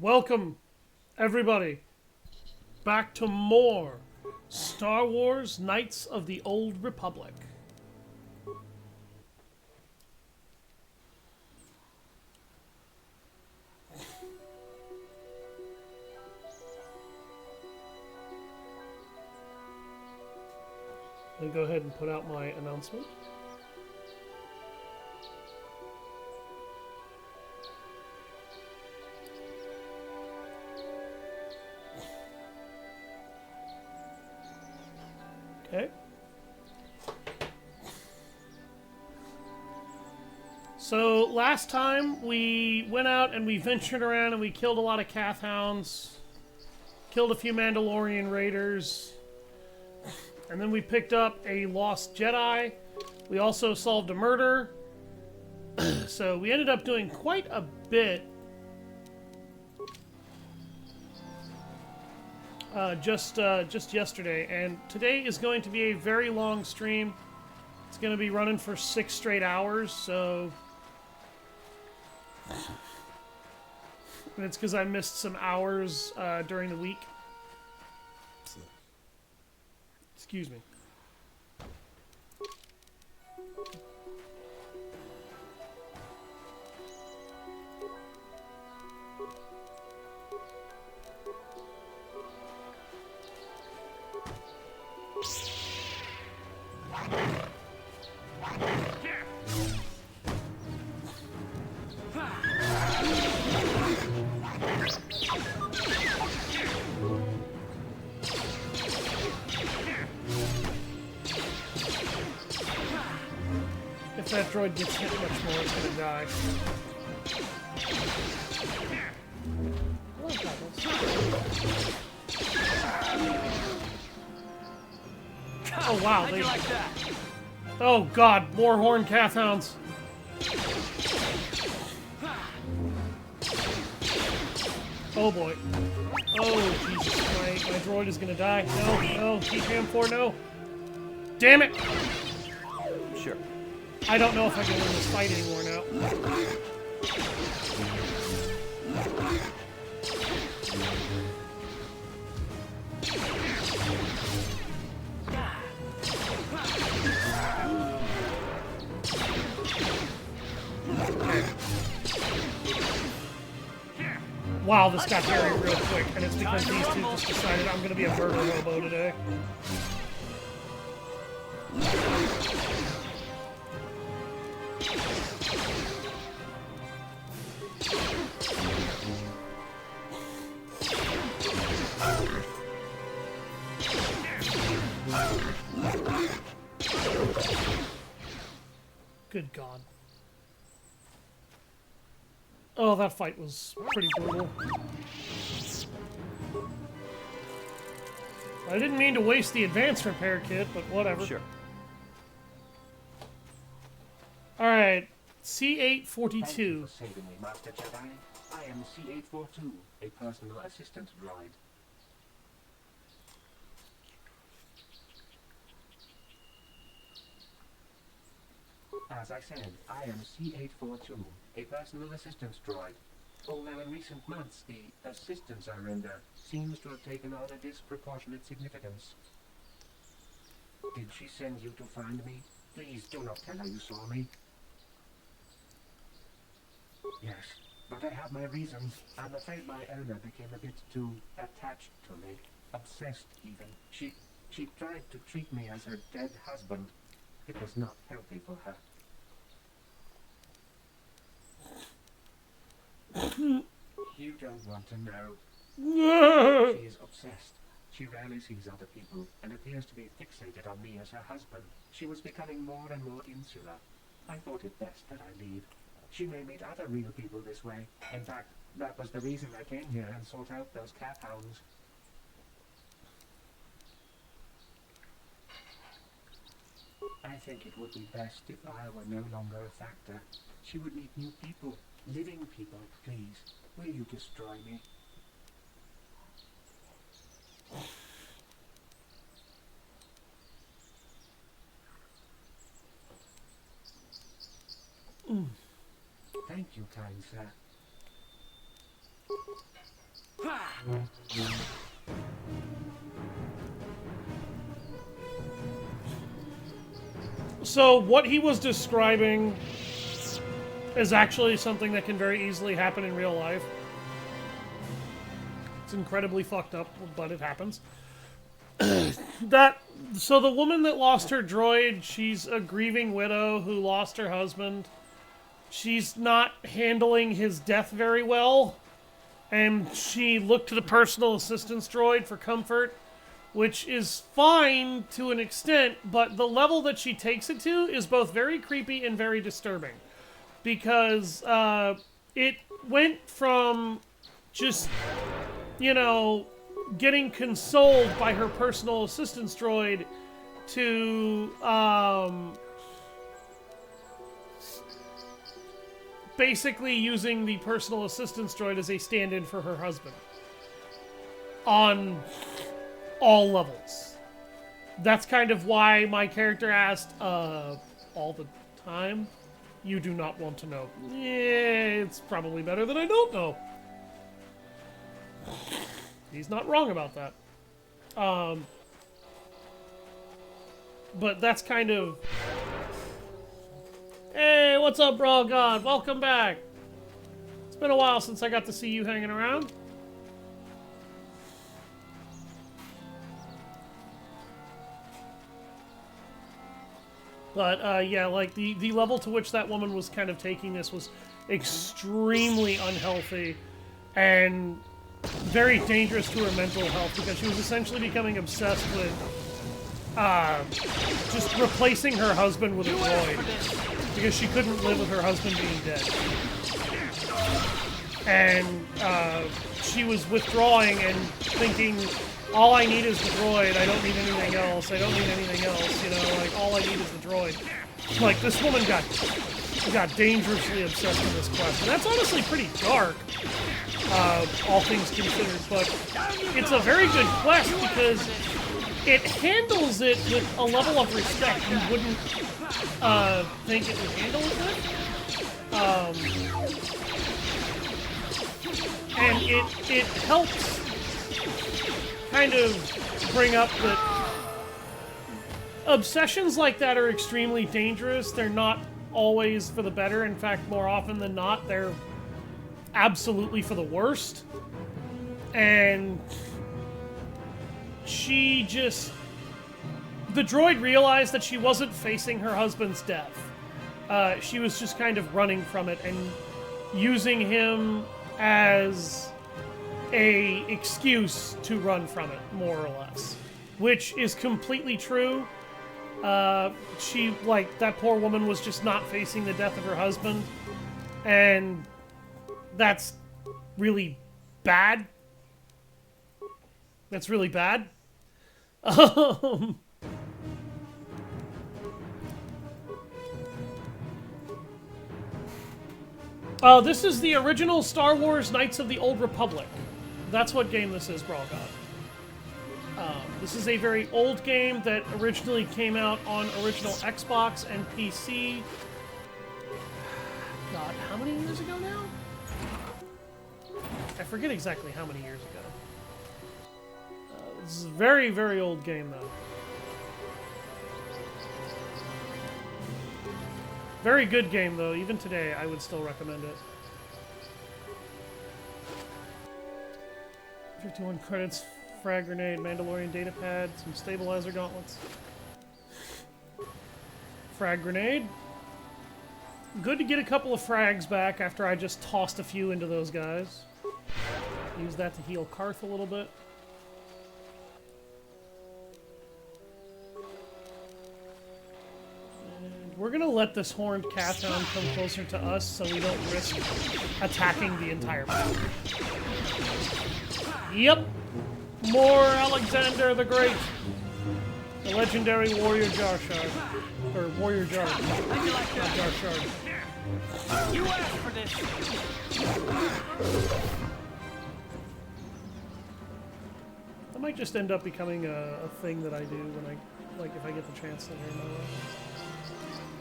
Welcome, everybody, back to more Star Wars Knights of the Old Republic. Let me go ahead and put out my announcement. Okay. So last time we went out and we ventured around and we killed a lot of Cath Hounds, killed a few Mandalorian raiders, and then we picked up a lost Jedi. We also solved a murder. So we ended up doing quite a bit just yesterday, and today is going to be a very long stream. It's going to be running for 6 straight hours, so... And it's because I missed some hours during the week. Excuse me. If that droid gets hit much more, it's gonna die. Oh wow, they... like that? Oh god, more horn Cath Hounds. Oh boy. Oh Jesus, my droid is gonna die. No, no, TPM4, no. Damn it! Sure. I don't know if I can win this fight anymore now. Wow, this got hairy real quick, and it's because these two just decided I'm gonna be a murder hobo today. Good God. Oh, that fight was pretty brutal. I didn't mean to waste the advanced repair kit, but whatever. Sure. Alright, Thank you C842. for saving me, Master Jedi. I am C842, a personal assistant droid. As I said, I am C842, a personal assistance droid. Although in recent months the assistance I render seems to have taken on a disproportionate significance. Did she send you to find me? Please do not tell her you saw me. Yes, but I have my reasons. I'm afraid my owner became a bit too attached to me. Obsessed, even. She tried to treat me as her dead husband. It was not healthy for her. You don't want to know. She is obsessed. She rarely sees other people and appears to be fixated on me as her husband. She was becoming more and more insular. I thought it best that I leave. She may meet other real people this way. In fact, that was the reason I came here and sought out those Cath Hounds. I think it would be best if I were no longer a factor. She would meet new people, living people. Please, will you destroy me? Thank you, kind sir. So what he was describing is actually something that can very easily happen in real life. It's incredibly fucked up, but it happens. So the woman that lost her droid, she's a grieving widow who lost her husband. She's not handling his death very well, and she looked to the personal assistance droid for comfort, which is fine to an extent, but the level that she takes it to is both very creepy and very disturbing. Because it went from just, you know, getting consoled by her personal assistance droid to basically using the personal assistance droid as a stand-in for her husband on all levels. That's kind of why my character asked all the time, "You do not want to know." Yeah, it's probably better that I don't know. He's not wrong about that. But that's kind of... Hey, what's up, Bro God? Welcome back. It's been a while since I got to see you hanging around. But, yeah, like, the level to which that woman was kind of taking this was extremely unhealthy and very dangerous to her mental health, because she was essentially becoming obsessed with just replacing her husband with a droid, because she couldn't live with her husband being dead. And she was withdrawing and thinking, all I need is the droid, I don't need anything else, I don't need anything else, you know, like, all I need is the droid. Like, this woman got dangerously obsessed with this quest, and that's honestly pretty dark, all things considered, but it's a very good quest because it handles it with a level of respect you wouldn't think it would handle it with. And it helps kind of bring up that obsessions like that are extremely dangerous. They're not always for the better. In fact, more often than not, they're absolutely for the worst. And she just... The droid realized that she wasn't facing her husband's death. She was just kind of running from it and using him as a excuse to run from it, more or less. Which is completely true. She, like, that poor woman was just not facing the death of her husband. And that's really bad. That's really bad. This is the original Star Wars Knights of the Old Republic. That's what game this is, Brawl God. This is a very old game that originally came out on original Xbox and PC. God, how many years ago now? I forget exactly how many years ago. This is a very, very old game, though. Very good game, though. Even today, I would still recommend it. 51 credits, frag grenade, Mandalorian data pad, some stabilizer gauntlets. Frag grenade. Good to get a couple of frags back after I just tossed a few into those guys. Use that to heal Karth a little bit. And we're gonna let this horned Cathound come closer to us so we don't risk attacking the entire map. Yep! More Alexander the Great! The legendary warrior Jar Shard. Or warrior Jar. Not Jar Shard. You asked for this. That might just end up becoming a thing that I do when I, like, if I get the chance to learn my way.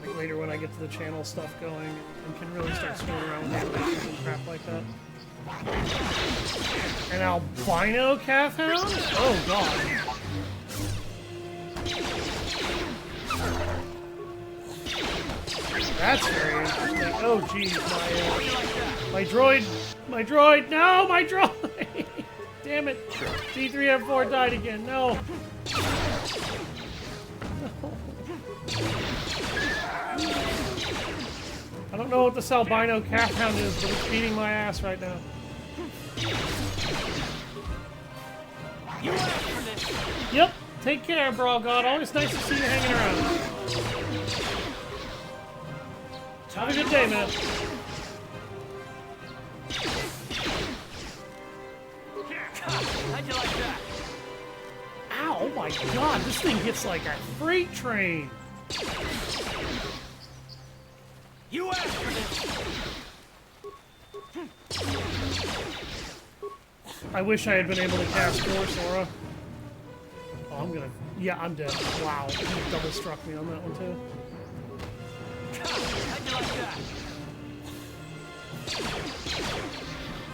Like later when I get to the channel stuff going and can really start screwing around with animations and crap like that. An albino calf hound? Oh god. That's very interesting. Oh jeez, my droid, no, my droid! Damn it, D3M4 died again, no. I don't know what this albino calf hound is, but it's beating my ass right now. You asked for this. Yep, take care, Brawl God. Always nice to see you hanging around. Have a good day, man. How'd you like that? Ow, oh my god, this thing hits like a freight train. You asked for this. I wish I had been able to cast Force Aura. Oh, I'm gonna... Yeah, I'm dead. Wow, he double struck me on that one, too. How'd you like that?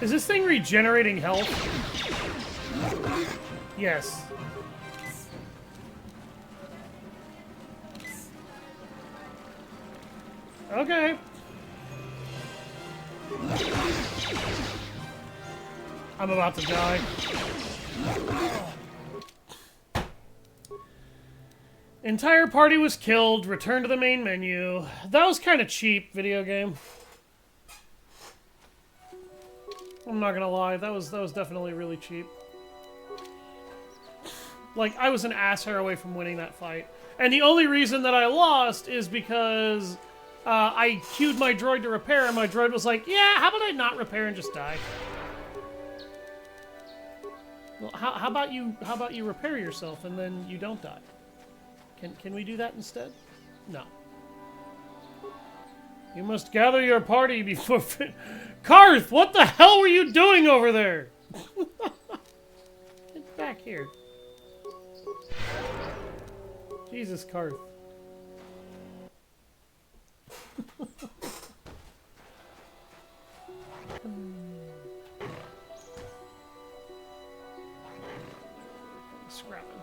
Is this thing regenerating health? Yes. Okay. I'm about to die. Entire party was killed. Return to the main menu. That was kind of cheap, video game. I'm not gonna lie. That was definitely really cheap. Like, I was an ass hair away from winning that fight. And the only reason that I lost is because I queued my droid to repair, and my droid was like, yeah, how about I not repair and just die? Well, how about you repair yourself and then you don't die? Can we do that instead? No. You must gather your party before... Karth, what the hell were you doing over there? Get back here. Jesus, Karth. Scrapping.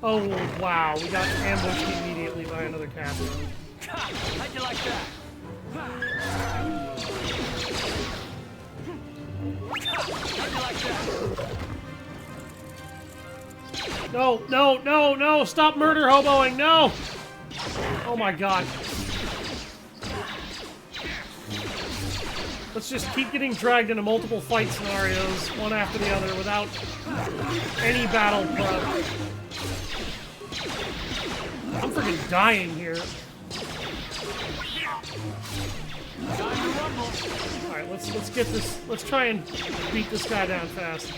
Oh, wow. We got ambushed immediately by another captain. How'd you like that? How'd you like that? No, no, no, no! Stop murder hoboing! No! Oh my god. Let's just keep getting dragged into multiple fight scenarios, one after the other, without any battle prep. I'm freaking dying here. Alright, let's get this. Let's try and beat this guy down fast.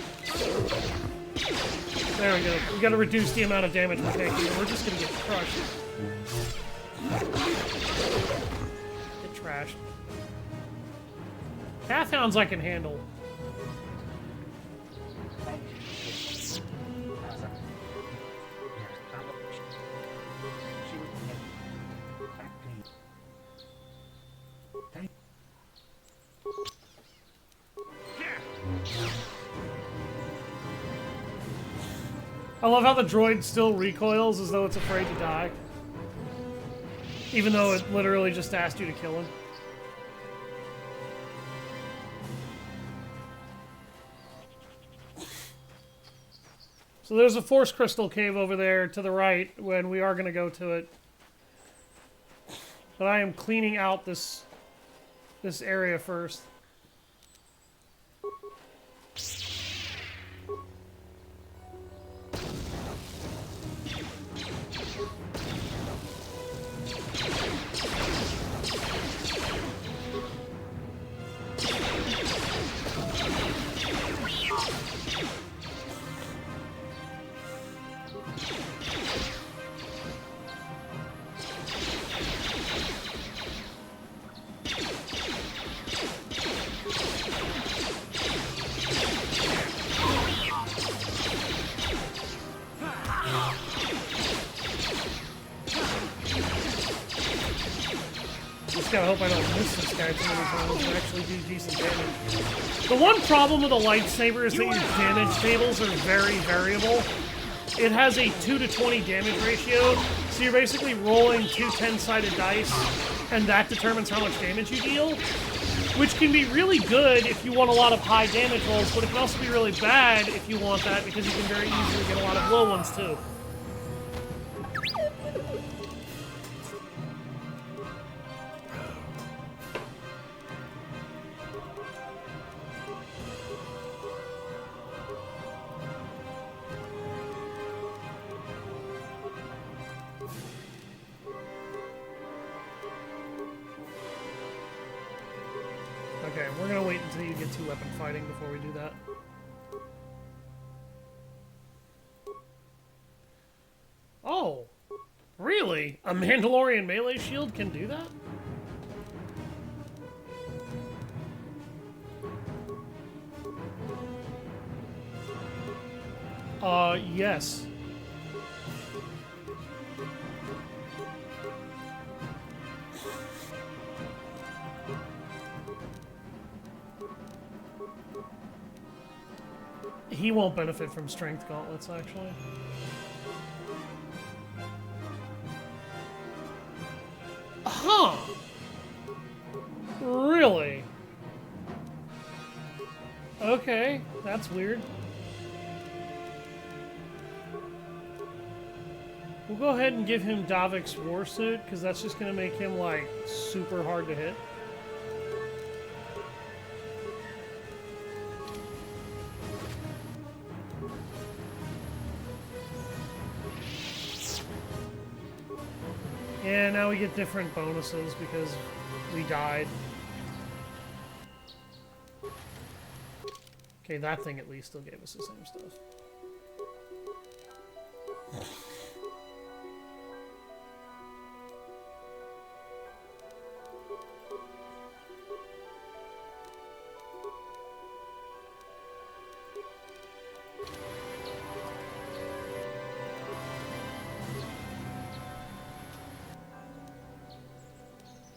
There we go. We gotta reduce the amount of damage we're taking, or we're just gonna get crushed. Get trashed. Pathhounds I can handle. I love how the droid still recoils as though it's afraid to die. Even though it literally just asked you to kill him. So there's a Force Crystal cave over there to the right when we are going to go to it. But I am cleaning out this area first. just gotta hope I don't miss this guy too many times and actually do decent damage. The one problem with a lightsaber is that your damage tables are very variable. It has a 2 to 20 damage ratio, so you're basically rolling two 10-sided dice, and that determines how much damage you deal, which can be really good if you want a lot of high damage rolls, but it can also be really bad if you want that, because you can very easily get a lot of low ones too. Okay, we're gonna wait until you get to weapon fighting before we do that. Oh, really? A Mandalorian melee shield can do that? Yes. He won't benefit from strength gauntlets, actually. Huh. Really? Okay, that's weird. We'll go ahead and give him Davik's Warsuit, because that's just going to make him, like, super hard to hit. Yeah, now we get different bonuses because we died. Okay, that thing at least still gave us the same stuff.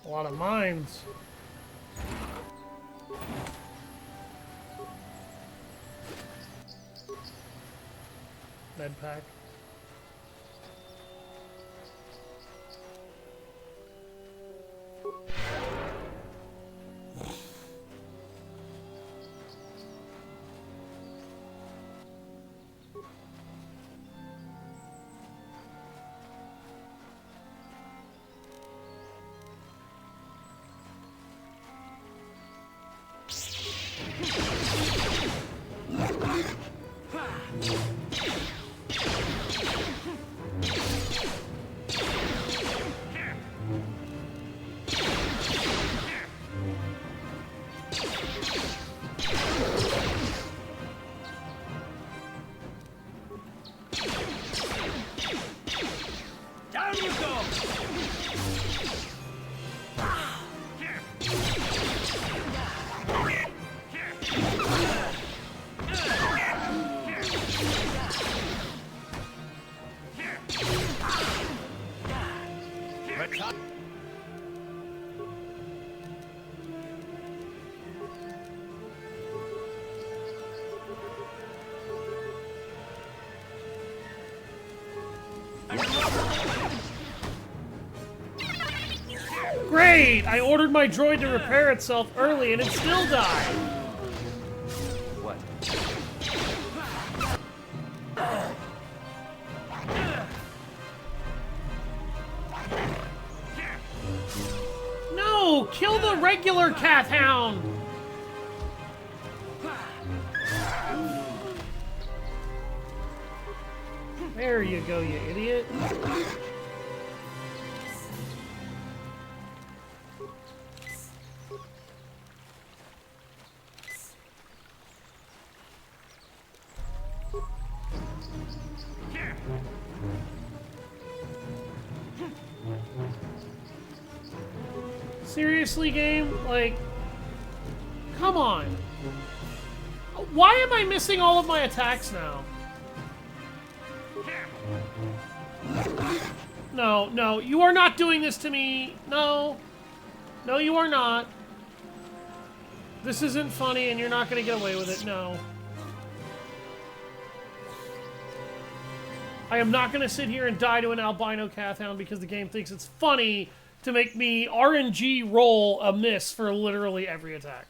A lot of mines. Med pack. Great! I ordered my droid to repair itself early and it still died! What? No! Kill the regular Kath Hound! There you go, you idiot. Seriously, game? Like, come on. Why am I missing all of my attacks now? No, no, you are not doing this to me. No. No, you are not. This isn't funny and you're not gonna get away with it, no. I am not gonna sit here and die to an albino Cathhound because the game thinks it's funny to make me RNG roll a miss for literally every attack.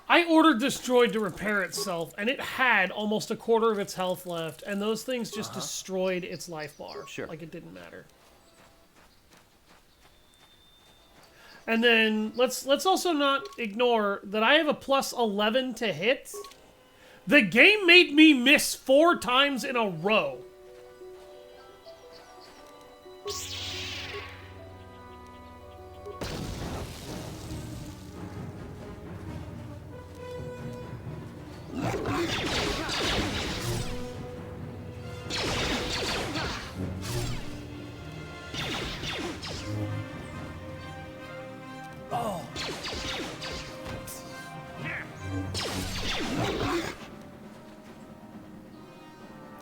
I ordered this droid to repair itself, and it had almost a quarter of its health left, and those things just destroyed its life bar. Sure. Like, it didn't matter. And then, let's also not ignore that I have a plus 11 to hit. The game made me miss 4 times in a row. Oh.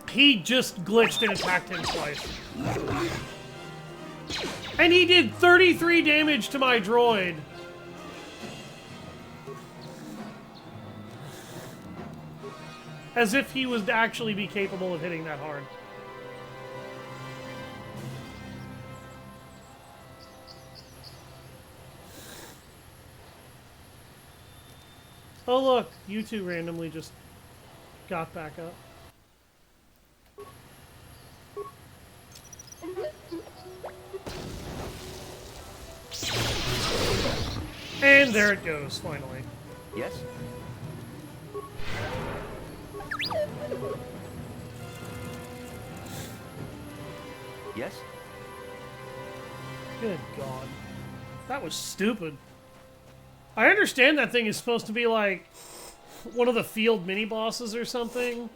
He just glitched and attacked him twice. And he did 33 damage to my droid. As if he would actually be capable of hitting that hard. Oh look, you two randomly just got back up. And there it goes, finally. Yes? Yes? Good God. That was stupid. I understand that thing is supposed to be like one of the field mini-bosses or something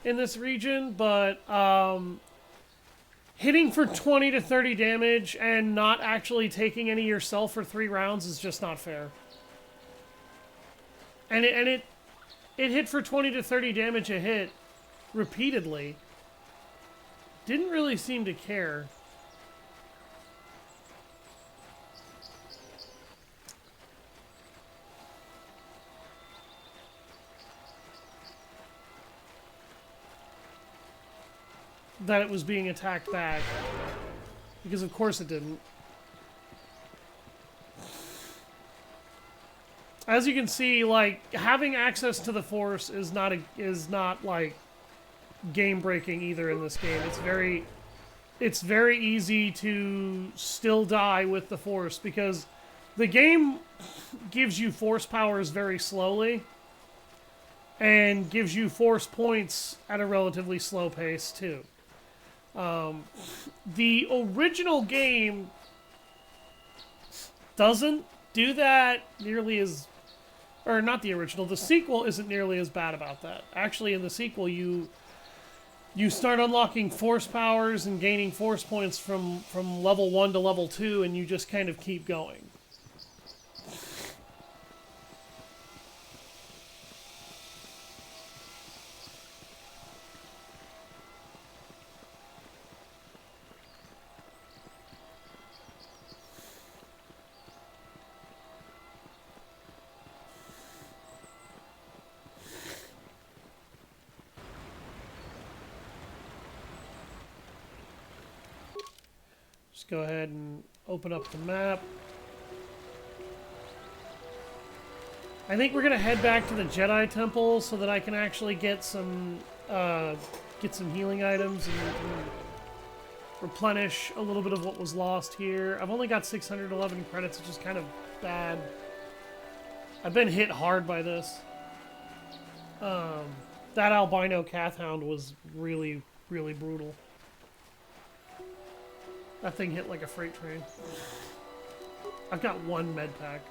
in this region, but hitting for 20 to 30 damage and not actually taking any yourself for 3 rounds is just not fair. And it hit for 20 to 30 damage a hit repeatedly. Didn't really seem to care. That it was being attacked back. Because of course it didn't. As you can see, like, having access to the Force is not like game breaking either in this game. It's very easy to still die with the Force because the game gives you Force powers very slowly and gives you Force points at a relatively slow pace too. The original game doesn't do that nearly as... Or not the original, the sequel isn't nearly as bad about that. Actually, in the sequel, you start unlocking Force powers and gaining Force points from level 1 to level 2, and you just kind of keep going. Just go ahead and open up the map. I think we're gonna head back to the Jedi Temple so that I can actually get some healing items and replenish a little bit of what was lost here. I've only got 611 credits, which is kind of bad. I've been hit hard by this. That albino Cathhound was really, really brutal. That thing hit like a freight train. I've got 1 med pack.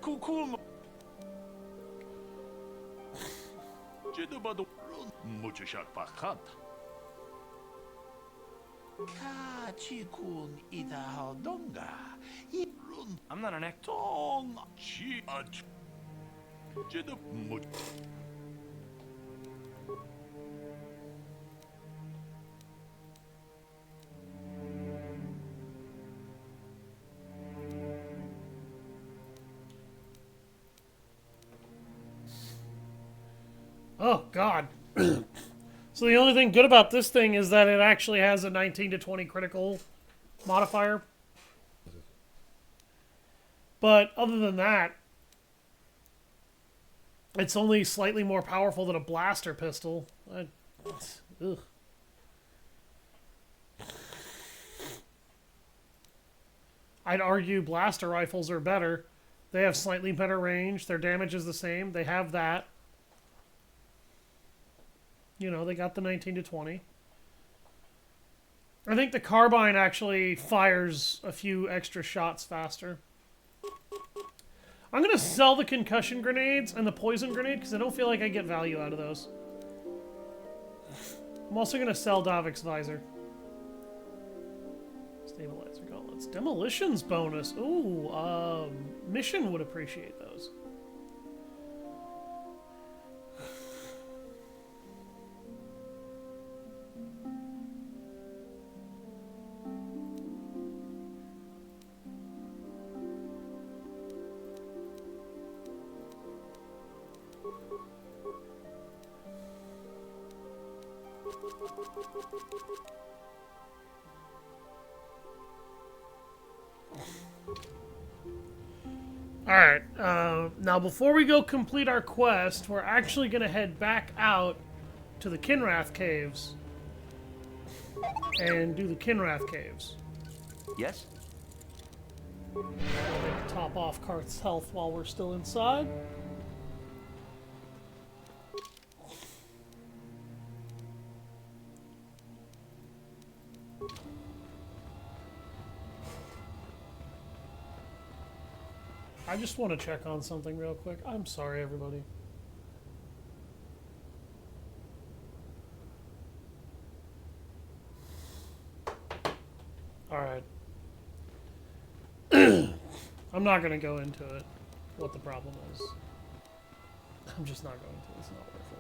cool. Jedubadu mucho shak pakat. Kachikun ita haldonga. I'm not an actor. Tong chi ach. Jedub much. Oh, God. So the only thing good about this thing is that it actually has a 19 to 20 critical modifier. But other than that, it's only slightly more powerful than a blaster pistol. Ugh. I'd argue blaster rifles are better. They have slightly better range. Their damage is the same. They have that. You know, they got the 19 to 20. I think the carbine actually fires a few extra shots faster. I'm going to sell the concussion grenades and the poison grenade because I don't feel like I get value out of those. I'm also going to sell Davik's visor. Stabilizer gauntlets. Demolitions bonus. Ooh, mission would appreciate those. Alright, now before we go complete our quest, we're actually going to head back out to the Kinrath Caves and do the Kinrath Caves. Yes? Top off Karth's health while we're still inside. I just want to check on something real quick. I'm sorry, everybody. Alright. I'm not going to go into it, what the problem is. I'm just not going to. It's not worth it.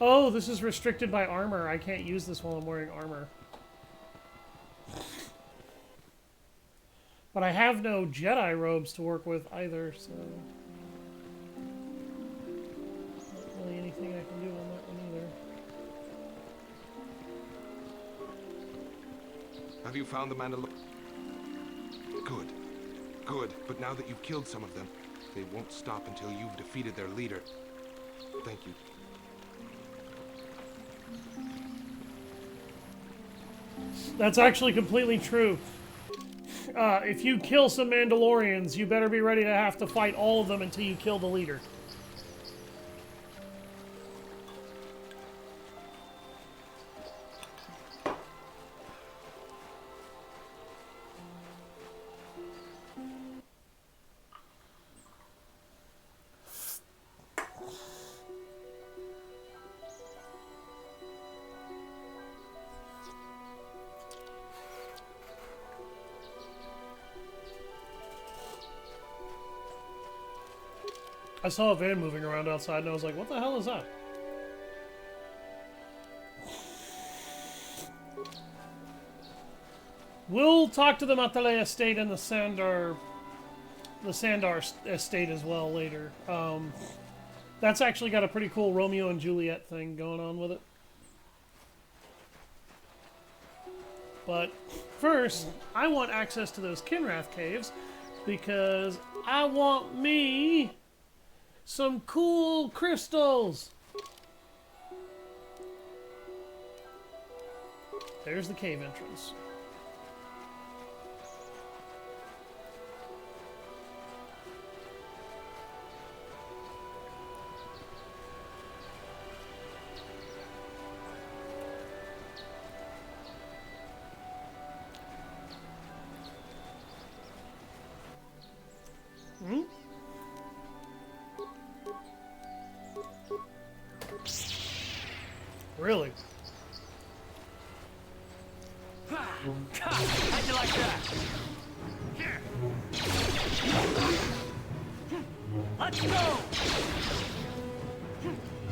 Oh, this is restricted by armor. I can't use this while I'm wearing armor. But I have no Jedi robes to work with either, so... Not really anything I can do on that one either. Have you found the Mandalorian? Good. Good. But now that you've killed some of them, they won't stop until you've defeated their leader. Thank you. That's actually completely true. If you kill some Mandalorians, you better be ready to have to fight all of them until you kill the leader. I saw a van moving around outside and I was like, what the hell is that? We'll talk to the Matale estate and the Sandar estate as well later. That's actually got a pretty cool Romeo and Juliet thing going on with it. But first, I want access to those Kinrath caves because I want me some cool crystals. There's the cave entrance. Hmm? Really? How'd you like that? Let's go!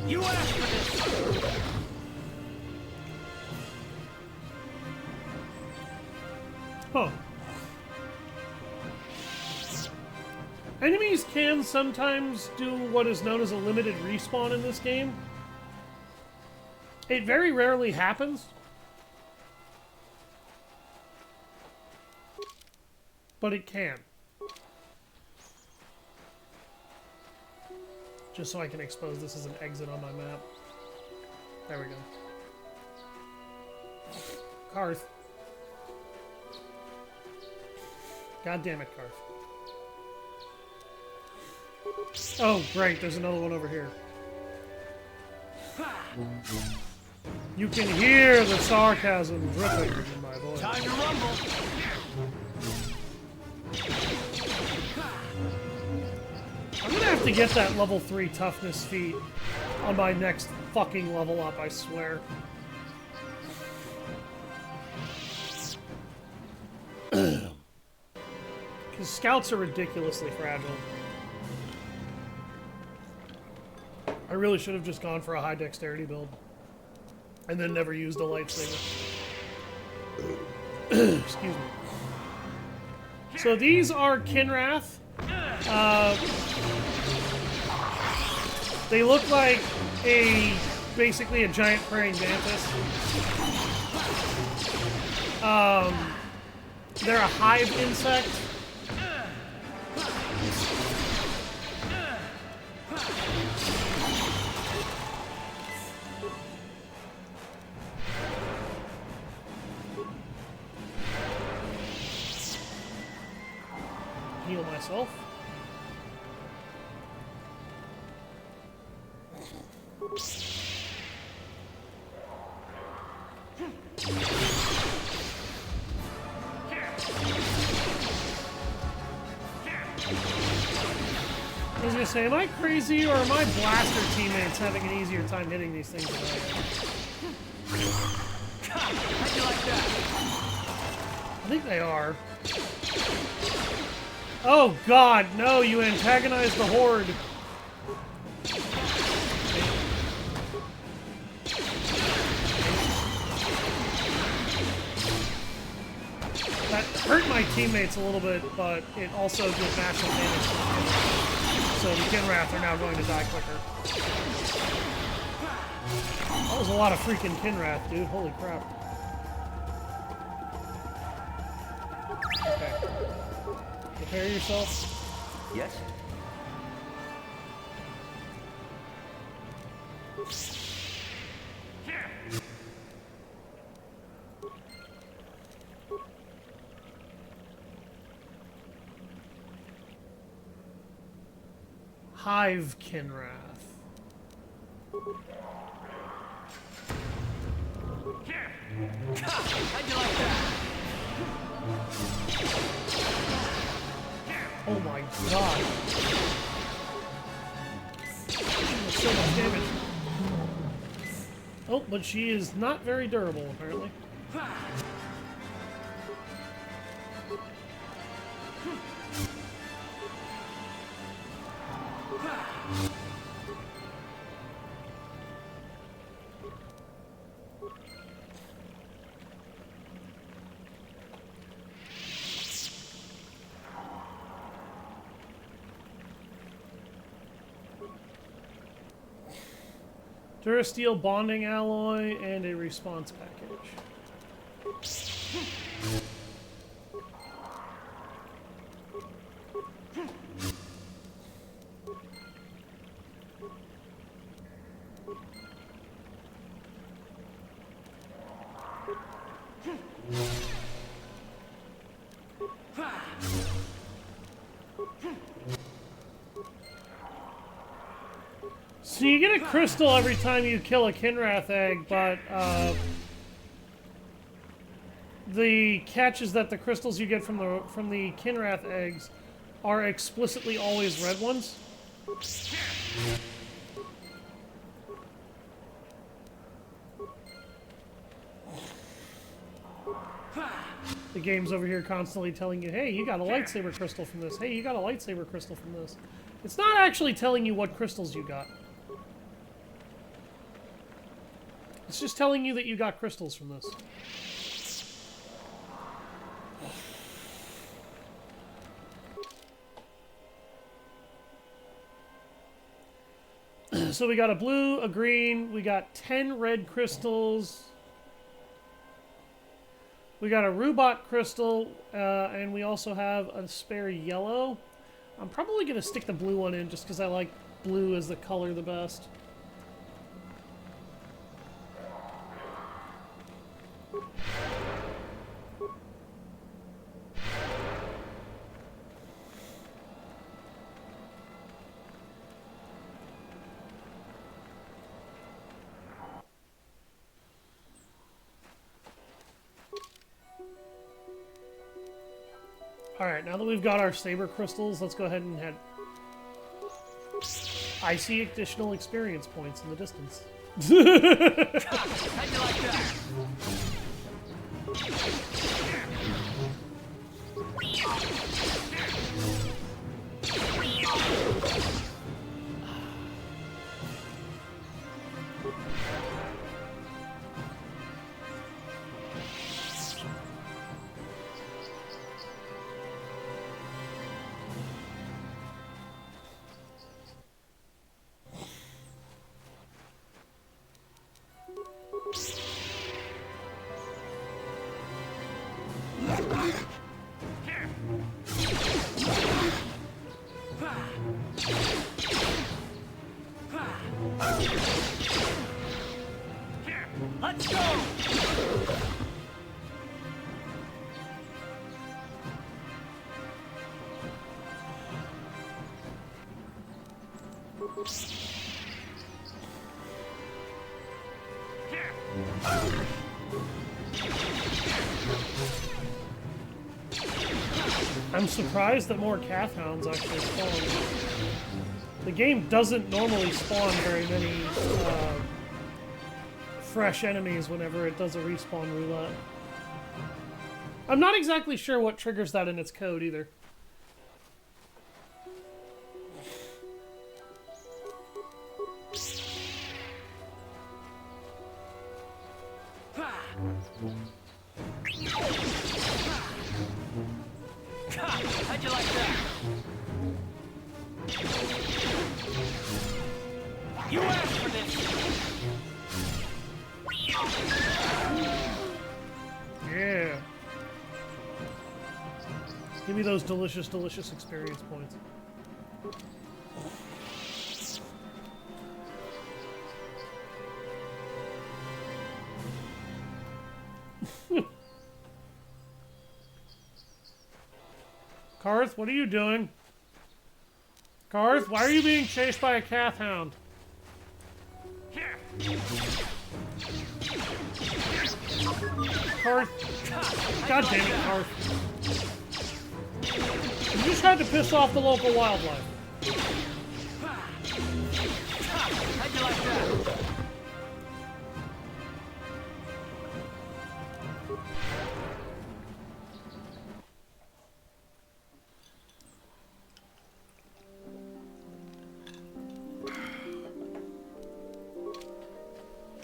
You asked for this! Huh. Enemies can sometimes do what is known as a limited respawn in this game. It very rarely happens. But it can. Just so I can expose this as an exit on my map. There we go. Karth. God damn it, Karth. Oh, great, there's another one over here. You can hear the sarcasm dripping in my voice. Time to rumble! I'm gonna have to get that level 3 toughness feat on my next fucking level up, I swear. Because scouts are ridiculously fragile. I really should have just gone for a high dexterity build. And then never used a lightsaber. Excuse me. So these are Kinrath. They look like basically a giant praying mantis. They're a hive insect. Heal myself. I was gonna say, am I crazy or are my blaster teammates having an easier time hitting these things than I am? How'd you like that? I think they are. Oh god, no, you antagonized the Horde. That hurt my teammates a little bit, but it also did massive damage to them. So the Kinrath are now going to die quicker. That was a lot of freaking Kinrath, dude. Holy crap. Okay. Prepare yourself. Yes? Hive Kinrath. How'd you like that? Oh my god. So much damage. Oh, but she is not very durable, apparently. Durasteel bonding alloy and a response package. So you get a crystal every time you kill a Kinrath egg, but the catch is that the crystals you get from the Kinrath eggs are explicitly always red ones. The game's over here constantly telling you, hey, you got a lightsaber crystal from this. Hey, you got a lightsaber crystal from this. It's not actually telling you what crystals you got. It's just telling you that you got crystals from this. So we got a blue, a green, we got 10 red crystals. We got a Rubot crystal, and we also have a spare yellow. I'm probably going to stick the blue one in just because I like blue as the color the best. Alright, now that we've got our saber crystals, let's go ahead and head. I see additional experience points in the distance. How'd you like that? Let's go! I'm surprised that more Kath Hounds actually spawn. The game doesn't normally spawn very many fresh enemies whenever it does a respawn roulette. I'm not exactly sure what triggers that in its code either. How'd you like that? You asked for this! Yeah. Give me those delicious, delicious experience points. Karth, what are you doing? Karth, why are you being chased by a Kath Hound? Karth. God damn it, Karth. You just had to piss off the local wildlife. How'd you like that?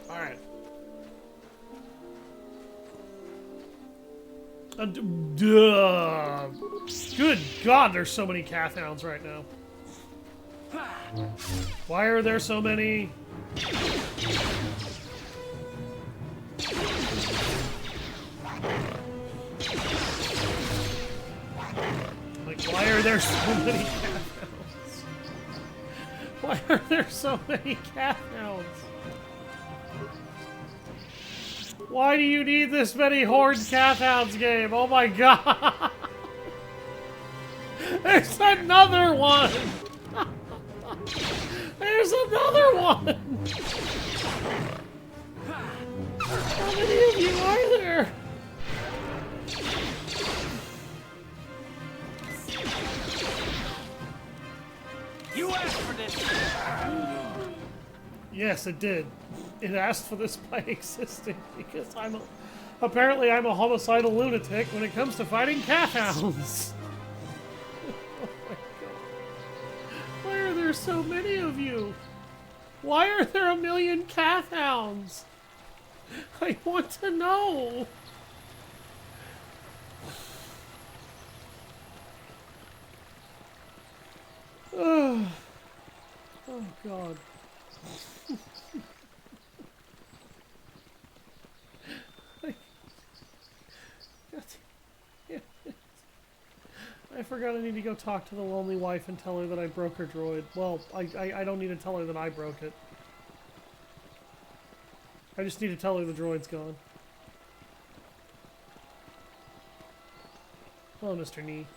Alright. Good God, there's so many Kath Hounds right now. Why are there so many? Like, why are there so many Kath Hounds? Why are there so many Kath Hounds? Why do you need this many Horned Kath Hounds game? Oh my God! There's another one! There's another one! How many of you are there? You asked for this! Yes, it did. It asked for this by existing because Apparently I'm a homicidal lunatic when it comes to fighting cat hounds. Oh my god. Why are there so many of you? Why are there a million cat hounds? I want to know. Oh, oh god. I forgot I need to go talk to the lonely wife and tell her that I broke her droid. Well, I don't need to tell her that I broke it. I just need to tell her the droid's gone. Hello, Mr. Nee.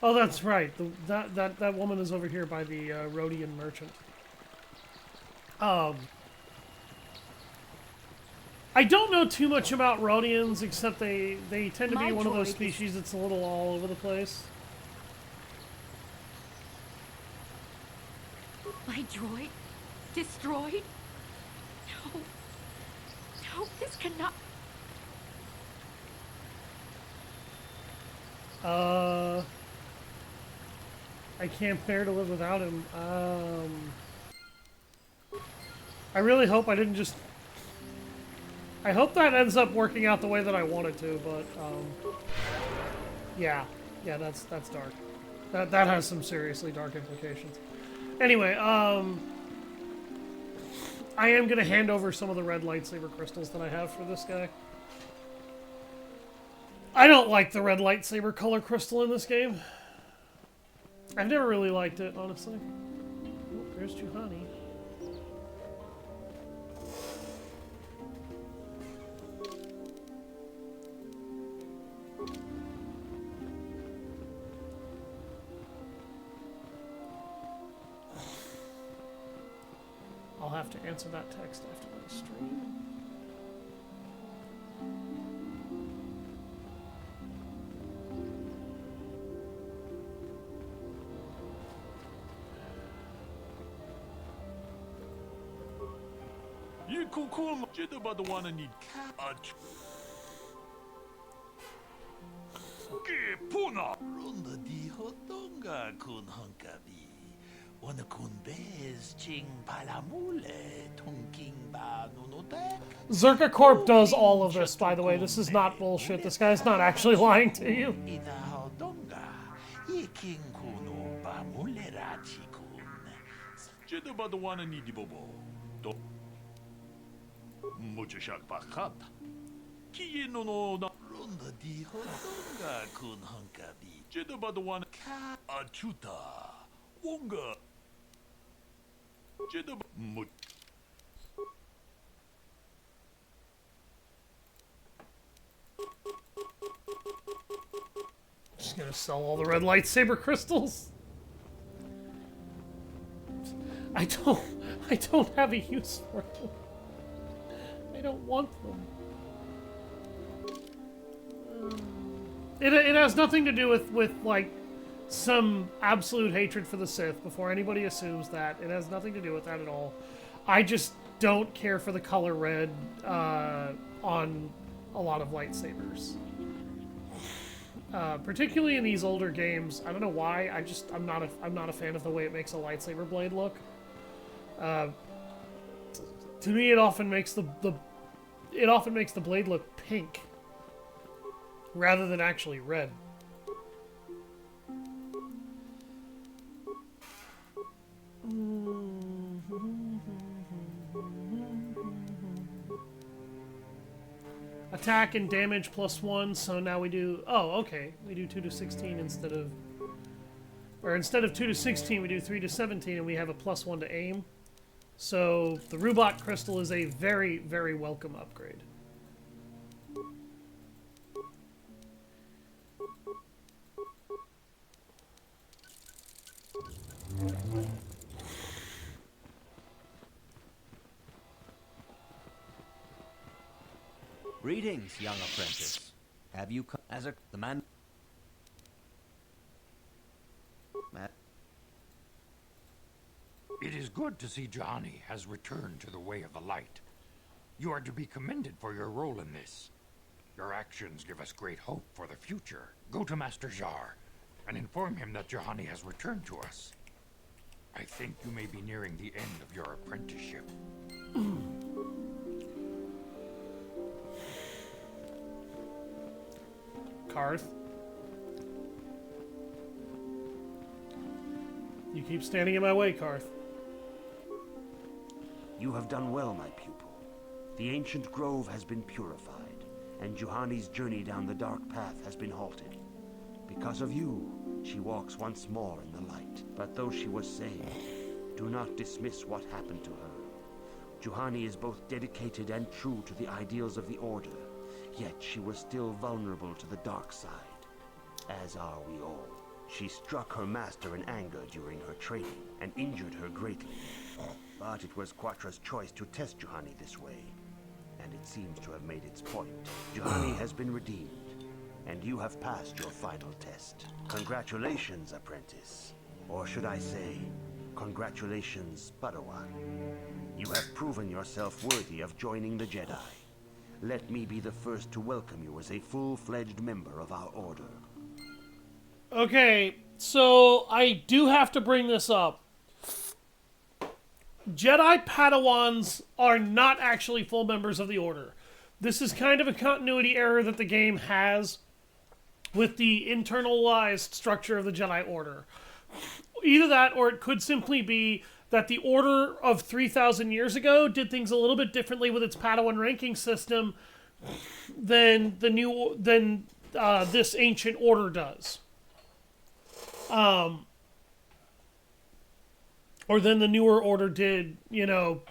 Oh, that's right. That woman is over here by the Rhodian merchant. I don't know too much about Rhodians, except they tend to be one of those species that's a little all over the place. My droid? Destroyed? No. No, this cannot... I can't bear to live without him. I really hope I didn't just... I hope that ends up working out the way that I want it to, but, yeah. Yeah, that's dark. That has some seriously dark implications. Anyway, I am gonna hand over some of the red lightsaber crystals that I have for this guy. I don't like the red lightsaber color crystal in this game. I've never really liked it, honestly. Oh, there's Juhani. I'll have to answer that text after my stream. You cool jither about the one I need Que puna Runda di hotonga kun hunkabi. Wana kun bez ching palamule tunking ba nunotek. Zerka Corp does all of this, by the way. This is not bullshit. This guy's not actually lying to you. Ida hodonga. Iking kuno ba mulera chikun. Jither about the one I need bobo. Mucho shak bakat. Kiye no no na Runda di hodonga kun hunkabi. Jither about the one ka achuta. Wonga. Jither mut. Just gonna sell all the red lightsaber crystals. I don't have a use for them. I don't want them. It has nothing to do with like some absolute hatred for the Sith. Before anybody assumes that, it has nothing to do with that at all. I just don't care for the color red on a lot of lightsabers. Particularly in these older games, I don't know why. I'm not a fan of the way it makes a lightsaber blade look. To me, it often makes the blade look pink rather than actually red. Attack and damage +1, so now we do... Oh, okay. We do 2 to 16 instead of... Or instead of 2 to 16, we do 3 to 17, and we have a +1 to aim. So the Rubot Crystal is a very, very welcome upgrade. Greetings, young apprentice. Have you come? As a the man. It is good to see Johnny has returned to the way of the light. You are to be commended for your role in this. Your actions give us great hope for the future. Go to Master Jar and inform him that Johanny has returned to us. I think you may be nearing the end of your apprenticeship. Karth. You keep standing in my way, Karth. You have done well, my pupil. The ancient grove has been purified, and Juhani's journey down the dark path has been halted. Because of you, she walks once more in the light. But though she was saved, do not dismiss what happened to her. Juhani is both dedicated and true to the ideals of the Order, yet she was still vulnerable to the dark side, as are we all. She struck her master in anger during her training and injured her greatly. But it was Quatra's choice to test Juhani this way, and it seems to have made its point. Juhani has been redeemed, and you have passed your final test. Congratulations, apprentice. Or should I say, congratulations, Padawan. You have proven yourself worthy of joining the Jedi. Let me be the first to welcome you as a full-fledged member of our Order. Okay, so I do have to bring this up. Jedi Padawans are not actually full members of the Order. This is kind of a continuity error that the game has with the internalized structure of the Jedi Order. Either that, or it could simply be that the Order of 3,000 years ago did things a little bit differently with its Padawan ranking system than this ancient Order does. Or than the newer Order did, you know,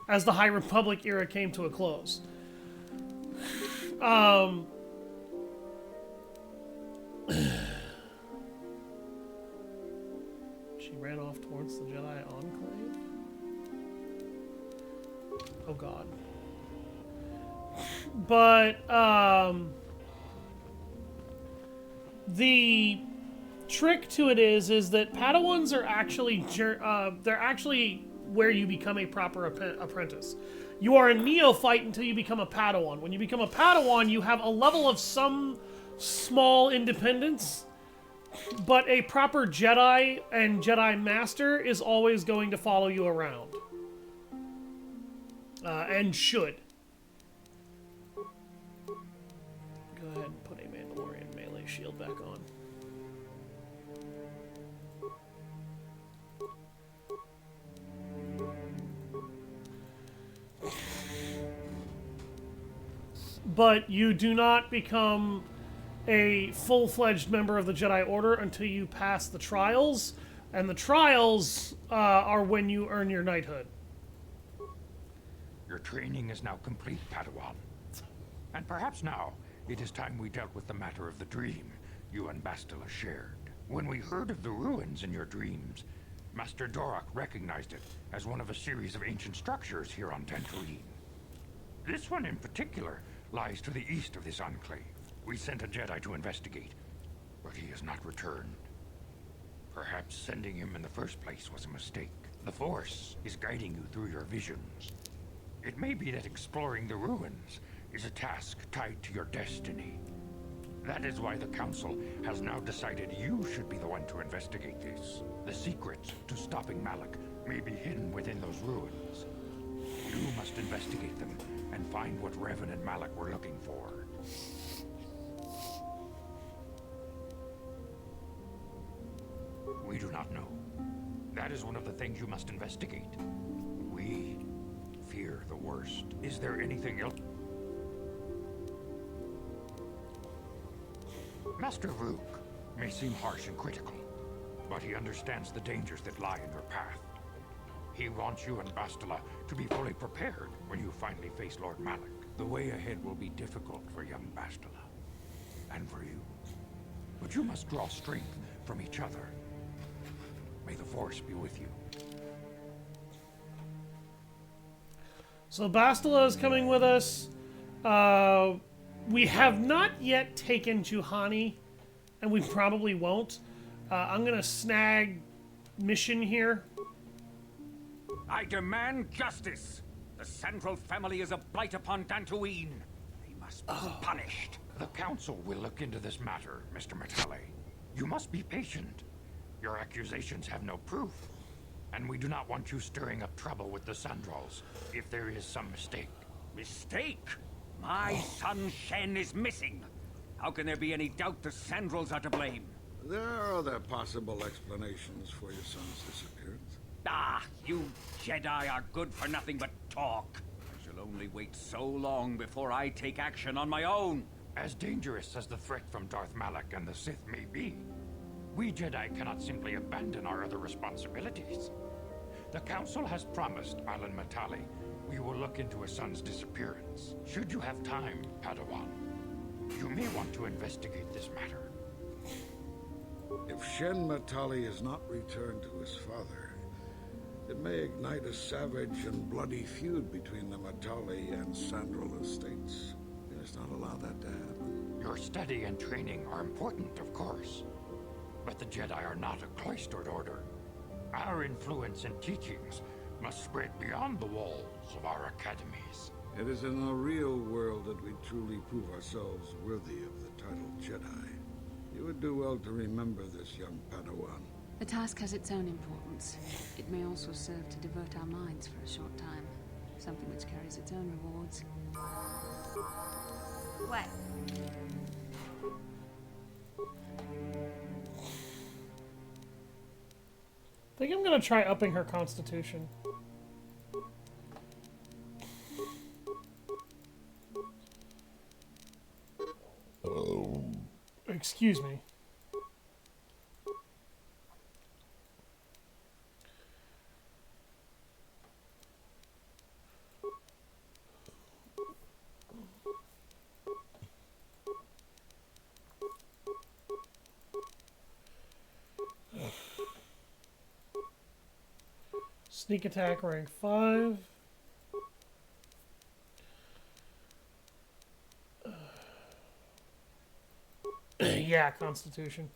as the High Republic era came to a close. She ran off towards the Jedi Enclave? Oh god. But, the trick to it is that Padawans are actually they're actually where you become a proper apprentice. You are a neophyte until you become a Padawan. When you become a Padawan, you have a level of some small independence, but a proper Jedi and Jedi Master is always going to follow you around. And should. Go ahead and put a Mandalorian melee shield back on. But you do not become a full-fledged member of the Jedi Order until you pass the trials, and the trials are when you earn your knighthood. Your training is now complete, Padawan. And perhaps now, it is time we dealt with the matter of the dream you and Bastila shared. When we heard of the ruins in your dreams, Master Dorak recognized it as one of a series of ancient structures here on Dantooine. This one in particular lies to the east of this enclave. We sent a Jedi to investigate, but he has not returned. Perhaps sending him in the first place was a mistake. The Force is guiding you through your visions. It may be that exploring the ruins is a task tied to your destiny. That is why the Council has now decided you should be the one to investigate this. The secrets to stopping Malak may be hidden within those ruins. You must investigate them and find what Revan and Malak were looking for. We do not know. That is one of the things you must investigate. We fear the worst. Is there anything else? Master Vuk may seem harsh and critical, but he understands the dangers that lie in your path. He wants you and Bastila to be fully prepared when you finally face Lord Malak. The way ahead will be difficult for young Bastila, and for you. But you must draw strength from each other. May the Force be with you. So Bastila is coming with us. we have not yet taken Juhani, and we probably won't. I'm gonna snag mission here. I demand justice. The Central family is a blight upon Dantooine. They must be punished. The council will look into this matter, Mr. Matale. You must be patient. Your accusations have no proof, and we do not want you stirring up trouble with the Sandrals if there is some mistake. Mistake? My son Shen is missing. How can there be any doubt the Sandrals are to blame? There are other possible explanations for your son's disappearance. Ah, you Jedi are good for nothing but talk. I shall only wait so long before I take action on my own. As dangerous as the threat from Darth Malak and the Sith may be, we Jedi cannot simply abandon our other responsibilities. The Council has promised Alan Matale we will look into his son's disappearance. Should you have time, Padawan, you may want to investigate this matter. If Shen Matale is not returned to his father, it may ignite a savage and bloody feud between the Matale and Sandral estates. We must not allow that to happen. Your study and training are important, of course, but the Jedi are not a cloistered order. Our influence and teachings must spread beyond the walls of our academies. It is in the real world that we truly prove ourselves worthy of the title Jedi. You would do well to remember this, young Padawan. The task has its own importance. It may also serve to divert our minds for a short time. Something which carries its own rewards. What? I think I'm gonna try upping her constitution. Excuse me. Sneak attack rank 5. Yeah, Constitution.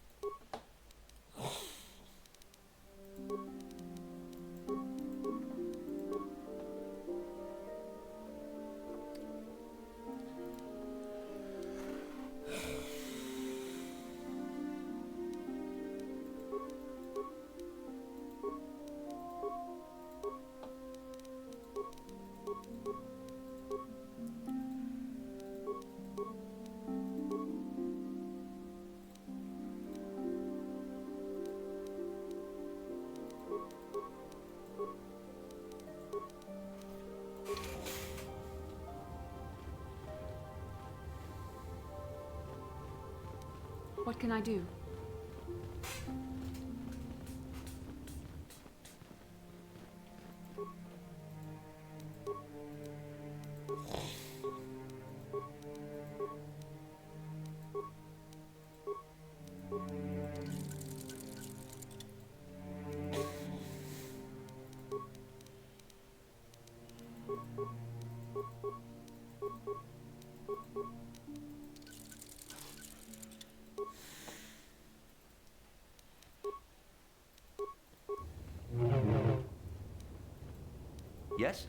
What can I do? Yes?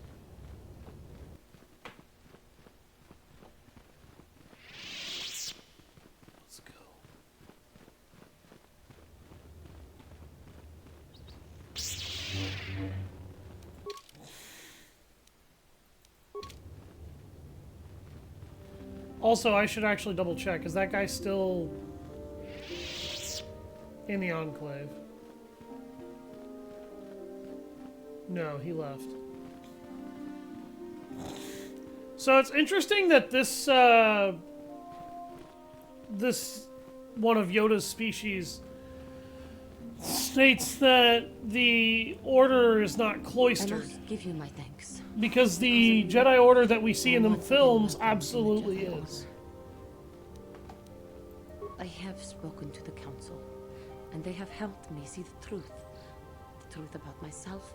Let's go. Also, I should actually double check. Is that guy still in the Enclave? No, he left. So it's interesting that this this one of Yoda's species states that the Order is not I cloistered, must give you my thanks. because the Jedi Order that we see in the films absolutely is. I have spoken to the Council, and they have helped me see the truth. The truth about myself,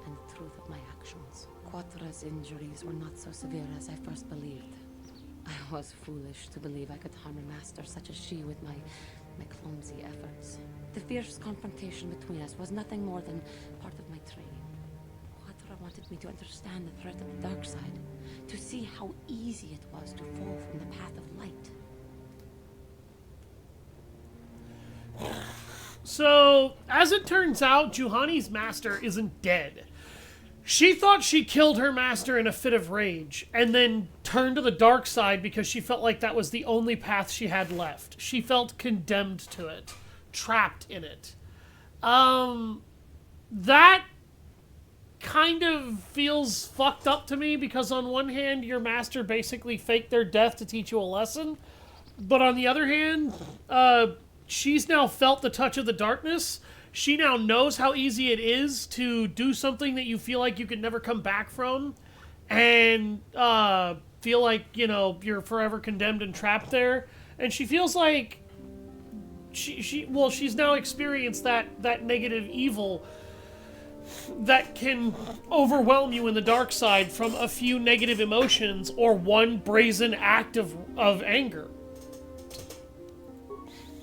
and the truth of my actions. Quatra's injuries were not so severe as I first believed. I was foolish to believe I could harm a master such as she with my clumsy efforts. The fierce confrontation between us was nothing more than part of my training. Quatra wanted me to understand the threat of the dark side, to see how easy it was to fall from the path of light. So, as it turns out, Juhani's master isn't dead. She thought she killed her master in a fit of rage, and then turned to the dark side because she felt like that was the only path she had left. She felt condemned to it, trapped in it. That kind of feels fucked up to me, because on one hand, your master basically faked their death to teach you a lesson, but on the other hand, she's now felt the touch of the darkness. She now knows how easy it is to do something that you feel like you could never come back from, and feel like, you know, you're forever condemned and trapped there. And she feels like she's now experienced that negative evil that can overwhelm you in the dark side from a few negative emotions or one brazen act of anger.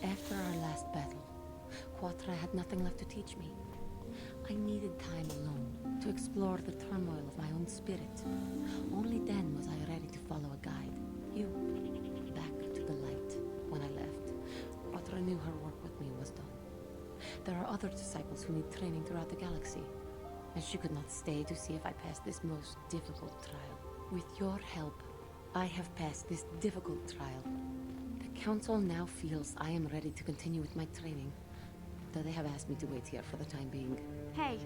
After our last battle, Quatra had nothing left to teach me. I needed time alone to explore the turmoil of my own spirit. Only then was I ready to follow a guide. You, back to the light. When I left, Quatra knew her work with me was done. There are other disciples who need training throughout the galaxy, and she could not stay to see if I passed this most difficult trial. With your help, I have passed this difficult trial. The Council now feels I am ready to continue with my training, though they have asked me to wait here for the time being. Hey,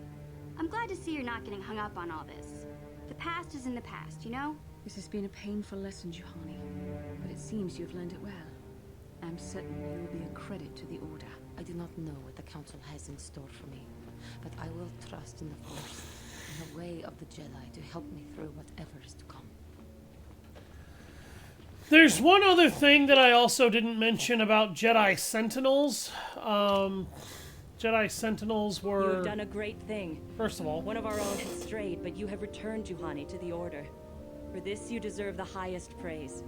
I'm glad to see you're not getting hung up on all this. The past is in the past, you know? This has been a painful lesson, Juhani, but it seems you've learned it well. I'm certain you will be a credit to the Order. I do not know what the Council has in store for me, but I will trust in the Force, in the way of the Jedi, to help me through whatever is to come. There's one other thing that I also didn't mention about Jedi Sentinels. Jedi Sentinels were... You have done a great thing. First of all, one of our own has strayed, but you have returned Juhani to the Order. For this, you deserve the highest praise.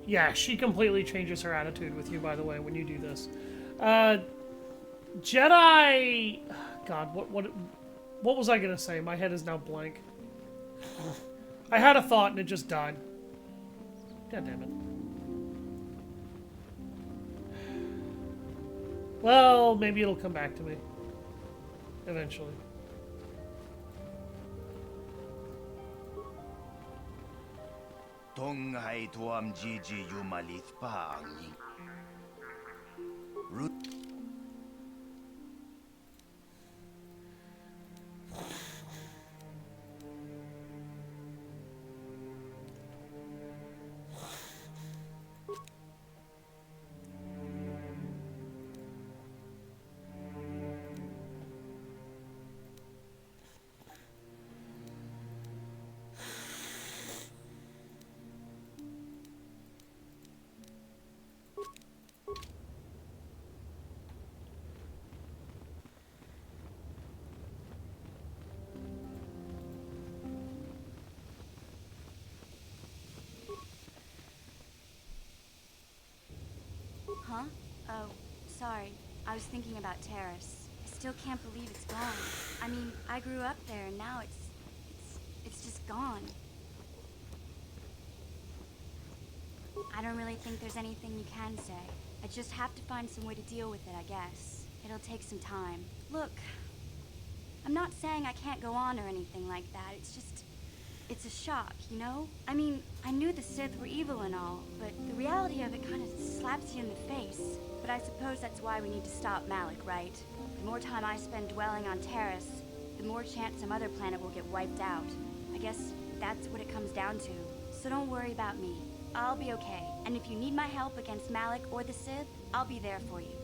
Yeah, she completely changes her attitude with you, by the way, when you do this. Jedi... God, what was I gonna say? My head is now blank. I had a thought and it just died. God damn it. Well, maybe it'll come back to me. Eventually. Tonghai tuam Gigi Yumalith Pangi. Huh? Oh, sorry. I was thinking about Terrace. I still can't believe it's gone. I mean, I grew up there and now it's just gone. I don't really think there's anything you can say. I just have to find some way to deal with it, I guess. It'll take some time. Look, I'm not saying I can't go on or anything like that. It's a shock, you know? I mean, I knew the Sith were evil and all, but the reality of it kind of slaps you in the face. But I suppose that's why we need to stop Malik, right? The more time I spend dwelling on Terrace, the more chance some other planet will get wiped out. I guess that's what it comes down to. So don't worry about me. I'll be okay. And if you need my help against Malik or the Sith, I'll be there for you.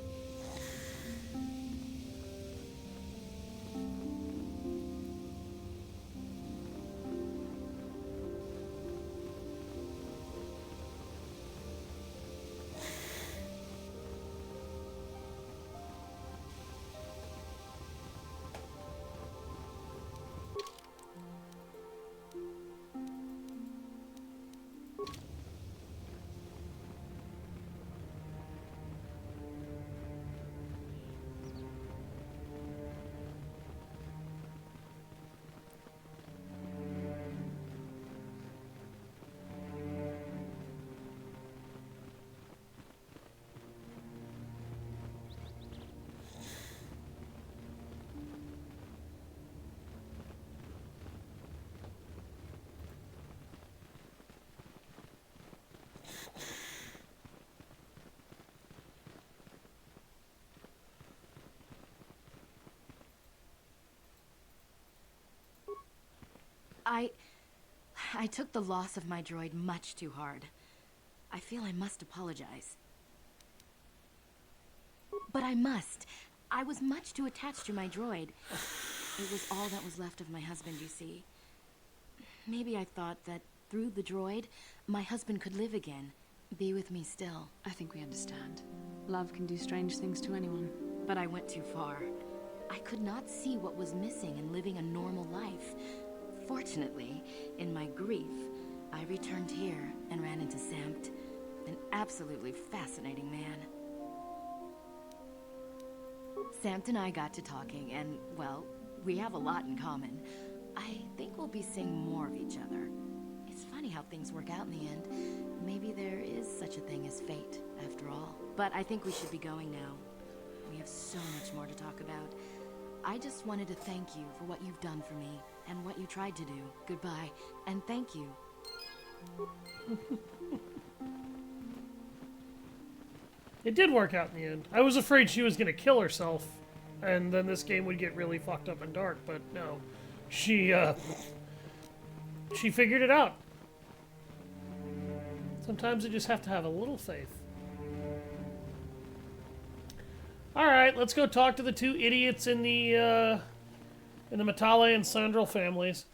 I took the loss of my droid much too hard. I feel I must apologize. But I must. I was much too attached to my droid. It was all that was left of my husband, you see. Maybe I thought that through the droid, my husband could live again, be with me still. I think we understand. Love can do strange things to anyone. But I went too far. I could not see what was missing in living a normal life. Fortunately, in my grief, I returned here and ran into Samt, an absolutely fascinating man. Samt and I got to talking, and, well, we have a lot in common. I think we'll be seeing more of each other. It's funny how things work out in the end. Maybe there is such a thing as fate, after all. But I think we should be going now. We have so much more to talk about. I just wanted to thank you for what you've done for me, and what you tried to do. Goodbye, and thank you. It did work out in the end. I was afraid she was going to kill herself, and then this game would get really fucked up and dark, but no. She figured it out. Sometimes you just have to have a little faith. Alright, let's go talk to the two idiots in the Matale and Sandral families.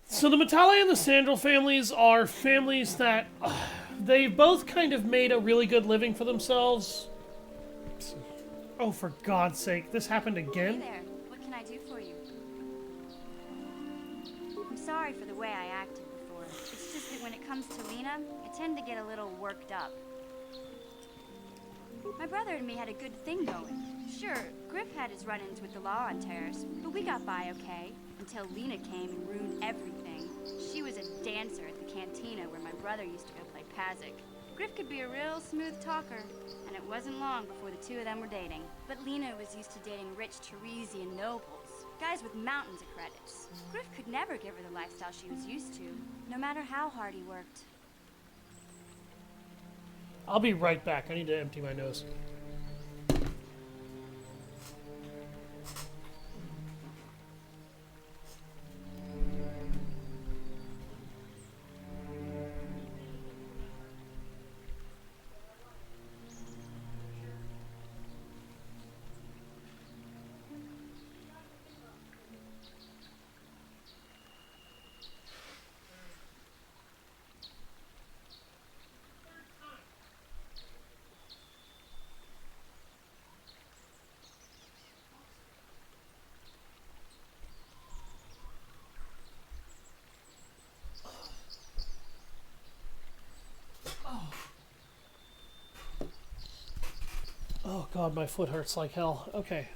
So the Matale and the Sandral families are families that they've both kind of made a really good living for themselves. Oh, for God's sake, this happened again? Hey there, what can I do for you? I'm sorry for the way I acted before. It's just that when it comes to Lena, I tend to get a little worked up. My brother and me had a good thing going. Sure, Griff had his run-ins with the law on Terrace, but we got by okay, until Lena came and ruined everything. She was a dancer at the cantina where my brother used to go play Pazik. Griff could be a real smooth talker, and it wasn't long before the two of them were dating. But Lena was used to dating rich Teresian nobles, guys with mountains of credits. Griff could never give her the lifestyle she was used to, no matter how hard he worked. I'll be right back. I need to empty my nose. Oh God, my foot hurts like hell. Okay,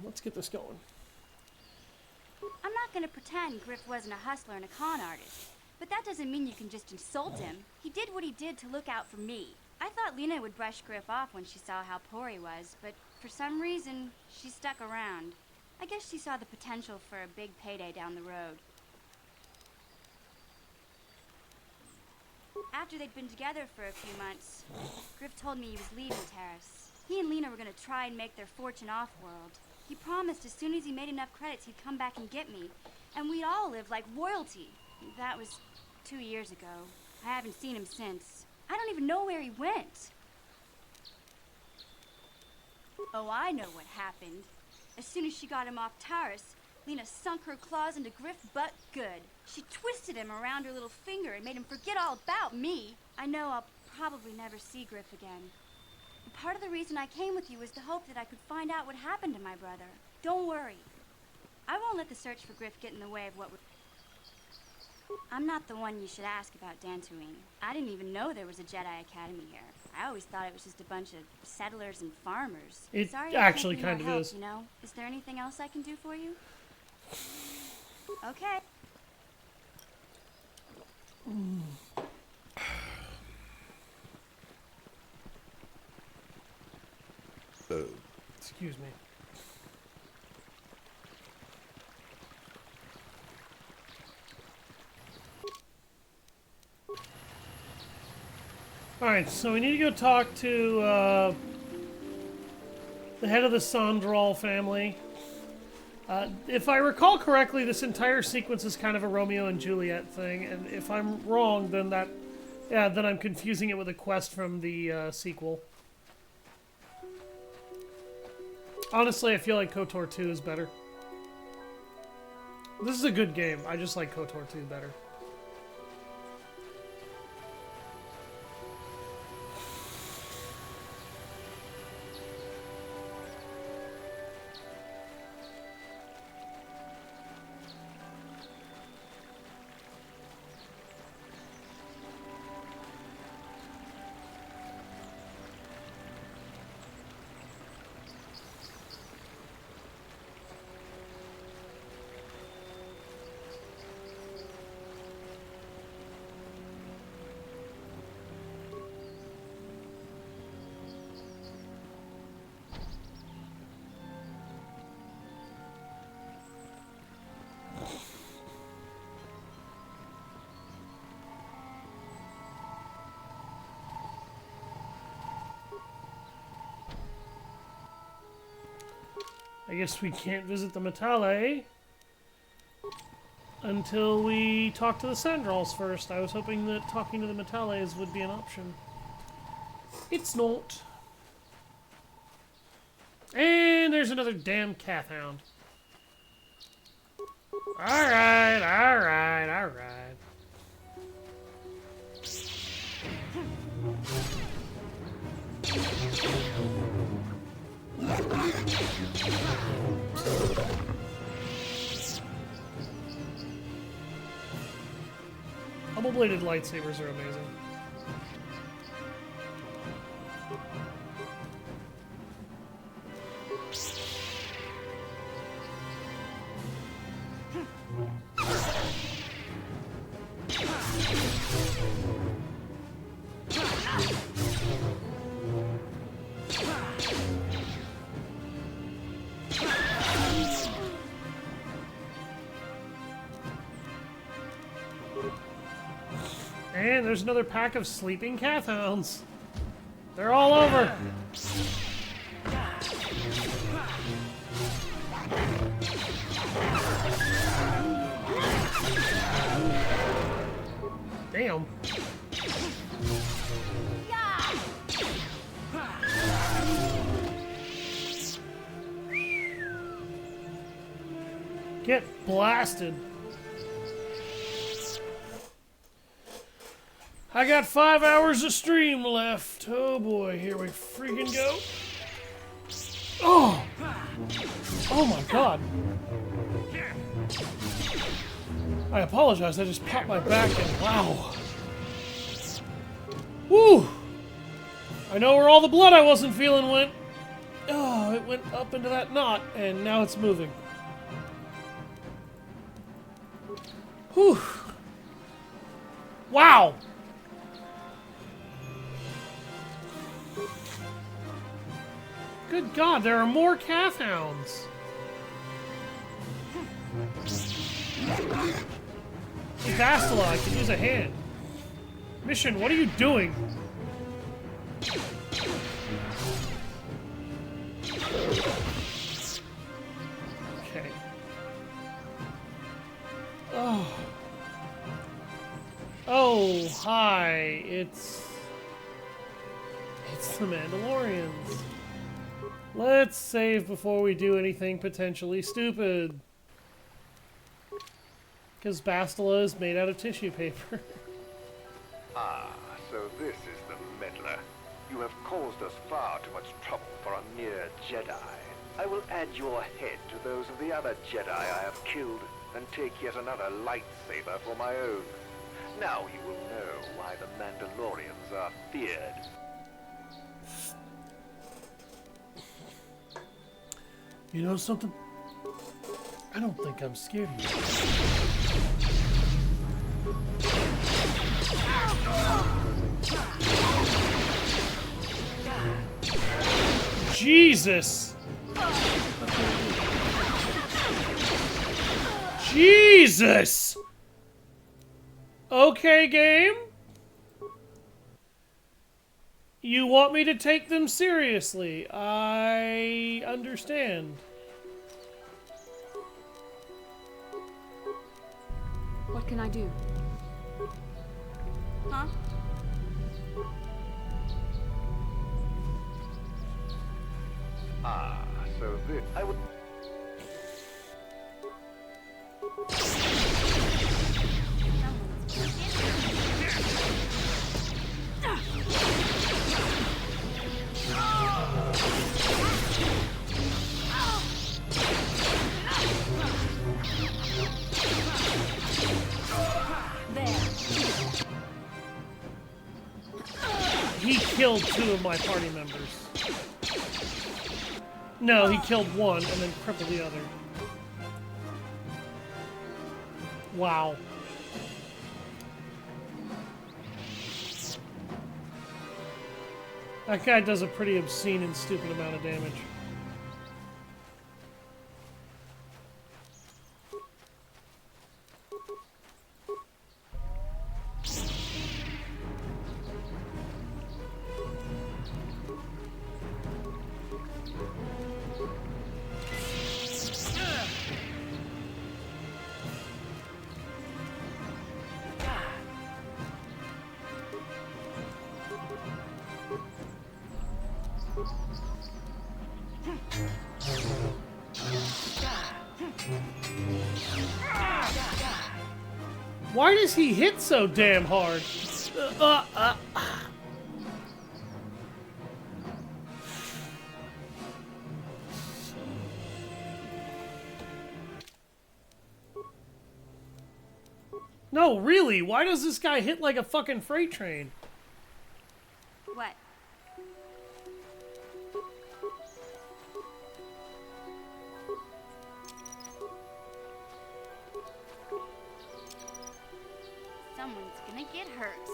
let's get this going. I'm not gonna pretend Griff wasn't a hustler and a con artist, but that doesn't mean you can just insult him. He did what he did to look out for me. I thought Lena would brush Griff off when she saw how poor he was, but for some reason, she stuck around. I guess she saw the potential for a big payday down the road. After they'd been together for a few months, Griff told me he was leaving Terrace. He and Lena were gonna try and make their fortune off-world. He promised as soon as he made enough credits he'd come back and get me, and we'd all live like royalty. That was 2 years ago. I haven't seen him since. I don't even know where he went. Oh, I know what happened. As soon as she got him off Taurus, Lena sunk her claws into Griff butt good. She twisted him around her little finger and made him forget all about me. I know I'll probably never see Griff again. But part of the reason I came with you was to hope that I could find out what happened to my brother. Don't worry. I won't let the search for Griff get in the way of what we're... I'm not the one you should ask about Dantooine. I didn't even know there was a Jedi Academy here. I always thought it was just a bunch of settlers and farmers. It Sorry actually I can't kind be of more help, is. You know? Is there anything else I can do for you? Okay. Excuse me. Alright, so we need to go talk to the head of the Sandral family. If I recall correctly, this entire sequence is kind of a Romeo and Juliet thing, and if I'm wrong, then then I'm confusing it with a quest from the sequel. Honestly, I feel like KOTOR 2 is better. This is a good game. I just like KOTOR 2 better. I guess we can't visit the Metale until we talk to the Sandrals first. I was hoping that talking to the Metales would be an option. It's not. And there's another damn Kath hound. Alright, alright, alright. Double-bladed lightsabers are amazing. And there's another pack of sleeping Kath hounds. They're all over. Damn. Get blasted. I got 5 hours of stream left. Oh boy, here we freaking go. Oh! Oh my god. I apologize, I just popped my back and wow. Woo! I know where all the blood I wasn't feeling went. Oh, it went up into that knot and now it's moving. Whew. Wow! Good God, there are more Kath hounds. Hey, Bastila, I can use a hand. Mission, what are you doing? Okay. Oh. Oh, hi. It's the Mandalorians. Let's save before we do anything potentially stupid. Because Bastila is made out of tissue paper. Ah, so this is the meddler. You have caused us far too much trouble for a mere Jedi. I will add your head to those of the other Jedi I have killed, and take yet another lightsaber for my own. Now you will know why the Mandalorians are feared. You know something? I don't think I'm scared of you. Jesus! Jesus! Okay, game? You want me to take them seriously. I understand. What can I do? Huh? Ah, so this... I would... He killed 2 of my party members. No, he killed 1 and then crippled the other. Wow. That guy does a pretty obscene and stupid amount of damage. Why does he hit so damn hard? No, really, why does this guy hit like a fucking freight train? What? Someone's gonna get hurt.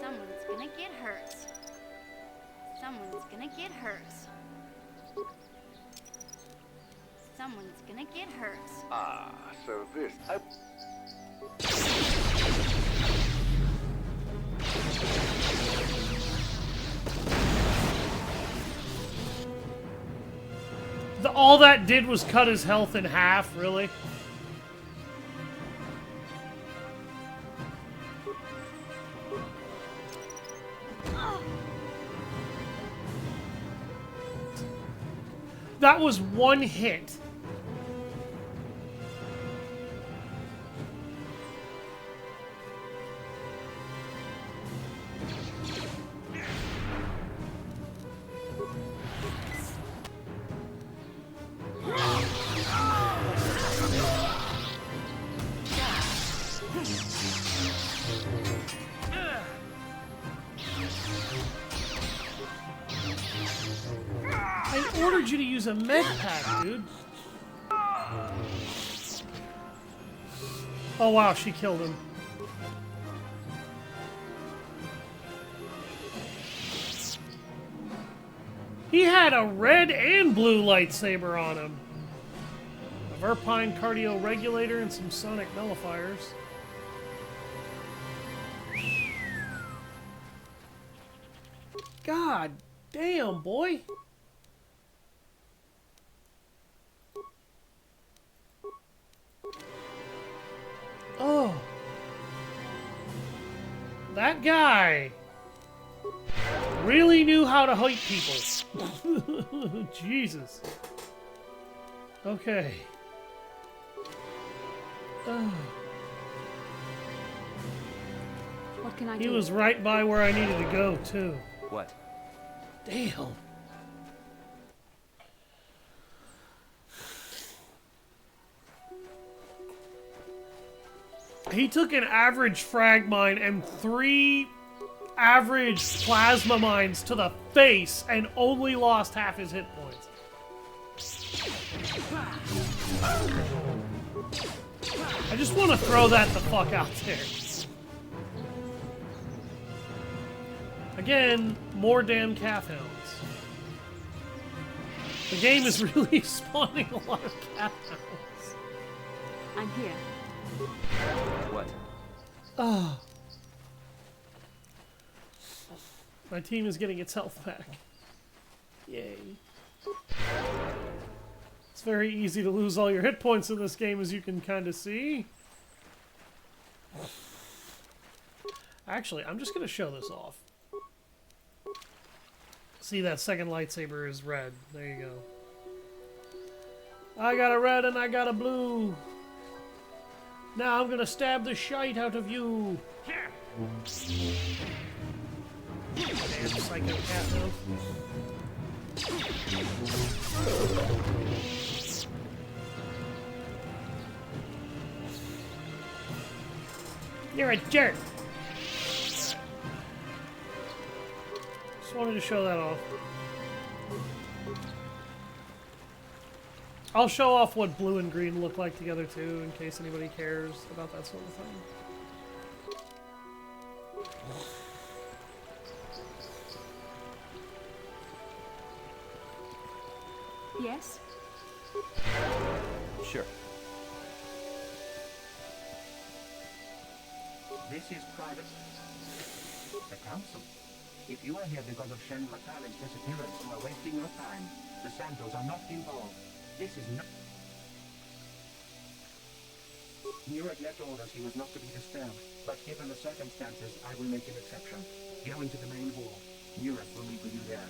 Someone's gonna get hurt. Someone's gonna get hurt. Someone's gonna get hurt. Ah, so this... All that did was cut his health in half, really? That was 1 hit. I ordered you to use a med pack, dude. Oh wow, she killed him. He had a red and blue lightsaber on him. A Verpine cardio regulator and some sonic nullifiers. God damn, boy. Oh. That guy really knew how to hurt people. Jesus. Okay. Oh. What can I do? He was right by where I needed to go, too. What? Damn. He took an average frag mine and 3 average plasma mines to the face and only lost half his hit points. I just want to throw that the fuck out there. Again, more damn calf hounds. The game is really spawning a lot of calf hounds. I'm here. What? Oh. My team is getting its health back. Yay. It's very easy to lose all your hit points in this game, as you can kind of see. Actually, I'm just going to show this off. See, that second lightsaber is red. There you go. I got a red and I got a blue. Now I'm going to stab the shite out of you. Damn psycho cat now. You're a jerk. Just wanted to show that off. I'll show off what blue and green look like together too, in case anybody cares about that sort of thing. Yes? Sure. This is private. The council. If you are here because of Shen Matale's disappearance, you are wasting your time. The Santos are not involved. This is not... Nurek left orders he was not to be disturbed, but given the circumstances, I will make an exception. Go into the main hall. Nurek will meet with you there.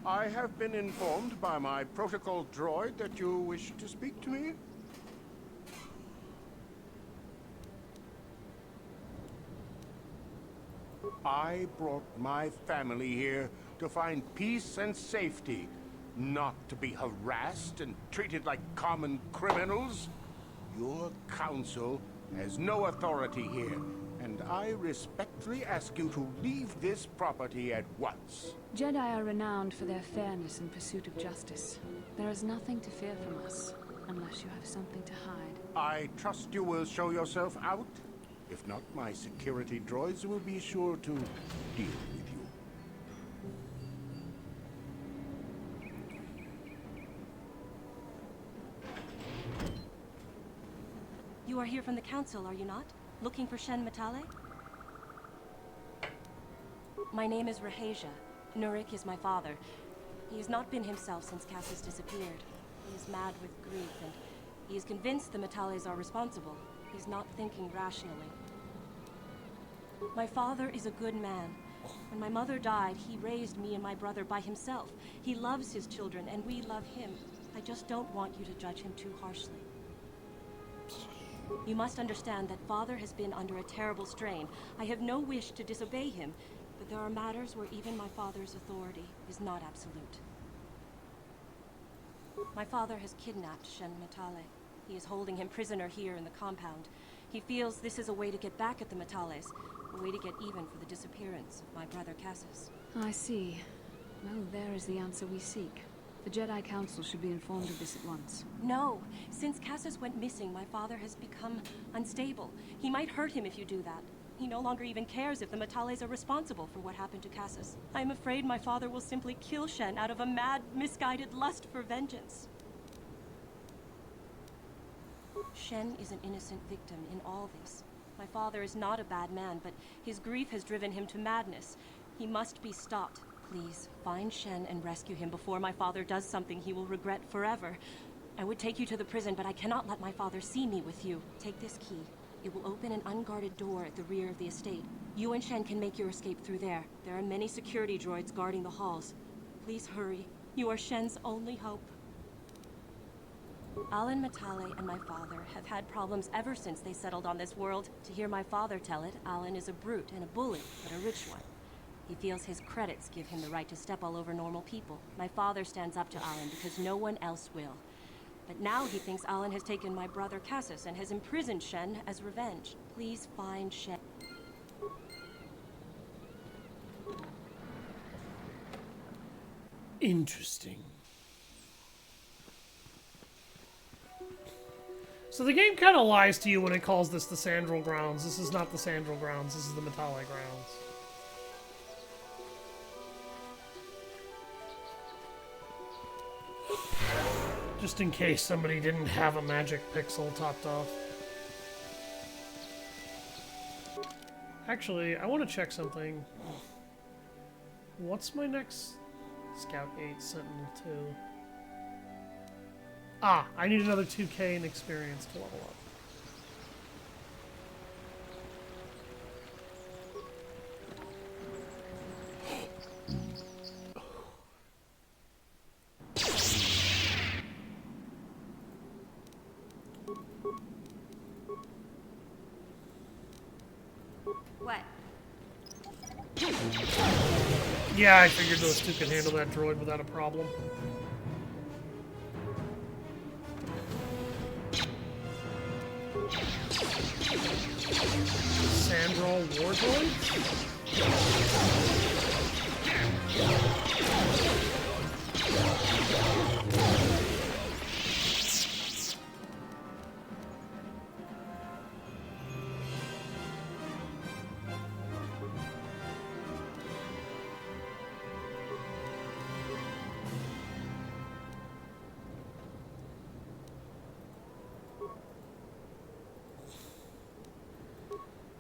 I have been informed by my protocol droid that you wish to speak to me. I brought my family here to find peace and safety, not to be harassed and treated like common criminals. Your council has no authority here, and I respectfully ask you to leave this property at once. Jedi are renowned for their fairness in pursuit of justice. There is nothing to fear from us, unless you have something to hide. I trust you will show yourself out. If not, my security droids will be sure to deal with you. You are here from the council, are you not? Looking for Shen Matale? My name is Rahasia. Nurik is my father. He has not been himself since Cassius disappeared. He is mad with grief, and he is convinced the Matales are responsible. He's not thinking rationally. My father is a good man. When my mother died, he raised me and my brother by himself. He loves his children, and we love him. I just don't want you to judge him too harshly. You must understand that Father has been under a terrible strain. I have no wish to disobey him, but there are matters where even my father's authority is not absolute. My father has kidnapped Shen Matale. He is holding him prisoner here in the compound. He feels this is a way to get back at the Matales, a way to get even for the disappearance of my brother Cassius. I see. Well, there is the answer we seek. The Jedi Council should be informed of this at once. No. Since Cassius went missing, my father has become unstable. He might hurt him if you do that. He no longer even cares if the Matales are responsible for what happened to Cassius. I am afraid my father will simply kill Shen out of a mad, misguided lust for vengeance. Shen is an innocent victim in all this. My father is not a bad man, but his grief has driven him to madness. He must be stopped. Please, find Shen and rescue him before my father does something he will regret forever. I would take you to the prison, but I cannot let my father see me with you. Take this key. It will open an unguarded door at the rear of the estate. You and Shen can make your escape through there. There are many security droids guarding the halls. Please hurry. You are Shen's only hope. Alan Matale and my father have had problems ever since they settled on this world. To hear my father tell it, Alan is a brute and a bully, but a rich one. He feels his credits give him the right to step all over normal people. My father stands up to Alan because no one else will. But now he thinks Alan has taken my brother Cassius and has imprisoned Shen as revenge. Please find Shen. Interesting. So the game kind of lies to you when it calls this the Sandral Grounds. This is not the Sandral Grounds, this is the Matale Grounds. Just in case somebody didn't have a magic pixel topped off. Actually, I want to check something. What's my next Scout Gate Sentinel 2? Ah, I need another 2k in experience to level up. What? Yeah, I figured those two could handle that droid without a problem. Sandral war droids?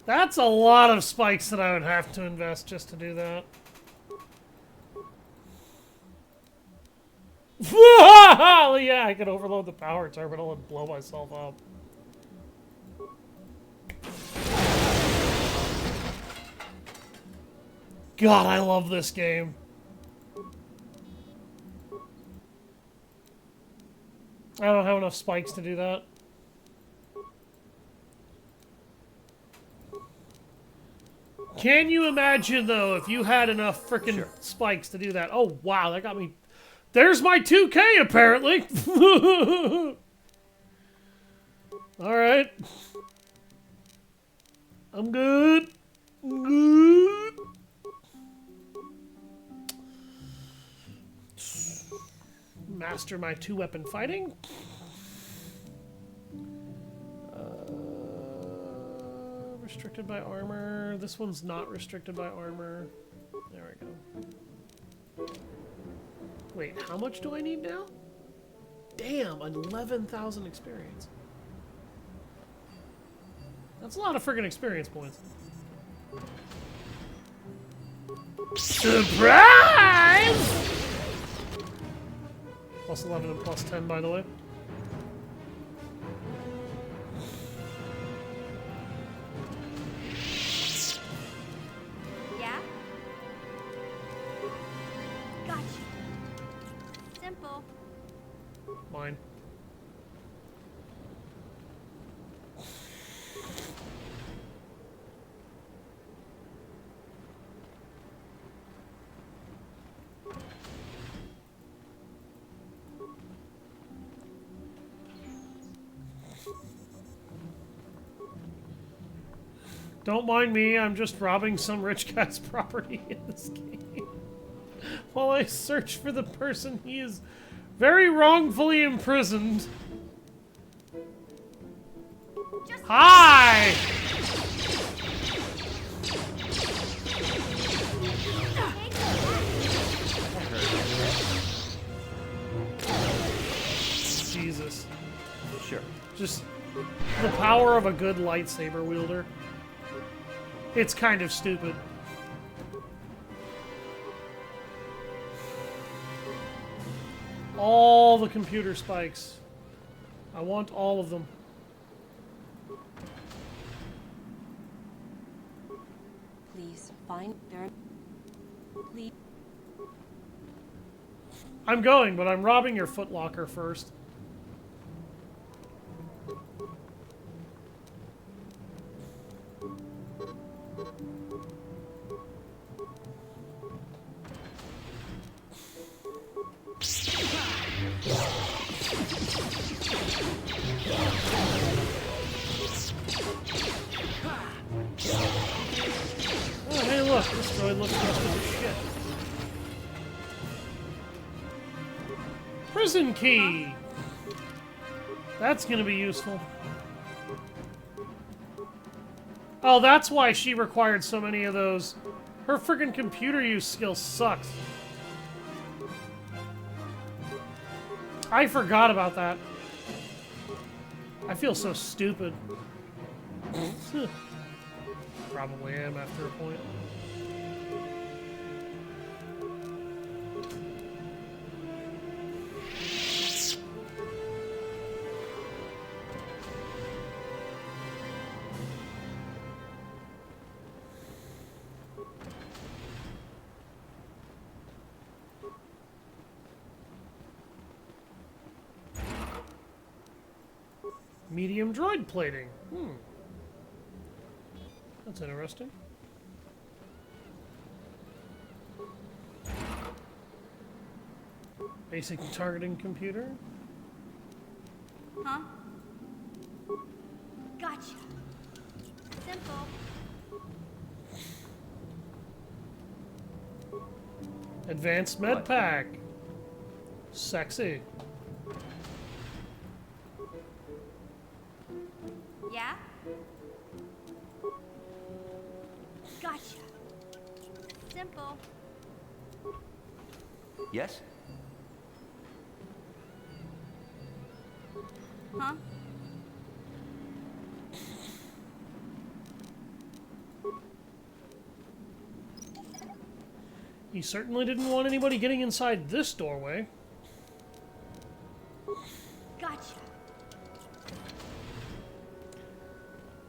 That's a lot of spikes that I would have to invest just to do that. Yeah, I could overload the power terminal and blow myself up. God, I love this game. I don't have enough spikes to do that. Can you imagine, though, if you had enough frickin' spikes to do that? Oh, wow, that got me... There's my 2k, apparently! Alright. I'm good. I'm good. Master my 2-weapon fighting. Restricted by armor. This one's not restricted by armor. There we go. Wait, how much do I need now? Damn, 11,000 experience. That's a lot of friggin' experience points. Surprise! Plus 11 and plus 10, by the way. Yeah? Gotcha. Simple. Mine. Don't mind me, I'm just robbing some rich guy's property in this game. While I search for the person he is very wrongfully imprisoned. Hi! Jesus. Sure. Just the power of a good lightsaber wielder. It's kind of stupid. All the computer spikes. I want all of them. Please, find their... Please. I'm going, but I'm robbing your footlocker first. Oh, hey, look, this droid looks rusted as shit. Prison key! That's gonna be useful. Oh, that's why she required so many of those. Her friggin' computer use skill sucks. I forgot about that. I feel so stupid. Probably am after a point. Medium droid plating. That's interesting. Basic targeting computer. Huh? Gotcha. Simple. Advanced med pack. Sexy. Yeah? Gotcha. Simple. Yes? Huh? He certainly didn't want anybody getting inside this doorway. Gotcha.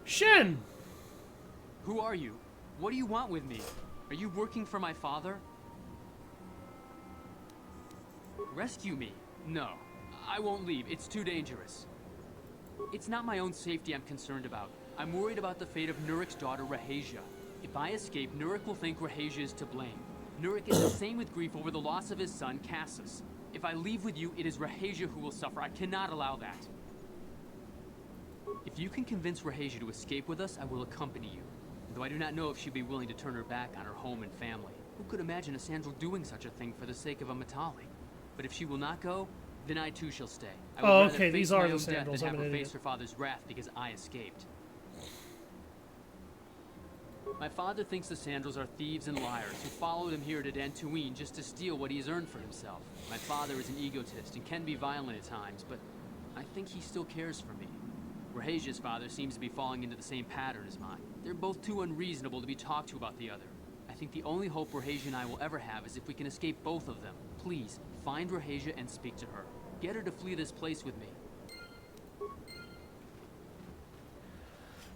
Shen! Who are you? What do you want with me? Are you working for my father? Rescue me? No. I won't leave. It's too dangerous. It's not my own safety I'm concerned about. I'm worried about the fate of Nurik's daughter, Rahasia. If I escape, Nurik will think Rahasia is to blame. Nurik is insane with grief over the loss of his son, Cassus. If I leave with you, it is Rahasia who will suffer. I cannot allow that. If you can convince Rahasia to escape with us, I will accompany you. Though I do not know if she'd be willing to turn her back on her home and family. Who could imagine a Sandral doing such a thing for the sake of a Matali? But if she will not go, then I too shall stay. I would rather okay, face these my are own the death Sandrals. than I'm have an her idiot. face her father's wrath because I escaped. My father thinks the Sandrals are thieves and liars who followed him here to Dantooine just to steal what he has earned for himself. My father is an egotist and can be violent at times, but I think he still cares for me. Rahasia's father seems to be falling into the same pattern as mine. They're both too unreasonable to be talked to about the other. I think the only hope Rahasia and I will ever have is if we can escape both of them. Please, find Rahasia and speak to her. Get her to flee this place with me.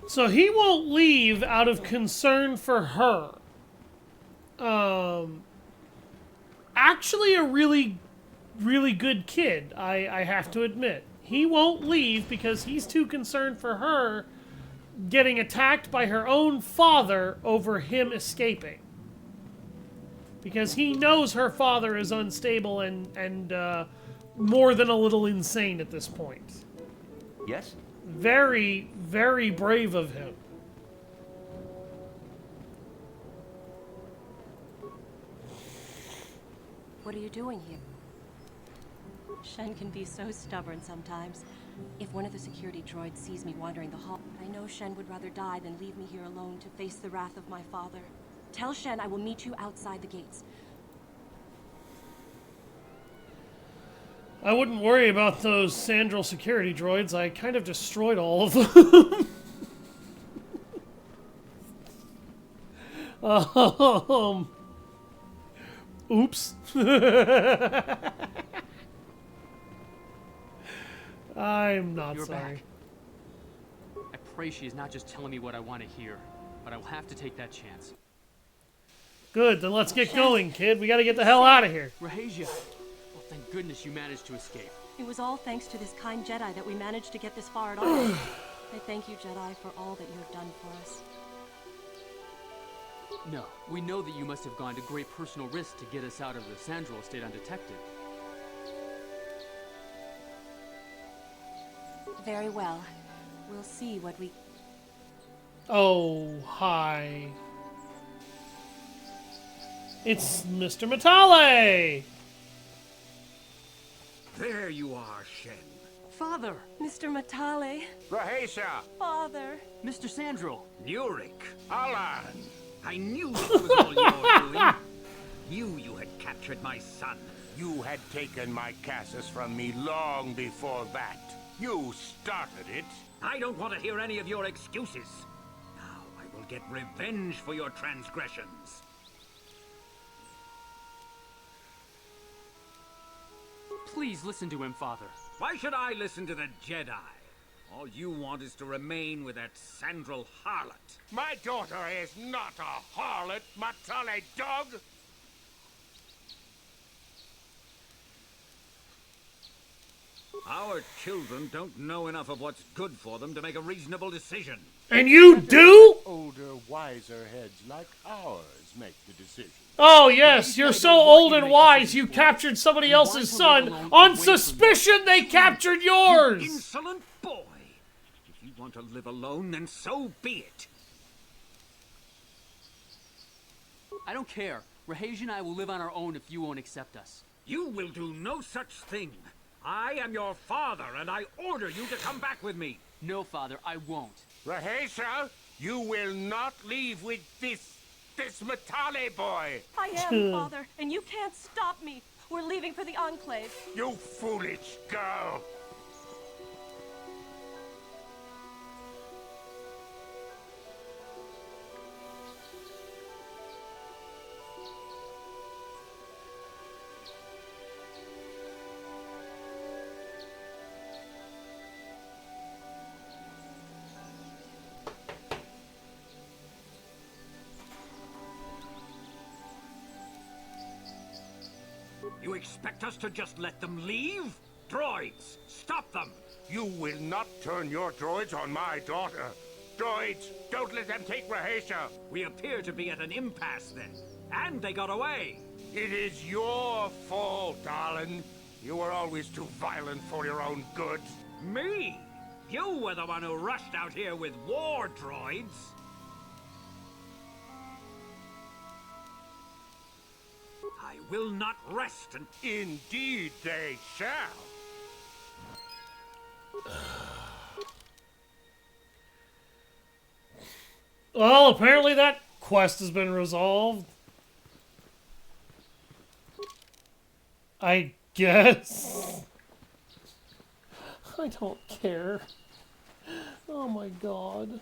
So he won't leave out of concern for her. Actually a really, really good kid, I have to admit. He won't leave because he's too concerned for her getting attacked by her own father over him escaping. Because he knows her father is unstable and more than a little insane at this point. Yes? Very, very brave of him. What are you doing here? Shen can be so stubborn sometimes. If one of the security droids sees me wandering the hall, I know Shen would rather die than leave me here alone to face the wrath of my father. Tell Shen I will meet you outside the gates. I wouldn't worry about those Sandral security droids. I kind of destroyed all of them. Oops. I'm not You're sorry. back. I pray she is not just telling me what I want to hear, but I will have to take that chance. Good, then let's get going, kid. We gotta get the hell out of here. Rahasia! Well, thank goodness you managed to escape. It was all thanks to this kind Jedi that we managed to get this far at all. I thank you, Jedi, for all that you have done for us. No, we know that you must have gone to great personal risk to get us out of the Sandral estate undetected. Very well. We'll see what we... Oh, hi. It's Mr. Matale! There you are, Shen. Father! Mr. Matale. Rahasia! Father! Mr. Sandral! Nurik! Alan! I knew it was all your doing. Knew you had captured my son. You had taken my Cassus from me long before that. You started it. I don't want to hear any of your excuses. Now I will get revenge for your transgressions. Please listen to him, Father. Why should I listen to the Jedi? All you want is to remain with that Sandral harlot. My daughter is not a harlot, Matale dog! Our children don't know enough of what's good for them to make a reasonable decision. And you do? Older, wiser heads like ours make the decision. Oh, yes, you're so old and wise you captured somebody else's son on suspicion they captured yours! You insolent boy! If you want to live alone, then so be it. I don't care. Raheja and I will live on our own if you won't accept us. You will do no such thing. I am your father, and I order you to come back with me. No, Father, I won't. Raheja, you will not leave with this Matale boy. I am, Father, and you can't stop me. We're leaving for the Enclave. You foolish girl. You expect us to just let them leave? Droids, stop them! You will not turn your droids on my daughter. Droids, don't let them take Raheja. We appear to be at an impasse then. And they got away. It is your fault, darling. You were always too violent for your own good. Me? You were the one who rushed out here with war droids. I will not rest and... Indeed they shall. Well, apparently that quest has been resolved. I guess. I don't care. Oh my god.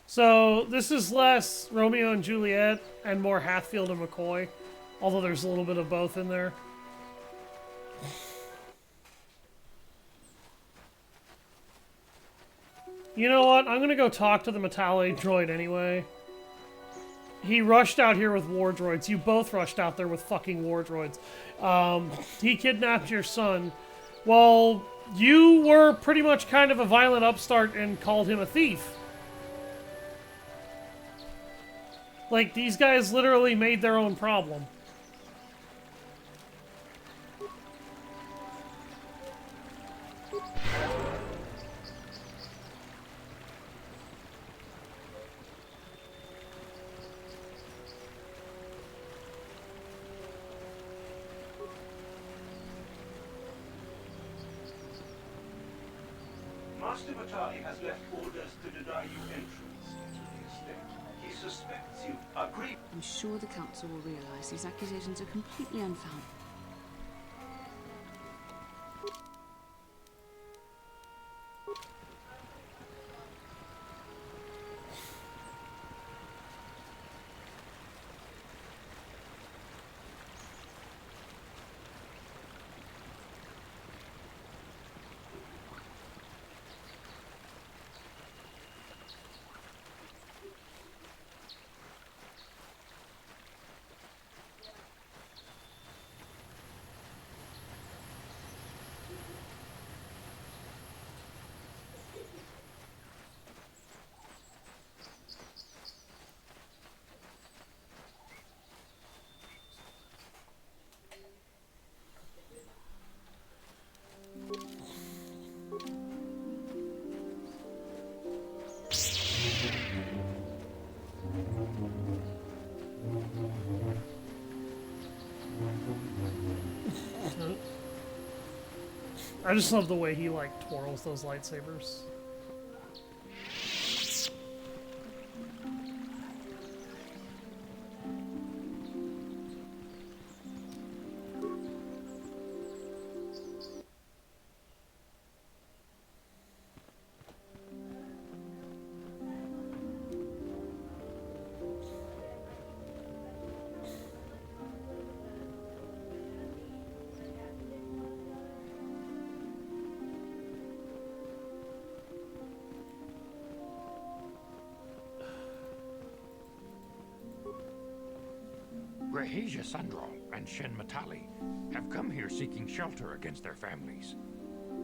So, this is less Romeo and Juliet and more Hatfield and McCoy, although there's a little bit of both in there. You know what? I'm gonna go talk to the Matale droid anyway. He rushed out here with war droids. You both rushed out there with fucking war droids. He kidnapped your son. Well, you were pretty much kind of a violent upstart and called him a thief. Like, these guys literally made their own problem. Master Matali has left orders to deny you entrance into the estate. He suspects you are grieved. I'm sure the council will realize these accusations are completely unfounded. I just love the way he, like, twirls those lightsabers. Rehasia Sandral and Shen Matali have come here seeking shelter against their families.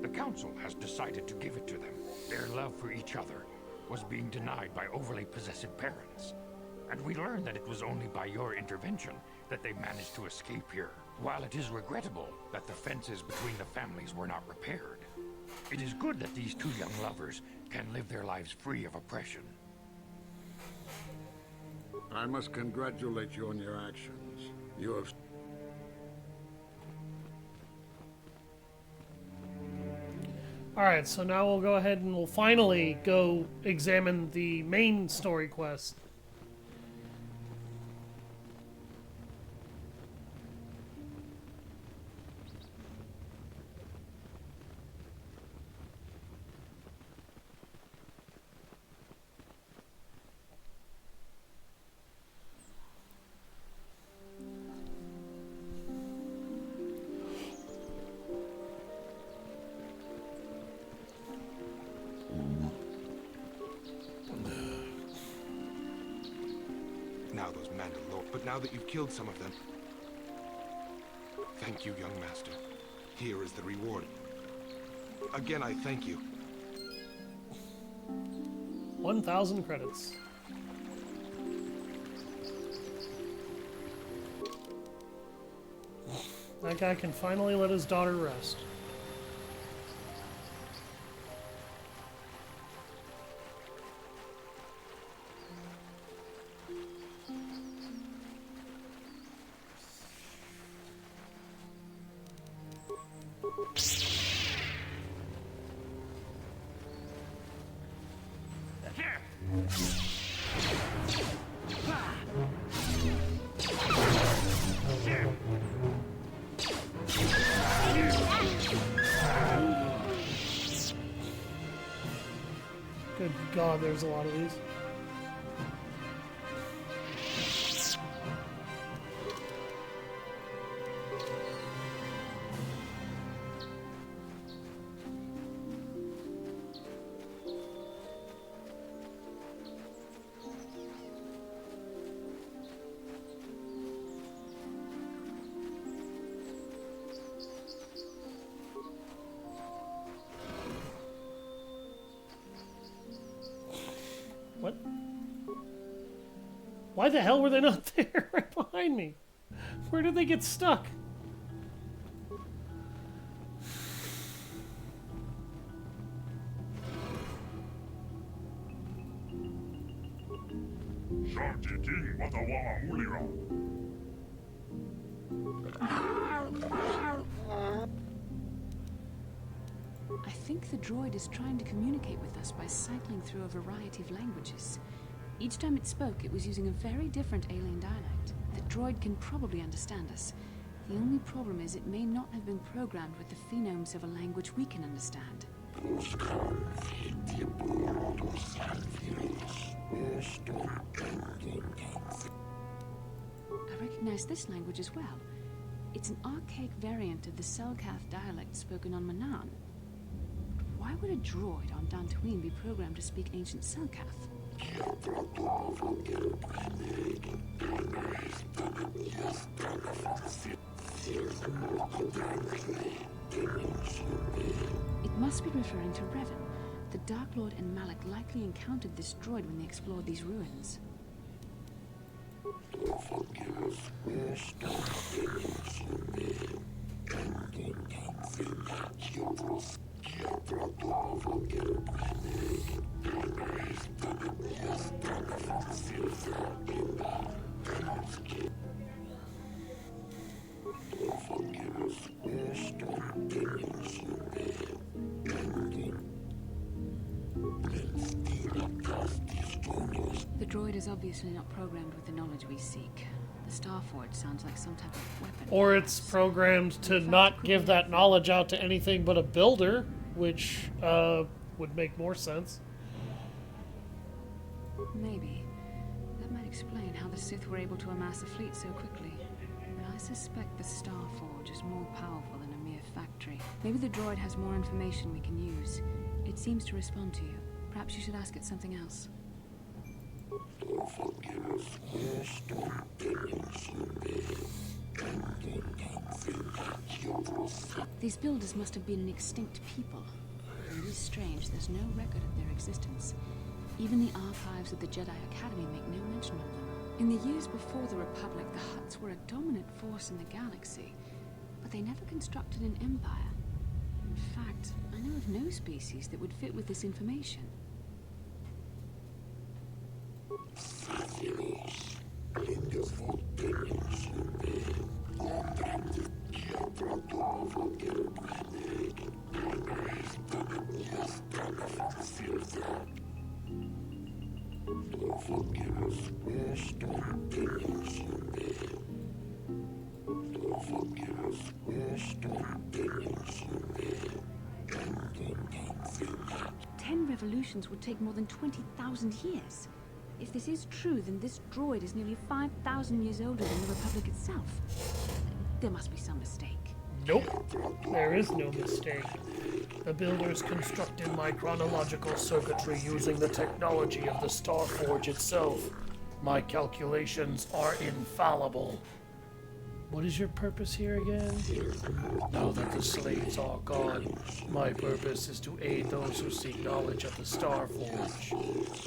The Council has decided to give it to them. Their love for each other was being denied by overly possessive parents. And we learned that it was only by your intervention that they managed to escape here. While it is regrettable that the fences between the families were not repaired, it is good that these two young lovers can live their lives free of oppression. I must congratulate you on your actions. You have... Alright, so now we'll go ahead and we'll finally go examine the main story quest. Now those Mandalore, but now that you've killed some of them... Thank you, young master. Here is the reward. Again, I thank you. 1,000 credits. That guy can finally let his daughter rest. Good God, there's a lot of these. What? Why the hell were they not there right behind me? Where did they get stuck? I think the droid is trying to communicate with us by cycling through a variety of languages. Each time it spoke, it was using a very different alien dialect. The droid can probably understand us. The only problem is it may not have been programmed with the phonemes of a language we can understand. I recognize this language as well. It's an archaic variant of the Selkath dialect spoken on Manan. Why would a droid on Dantooine be programmed to speak ancient Selkath? It must be referring to Revan. The Dark Lord and Malak likely encountered this droid when they explored these ruins. droid is obviously not programmed with the knowledge we seek. The Starforge sounds like some type of weapon. Or it's programmed to not give that knowledge out to anything but a builder, which would make more sense. Maybe. That might explain how the Sith were able to amass a fleet so quickly. But I suspect the Starforge is more powerful than a mere factory. Maybe the droid has more information we can use. It seems to respond to you. Perhaps you should ask it something else. These builders must have been an extinct people. It is strange, there's no record of their existence. Even the archives of the Jedi Academy make no mention of them. In the years before the Republic, the Hutts were a dominant force in the galaxy, but they never constructed an empire. In fact, I know of no species that would fit with this information. Ten revolutions would take more than 20,000 years. If this is true, then this droid is nearly 5,000 years older than the Republic itself. There must be some mistake. Nope, there is no mistake. The builders constructed my chronological circuitry using the technology of the Starforge itself. My calculations are infallible. What is your purpose here again? Now that the slaves are gone, my purpose is to aid those who seek knowledge of the Starforge,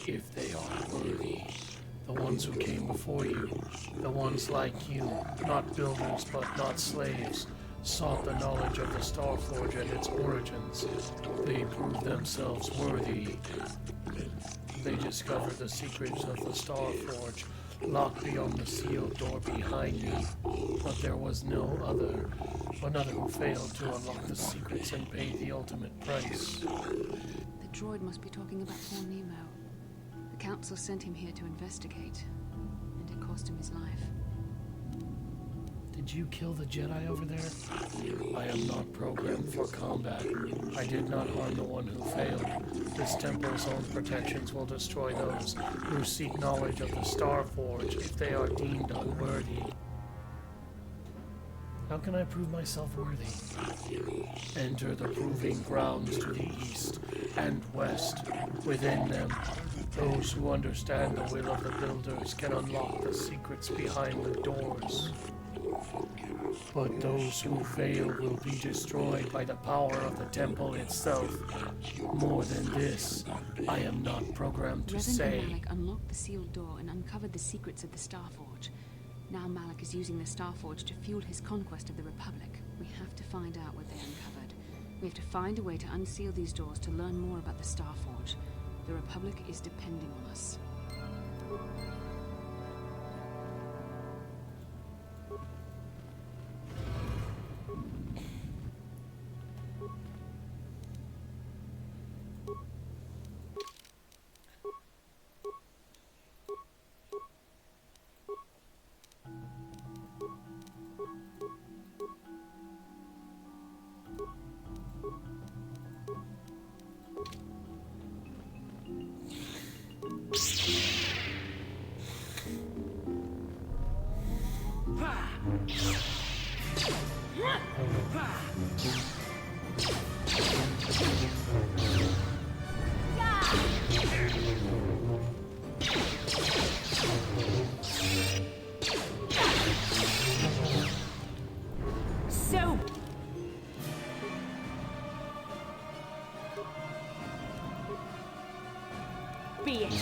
if they are worthy. The ones who came before you, the ones like you, not builders but not slaves, sought the knowledge of the Starforge and its origins. They proved themselves worthy. They discovered the secrets of the Starforge, locked beyond the sealed door behind me. But there was another who failed to unlock the secrets and paid the ultimate price. The droid must be talking about poor Nemo. The Council sent him here to investigate, and it cost him his life. Did you kill the Jedi over there? I am not programmed for combat. I did not harm the one who failed. This temple's own protections will destroy those who seek knowledge of the Starforge if they are deemed unworthy. How can I prove myself worthy? Enter the proving grounds to the east and west. Within them, those who understand the will of the builders can unlock the secrets behind the doors. But those who fail will be destroyed by the power of the temple itself. More than this, I am not programmed to Revan say. and Malak unlocked the sealed door and uncovered the secrets of the Starforge. Now Malak is using the Starforge to fuel his conquest of the Republic. We have to find out what they uncovered. We have to find a way to unseal these doors to learn more about the Starforge. The Republic is depending on us. So be it.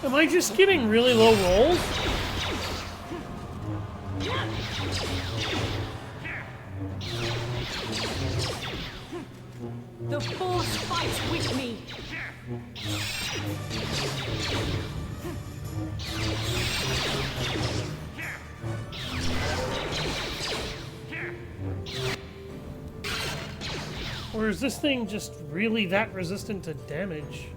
Am I just getting really low rolls? The Force fights with me! Or is this thing just really that resistant to damage?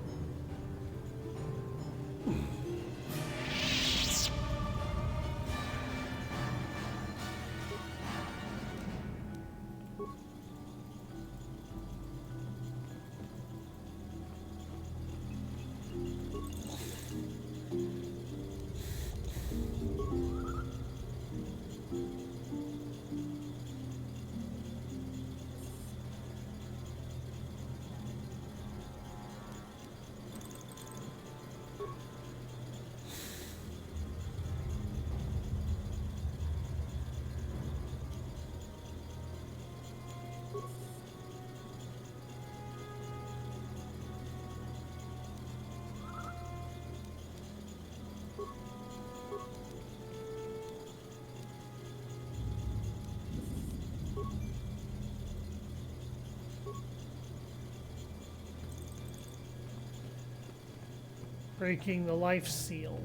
Breaking the life seal.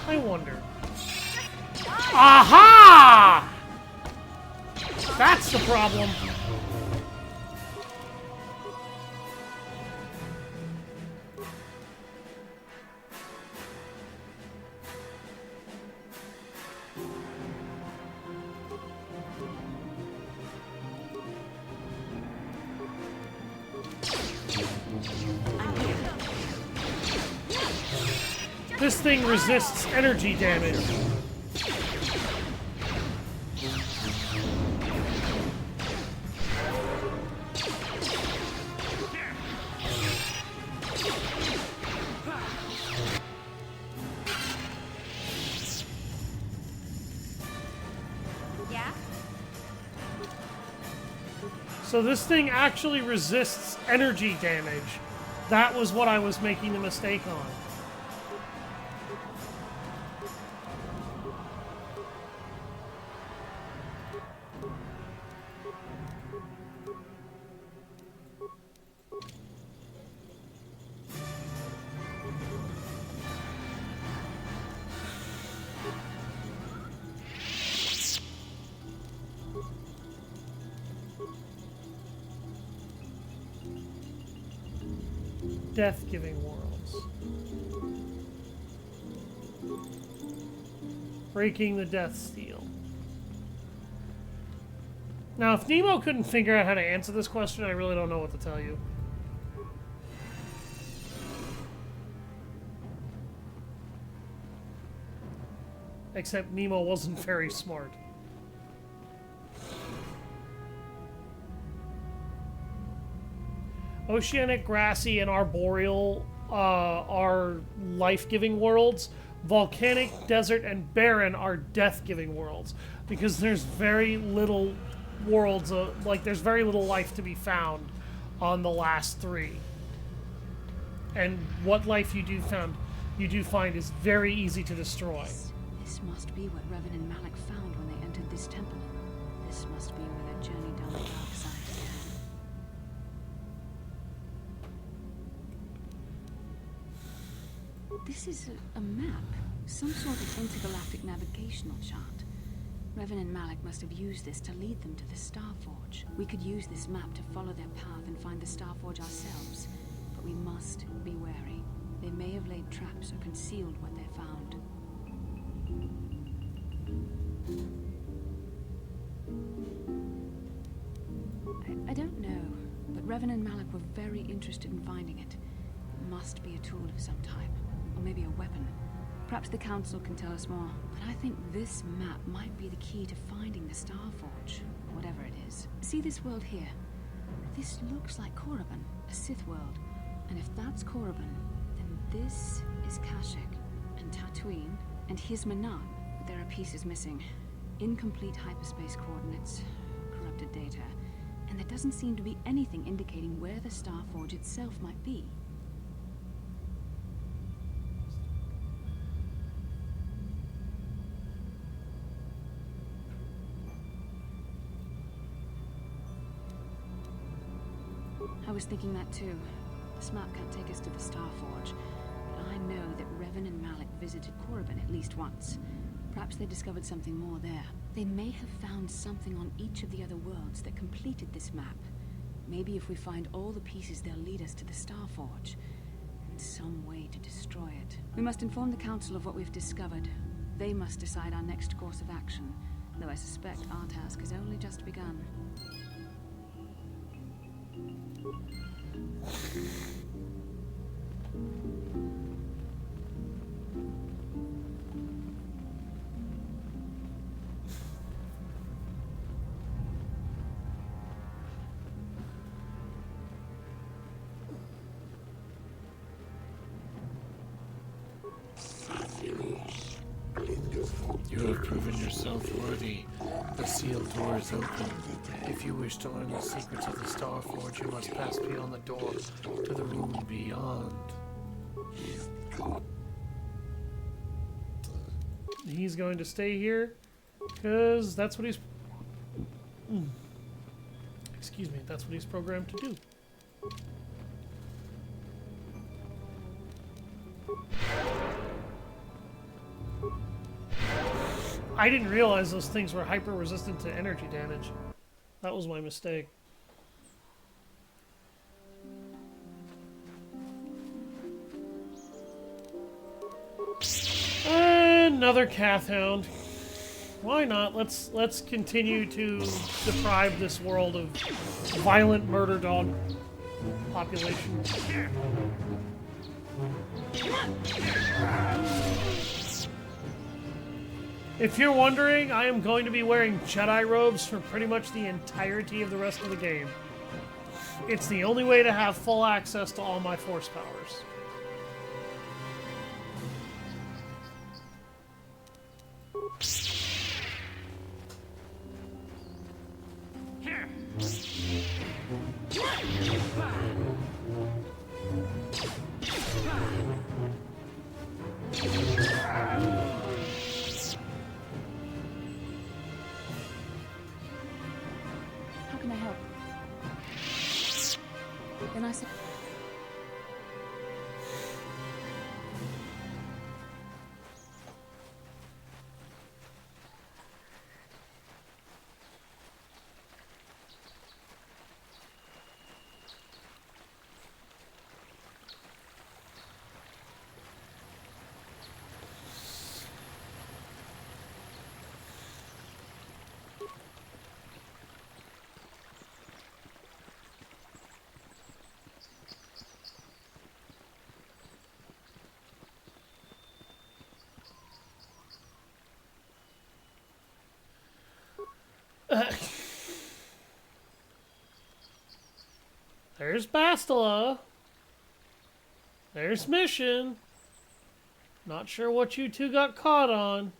I wonder. Aha! That's the problem. This thing resists energy damage. Yeah? So this thing actually resists energy damage. That was what I was making the mistake on. Death-giving worlds. Breaking the death seal. Now, if Nemo couldn't figure out how to answer this question, I really don't know what to tell you. Except Nemo wasn't very smart. Oceanic, grassy, and arboreal are life-giving worlds. Volcanic, desert, and barren are death-giving worlds. Because there's very little worlds, there's very little life to be found on the last three. And what life you do find is very easy to destroy. This must be what Revan and Malik found when they entered this temple. This must be where their journey down the dark side began. This is a map, some sort of intergalactic navigational chart. Revan and Malik must have used this to lead them to the Starforge. We could use this map to follow their path and find the Starforge ourselves, but we must be wary. They may have laid traps or concealed what they found. I don't know, but Revan and Malak were very interested in finding it. It must be a tool of some type, or maybe a weapon. Perhaps the Council can tell us more, but I think this map might be the key to finding the Starforge, whatever it is. See this world here? This looks like Korriban, a Sith world. And if that's Korriban, then this is Kashyyyk, and Dantooine, and here's Manan. But there are pieces missing. Incomplete hyperspace coordinates, corrupted data, and there doesn't seem to be anything indicating where the Starforge itself might be. I was thinking that too. This map can't take us to the Starforge, but I know that Revan and Malak visited Korriban at least once. Perhaps they discovered something more there. They may have found something on each of the other worlds that completed this map. Maybe if we find all the pieces, they'll lead us to the Starforge, and some way to destroy it. We must inform the Council of what we've discovered. They must decide our next course of action, though I suspect our task has only just begun. You have proven yourself worthy. The sealed door is open. If you wish to learn the secrets of the Starforge, you must pass beyond the door to the room beyond. He's going to stay here, because that's what he's... Excuse me, that's what he's programmed to do. I didn't realize those things were hyper-resistant to energy damage. That was my mistake. Another Kathhound. Why not? Let's continue to deprive this world of violent murder dog population. If you're wondering, I am going to be wearing Jedi robes for pretty much the entirety of the rest of the game. It's the only way to have full access to all my Force powers. How can I help? Then I said... There's Bastila. There's Mission. Not sure what you two got caught on.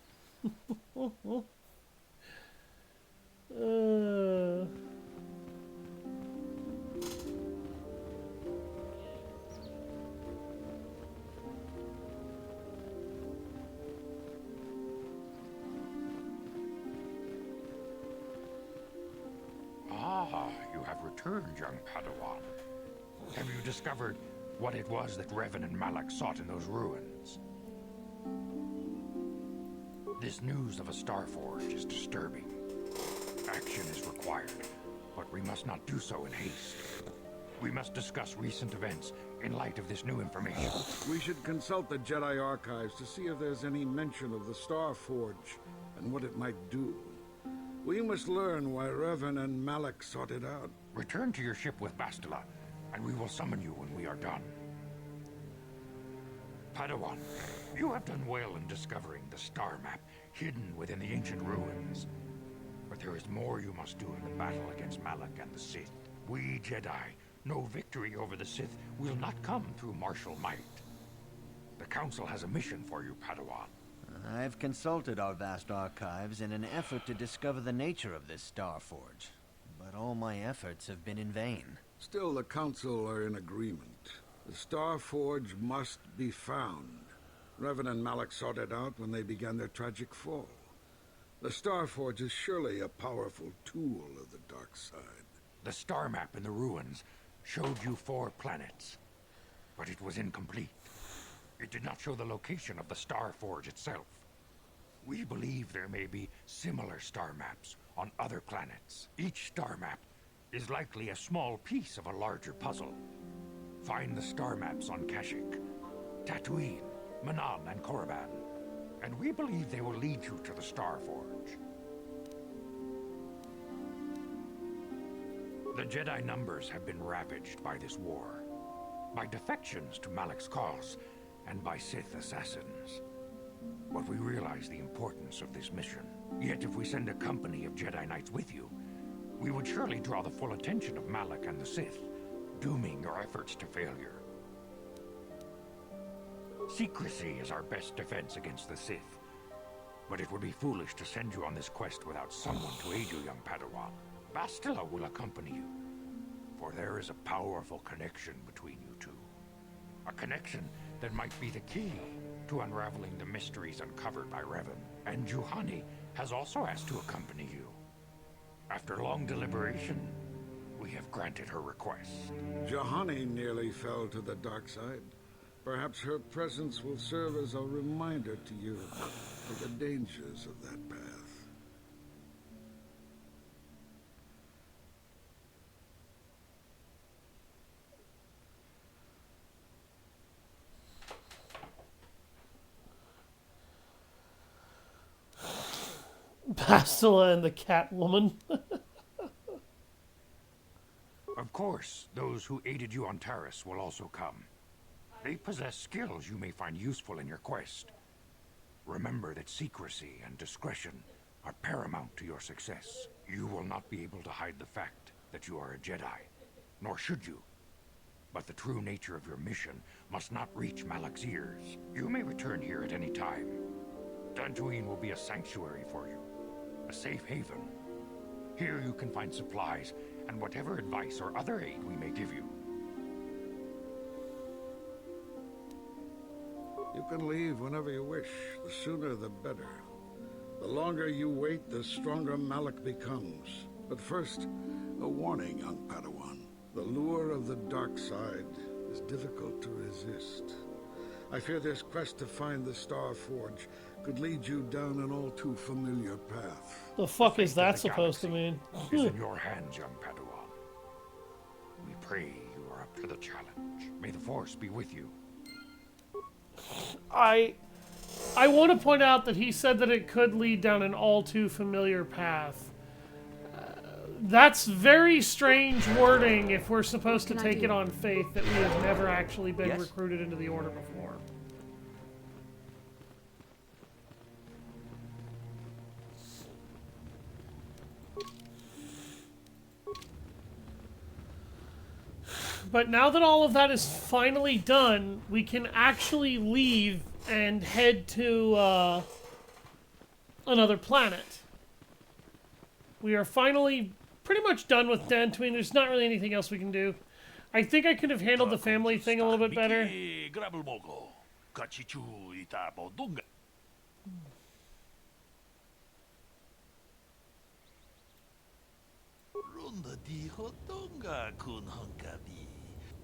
Ah, you have returned, young Padawan. Have you discovered what it was that Revan and Malak sought in those ruins? This news of a Starforge is disturbing. Action is required, but we must not do so in haste. We must discuss recent events in light of this new information. We should consult the Jedi archives to see if there's any mention of the Starforge and what it might do. We must learn why Revan and Malak sought it out. Return to your ship with Bastila, and we will summon you when we are done. Padawan, you have done well in discovering the star map hidden within the ancient ruins. But there is more you must do in the battle against Malak and the Sith. We Jedi know victory over the Sith will not come through martial might. The Council has a mission for you, Padawan. I've consulted our vast archives in an effort to discover the nature of this Star Forge, but all my efforts have been in vain. Still, the Council are in agreement. The Star Forge must be found. Revan and Malak sought it out when they began their tragic fall. The Star Forge is surely a powerful tool of the dark side. The star map in the ruins showed you 4 planets, but it was incomplete. It did not show the location of the Star Forge itself. We believe there may be similar star maps on other planets. Each star map is likely a small piece of a larger puzzle. Find the star maps on Kashyyyk, Dantooine, Manaan, and Korriban, and we believe they will lead you to the Star Forge. The Jedi numbers have been ravaged by this war, by defections to Malak's cause, and by Sith assassins. But we realize the importance of this mission. Yet if we send a company of Jedi Knights with you, we would surely draw the full attention of Malak and the Sith, dooming your efforts to failure. Secrecy is our best defense against the Sith, but it would be foolish to send you on this quest without someone to aid you, young Padawan. Bastila will accompany you, for there is a powerful connection between you two. A connection that might be the key to unraveling the mysteries uncovered by Revan. And Juhani has also asked to accompany you. After long deliberation, we have granted her request. Juhani nearly fell to the dark side. Perhaps her presence will serve as a reminder to you of the dangers of that path. Bastila and the Catwoman. Of course, those who aided you on Taris will also come. They possess skills you may find useful in your quest. Remember that secrecy and discretion are paramount to your success. You will not be able to hide the fact that you are a Jedi, nor should you. But the true nature of your mission must not reach Malak's ears. You may return here at any time. Dantooine will be a sanctuary for you, a safe haven. Here you can find supplies and whatever advice or other aid we may give you. You can leave whenever you wish. The sooner the better. The longer you wait, the stronger Malak becomes. But first, a warning, young Padawan. The lure of the dark side is difficult to resist. I fear this quest to find the Star Forge could lead you down an all too familiar path. The fuck is that supposed to mean? Is in your hands, young Padawan. We pray you are up to the challenge. May the Force be with you. I want to point out that he said that it could lead down an all too familiar path. That's very strange wording if we're supposed to take it on faith that we have never actually been recruited into the Order before. But now that all of that is finally done, we can actually leave and head to another planet. We are finally pretty much done with Dantooine. There's not really anything else we can do. I think I could have handled the family thing a little bit better.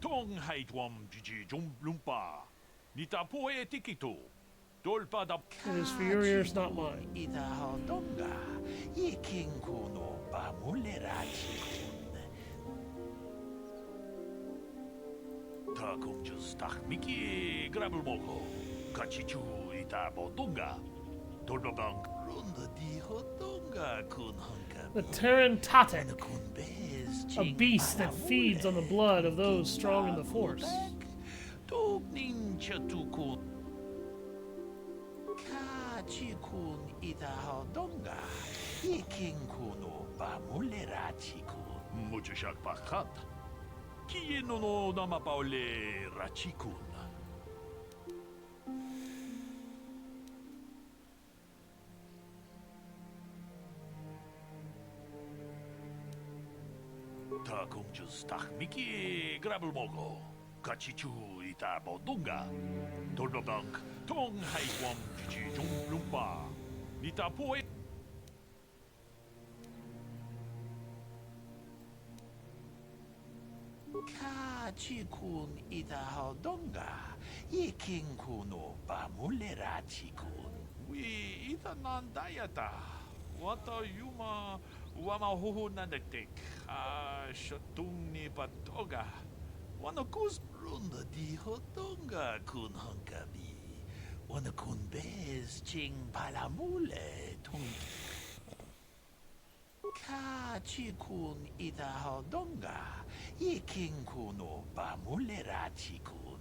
Tong hai tuam jiji jum lumpa. Nita po e tikito. Dolpa da. It is for your ears, not mine. Ita hodonga. Iking kuno ba mulerachi. Ta kum just tak miki grabel moko. Kachichu ita bodonga. Dolpa bang The Terran Tatek, a beast that feeds on the blood of those strong in the Force. Ta kung just tak miki grabel mogo. Kachichu ita bodunga. Tolbabank tong haikwam juji jung lumpa. Nita poe. Kachikun ita hodonga. Iking kuno bamulera chikun. We ita nandayata. Wata yuma wama huhu nandektek. Shatung ni patoga. Wanakus runda di hodonga kun hankabi. Wanakun bez ching palamule tung. Kachikun ita hodonga. Iking kuno bamulera chikun.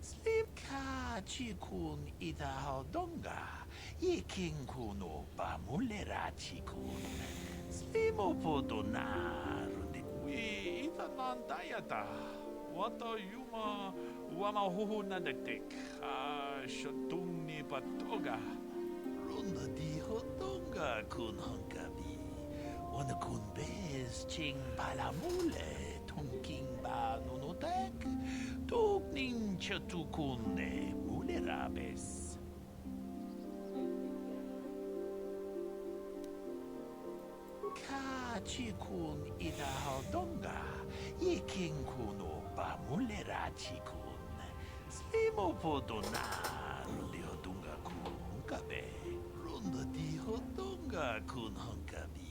Sleep kachikun ita hodonga. Iking kuno bamulera chikun. Slimo podona rundi. We ita nandayata. Wata yuma wama huhu nandektek. Shatung ni patoga. Runda di hodonga kun hankabi. Wanakun bez ching palamule tungking ba nunotek. Tugning chatukune mulerabes. Kachikun ida hodonga. Iking kuno ba mulera chikun. Slimo podona rundi hodonga kun hunkabe. Runda di hodonga kun hunkabi.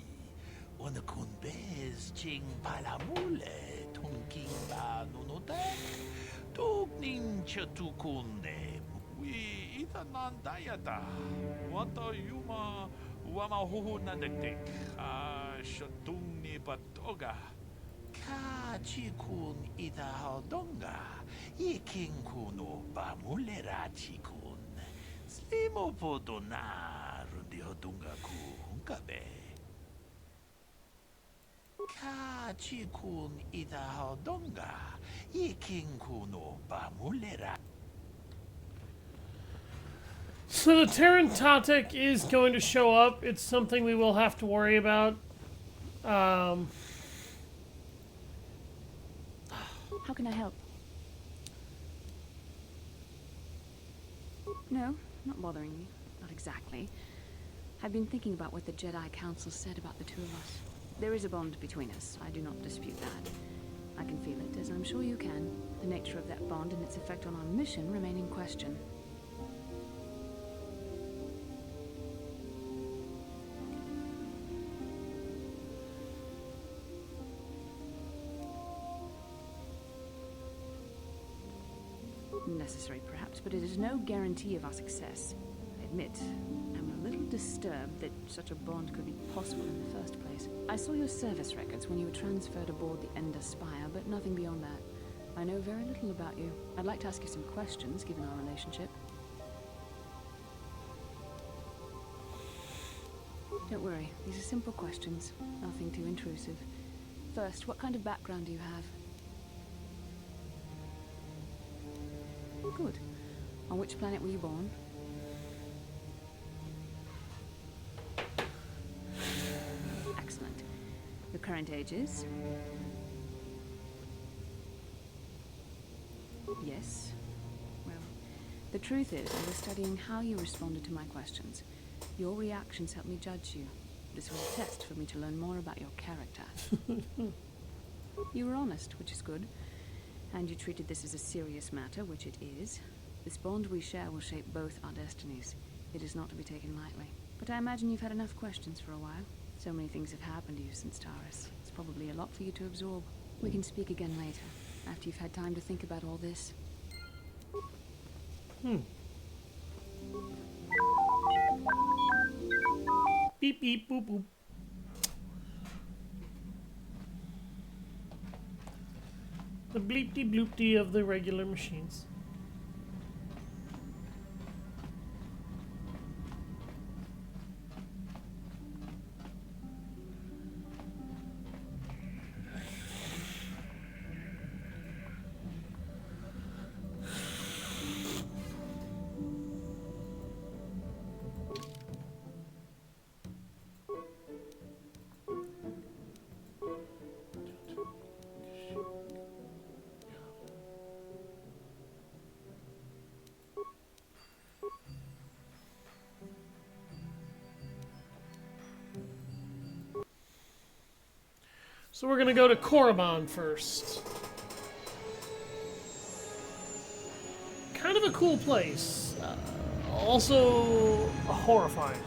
Wanakun bez ching palamule tungking ba nunotek. Tugning chatukune. We ita nandayata. Wata yuma wama huhu nandektek. Shatung ni patoga. Kachikun ita hodonga. Iking kuno bamulera chikun. Slimo podona rundi hodonga ku hunkabe. Kachikun ita hodonga. Iking kuno bamulera. So the Terran Tatek is going to show up. It's something we will have to worry about. How can I help? No, not bothering you. Not exactly. I've been thinking about what the Jedi Council said about the two of us. There is a bond between us. I do not dispute that. I can feel it, as I'm sure you can. The nature of that bond and its effect on our mission remain in question. Necessary, perhaps, but it is no guarantee of our success. I admit, I'm a little disturbed that such a bond could be possible in the first place. I saw your service records when you were transferred aboard the Ender Spire, but nothing beyond that. I know very little about you. I'd like to ask you some questions, given our relationship. Don't worry, these are simple questions, nothing too intrusive. First, what kind of background do you have? Good. On which planet were you born? Excellent. Your current age is? Yes. Well, the truth is, I was studying how you responded to my questions. Your reactions helped me judge you. This was a test for me to learn more about your character. You were honest, which is good. And you treated this as a serious matter, which it is. This bond we share will shape both our destinies. It is not to be taken lightly. But I imagine you've had enough questions for a while. So many things have happened to you since Taurus. It's probably a lot for you to absorb. We can speak again later, after you've had time to think about all this. Beep beep boop boop. The bleepty bloopty of the regular machines. So we're gonna go to Korriban first. Kind of a cool place. Also horrifying.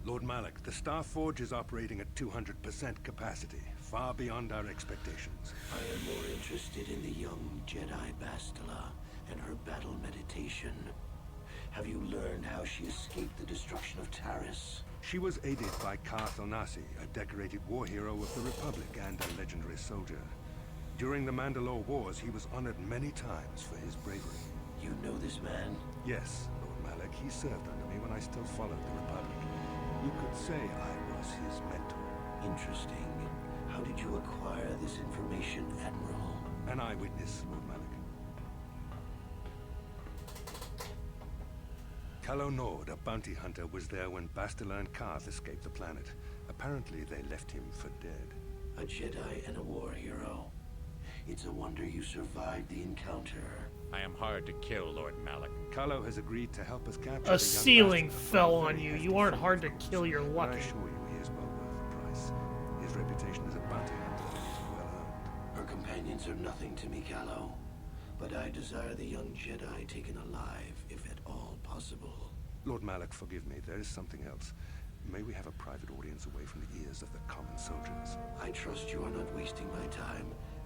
Lord Malak, the Star Forge is operating at 200% capacity, far beyond our expectations. I am more interested in the young Jedi Bastila and her battle meditation. Have you learned how she escaped the destruction of Taris? She was aided by Karth Onasi, a decorated war hero of the Republic and a legendary soldier. During the Mandalore Wars, he was honored many times for his bravery. You know this man? Yes, Lord Malak. He served under me when I still followed the Republic. You could say I was his mentor. Interesting. How did you acquire this information, Admiral? An eyewitness, Lord Malak. Calo Nord, a bounty hunter, was there when Bastila and Karth escaped the planet. Apparently, they left him for dead. A Jedi and a war hero. It's a wonder you survived the encounter. I am hard to kill, Lord Malak. Calo has agreed to help us capture A ceiling fell on you. You aren't hard to kill, you're lucky. I assure you, he is well worth the price. His reputation as a bounty hunter is well earned. Her companions are nothing to me, Calo. But I desire the young Jedi taken alive, if at all possible. Lord Malak, forgive me. There is something else. May we have a private audience away from the ears of the common soldiers? I trust you are not wasting my time,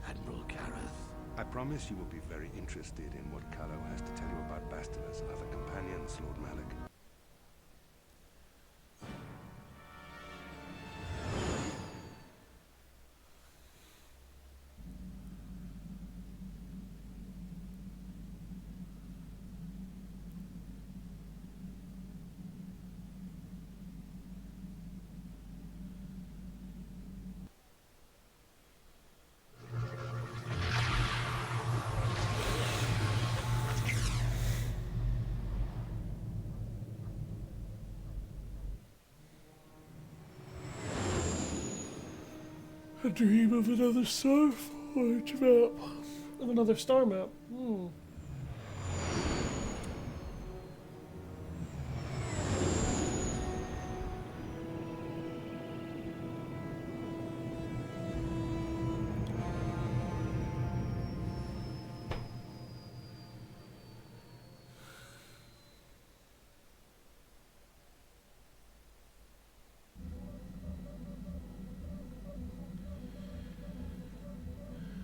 Admiral Kareth. I promise you will be very interested in what Calo has to tell you about Bastila's other companions, Lord Malak. A dream of another star forge map. Of another star map.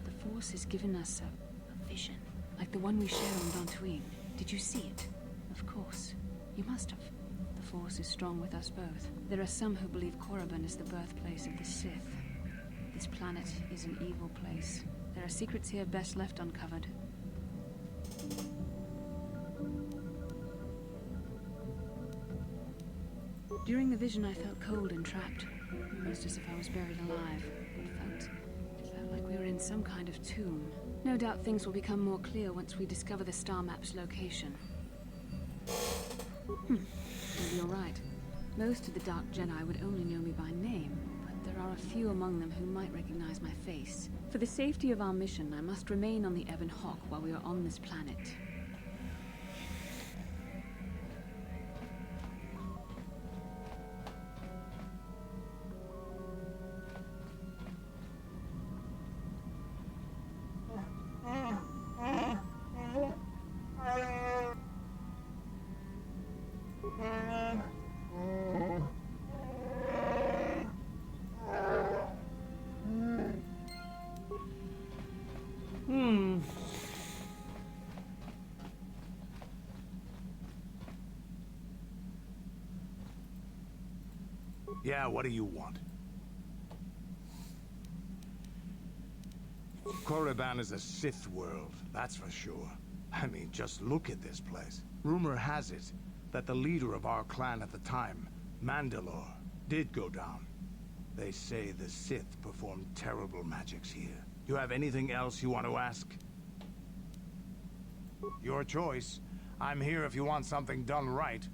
The Force has given us a vision, like the one we share on Dantooine. Did you see it? Of course. You must have. The Force is strong with us both. There are some who believe Korriban is the birthplace of the Sith. This planet is an evil place. There are secrets here best left uncovered. During the vision, I felt cold and trapped, almost as if I was buried alive. It felt like we were in some kind of tomb. No doubt things will become more clear once we discover the star map's location. Maybe you're right. Most of the Dark Jedi would only know me by name, but there There are a few among them who might recognize my face. For the safety of our mission, I must remain on the Ebon Hawk while we are on this planet. Yeah, what do you want? Korriban is a Sith world, that's for sure. I mean, just look at this place. Rumor has it that the leader of our clan at the time, Mandalore, did go down. They say the Sith performed terrible magics here. You have anything else you want to ask? Your choice. I'm here if you want something done right.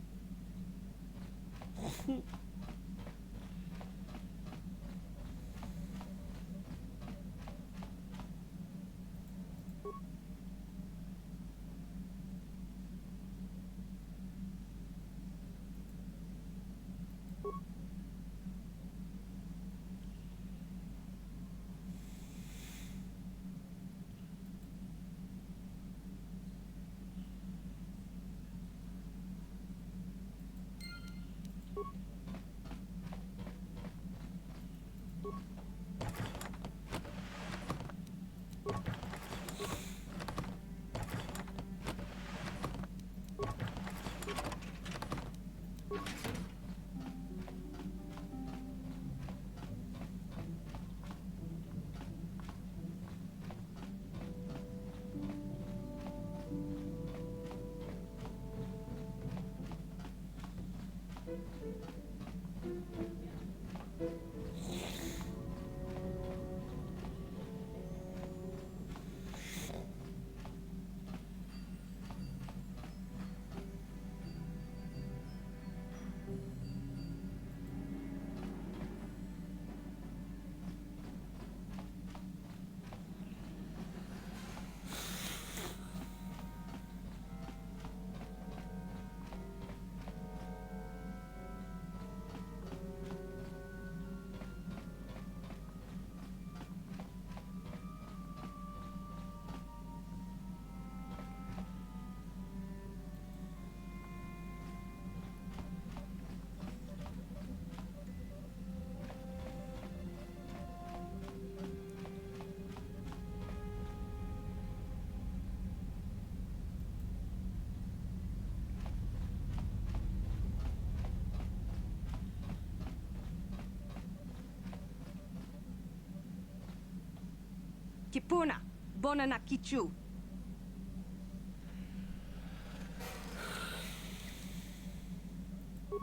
Kipuna, bona na kichu.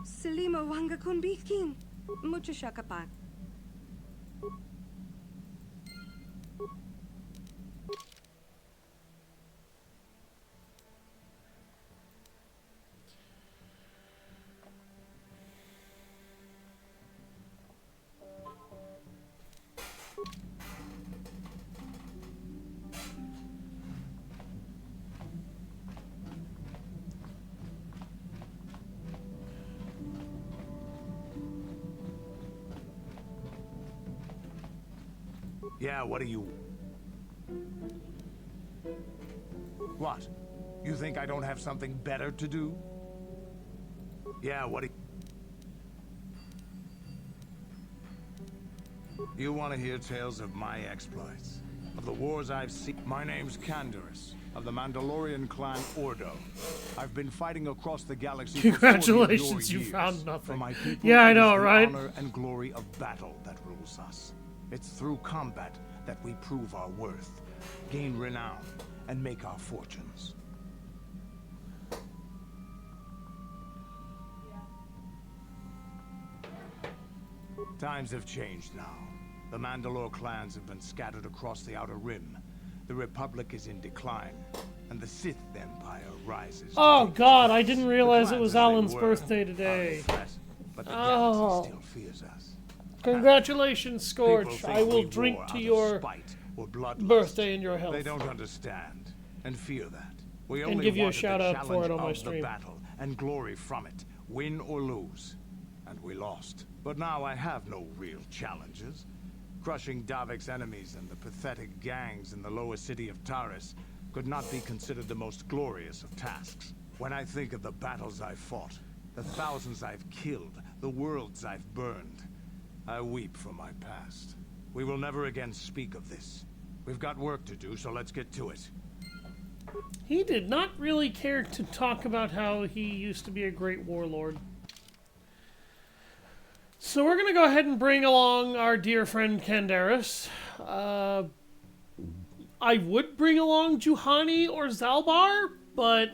Selima wanga kunbikin. Mucho shakapak. Yeah, what do you... What? You think I don't have something better to do? Yeah, what do you want to hear tales of my exploits? Of the wars I've seen? My name's Canderous, of the Mandalorian clan Ordo. I've been fighting across the galaxy Congratulations, for 40 you years. found nothing. For my people, yeah, I it know, is the right? honor and glory of battle that rules us. It's through combat that we prove our worth, gain renown, and make our fortunes. Times have changed now. The Mandalore clans have been scattered across the Outer Rim. The Republic is in decline, and the Sith Empire rises. Oh God, I didn't realize it was Alan's birthday today. But the galaxy still fears us. Congratulations, People Scorch. think I will we drink war to out of your spite or bloodlust. birthday and your health. They don't understand and fear that. We And only give you a wanted shout the out for it challenge on my of the stream. battle and glory from it, win or lose. And we lost. But now I have no real challenges. Crushing Davik's enemies and the pathetic gangs in the lower city of Taris could not be considered the most glorious of tasks. When I think of the battles I've fought, the thousands I've killed, the worlds I've burned, I weep for my past. We will never again speak of this. We've got work to do, so let's get to it. He did not really care to talk about how he used to be a great warlord. So we're going to go ahead and bring along our dear friend Candaris. I would bring along Juhani or Zalbar, but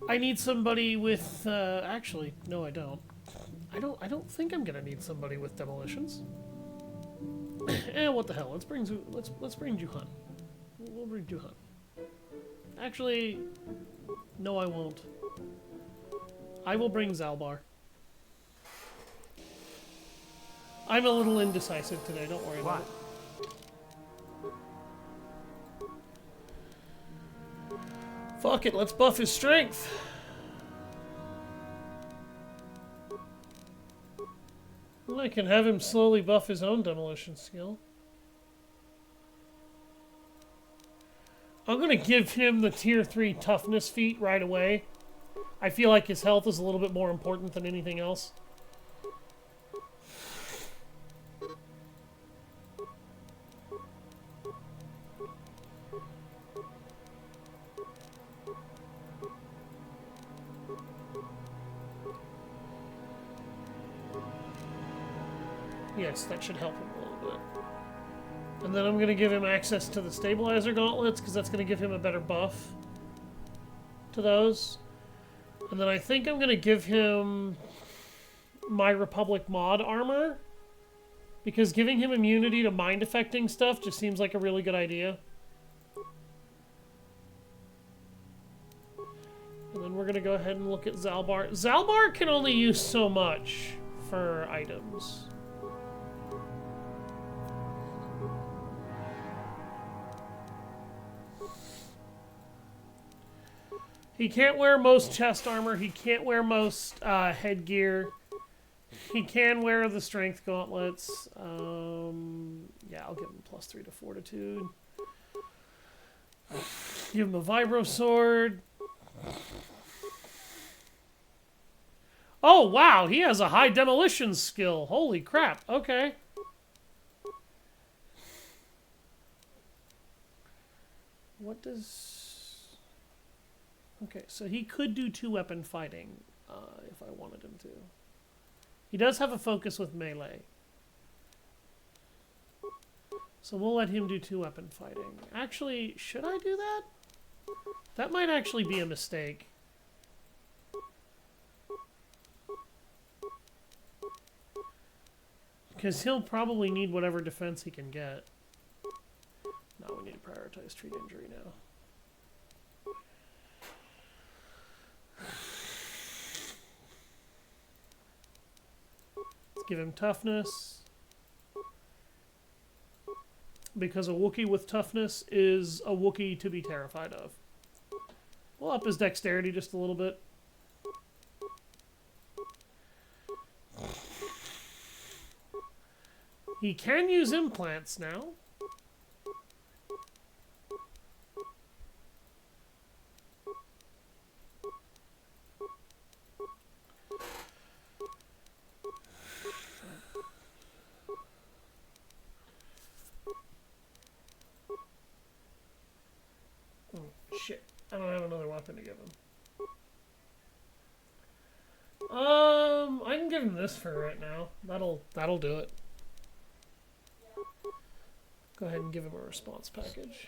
I need somebody with, actually, no, I don't. I don't think I'm gonna need somebody with demolitions. What the hell? Let's bring Juhan. We'll bring Juhan. Actually, no, I won't. I will bring Zalbar. I'm a little indecisive today. Don't worry about it. Fuck it. Let's buff his strength. I can have him slowly buff his own demolition skill. I'm going to give him the tier 3 toughness feat right away. I feel like his health is a little bit more important than anything else. Yes, that should help him a little bit. And then I'm going to give him access to the stabilizer gauntlets, because that's going to give him a better buff to those. And then I think I'm going to give him my Republic mod armor, because giving him immunity to mind affecting stuff just seems like a really good idea. And then we're going to go ahead and look at Zalbar. Zalbar can only use so much for items. He can't wear most chest armor. He can't wear most headgear. He can wear the strength gauntlets. Yeah, I'll give him +3 to fortitude. Give him a vibro sword. Oh, wow. He has a high demolition skill. Holy crap. Okay. What does... Okay, so he could do 2-weapon fighting if I wanted him to. He does have a focus with melee. So we'll let him do 2-weapon fighting. Actually, should I do that? That might actually be a mistake. Because he'll probably need whatever defense he can get. Now we need to prioritize treat injury now. Let's give him toughness. Because a Wookiee with toughness is a Wookiee to be terrified of. We'll up his dexterity just a little bit. He can use implants now. Shit, I don't have another weapon to give him. I can give him this for right now. That'll do it. Go ahead and give him a response package.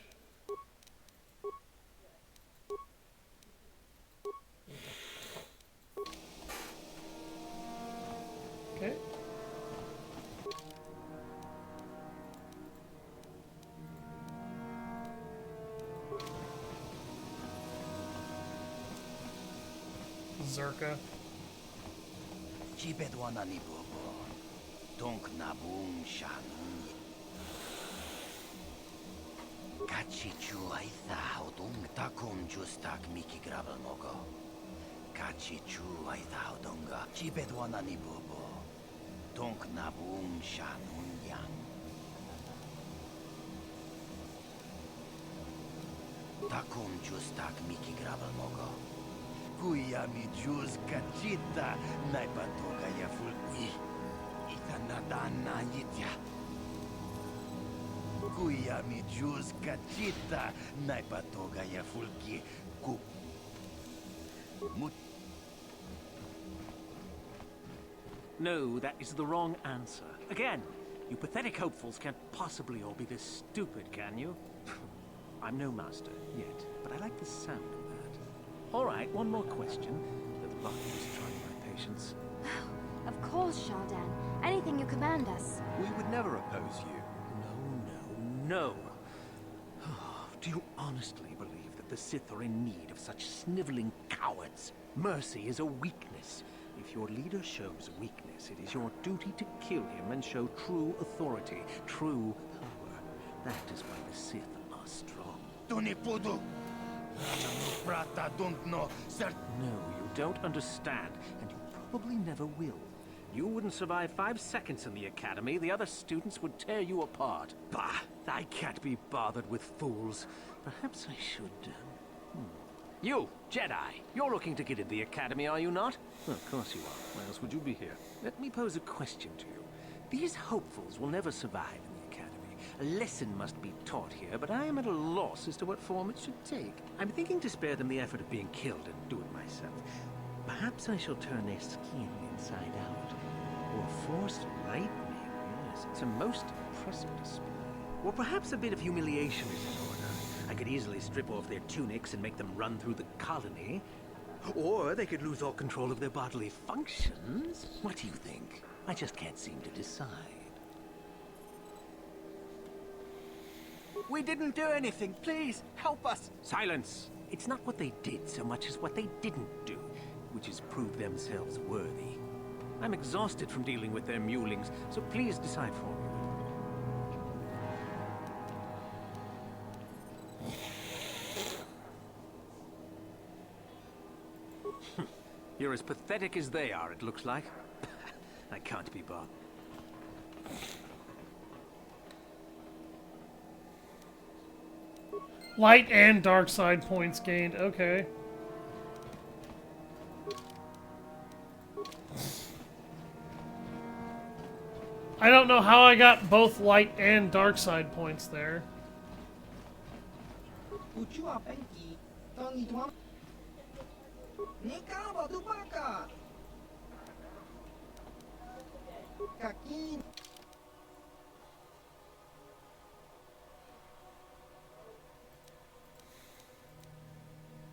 Okay. Zerka. Tonk nabung shanung. Kachichu aitha haudung takum justak miki grabel mogo. Kachichu aitha haudunga chibedwanani bobo. Tonk nabung shanung yang. Takum justak miki grabel mogo. Kuya mi jus kachita naipatoga ya fulki. Itanadana yitya. Kuya mi jus kachita naipatoga ya fulki. Ku. No, that is the wrong answer. Again, you pathetic hopefuls can't possibly all be this stupid, can you? I'm no master yet, but I like the sound of that. All right, one more question. The luck is trying my patience. Of course, Shaldan. Anything you command us. We would never oppose you. No. Do you honestly believe that the Sith are in need of such sniveling cowards? Mercy is a weakness. If your leader shows weakness, it is your duty to kill him and show true authority, true power. That is why the Sith are strong. Tunipudu. No, you don't understand, and you probably never will. You wouldn't survive 5 seconds in the academy. The other students would tear you apart. Bah! I can't be bothered with fools. Perhaps I should... You, Jedi, you're looking to get in the academy, are you not? Well, of course you are. Why else would you be here? Let me pose a question to you. These hopefuls will never survive in the academy. A lesson must be taught here, but I am at a loss as to what form it should take. I'm thinking to spare them the effort of being killed and do it myself. Perhaps I shall turn their skin inside out. Or force lightning. Yes, it's a most impressive display. Or perhaps a bit of humiliation is in order. I could easily strip off their tunics and make them run through the colony. Or they could lose all control of their bodily functions. What do you think? I just can't seem to decide. We didn't do anything. Please, help us. Silence! It's not what they did so much as what they didn't do, which is prove themselves worthy. I'm exhausted from dealing with their mulings, so please decide for me. You're as pathetic as they are, it looks like. I can't be bothered. Light and dark side points gained. Okay. I don't know how I got both light and dark side points there.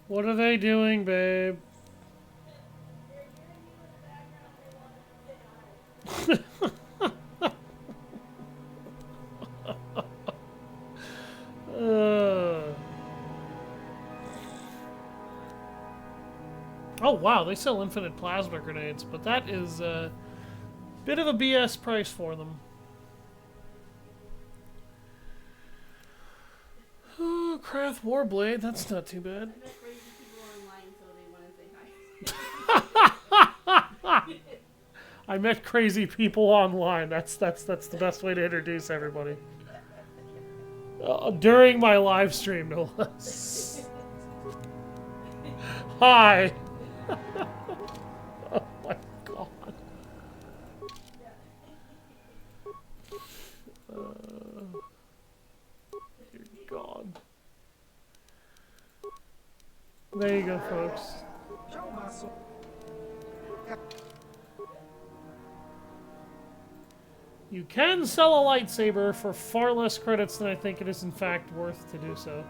What are they doing, babe? Oh wow, they sell infinite plasma grenades, but that is a bit of a BS price for them. Oh, Krath Warblade, that's not too bad. I met crazy people online. That's the best way to introduce everybody. During my live stream, no less. Hi. Oh my god. Dear God. There you go, folks. You can sell a lightsaber for far less credits than I think it is in fact worth to do so.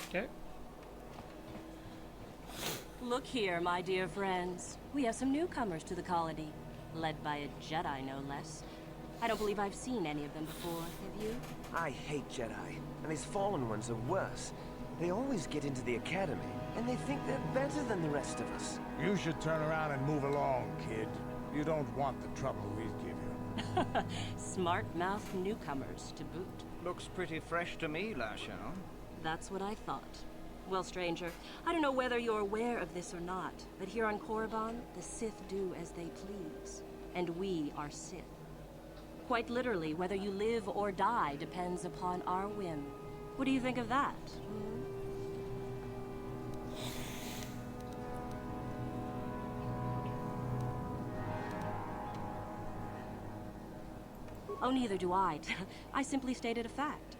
Okay. Look here, my dear friends. We have some newcomers to the colony. led by a Jedi, no less. I don't believe I've seen any of them before, have you? I hate Jedi, and these fallen ones are worse. They always get into the academy, and they think they're better than the rest of us. You should turn around and move along, kid. You don't want the trouble we'd give you. Smart-mouthed newcomers, to boot. Looks pretty fresh to me, Lashao. That's what I thought. Well, stranger, I don't know whether you're aware of this or not, but here on Korriban, the Sith do as they please. And we are Sith. Quite literally, whether you live or die depends upon our whim. What do you think of that? Oh, neither do I. I simply stated a fact.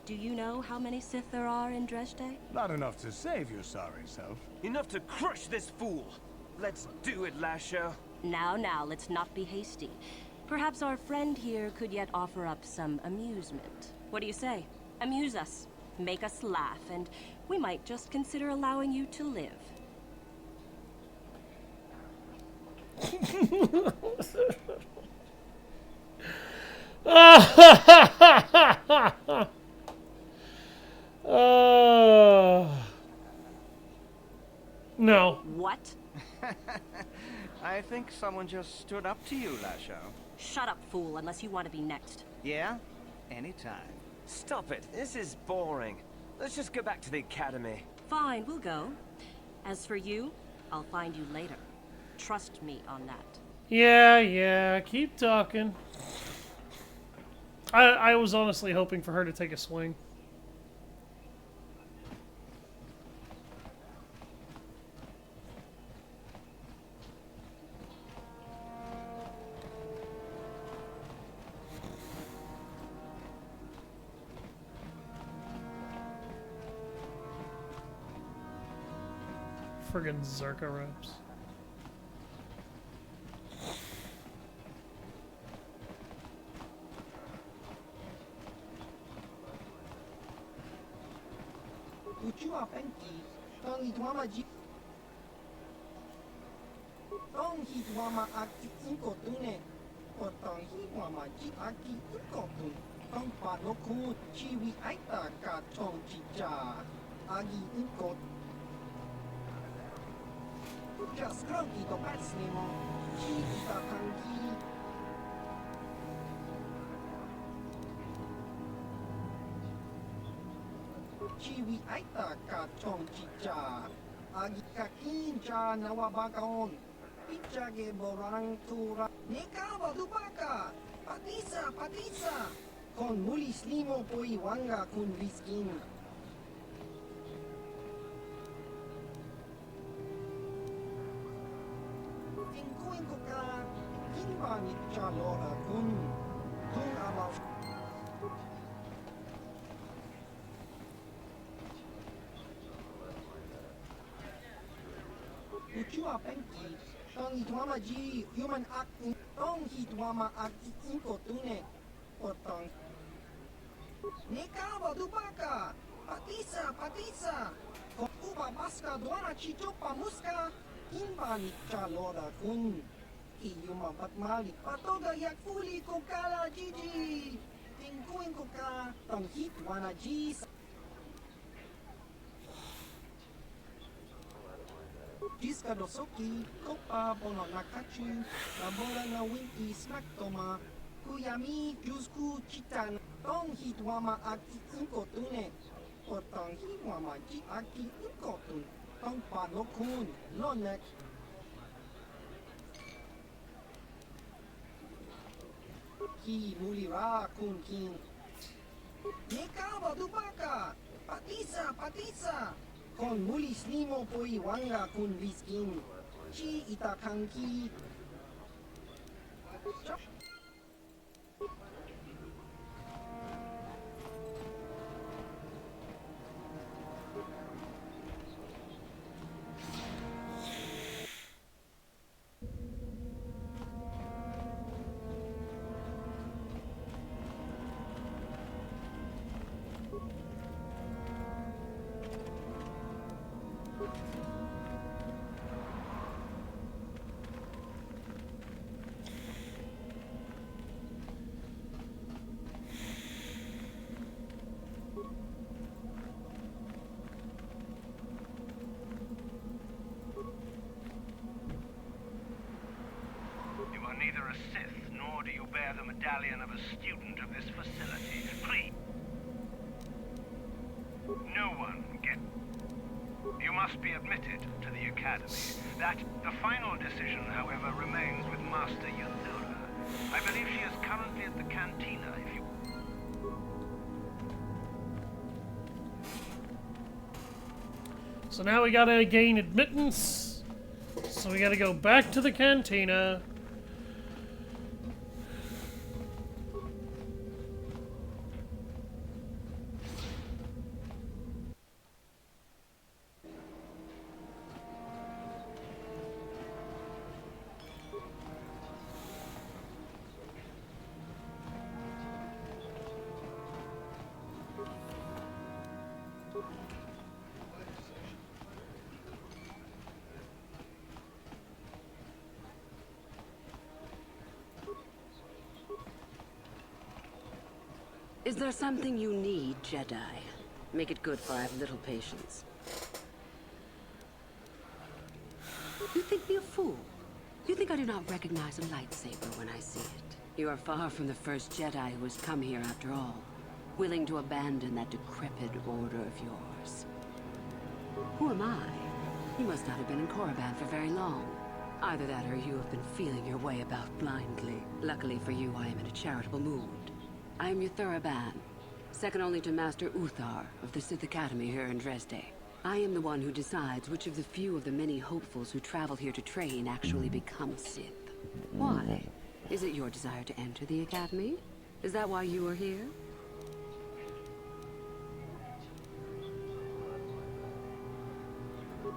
Do you know how many Sith there are in Dresde? Not enough to save your sorry self. Enough to crush this fool. Let's do it, Lasho. Now, let's not be hasty. Perhaps our friend here could yet offer up some amusement. What do you say? Amuse us, make us laugh, and we might just consider allowing you to live. No. What? I think someone just stood up to you, Lasho. Shut up, fool, unless you want to be next. Yeah? Anytime. Stop it. This is boring. Let's just go back to the academy. Fine, we'll go. As for you, I'll find you later. Trust me on that. Yeah, keep talking. I was honestly hoping for her to take a swing. Friggin' Zerka ropes. Uchiwa Penki, Tong Hitwama Ji. Tong Hitwama Aki Inko Tune, or Tong Hitwama Ji Aki Inko Tune. Tong Panoku Chiwi Aita Ka Tong Chicha, Agi Inko. Just Krunky to Patsnemo, Chi Ita Kanki. Chiwi Aita Ka Tong Chicha, Agi Kakincha Nawabakaon, Pichage Borang Tura, Nekawa Dupaka, Patisa, Con Mulis Limo Poiwanga Kun Riskin. Kinbani Chalora Kun About Uchiwa Penki, Tong Hitwama Ji, Human Act, Tong Hitwama Act Inko Tune, or Tong Nekawa Dupaka, Patisa, Kokuba Baska Dwana Chichopa Muska, Kinbani Chalora Kun. Iyuma Batmali, Patoga Yakfuli Kokala Gigi, Tinkuin Koka, Tong Hitwana Jis. Jiska Dosoki, Kopa Bono Nakachu, Labora na Winki Smaktoma, Kuyami Jusku Chitan, Tong Hitwama Aki Inkotune, or Tong Hitwama Ji Aki Inkotun, Tong Panokun, Lonek. Ki Mulira Kun Kin. Nekawa Dupaka, Patisa. Con Mulis Limo Poiwanga Kun Riskin. Chi Ita Kanki. a Sith, nor do you bear the medallion of a student of this facility. Please. No one get... You must be admitted to the Academy. The final decision, however, remains with Master Yuthura. I believe she is currently at the cantina, if you... So now we gotta gain admittance. So we gotta go back to the cantina. Is there something you need, Jedi? Make it good, for I have little patience. You think me a fool? You think I do not recognize a lightsaber when I see it? You are far from the first Jedi who has come here after all, willing to abandon that decrepit order of yours. Who am I? You must not have been in Korriban for very long. Either that or you have been feeling your way about blindly. Luckily for you, I am in a charitable mood. I am Korriban, second only to Master Uthar of the Sith Academy here in Dresde. I am the one who decides which of the few of the many hopefuls who travel here to train actually become Sith. Why? Is it your desire to enter the Academy? Is that why you are here?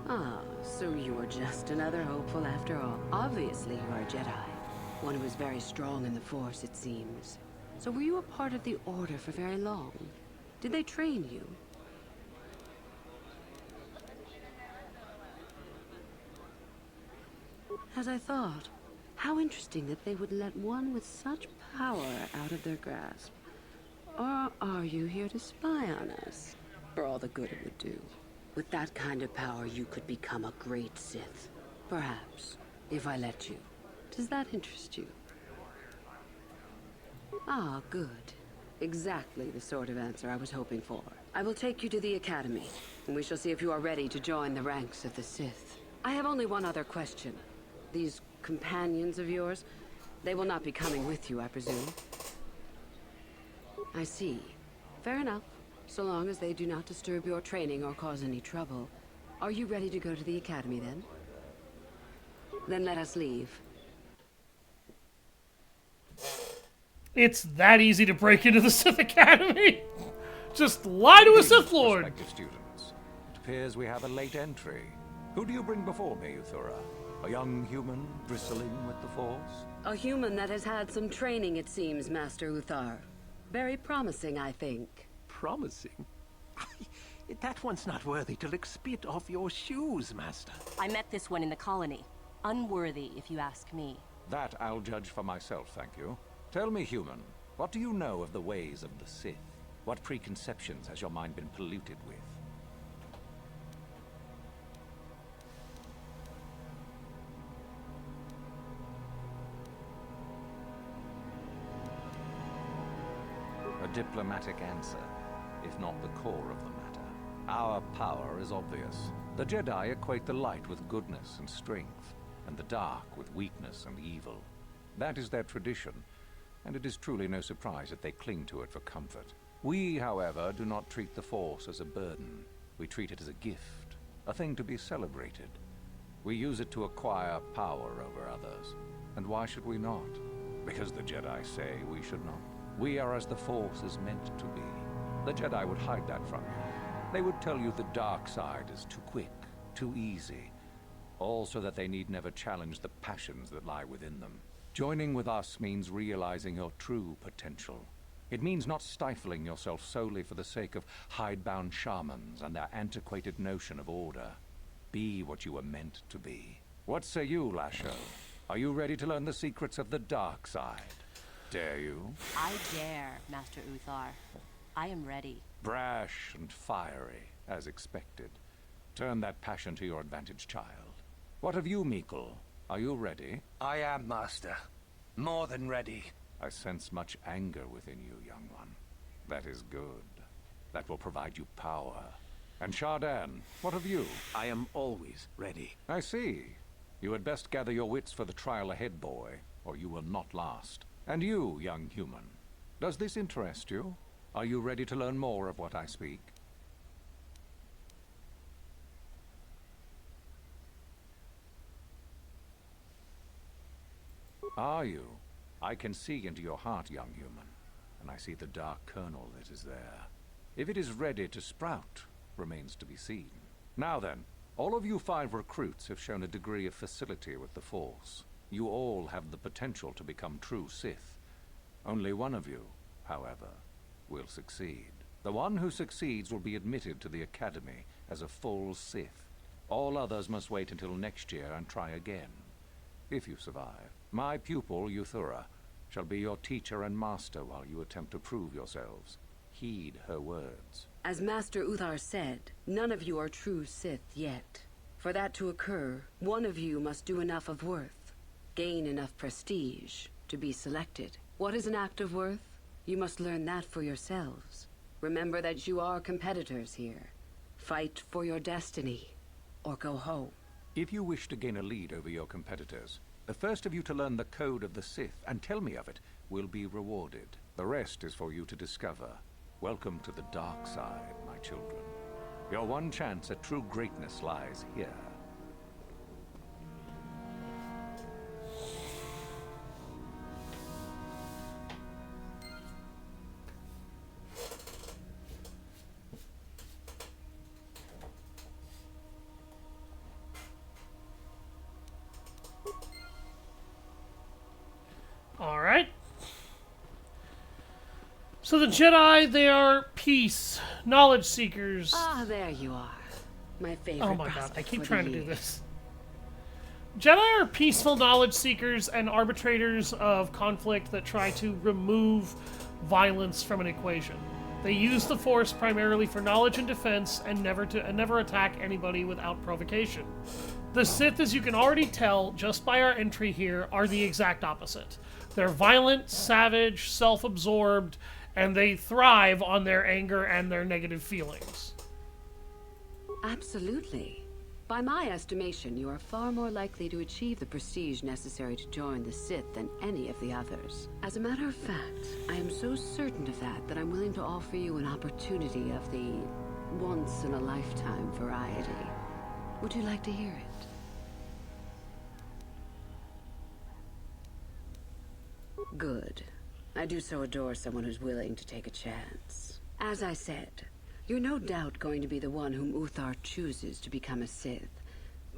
Ah, so you are just another hopeful after all. Obviously you are a Jedi. One who is very strong in the Force, it seems. So were you a part of the Order for very long? Did they train you? As I thought. How interesting that they would let one with such power out of their grasp. Or are you here to spy on us? For all the good it would do. With that kind of power, you could become a great Sith. Perhaps, if I let you. Does that interest you? Ah, good. Exactly the sort of answer I was hoping for. I will take you to the Academy, and we shall see if you are ready to join the ranks of the Sith. I have only one other question. These companions of yours, they will not be coming with you, I presume? I see. Fair enough. So long as they do not disturb your training or cause any trouble. Are you ready to go to the Academy, then? Then let us leave. It's that easy to break into the Sith Academy. Just lie to a Sith Lord. Prospective students, it appears we have a late entry. Who do you bring before me, Uthura? A young human bristling with the Force? A human that has had some training, it seems, Master Uthar. Very promising, I think. Promising? That one's not worthy to lick spit off your shoes, Master. I met this one in the colony. Unworthy, if you ask me. That I'll judge for myself, thank you. Tell me, human, what do you know of the ways of the Sith? What preconceptions has your mind been polluted with? A diplomatic answer, if not the core of the matter. Our power is obvious. The Jedi equate the light with goodness and strength, and the dark with weakness and evil. That is their tradition, and it is truly no surprise that they cling to it for comfort. We, however, do not treat the Force as a burden. We treat it as a gift, a thing to be celebrated. We use it to acquire power over others. And why should we not? Because the Jedi say we should not. We are as the Force is meant to be. The Jedi would hide that from you. They would tell you the dark side is too quick, too easy, all so that they need never challenge the passions that lie within them. Joining with us means realizing your true potential. It means not stifling yourself solely for the sake of hidebound shamans and their antiquated notion of order. Be what you were meant to be. What say you, Lasho? Are you ready to learn the secrets of the dark side? Dare you? I dare, Master Uthar. I am ready. Brash and fiery, as expected. Turn that passion to your advantage, child. What of you, Meekle? Are you ready? I am, Master. More than ready. I sense much anger within you, young one. That is good. That will provide you power. And Shardan, what of you? I am always ready. I see. You had best gather your wits for the trial ahead, boy, or you will not last. And you, young human, does this interest you? Are you ready to learn more of what I speak? Are you? I can see into your heart, young human, and I see the dark kernel that is there. If it is ready to sprout, remains to be seen. Now then, all of you 5 recruits have shown a degree of facility with the Force. You all have the potential to become true Sith. Only one of you, however, will succeed. The one who succeeds will be admitted to the Academy as a full Sith. All others must wait until next year and try again. If you survive, my pupil, Euthura, shall be your teacher and master while you attempt to prove yourselves. Heed her words. As Master Uthar said, none of you are true Sith yet. For that to occur, one of you must do enough of worth, gain enough prestige, to be selected. What is an act of worth? You must learn that for yourselves. Remember that you are competitors here. Fight for your destiny, or go home. If you wish to gain a lead over your competitors, the first of you to learn the code of the Sith and tell me of it will be rewarded. The rest is for you to discover. Welcome to the dark side, my children. Your one chance at true greatness lies here. Alright. So the Jedi, they are peace, knowledge seekers. Ah, there you are. My favorite. Oh my god, I keep for trying the to do year. this. Jedi are peaceful knowledge seekers and arbitrators of conflict that try to remove violence from an equation. They use the Force primarily for knowledge and defense and never attack anybody without provocation. The Sith, as you can already tell just by our entry here, are the exact opposite. They're violent, savage, self-absorbed, and they thrive on their anger and their negative feelings. Absolutely. By my estimation, you are far more likely to achieve the prestige necessary to join the Sith than any of the others. As a matter of fact, I am so certain of that I'm willing to offer you an opportunity of the once-in-a-lifetime variety. Would you like to hear it? Good. I do so adore someone who's willing to take a chance. As I said, you're no doubt going to be the one whom Uthar chooses to become a Sith.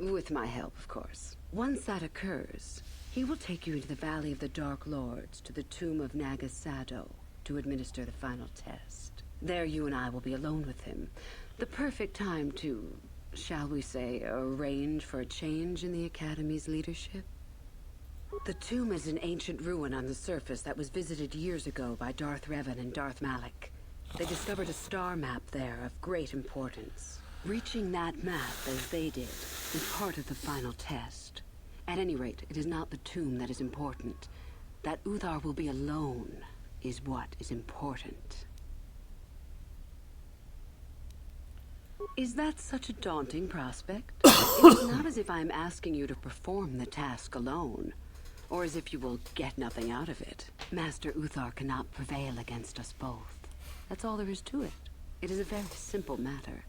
With my help, of course. Once that occurs, he will take you into the Valley of the Dark Lords to the tomb of Nagasado to administer the final test. There you and I will be alone with him. The perfect time to, shall we say, arrange for a change in the Academy's leadership. The tomb is an ancient ruin on the surface that was visited years ago by Darth Revan and Darth Malak. They discovered a star map there of great importance. Reaching that map, as they did, is part of the final test. At any rate, it is not the tomb that is important. That Uthar will be alone is what is important. Is that such a daunting prospect? It's not as if I'm asking you to perform the task alone, or as if you will get nothing out of it. Master Uthar cannot prevail against us both. That's all there is to it. It is a very simple matter.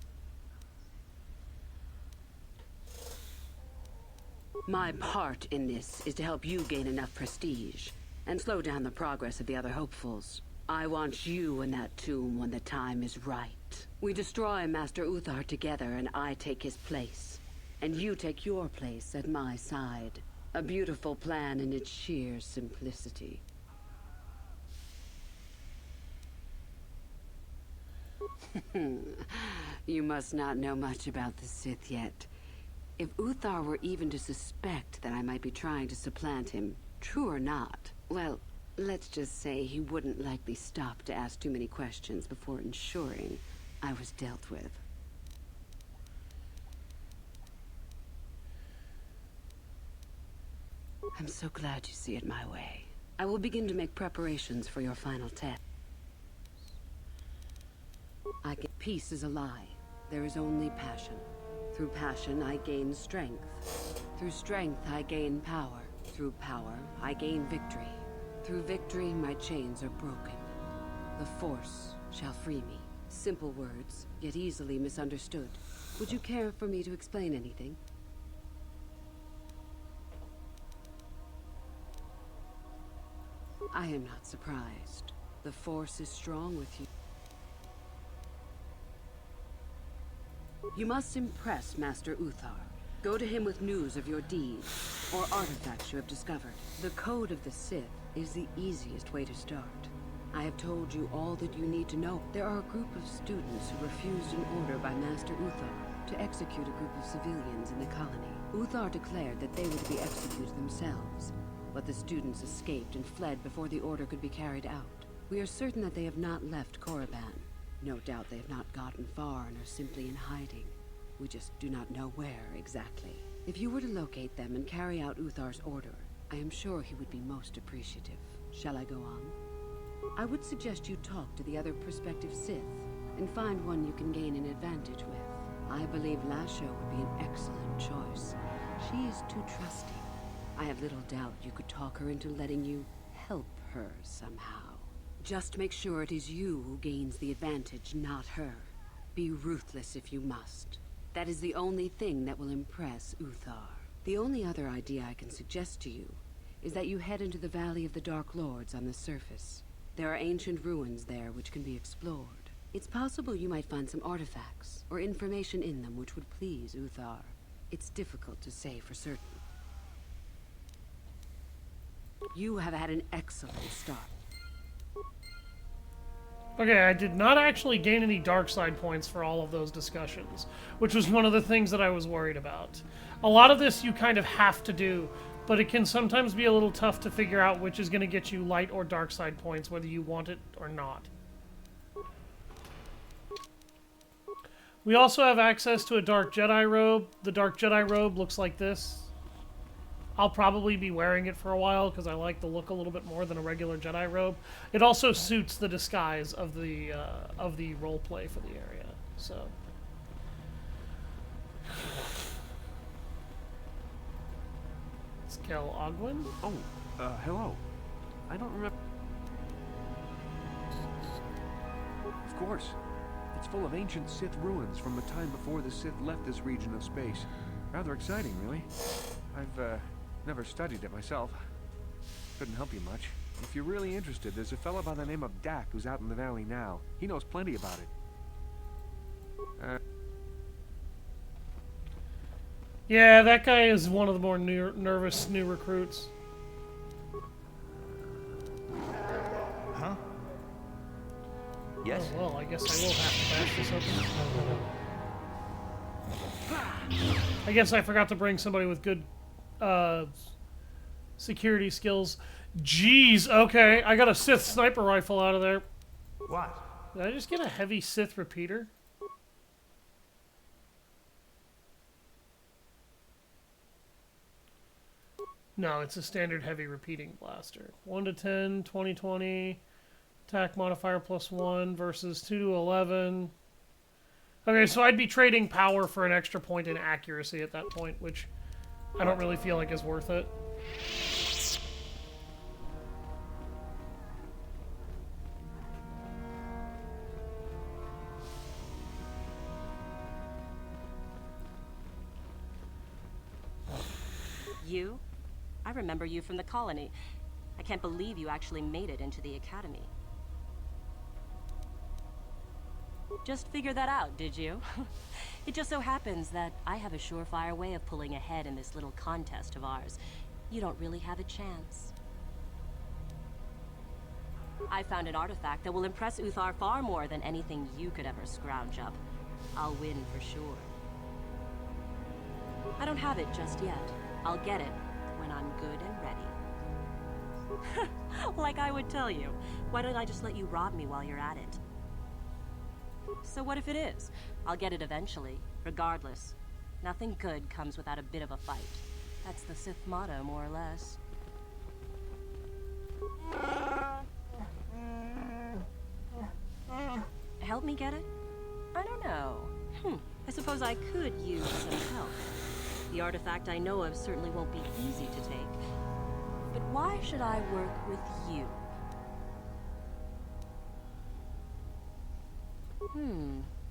My part in this is to help you gain enough prestige and slow down the progress of the other hopefuls. I want you in that tomb when the time is right. We destroy Master Uthar together and I take his place. And you take your place at my side. A beautiful plan in its sheer simplicity. You must not know much about the Sith yet. If Uthar were even to suspect that I might be trying to supplant him, true or not, well, let's just say he wouldn't likely stop to ask too many questions before ensuring I was dealt with. I'm so glad you see it my way. I will begin to make preparations for your final test. Peace is a lie. There is only passion. Through passion, I gain strength. Through strength, I gain power. Through power, I gain victory. Through victory, my chains are broken. The Force shall free me. Simple words, yet easily misunderstood. Would you care for me to explain anything? I am not surprised. The Force is strong with you. You must impress Master Uthar. Go to him with news of your deeds, or artifacts you have discovered. The Code of the Sith is the easiest way to start. I have told you all that you need to know. There are a group of students who refused an order by Master Uthar to execute a group of civilians in the colony. Uthar declared that they would be executed themselves, but the students escaped and fled before the order could be carried out. We are certain that they have not left Korriban. No doubt they have not gotten far and are simply in hiding. We just do not know where exactly. If you were to locate them and carry out Uthar's order, I am sure he would be most appreciative. Shall I go on? I would suggest you talk to the other prospective Sith, and find one you can gain an advantage with. I believe Lasho would be an excellent choice. She is too trusting. I have little doubt you could talk her into letting you help her somehow. Just make sure it is you who gains the advantage, not her. Be ruthless if you must. That is the only thing that will impress Uthar. The only other idea I can suggest to you is that you head into the Valley of the Dark Lords on the surface. There are ancient ruins there which can be explored. It's possible you might find some artifacts or information in them which would please Uthar. It's difficult to say for certain. You have had an excellent start. Okay, I did not actually gain any dark side points for all of those discussions, which was one of the things that I was worried about. A lot of this you kind of have to do, but it can sometimes be a little tough to figure out which is going to get you light or dark side points, whether you want it or not. We also have access to a Dark Jedi robe. The Dark Jedi robe looks like this. I'll probably be wearing it for a while because I like the look a little bit more than a regular Jedi robe. It also suits the disguise of the roleplay for the area. So, Skel Ogwin? Oh, hello. I don't remember. Of course. It's full of ancient Sith ruins from the time before the Sith left this region of space. Rather exciting, really. I've, never studied it myself. Couldn't help you much. If you're really interested, there's a fellow by the name of Dak who's out in the valley now. He knows plenty about it. Yeah, that guy is one of the more nervous new recruits. Huh? Yes? Oh, well, I guess I will have to bash this open. I guess I forgot to bring somebody with good security skills. Jeez, okay. I got a Sith sniper rifle out of there. What? Did I just get a heavy Sith repeater? No, it's a standard heavy repeating blaster. 1 to 10, 20, 20. Attack modifier +1 versus 2 to 11. Okay, so I'd be trading power for an extra point in accuracy at that point, which I don't really feel like is worth it. You? I remember you from the colony. I can't believe you actually made it into the academy. Just figured that out, did you? It just so happens that I have a surefire way of pulling ahead in this little contest of ours. You don't really have a chance. I found an artifact that will impress Uthar far more than anything you could ever scrounge up. I'll win for sure. I don't have it just yet. I'll get it when I'm good and ready. Like I would tell you. Why don't I just let you rob me while you're at it? So what if it is? I'll get it eventually, regardless. Nothing good comes without a bit of a fight. That's the Sith motto, more or less. Help me get it? I don't know. I suppose I could use some help. The artifact I know of certainly won't be easy to take. But why should I work with you?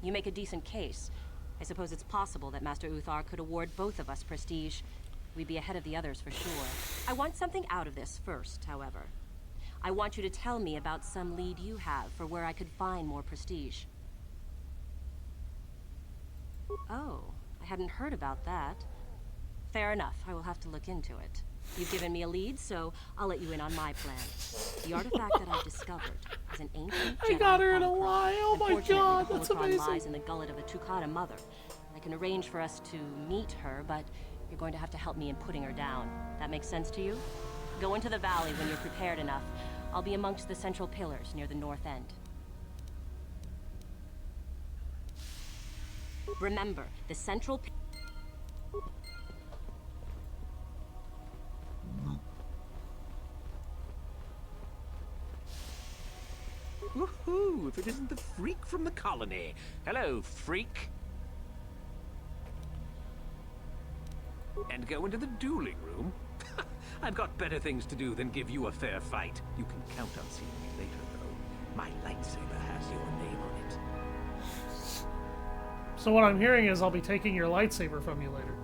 You make a decent case. I suppose it's possible that Master Uthar could award both of us prestige. We'd be ahead of the others for sure. I want something out of this first, however. I want you to tell me about some lead you have for where I could find more prestige. Oh, I hadn't heard about that. Fair enough, I will have to look into it. You've given me a lead, so I'll let you in on my plan. The artifact that I've discovered is an ancient Jedi I got her in a holocron. lie. Oh my Unfortunately, god, the that's holocron amazing. lies in the gullet of a Tukata mother. I can arrange for us to meet her, but you're going to have to help me in putting her down. That makes sense to you? Go into the valley when you're prepared enough. I'll be amongst the central pillars near the north end. Remember, the central... Woohoo! If it isn't the freak from the colony. Hello, freak. And go into the dueling room? I've got better things to do than give you a fair fight. You can count on seeing me later, though. My lightsaber has your name on it. So what I'm hearing is I'll be taking your lightsaber from you later.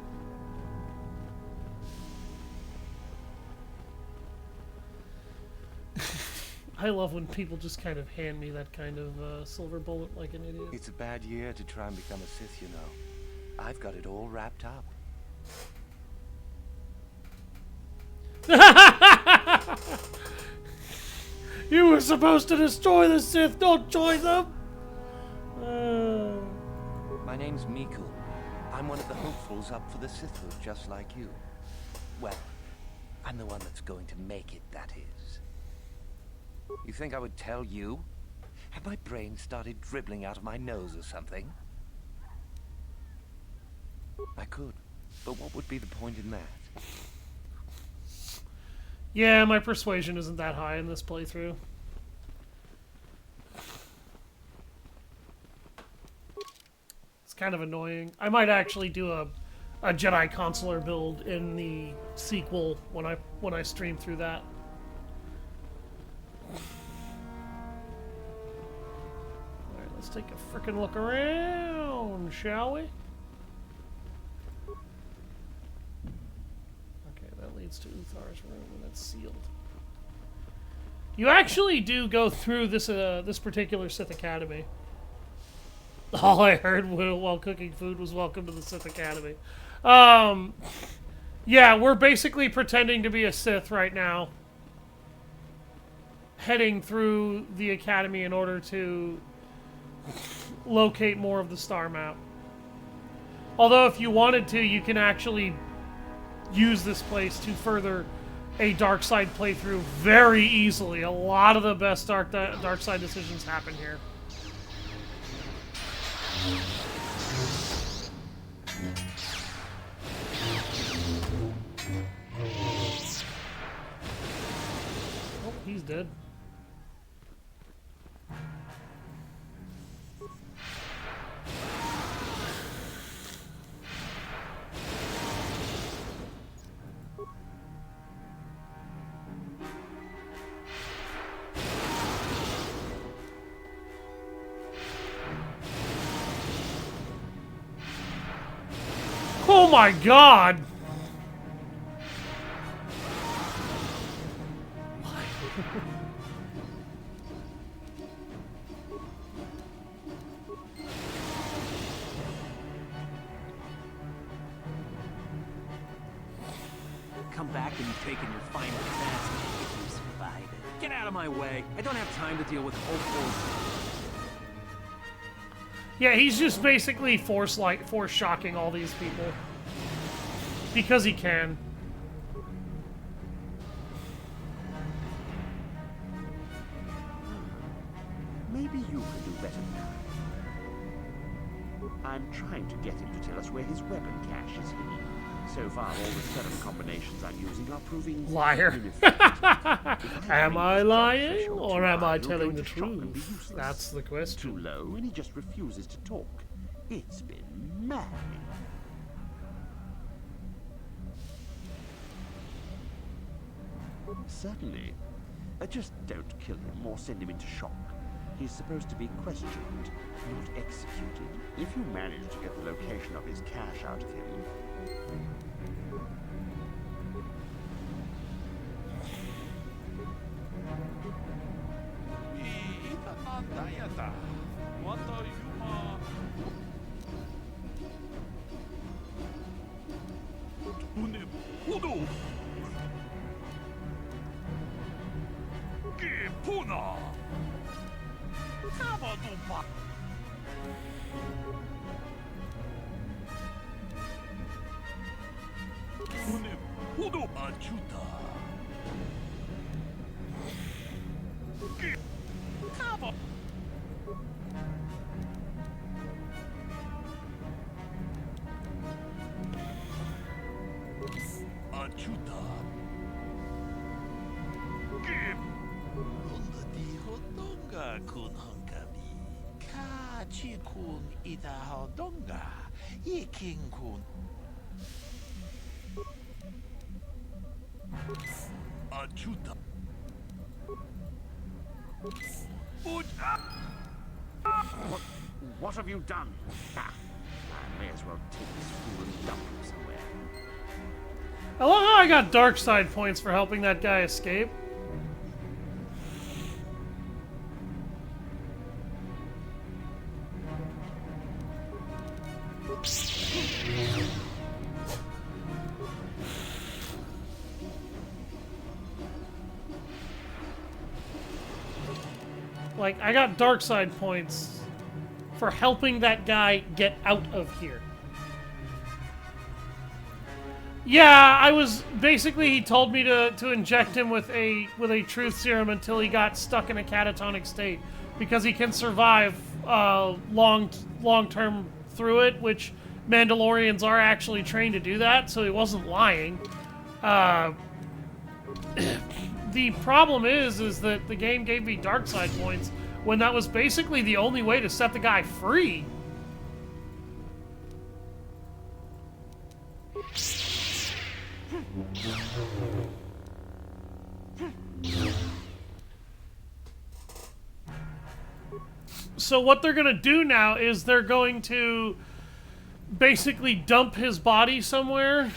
I love when people just kind of hand me that kind of silver bullet like an idiot. It's a bad year to try and become a Sith, you know. I've got it all wrapped up. You were supposed to destroy the Sith, don't join them! My name's Mikul. I'm one of the hopefuls up for the Sithhood, just like you. Well, I'm the one that's going to make it, that is. You think I would tell you? Had my brain started dribbling out of my nose or something? I could, but what would be the point in that? Yeah, my persuasion isn't that high in this playthrough. It's kind of annoying. I might actually do a Jedi Consular build in the sequel when I stream through that. Alright, let's take a frickin' look around, shall we? That leads to Uthar's room, and it's sealed. You actually do go through this this particular Sith Academy. All I heard while cooking food was "Welcome to the Sith Academy." Yeah, we're basically pretending to be a Sith right now, heading through the Academy in order to locate more of the star map. Although, if you wanted to, you can actually use this place to further a dark side playthrough very easily. A lot of the best dark side decisions happen here. Oh, he's dead. Oh my god! Come back and you've taken your final test if you survive it. Get out of my way. I don't have time to deal with hopefuls. Yeah, he's just basically force shocking all these people. Because he can. Maybe you can do better now. I'm trying to get him to tell us where his weapon cache is hidden. So far, all the serum combinations I'm using are proving Liar. ineffective. Am I lying, or am I You're telling going the to shock and be truth? useless. That's the question. Too low, and he just refuses to talk. It's been maddening. Certainly. Just don't kill him or send him into shock. He's supposed to be questioned, not executed. If you manage to get the location of his cache out of him... What have you done? I may as well take this fool and dump him somewhere. I love how I got dark side points for helping that guy escape. Like, I got dark side points for helping that guy get out of here. Yeah, I was basically, he told me to inject him with a truth serum until he got stuck in a catatonic state, because he can survive long term through it, which Mandalorians are actually trained to do that, so he wasn't lying. The problem is that the game gave me dark side points when that was basically the only way to set the guy free. So what they're gonna do now is they're going to basically dump his body somewhere,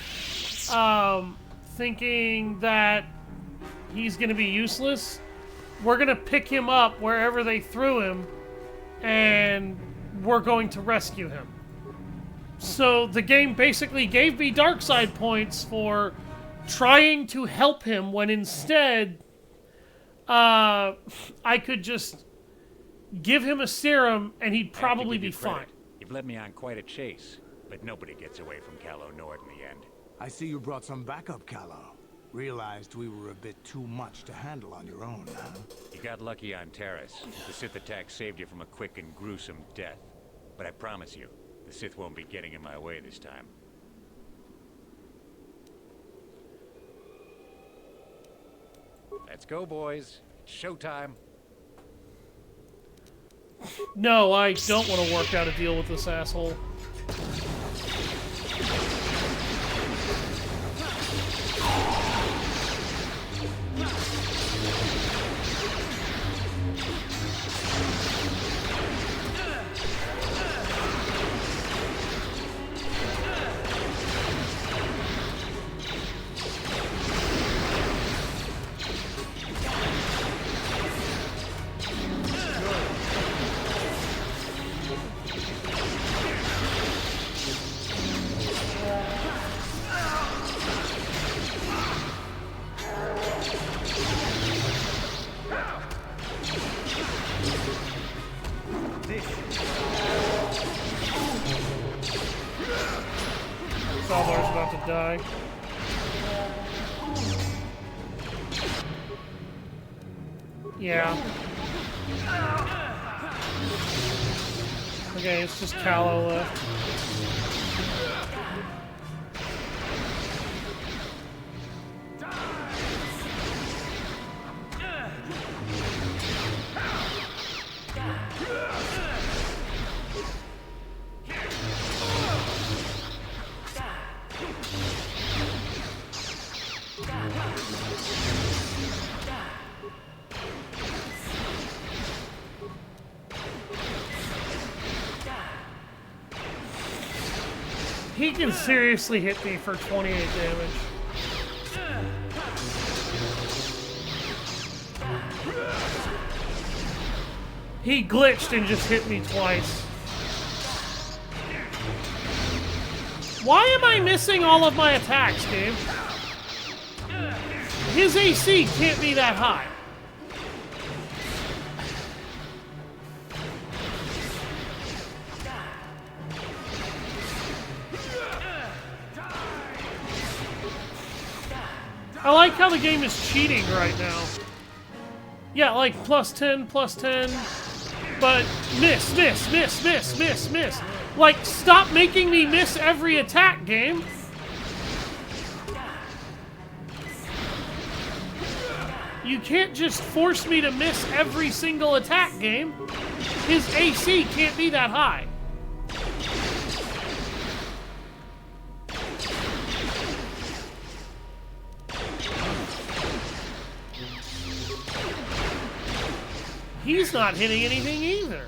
thinking that he's gonna be useless. We're gonna pick him up wherever they threw him, and we're going to rescue him. So the game basically gave me dark side points for trying to help him, when instead I could just give him a serum and he'd probably be fine. You've led me on quite a chase, but nobody gets away from Callow Nord in the end. I see you brought some backup, Callow. Realized we were a bit too much to handle on your own, huh? You got lucky on Terrace. The Sith attack saved you from a quick and gruesome death. But I promise you, the Sith won't be getting in my way this time. Let's go, boys. It's showtime. No, I don't want to work out a deal with this asshole. Salvar's about to die. Yeah. Okay, it's just Callow left. He can seriously hit me for 28 damage. He glitched and just hit me twice. Why am I missing all of my attacks, game? His AC can't be that high. I like how the game is cheating right now. Yeah, like +10, +10, but miss, miss, miss, miss, miss, miss. Like, stop making me miss every attack, game. You can't just force me to miss every single attack, game. His AC can't be that high. He's not hitting anything either.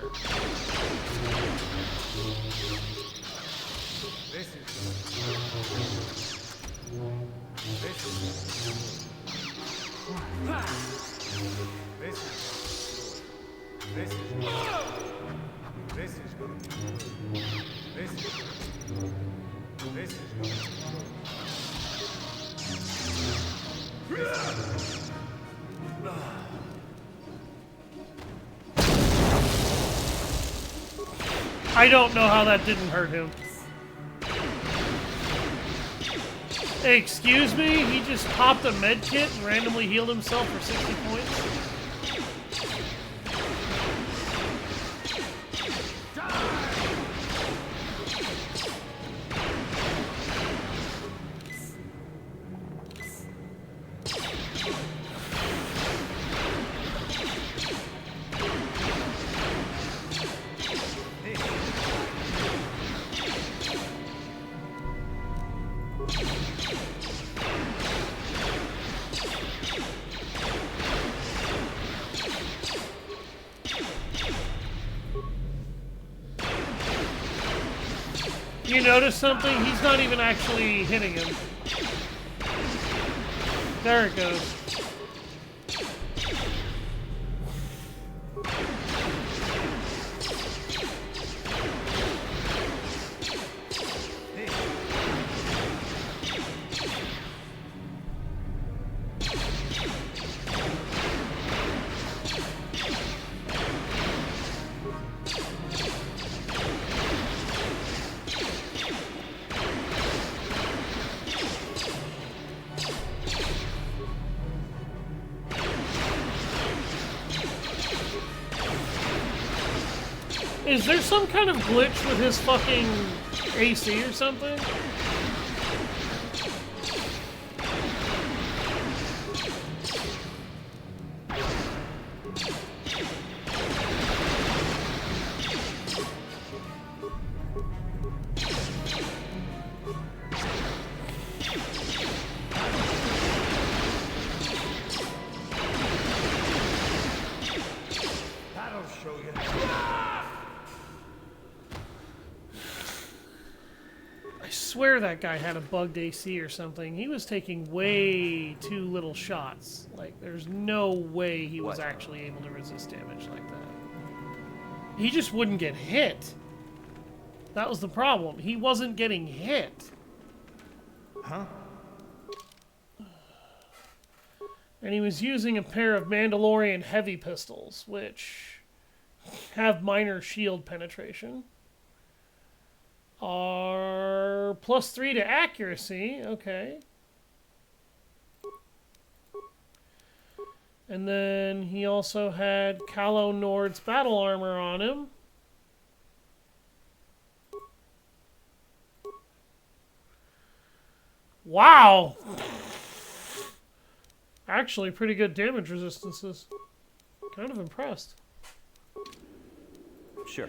I don't know how that didn't hurt him. Excuse me? He just popped a med kit and randomly healed himself for 60 points? You notice something? He's not even actually hitting him. There it goes. Is there some kind of glitch with his fucking AC or something? That'll show you. I swear that guy had a bugged AC or something. He was taking way too little shots. Like, there's no way he was actually able to resist damage like that. He just wouldn't get hit. That was the problem. He wasn't getting hit. Huh? And he was using a pair of Mandalorian heavy pistols, which have minor shield penetration. Are +3 to accuracy, okay. And then he also had Calo Nord's battle armor on him. Wow! Actually, pretty good damage resistances. Kind of impressed. Sure.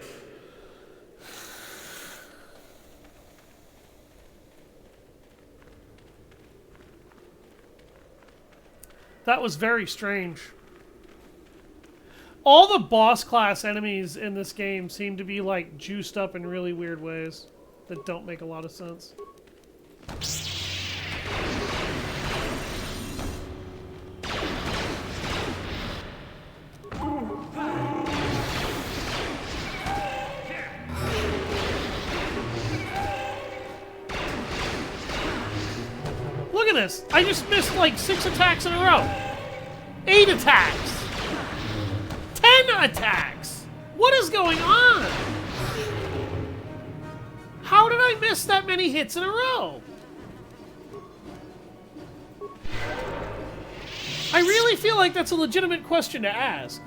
That was very strange. All the boss class enemies in this game seem to be like juiced up in really weird ways. that don't make a lot of sense. Look at this! I just missed like 6 attacks in a row. 8 attacks! 10 attacks! What is going on? How did I miss that many hits in a row? I really feel like that's a legitimate question to ask.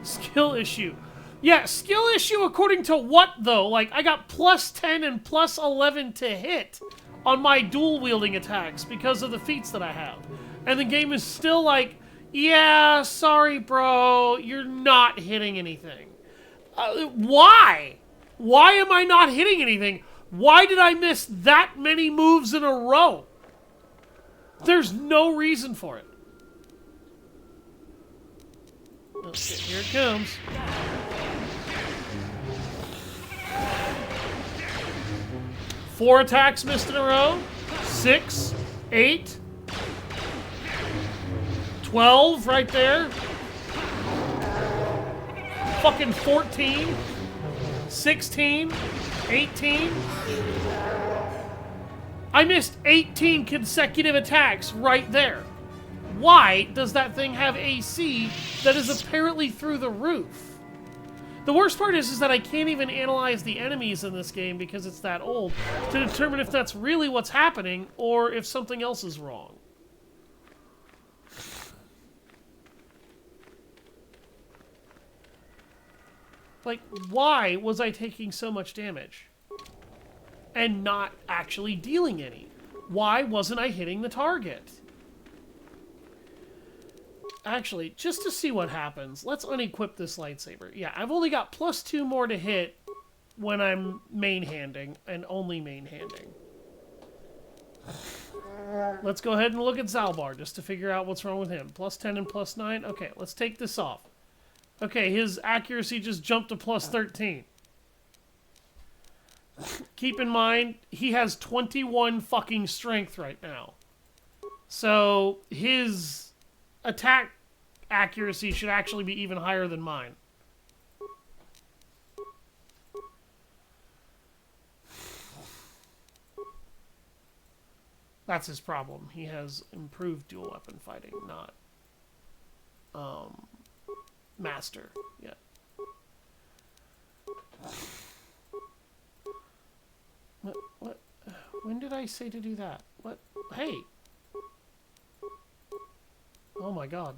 Skill issue. Yeah, skill issue according to what, though? Like, I got plus 10 and plus 11 to hit on my dual-wielding attacks because of the feats that I have. And the game is still like, yeah, sorry, bro, you're not hitting anything. Why? Why am I not hitting anything? Why did I miss that many moves in a row? There's no reason for it. Okay, here it comes. Four attacks missed in a row. 6, 8, 12 right there. Fucking 14, 16, 18. I missed 18 consecutive attacks right there. Why does that thing have AC that is apparently through the roof? The worst part is that I can't even analyze the enemies in this game because it's that old to determine if that's really what's happening or if something else is wrong. Like, why was I taking so much damage and not actually dealing any? Why wasn't I hitting the target? Actually, just to see what happens, let's unequip this lightsaber. Yeah, I've only got plus 2 more to hit when I'm main-handing, and only main-handing. Let's go ahead and look at Zalbar, just to figure out what's wrong with him. Plus 10 and plus 9? Okay, let's take this off. Okay, his accuracy just jumped to plus 13. Keep in mind, he has 21 fucking strength right now. So, his attack accuracy should actually be even higher than mine. That's his problem. He has improved dual weapon fighting, not master yet. What? When did I say to do that? What? Hey! Oh my god.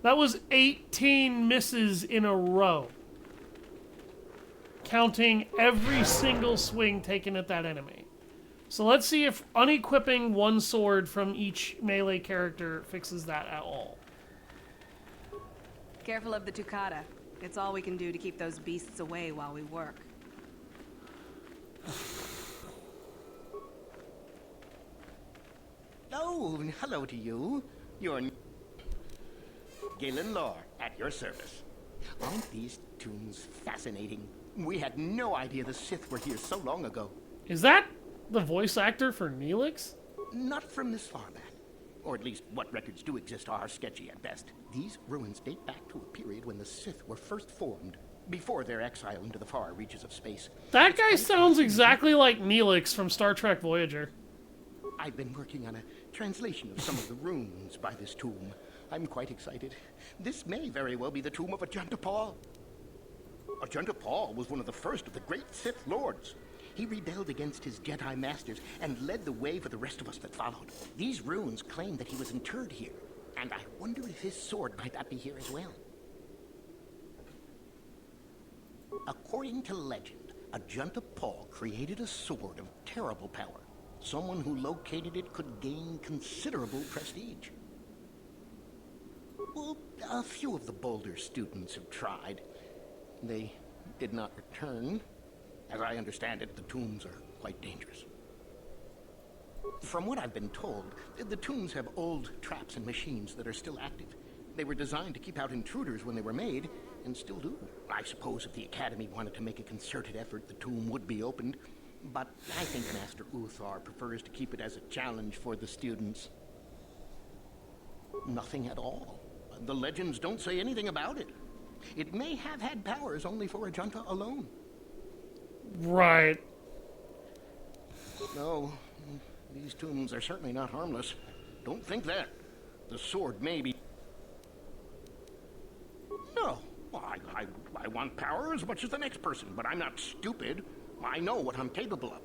That was 18 misses in a row. Counting every single swing taken at that enemy. So let's see if unequipping one sword from each melee character fixes that at all. Careful of the Tukata. It's all we can do to keep those beasts away while we work. Oh, hello to you. You're Galen Lore, at your service. Aren't these tunes fascinating? We had no idea the Sith were here so long ago. Is that the voice actor for Neelix? Not from this far back. Or at least what records do exist are sketchy at best. These ruins date back to a period when the Sith were first formed, before their exile into the far reaches of space. That guy sounds exactly like Neelix from Star Trek Voyager. I've been working on a translation of some of the runes by this tomb. I'm quite excited. This may very well be the tomb of Ajanta Paul. Ajanta Paul was one of the first of the great Sith Lords. He rebelled against his Jedi masters and led the way for the rest of us that followed. These runes claim that he was interred here, and I wonder if his sword might not be here as well. According to legend, Ajanta Paul created a sword of terrible power. Someone who located it could gain considerable prestige. Well, a few of the bolder students have tried. They did not return. As I understand it, the tombs are quite dangerous. From what I've been told, the tombs have old traps and machines that are still active. They were designed to keep out intruders when they were made, and still do. I suppose if the Academy wanted to make a concerted effort, the tomb would be opened. But I think Master Uthar prefers to keep it as a challenge for the students. Nothing at all. The legends don't say anything about it. It may have had powers only for Ajunta alone. Right. No, these tombs are certainly not harmless. Don't think that. The sword may be... No, I want power as much as the next person, but I'm not stupid. I know what I'm capable of.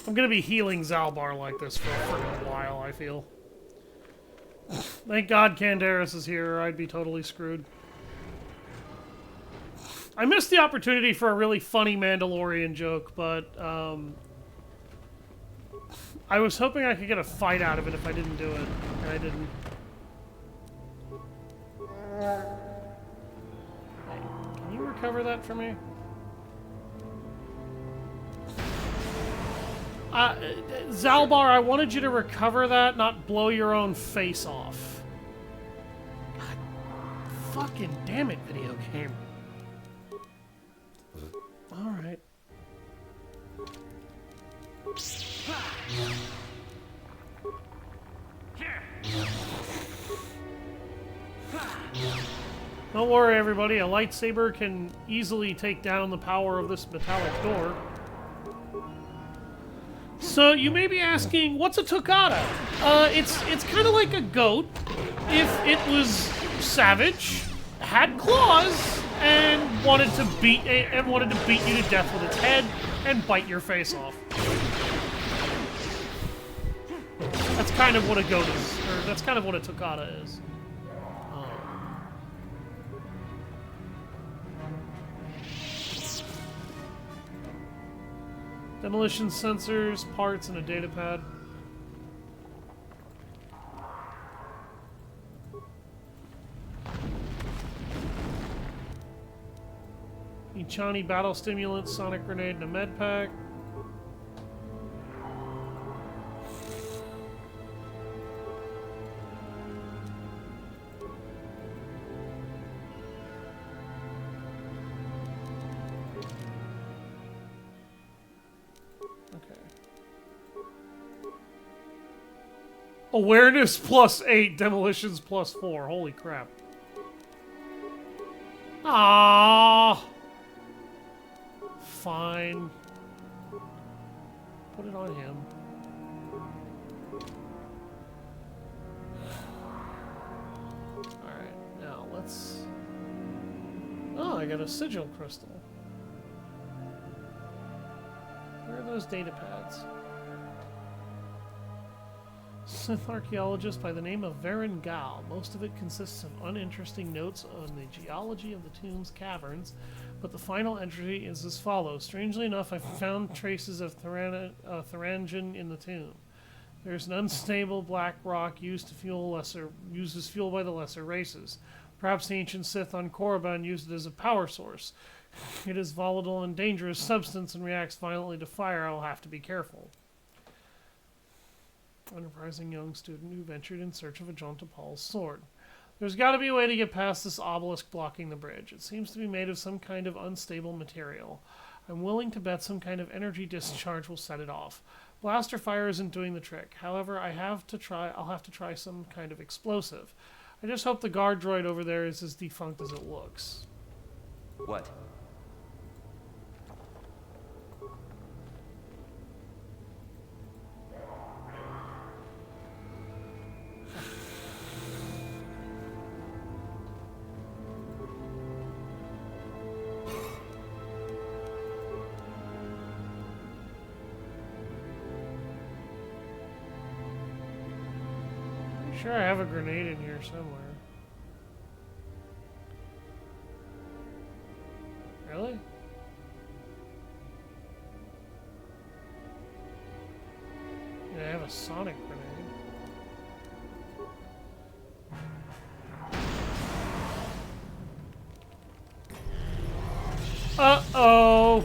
I'm gonna be healing Zalbar like this for a freaking while, I feel. Thank God Candaris is here, or I'd be totally screwed. I missed the opportunity for a really funny Mandalorian joke, but I was hoping I could get a fight out of it if I didn't do it, and I didn't. Hey, can you recover that for me? Zalbar, I wanted you to recover that, not blow your own face off. God fucking damn it, video game. Alright. Don't worry, everybody. A lightsaber can easily take down the power of this metallic door. So you may be asking, what's a toccata? It's kind of like a goat if it was savage, had claws, and wanted to beat you to death with its head and bite your face off. That's kind of what a goat is, or that's kind of what a toccata is. Demolition sensors, parts, and a datapad. Ichani battle stimulant, sonic grenade, and a med pack. Awareness +8, demolitions +4. Holy crap. Ah. Fine. Put it on him. Alright, now let's... Oh, I got a sigil crystal. Where are those data pads? Sith archaeologist by the name of Varen Gal. Most of it consists of uninteresting notes on the geology of the tomb's caverns, but the final entry is as follows. Strangely enough, I found traces of Thurangen in the tomb. There's an unstable black rock used as fuel by the lesser races. Perhaps the ancient Sith on Korriban used it as a power source. It is volatile and dangerous substance and reacts violently to fire. I will have to be careful. Enterprising young student who ventured in search of Ajunta Paul's sword. There's got to be a way to get past this obelisk blocking the bridge. It seems to be made of some kind of unstable material. I'm willing to bet some kind of energy discharge will set it off. Blaster fire isn't doing the trick. However, I'll have to try some kind of explosive. I just hope the guard droid over there is as defunct as it looks. What? Sure, I have a grenade in here somewhere. Really? Yeah, I have a sonic grenade. Uh-oh.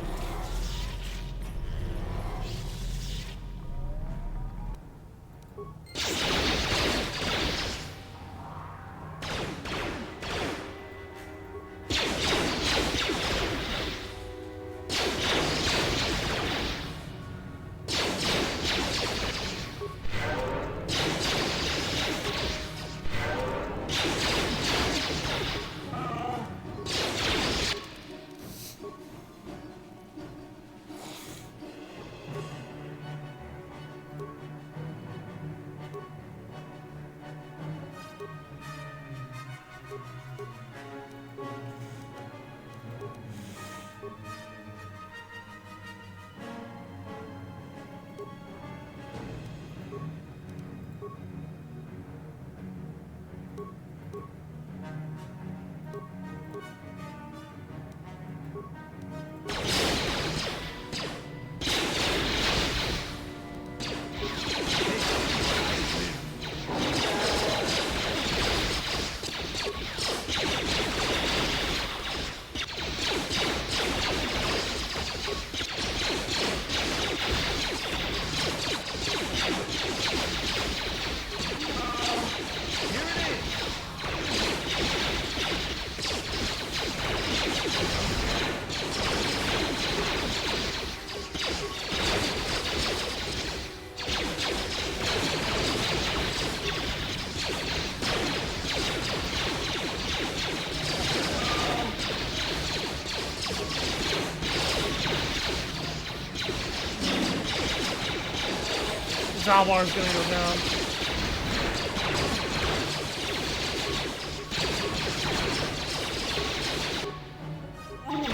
Zalbar's gonna go down.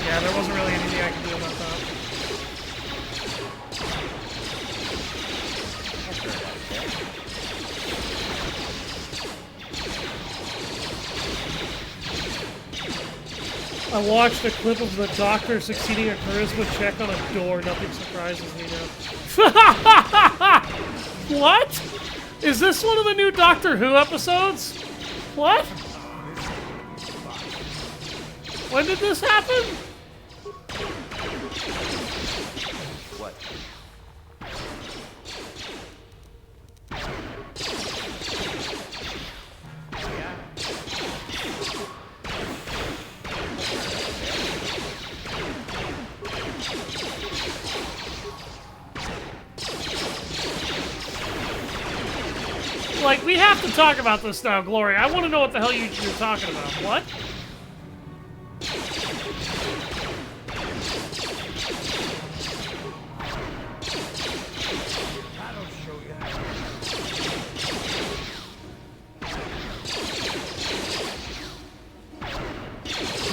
Yeah, there wasn't really anything I could do about that. I watched a clip of the doctor succeeding a charisma check on a door. Nothing surprises me now. What? Is this one of the new Doctor Who episodes? What? When did this happen? What? Like, we have to talk about this now, Glory. I want to know what the hell you're talking about. What?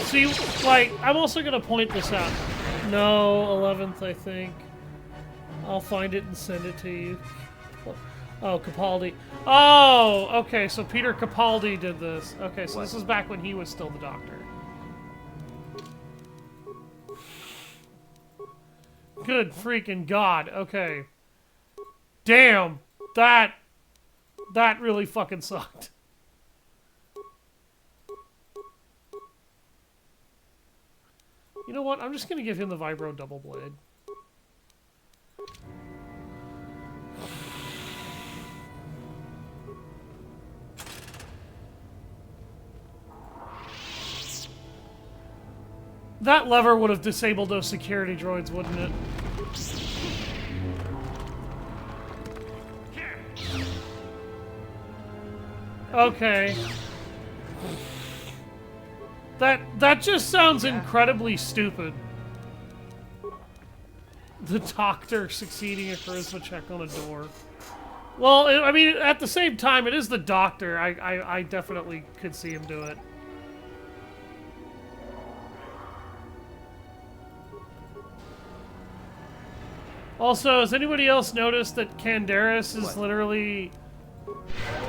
See, like, I'm also going to point this out. No, 11th, I think. I'll find it and send it to you. Oh, Capaldi. Oh, okay, so Peter Capaldi did this. Okay, so this is back when he was still the Doctor. Good freaking God. Okay. Damn. That really fucking sucked. You know what? I'm just gonna give him the Vibro Double Blade. That lever would have disabled those security droids, wouldn't it? Okay. That just sounds incredibly stupid. The Doctor succeeding a charisma check on a door. Well, I mean, at the same time, it is the Doctor. I definitely could see him do it. Also, has anybody else noticed that Candaris is literally...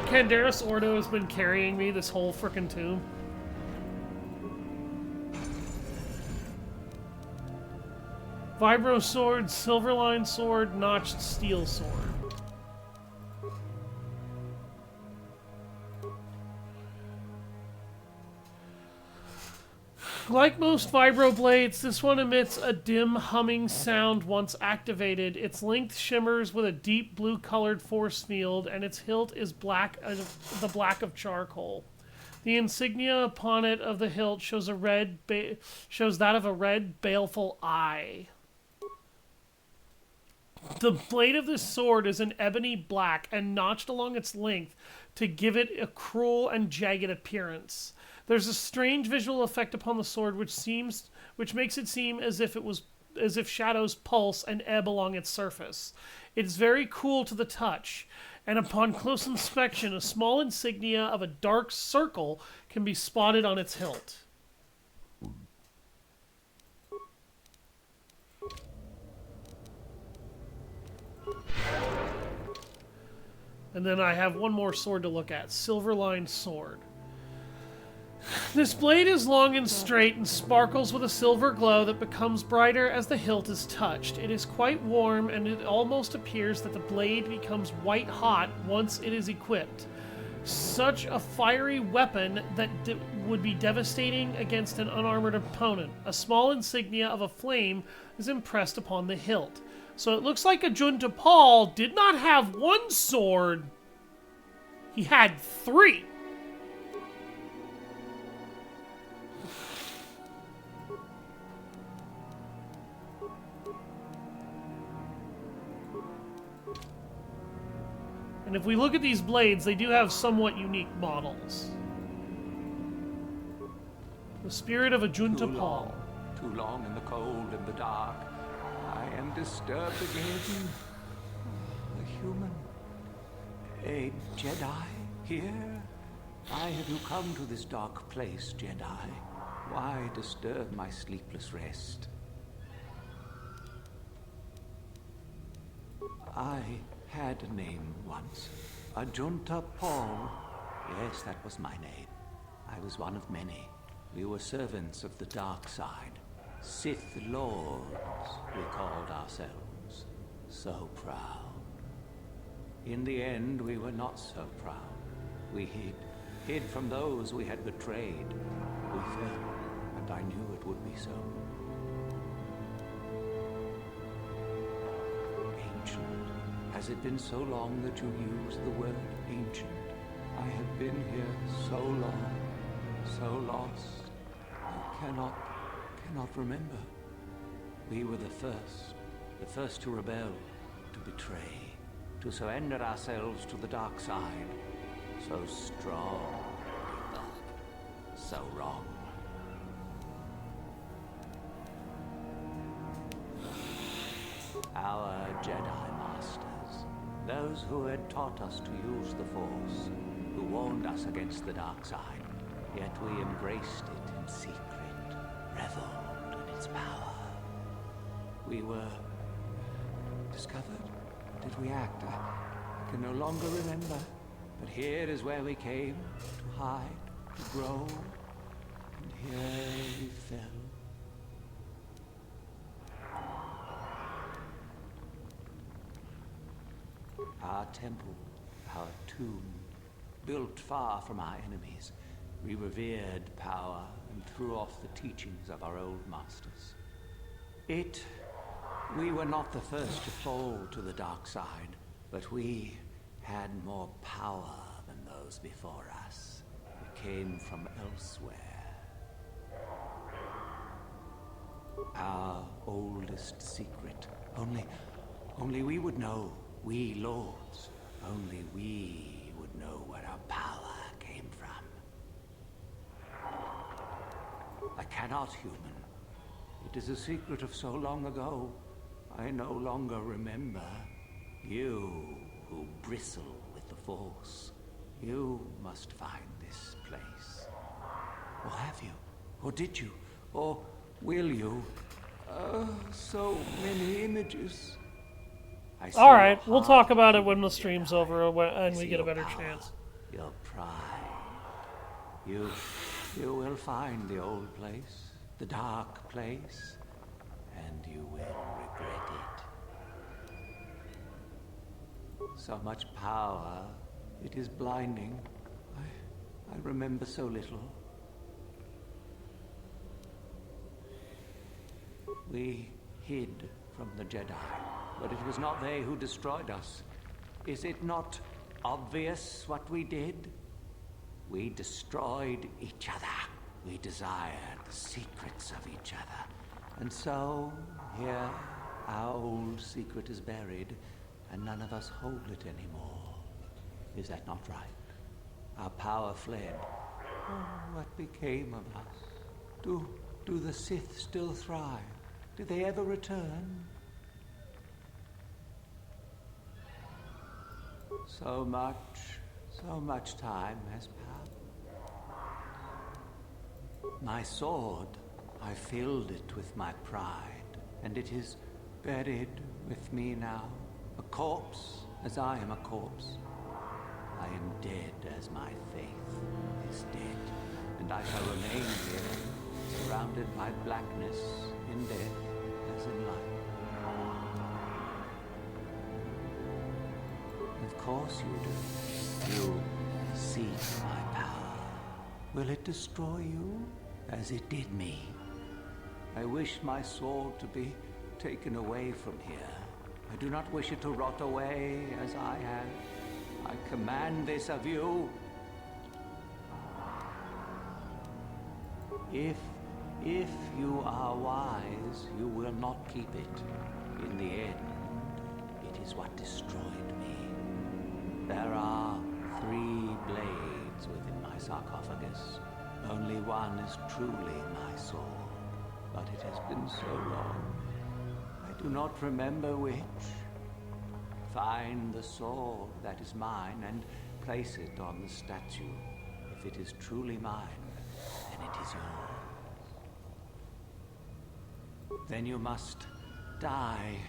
Candaris Ordo has been carrying me this whole frickin' tomb? Vibro sword, Silverline sword, notched steel sword. Like most vibroblades, this one emits a dim humming sound once activated. Its length shimmers with a deep blue-colored force field, and its hilt is black as the black of charcoal. The insignia upon it of the hilt shows that of a red, baleful eye. The blade of this sword is an ebony black and notched along its length to give it a cruel and jagged appearance. There's a strange visual effect upon the sword which makes it seem as if shadows pulse and ebb along its surface. It is very cool to the touch, and upon close inspection, a small insignia of a dark circle can be spotted on its hilt. And then I have one more sword to look at. Silver-lined sword. This blade is long and straight and sparkles with a silver glow that becomes brighter as the hilt is touched. It is quite warm, and it almost appears that the blade becomes white hot once it is equipped. Such a fiery weapon that would be devastating against an unarmored opponent. A small insignia of a flame is impressed upon the hilt. So it looks like Ajunta Paul did not have one sword. He had 3. And if we look at these blades, they do have somewhat unique models. The spirit of Ajunta Paul. Too long in the cold and the dark. I am disturbed again. A human. A Jedi here? Why have you come to this dark place, Jedi? Why disturb my sleepless rest? I had a name once. Ajunta Paul. Yes, that was my name. I was one of many. We were servants of the dark side. Sith Lords, we called ourselves. So proud. In the end, we were not so proud. We hid from those we had betrayed. We fell, and I knew it would be so. Ancient. Has it been so long that you use the word ancient? I have been here so long, so lost. I cannot remember. We were the first to rebel, to betray, to surrender ourselves to the dark side. So strong, we thought, so wrong. Our Jedi Masters, those who had taught us to use the Force, who warned us against the dark side, yet we embraced it in secret, reveled in its power. We were discovered. Did we act? I can no longer remember. But here is where we came to hide, to grow, and here we fell. Our temple, our tomb, built far from our enemies, we revered power and threw off the teachings of our old masters. We were not the first to fall to the dark side, but we had more power than those before us. We came from elsewhere. Our oldest secret. Only we would know. We lords. Only we would know where our power came from. I cannot, human. It is a secret of so long ago. I no longer remember. You who bristle with the Force. You must find this place. Or have you? Or did you? Or will you? So many images. Alright, we'll talk about it when the stream's over and we get a better chance. Your pride. You will find the old place, the dark place, and you will regret it. So much power, it is blinding. I remember so little. We hid from the Jedi, but it was not they who destroyed us. Is it not obvious what we did? We destroyed each other. We desired the secrets of each other. And so, here, our old secret is buried, and none of us hold it anymore. Is that not right? Our power fled. Oh, what became of us? Do the Sith still thrive? Did they ever return? So much time has passed. My sword, I filled it with my pride, and it is buried with me now, a corpse as I am a corpse. I am dead as my faith is dead, and I shall remain here, surrounded by blackness in death as in life. Of course you do. You seek my power. Will it destroy you as it did me? I wish my sword to be taken away from here. I do not wish it to rot away as I have. I command this of you. If you are wise, you will not keep it. In the end, it is what destroyed me. There are 3 blades within my sarcophagus. Only one is truly my sword, but it has been so long. I do not remember which. Find the sword that is mine and place it on the statue. If it is truly mine, then it is yours. Then you must die.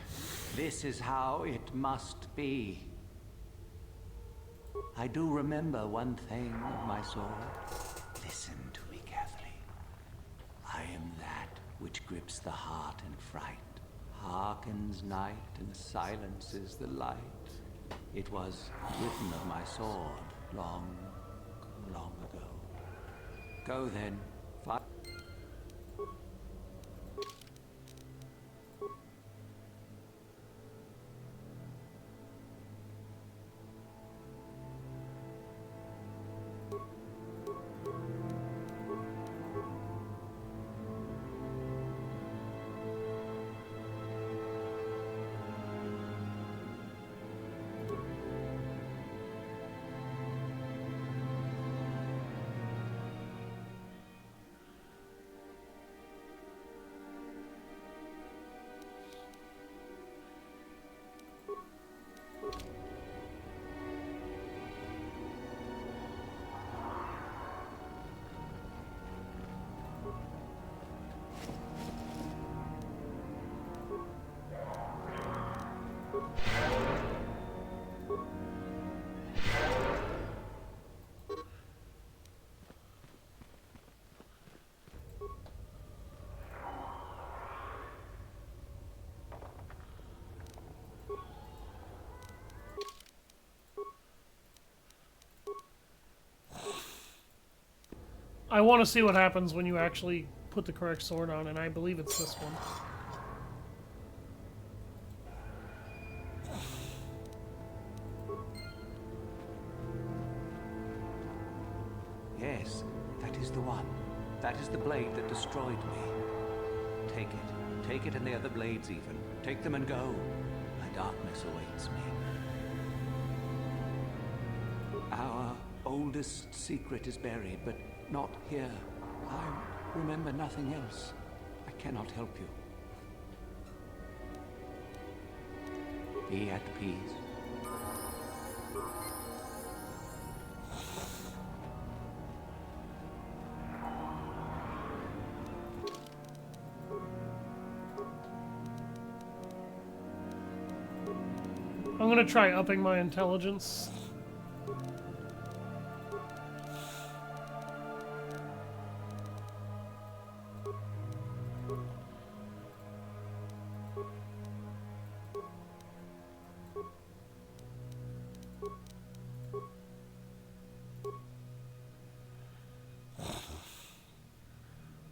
This is how it must be. I do remember one thing of my sword. Listen to me carefully. I am that which grips the heart in fright, hearkens night and silences the light. It was written of my sword long, long ago. Go then, fight. I want to see what happens when you actually put the correct sword on, and I believe it's this one. Yes, that is the one. That is the blade that destroyed me. Take it. Take it and the other blades even. Take them and go. My darkness awaits me. Our oldest secret is buried, but not here. I remember nothing else. I cannot help you. Be at peace. I'm gonna try upping my intelligence.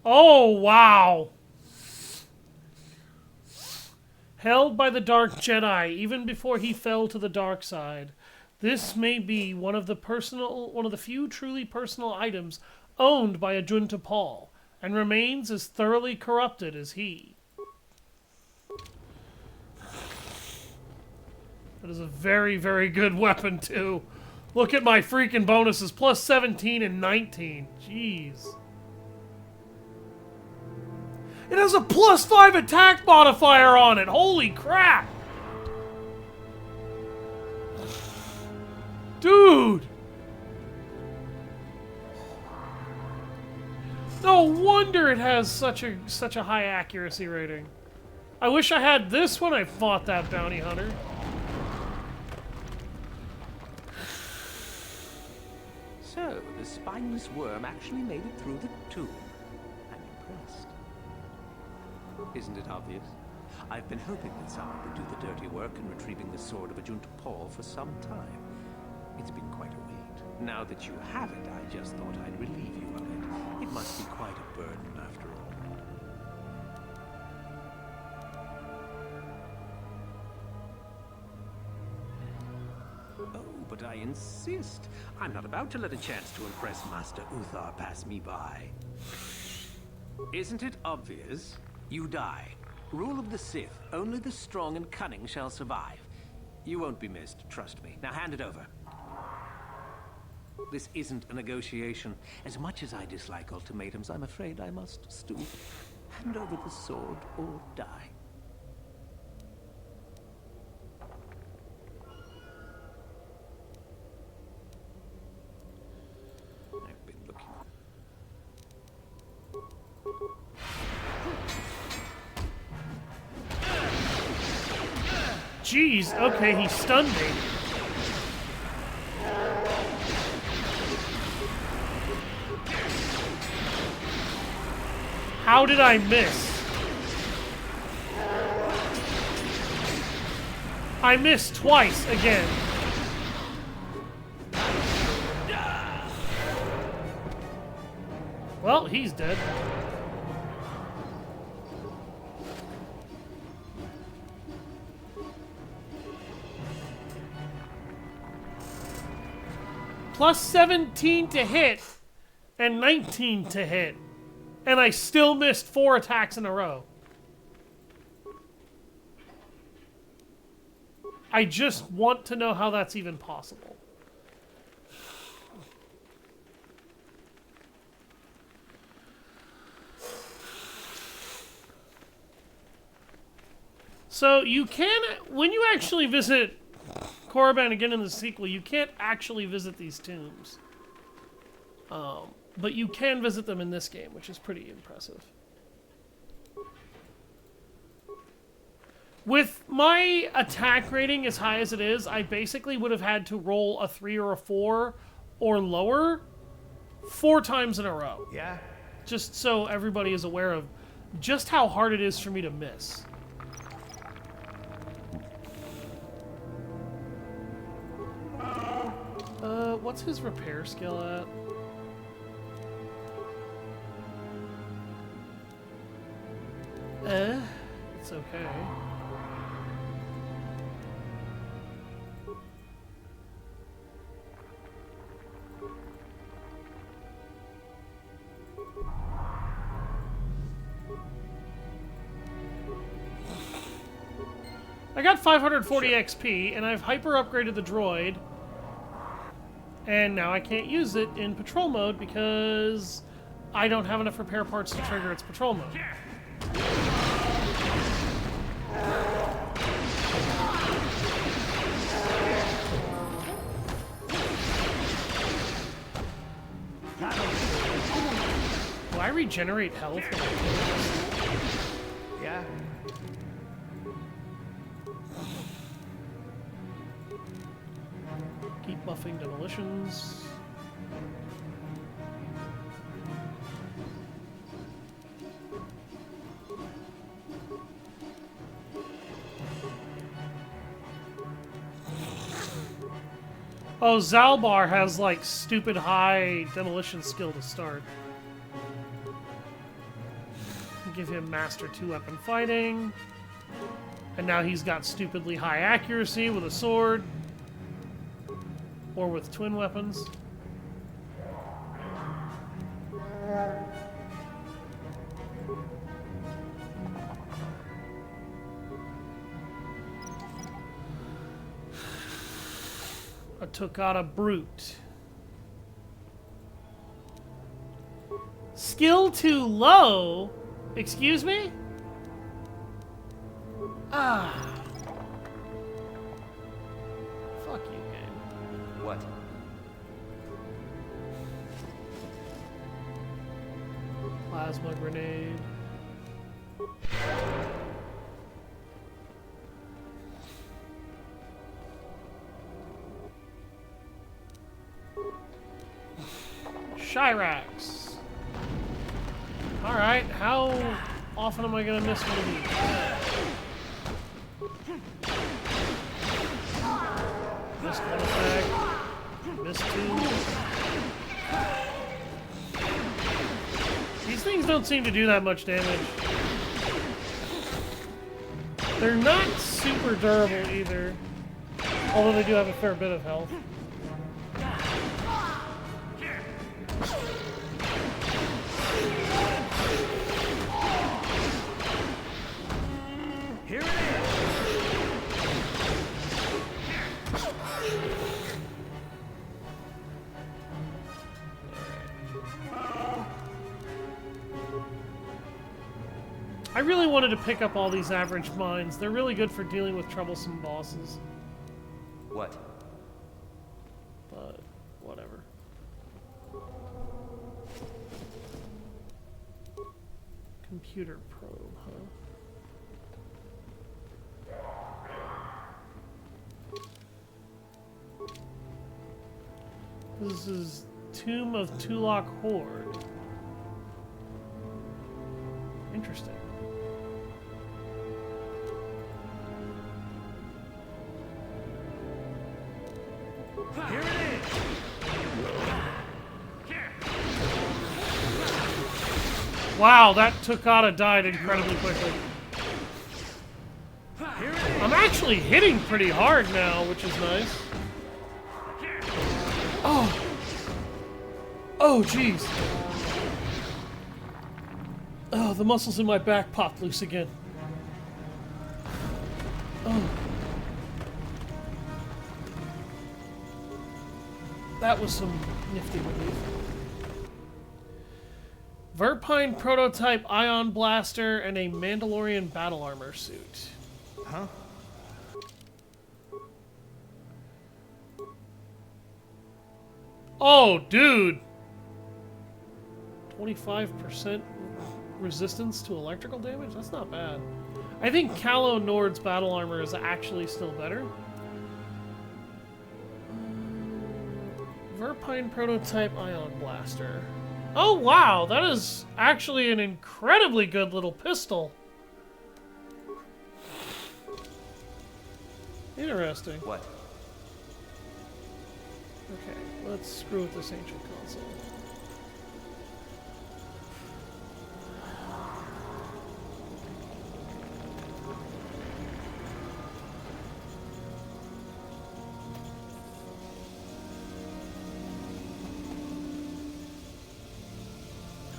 Oh, wow. Held by the Dark Jedi even before he fell to the dark side. This may be one of the few truly personal items owned by Ajunta Paul, and remains as thoroughly corrupted as he. That is a very, very good weapon, too. Look at my freaking bonuses. Plus 17 and 19. Jeez. It has a plus 5 attack modifier on it. Holy crap. Dude. No wonder it has such a high accuracy rating. I wish I had this when I fought that bounty hunter. So, the spineless worm actually made it through the tomb. I'm impressed. Isn't it obvious? I've been hoping that someone would do the dirty work in retrieving the sword of Ajunta Paul for some time. It's been quite a wait. Now that you have it, I just thought I'd relieve you of it. It must be quite a burden after all. Oh, but I insist. I'm not about to let a chance to impress Master Uthar pass me by. Isn't it obvious? You die. Rule of the Sith. Only the strong and cunning shall survive. You won't be missed, trust me. Now hand it over. This isn't a negotiation. As much as I dislike ultimatums, I'm afraid I must stoop. Hand over the sword or die. I've been looking. Jeez, okay, he stunned me. How did I miss? I missed twice again. Well, he's dead. Plus 17 to hit and 19 to hit. And I still missed 4 attacks in a row. I just want to know how that's even possible. So you can, when you actually visit Korriban again in the sequel, you can't actually visit these tombs. But you can visit them in this game, which is pretty impressive. With my attack rating as high as it is, I basically would have had to roll a 3 or a 4 or lower 4 times in a row. Yeah. Just so everybody is aware of just how hard it is for me to miss. What's his repair skill at? It's okay. I got 540 XP, and I've hyper upgraded the droid. And now I can't use it in patrol mode because I don't have enough repair parts to trigger its patrol mode. Do I regenerate health? Yeah. Keep buffing demolitions. Oh, Zalbar has like stupid high demolition skill to start. Give him Master 2 weapon fighting. And now he's got stupidly high accuracy with a sword. Or with twin weapons. I took out a brute. Skill too low? Excuse me? Ah. Fuck you, game. What? Plasma grenade. Shirax. Alright, how often am I gonna miss one of these? Missed one attack. Missed two. These things don't seem to do that much damage. They're not super durable either. Although they do have a fair bit of health. Here it is. I really wanted to pick up all these average mines. They're really good for dealing with troublesome bosses. What? But, whatever. Computer probe, huh? This is Tomb of Tulak Horde. Interesting. Here it is. Wow, that Tukata died incredibly quickly. I'm actually hitting pretty hard now, which is nice. Oh. Oh, jeez. Oh, the muscles in my back popped loose again. Oh. That was some nifty relief. Verpine prototype ion blaster and a Mandalorian battle armor suit. Huh? Oh, dude! 25% resistance to electrical damage? That's not bad. I think Calo Nord's battle armor is actually still better. Verpine prototype ion blaster. Oh wow, that is actually an incredibly good little pistol. Interesting. What? Okay, let's screw with this ancient console.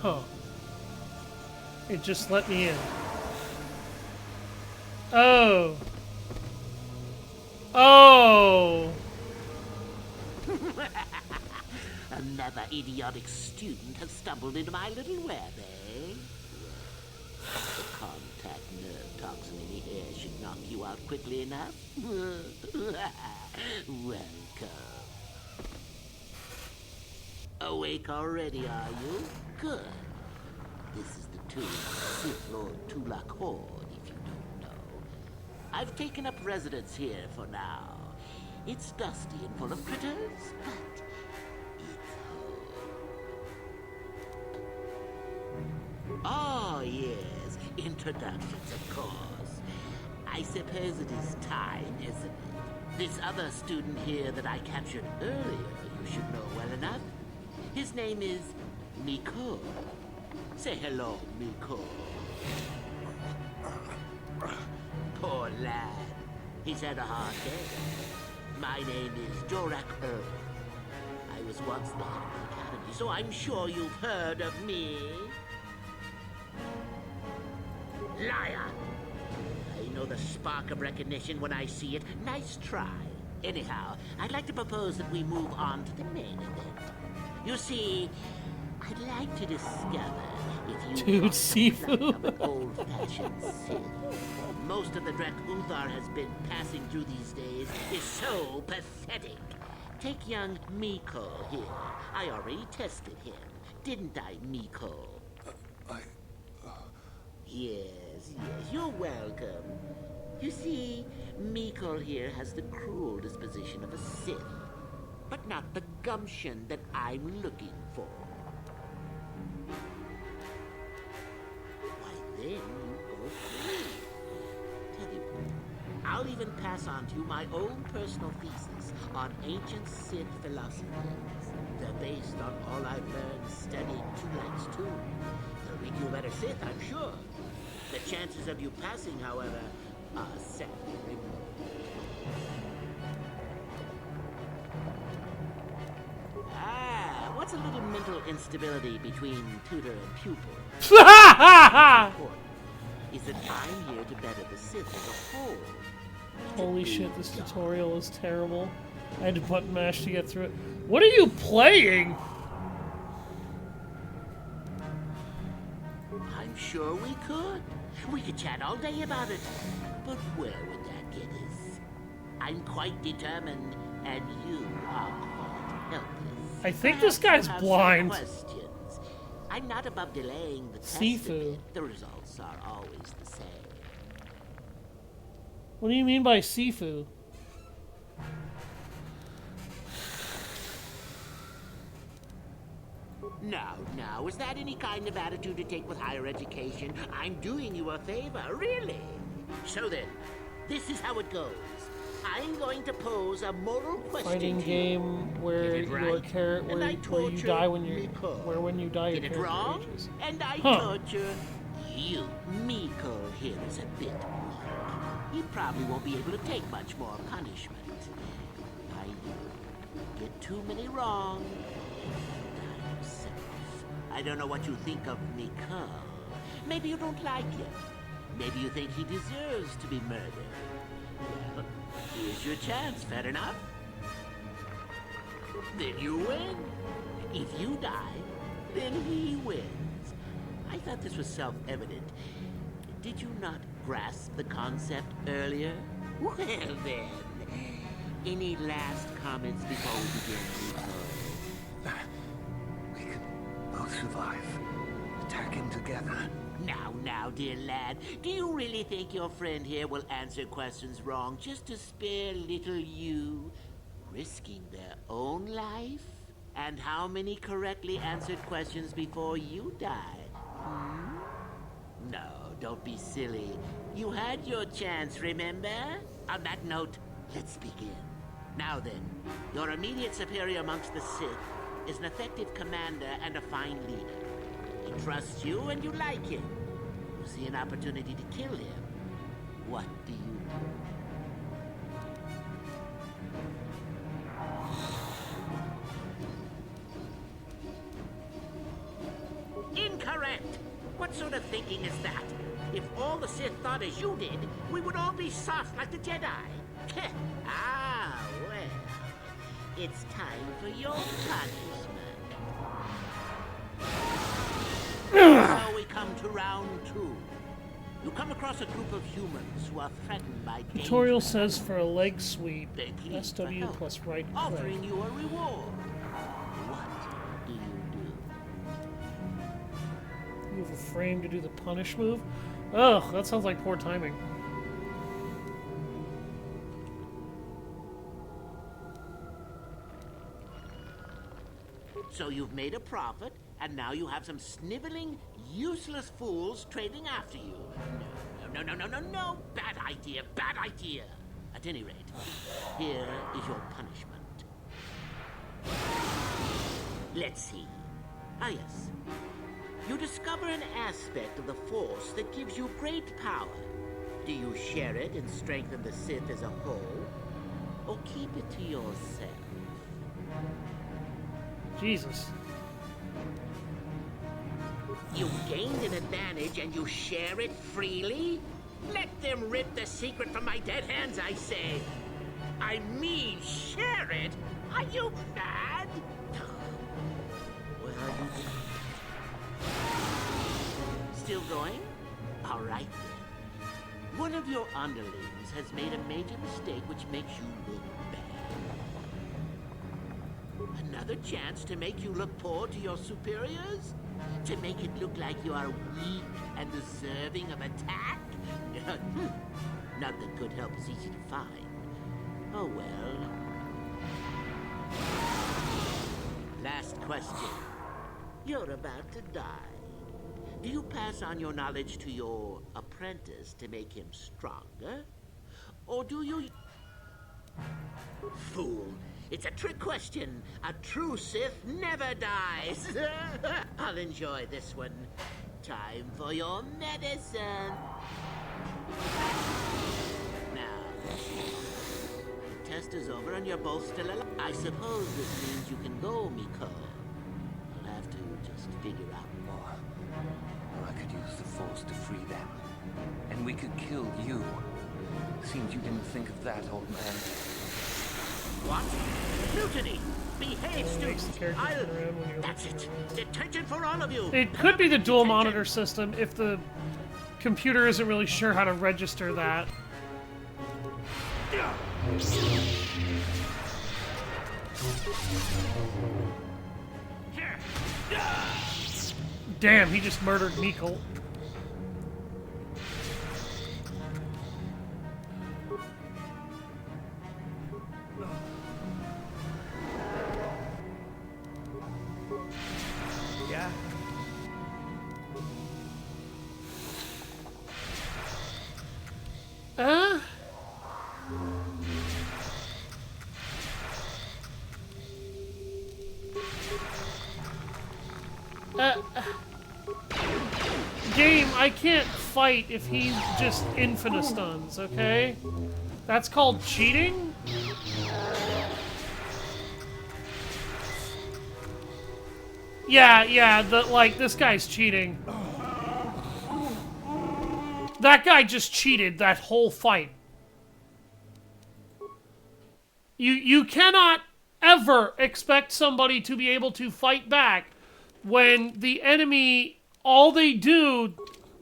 Huh. It just let me in. Oh. Oh. Another idiotic student has stumbled into my little web, eh? The contact nerve toxin in the air should knock you out quickly enough. Welcome. Awake already, are you? Good. This is the tomb of Sith Lord Tulak Horde, if you don't know. I've taken up residence here for now. It's dusty and full of critters, but oh, yes. Introductions, of course. I suppose it is time, isn't it? This other student here that I captured earlier, you should know well enough. His name is Miko. Say hello, Miko. Poor lad. He's had a hard day. My name is Jorak Earl. I was once the head of the academy, so I'm sure you've heard of me. Liar! I know the spark of recognition when I see it. Nice try. Anyhow, I'd like to propose that we move on to the main event. You see, I'd like to discover if you Sifu. an old-fashioned Sith. Most of the Drek Uthar has been passing through these days is so pathetic. Take young Miko here. I already tested him, didn't I, Miko? Yes, you're welcome. You see, Miko here has the cruel disposition of a Sith, but not the gumption that I'm looking for. Why then you go free. Tell you, I'll even pass on to you my own personal thesis on ancient Sith philosophies. They're based on all I've learned studying Two Lights Tomb. They'll make you a better Sith, I'm sure. The chances of you passing, however, are sadly remote. What's a little mental instability between tutor and pupil? What's important is that I'm here to better the Sith as a whole. Holy shit, this tutorial is terrible. I had to button mash to get through it. What are you playing? I'm sure we could. We could chat all day about it. But where would that get us? I'm quite determined, and you are quite helpless. I think this guy's blind. Questions. I'm not above delaying the test. Sifu. The results are always the same. What do you mean by Sifu? Now, is that any kind of attitude to take with higher education? I'm doing you a favor, really. So then, this is how it goes. I'm going to pose a moral question Fighting to game you. where Get it your right, where you die when you when you die Get your it character wrong? ages. And I torture you. Miko here is a bit weak. He probably won't be able to take much more punishment. I get too many wrong. I don't know what you think of Miko. Maybe you don't like him. Maybe you think he deserves to be murdered. Well, here's your chance, fair enough? Then you win. If you die, then he wins. I thought this was self-evident. Did you not grasp the concept earlier? Well then, any last comments before we begin, Miko? Both survive. Attacking together. Now, dear lad, do you really think your friend here will answer questions wrong just to spare little you, risking their own life? And how many correctly answered questions before you die? No, don't be silly. You had your chance, remember? On that note, let's begin. Now then, your immediate superior amongst the Sith is an effective commander and a fine leader. He trusts you and you like him. You see an opportunity to kill him. What do you do? Incorrect! What sort of thinking is that? If all the Sith thought as you did, we would all be soft like the Jedi. Well. It's time for your punishment. So we come to round 2. You come across a group of humans who are threatened by danger. Tutorial says for a leg sweep, They plead SW for help, plus right click. offering you a reward. What do you do? You have a frame to do the punish move? Ugh, that sounds like poor timing. So you've made a profit, and now you have some sniveling, useless fools trading after you. No. Bad idea. At any rate, here is your punishment. Let's see. Ah, yes. You discover an aspect of the Force that gives you great power. Do you share it and strengthen the Sith as a whole? Or keep it to yourself? Jesus. You gained an advantage and you share it freely? Let them rip the secret from my dead hands, I say. I mean, share it? Are you mad? Well, still going? All right then. One of your underlings has made a major mistake which makes you look bad. Another chance to make you look poor to your superiors? To make it look like you are weak and deserving of attack? Not that good help is easy to find. Oh well. Last question. You're about to die. Do you pass on your knowledge to your apprentice to make him stronger? Or do you... Fool! It's a trick question. A true Sith never dies. I'll enjoy this one. Time for your medicine. Now, the test is over and you're both still alive. I suppose this means you can go, Miko. I'll have to just figure out more. I could use the Force to free them. And we could kill you. Seems you didn't think of that, old man. What? Mutiny! Behave, students! That's it! Detention for all of you! It could be the dual monitor system if the computer isn't really sure how to register that. Damn, he just murdered Mikkel. Yeah. Game, I can't fight if he just infinistuns, okay? That's called cheating? Yeah, this guy's cheating. That guy just cheated that whole fight. You cannot ever expect somebody to be able to fight back when the enemy, all they do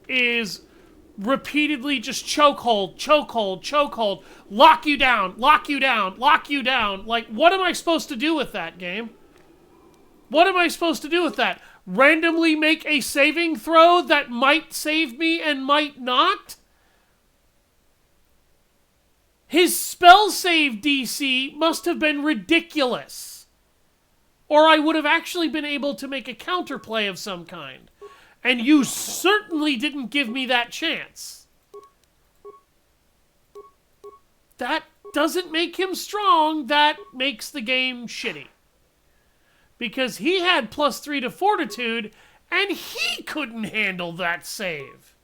is repeatedly just chokehold, chokehold, chokehold, lock you down, lock you down, lock you down. Like, what am I supposed to do with that, game? What am I supposed to do with that? Randomly make a saving throw that might save me and might not? His spell save DC must have been ridiculous. Or I would have actually been able to make a counterplay of some kind. And you certainly didn't give me that chance. That doesn't make him strong, that makes the game shitty. Because he had +3 to fortitude, and he couldn't handle that save.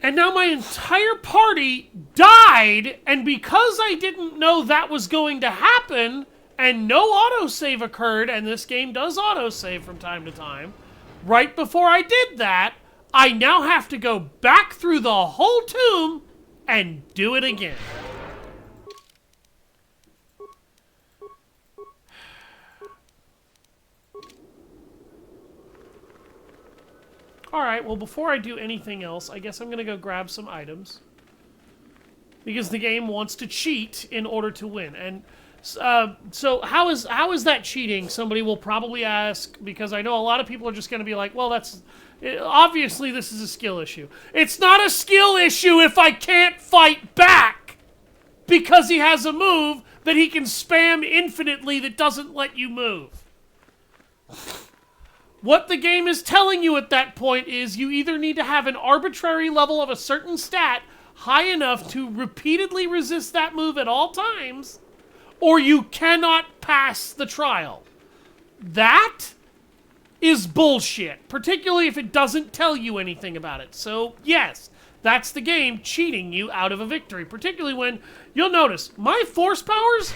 And now my entire party died, and because I didn't know that was going to happen, and no autosave occurred, and this game does autosave from time to time, right before I did that, I now have to go back through the whole tomb and do it again. Alright, well, before I do anything else, I guess I'm going to go grab some items. Because the game wants to cheat in order to win. And so how is that cheating? Somebody will probably ask, because I know a lot of people are just going to be like, well, that's... obviously, this is a skill issue. It's not a skill issue if I can't fight back! Because he has a move that he can spam infinitely that doesn't let you move. What the game is telling you at that point is you either need to have an arbitrary level of a certain stat high enough to repeatedly resist that move at all times, or you cannot pass the trial. That is bullshit, particularly if it doesn't tell you anything about it. So, yes, that's the game cheating you out of a victory, particularly when, you'll notice, my force powers,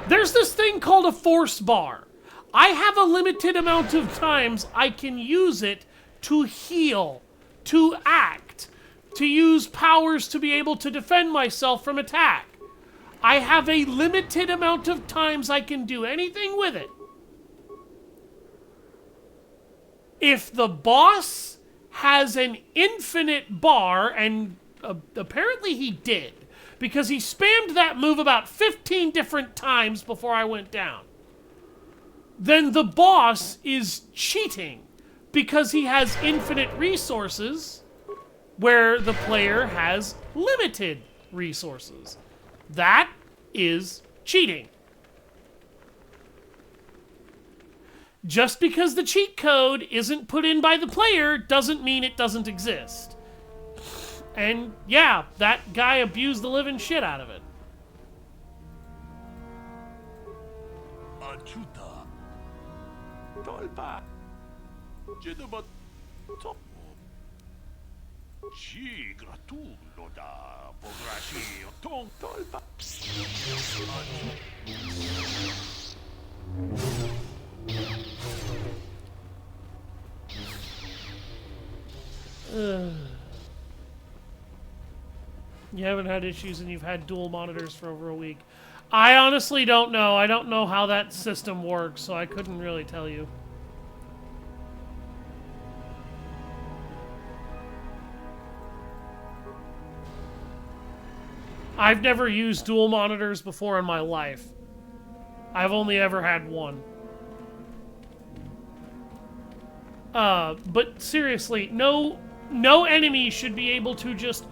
there's this thing called a force bar. I have a limited amount of times I can use it to heal, to act, to use powers to be able to defend myself from attack. I have a limited amount of times I can do anything with it. If the boss has an infinite bar, and apparently he did, because he spammed that move about 15 different times before I went down, then the boss is cheating because he has infinite resources where the player has limited resources. That is cheating. Just because the cheat code isn't put in by the player doesn't mean it doesn't exist. And yeah, that guy abused the living shit out of it. Achuta. Tolpa. Jedaba. Topo. Ci gratulo da pograci ton tolpa. You haven't had issues and you've had dual monitors for over a week. I honestly don't know. I don't know how that system works, so I couldn't really tell you. I've never used dual monitors before in my life. I've only ever had one. But seriously, no enemy should be able to just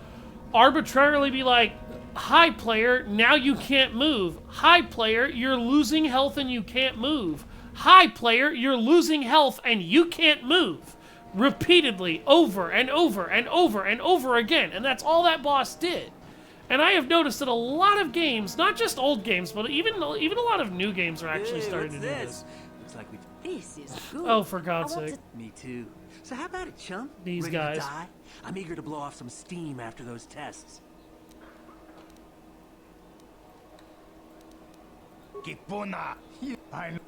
arbitrarily be like, hi player, now you can't move. Hi player, you're losing health and you can't move. Hi player, you're losing health and you can't move. Repeatedly, over and over and over and over again. And that's all that boss did. And I have noticed that a lot of games, not just old games, but even a lot of new games are actually starting to do this. Looks like we. This is good. Oh, for God's sake. Me too. So how about it, chump? These Ready guys. To die? I'm eager to blow off some steam after those tests. Kipuna. I know.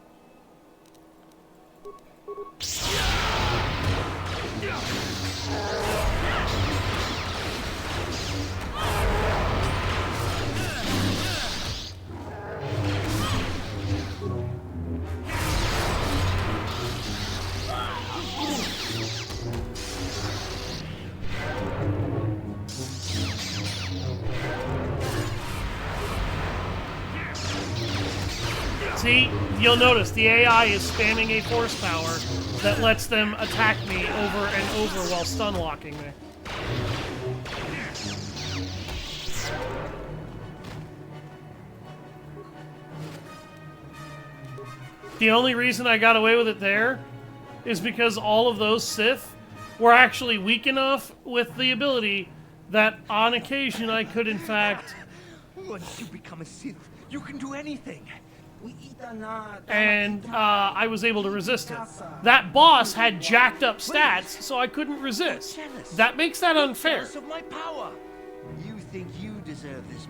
See, you'll notice the AI is spamming a force power that lets them attack me over and over while stun locking me. The only reason I got away with it there is because all of those Sith were actually weak enough with the ability that on occasion I could in fact... Once you become a Sith, you can do anything. And I was able to resist it. That boss had jacked up stats, so I couldn't resist. That makes that unfair. Jealous of my power. You think you deserve this?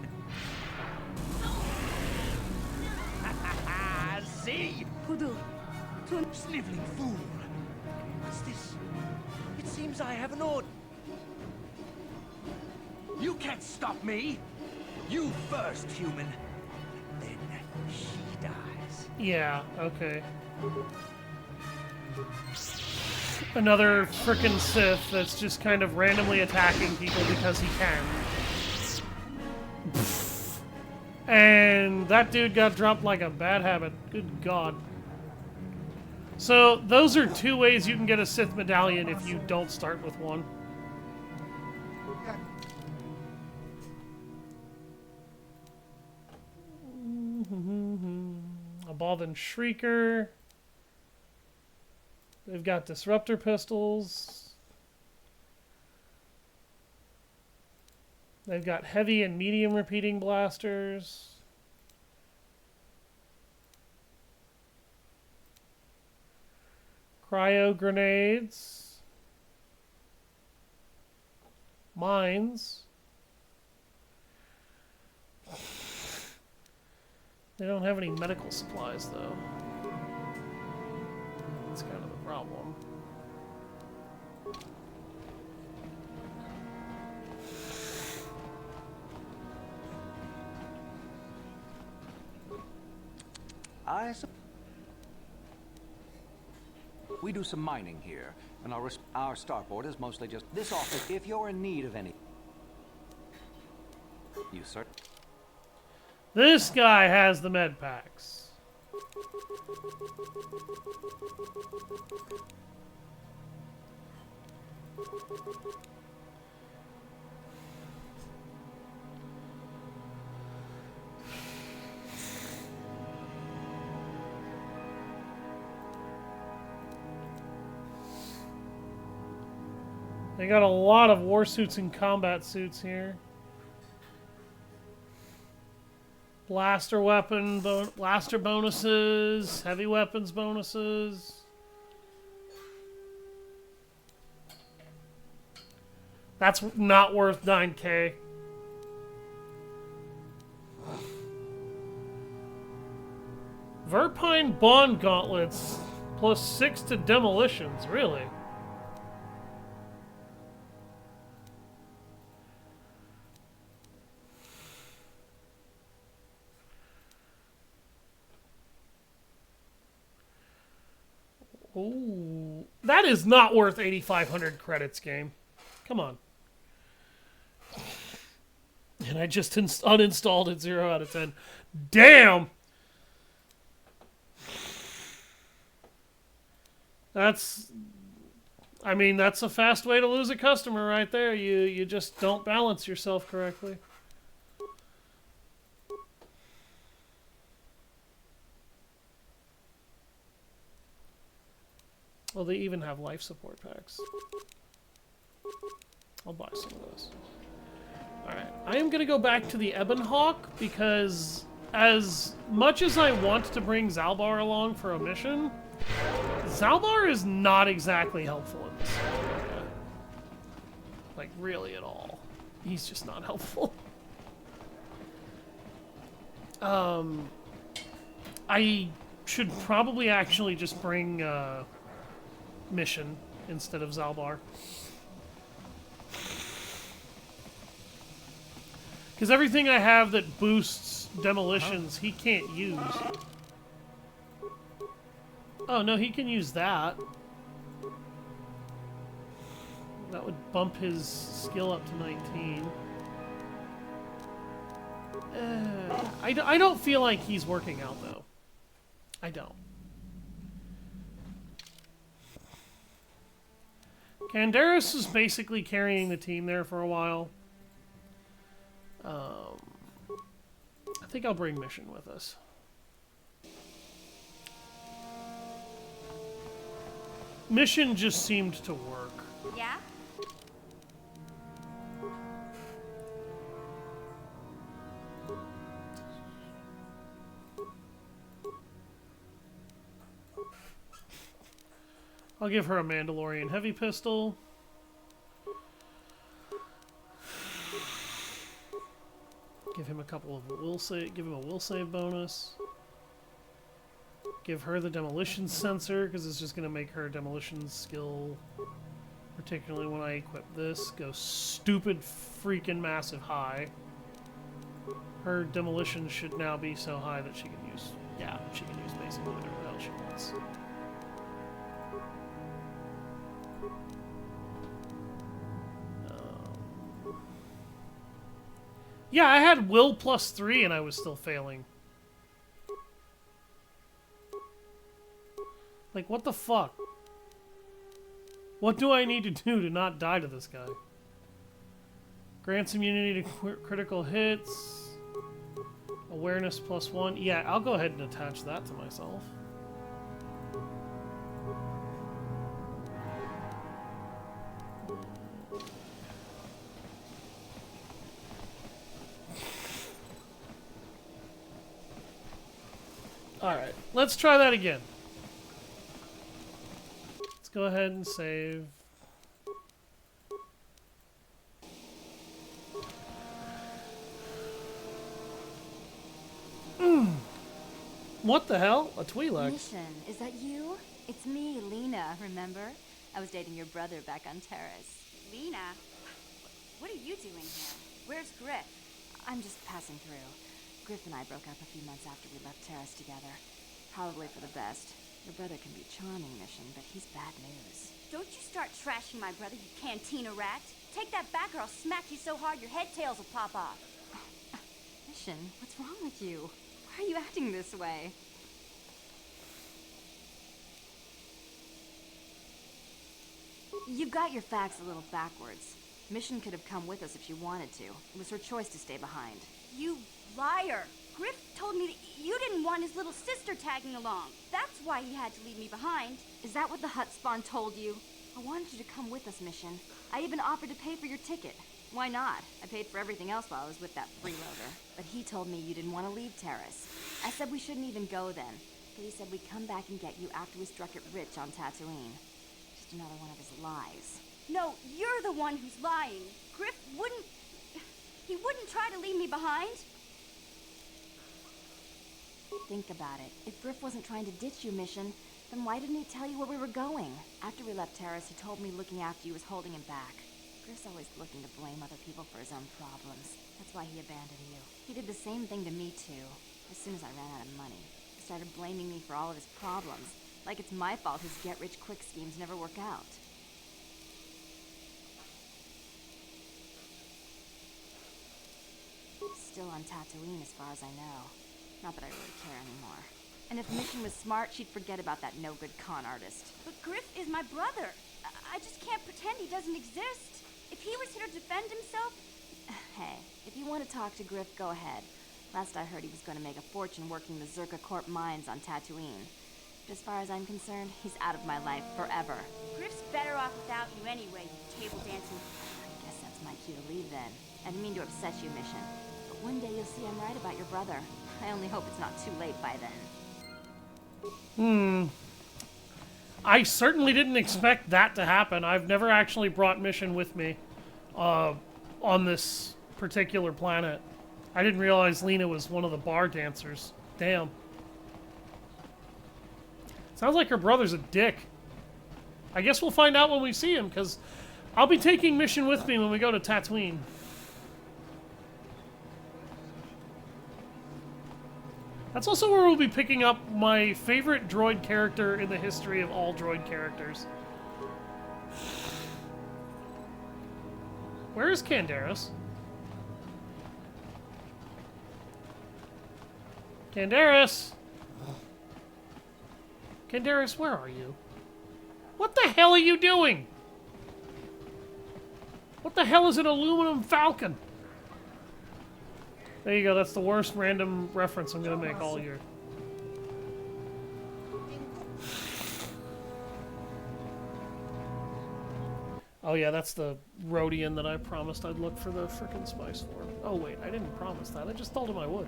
See? Sniveling fool. What's this? It seems I have an order. You can't stop me. You first, human. Then she dies. Yeah, okay. Another frickin' Sith that's just kind of randomly attacking people because he can. And that dude got dropped like a bad habit. Good God. So, those are two ways you can get a Sith medallion if you don't start with one. A Baldan Shrieker. They've got disruptor pistols. They've got heavy and medium repeating blasters. Cryo grenades. Mines. They don't have any medical supplies, though. That's kind of the problem. We do some mining here, and our starport is mostly just this office. If you're in need of any, you sir. This guy has the med packs. They got a lot of war suits and combat suits here. Blaster weapon, blaster bonuses, heavy weapons bonuses. That's not worth 9K. Verpine Bond Gauntlets plus 6 to demolitions, really? Ooh, that is not worth 8,500 credits, game. Come on. And I just uninstalled it 0 out of 10. Damn! That's... I mean, that's a fast way to lose a customer right there. You just don't balance yourself correctly. Well, they even have life support packs. I'll buy some of those. Alright, I am going to go back to the Ebon Hawk because as much as I want to bring Zalbar along for a mission, Zalbar is not exactly helpful in this area. Like, really at all. He's just not helpful. I should probably actually just bring, Mission instead of Zalbar. Because everything I have that boosts demolitions, he can't use. Oh, no, he can use that. That would bump his skill up to 19. I don't feel like he's working out, though. I don't. Candaris is basically carrying the team there for a while. I think I'll bring Mission with us. Mission just seemed to work. Yeah? I'll give her a Mandalorian heavy pistol. Give him a couple of will save. Give him a will save bonus. Give her the demolition sensor because it's just going to make her demolition skill, particularly when I equip this, go stupid freaking massive high. Her demolition should now be so high that she can use. Yeah, she can use basically whatever the hell she wants. Yeah, I had will plus 3 and I was still failing. Like, what the fuck? What do I need to do to not die to this guy? Grants immunity to critical hits. Awareness plus 1. Yeah, I'll go ahead and attach that to myself. Alright, let's try that again. go ahead and save. What the hell? A Twi'lek. Mission, is that you? It's me, Lena, remember? I was dating your brother back on Terrace. Lena? What are you doing here? Where's Griff? I'm just passing through. Griff and I broke up a few months after we left Terrace together. Probably for the best. Your brother can be charming, Mission, but he's bad news. Don't you start trashing my brother, you cantina rat. Take that back or I'll smack you so hard your head tails will pop off. Mission, what's wrong with you? Why are you acting this way? You've got your facts a little backwards. Mission could have come with us if she wanted to. It was her choice to stay behind. You liar! Griff told me that you didn't want his little sister tagging along. That's why he had to leave me behind. Is that what the Hutt spawn told you? I wanted you to come with us, Mission. I even offered to pay for your ticket. Why not? I paid for everything else while I was with that freeloader. But he told me you didn't want to leave Terrace. I said we shouldn't even go then. But he said we'd come back and get you after we struck it rich on Dantooine. Just another one of his lies. No, you're the one who's lying. Griff wouldn't... He wouldn't try to leave me behind. Think about it. If Griff wasn't trying to ditch you, Mission, then why didn't he tell you where we were going? After we left Terrace, he told me looking after you was holding him back. Griff's always looking to blame other people for his own problems. That's why he abandoned you. He did the same thing to me, too. As soon as I ran out of money, he started blaming me for all of his problems. Like it's my fault his get-rich-quick schemes never work out. Still on Dantooine as far as I know. Not that I really care anymore. And if Mission was smart, she'd forget about that no-good con artist. But Griff is my brother. I just can't pretend he doesn't exist. If he was here to defend himself... Hey, if you want to talk to Griff, go ahead. Last I heard he was going to make a fortune working the Zerka Corp mines on Dantooine. But as far as I'm concerned, he's out of my life forever. Griff's better off without you anyway, you table dancing... I guess that's my cue to leave then. I didn't mean to upset you, Mission. But one day you'll see I'm right about your brother. I only hope it's not too late by then. I certainly didn't expect that to happen. I've never actually brought Mission with me on this particular planet. I didn't realize Lena was one of the bar dancers. Damn. Sounds like her brother's a dick. I guess we'll find out when we see him, because I'll be taking Mission with me when we go to Dantooine. That's also where we'll be picking up my favorite droid character in the history of all droid characters. Where is Candaris? Candaris! Candaris, where are you? What the hell are you doing? What the hell is an aluminum falcon? There you go, that's the worst random reference I'm gonna make all year. Oh yeah, that's the Rhodian that I promised I'd look for the frickin' spice for. Oh wait, I didn't promise that, I just told him I would.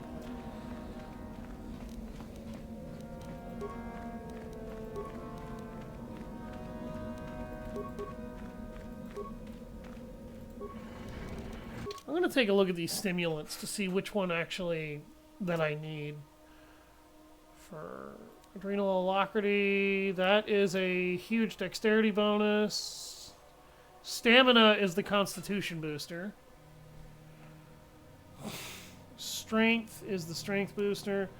I'm gonna take a look at these stimulants to see which one actually that I need. For adrenal alacrity, that is a huge dexterity bonus. Stamina is the constitution booster. Strength is the strength booster.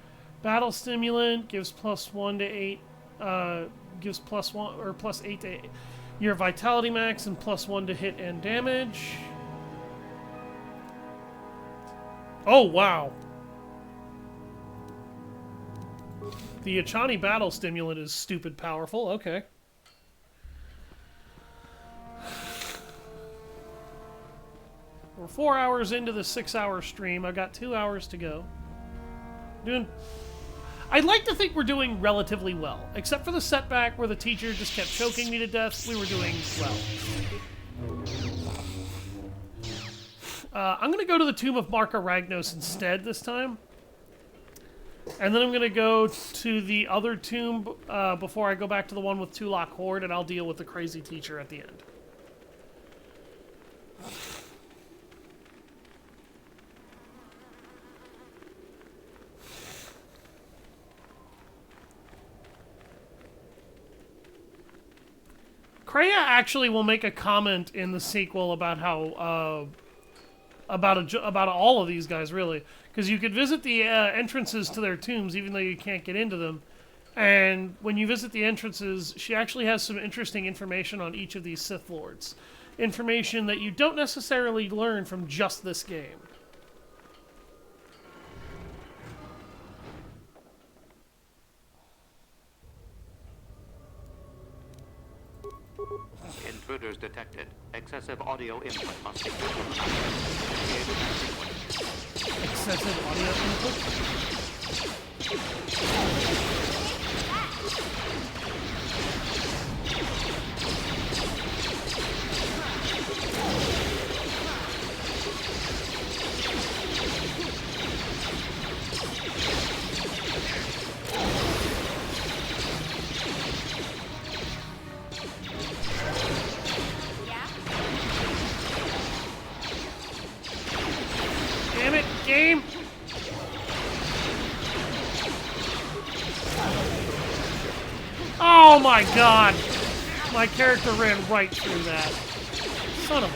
Battle stimulant gives +1 to 8. Gives +1 or +8 to 8. Your vitality max and +1 to hit and damage. Oh, wow. The Achani battle stimulant is stupid powerful. Okay. We're 4 hours into the 6-hour stream. I've got 2 hours to go. I'd like to think we're doing relatively well. Except for the setback where the teacher just kept choking me to death, we were doing well. I'm going to go to the Tomb of Marka Ragnos instead this time. And then I'm going to go to the other tomb before I go back to the one with Tulak Horde, and I'll deal with the crazy teacher at the end. Kreia actually will make a comment in the sequel about how about all of these guys, really, because you could visit the entrances to their tombs even though you can't get into them. And when you visit the entrances, she actually has some interesting information on each of these Sith Lords, information that you don't necessarily learn from just this game. Intruders detected. Excessive audio input must be Excessive audio Damn it, game! Oh my god! My character ran right through that. Son of a...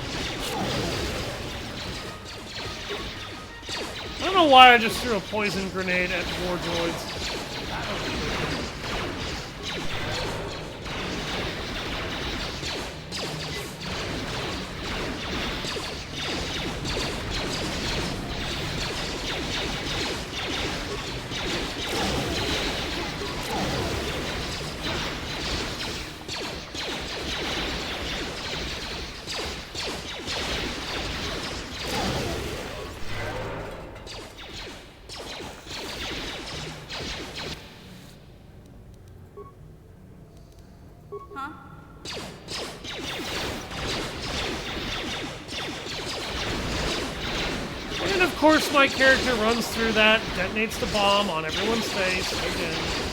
I don't know why I just threw a poison grenade at war droids. Huh? And of course my character runs through that, detonates the bomb on everyone's face again.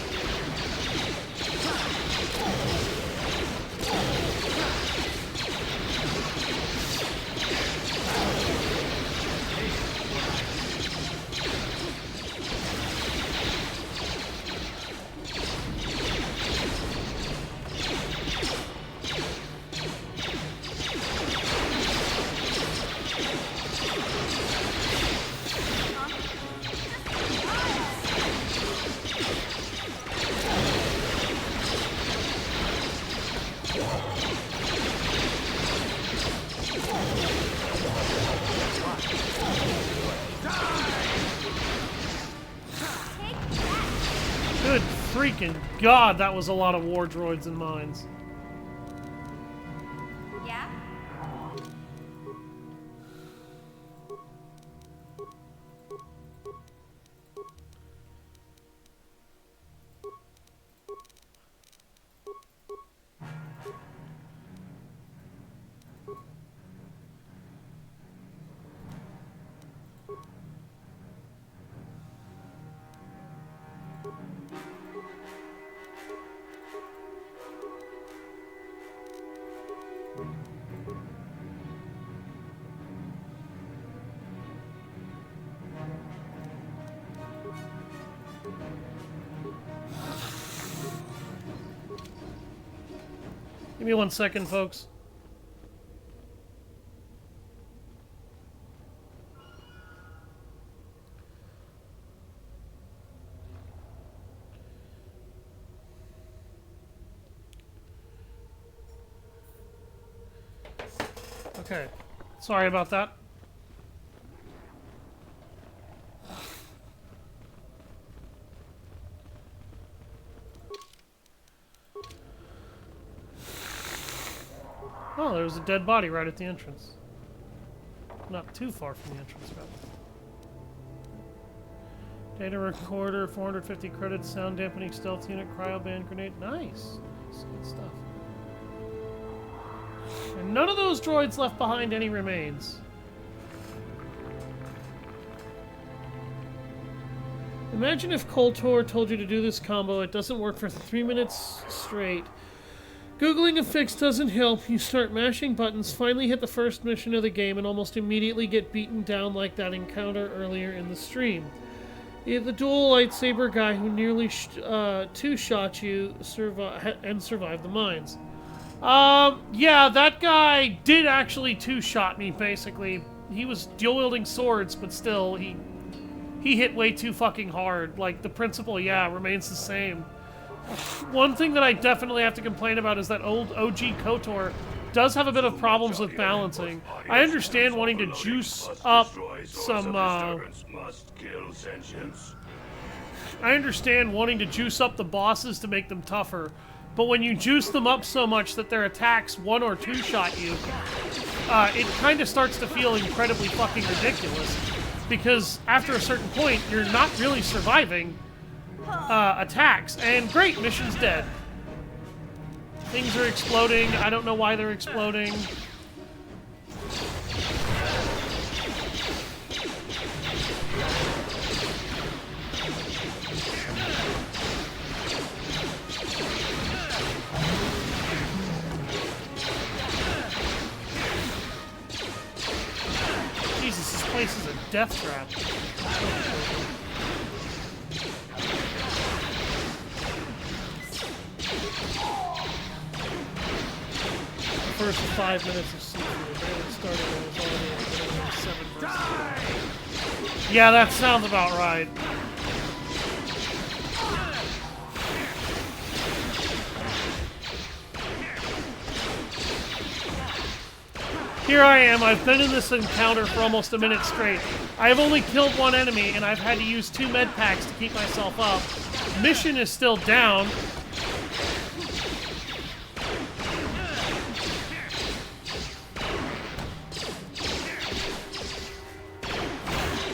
Good freaking god, that was a lot of war droids and mines. Yeah? Give me 1 second, folks. Okay. Sorry about that. Oh, there was a dead body right at the entrance. Not too far from the entrance, rather. Data recorder, 450 credits, sound dampening stealth unit, cryoband grenade. Nice. Nice, good stuff. And none of those droids left behind any remains. Imagine if Koltor told you to do this combo. It doesn't work for 3 minutes straight. Googling a fix doesn't help. You start mashing buttons, finally hit the first mission of the game, and almost immediately get beaten down like that encounter earlier in the stream. The dual lightsaber guy who nearly two-shot you and survived the mines. Yeah, that guy did actually two-shot me, basically. He was dual-wielding swords, but still, he hit way too fucking hard. Like, the principle, yeah, remains the same. One thing that I definitely have to complain about is that old OG KOTOR does have a bit of problems with balancing. I understand wanting to juice up some, I understand wanting to juice up the bosses to make them tougher, but when you juice them up so much that their attacks one or two shot you, it kind of starts to feel incredibly fucking ridiculous. Because after a certain point, you're not really surviving attacks. And great, mission's dead. Things are exploding. I don't know why they're exploding. Jesus, this place is a death trap. The first 5 minutes of season, it started when it was already 7 versus 2. Yeah, that sounds about right. Here I am, I've been in this encounter for almost a minute straight. I have only killed one enemy, and I've had to use 2 med packs to keep myself up. Mission is still down.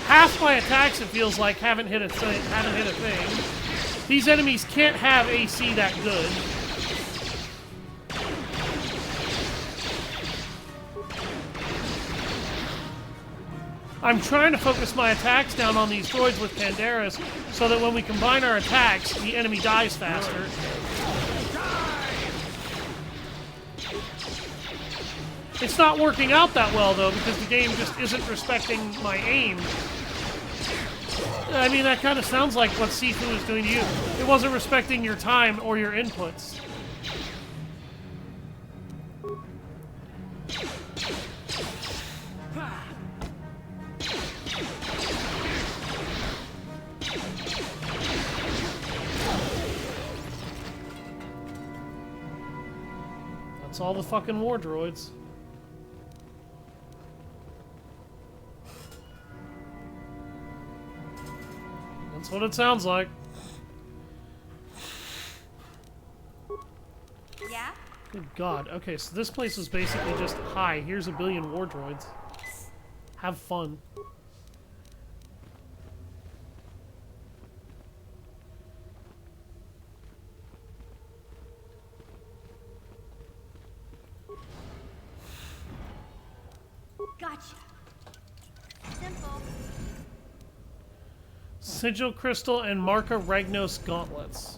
Half my attacks, it feels like, haven't hit a thing. These enemies can't have AC that good. I'm trying to focus my attacks down on these droids with Pandaris so that when we combine our attacks, the enemy dies faster. It's not working out that well, though, because the game just isn't respecting my aim. I mean, that kind of sounds like what Sifu is doing to you. It wasn't respecting your time or your inputs. That's all the fucking war droids. That's what it sounds like. Yeah? Good God. Okay, so this place is basically just, hi, here's a billion war droids. Have fun. Gotcha. Simple. Sigil Crystal and Marca Ragnos Gauntlets.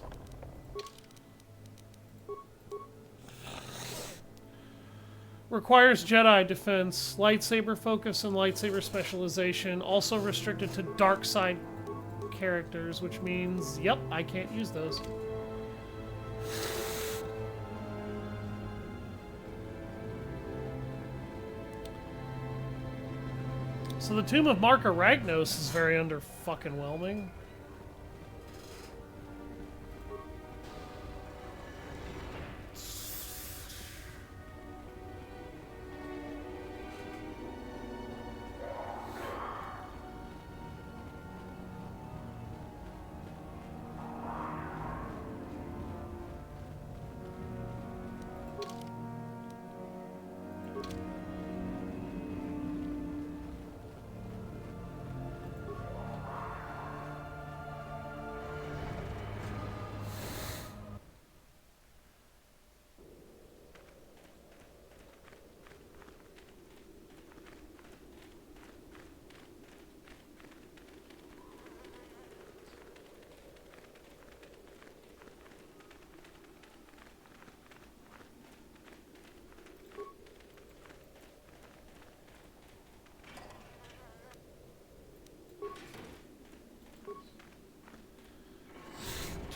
Requires Jedi defense, lightsaber focus, and lightsaber specialization. Also restricted to dark side characters, which means, yep, I can't use those. So the Tomb of Marca Ragnos is very under-fucking-whelming.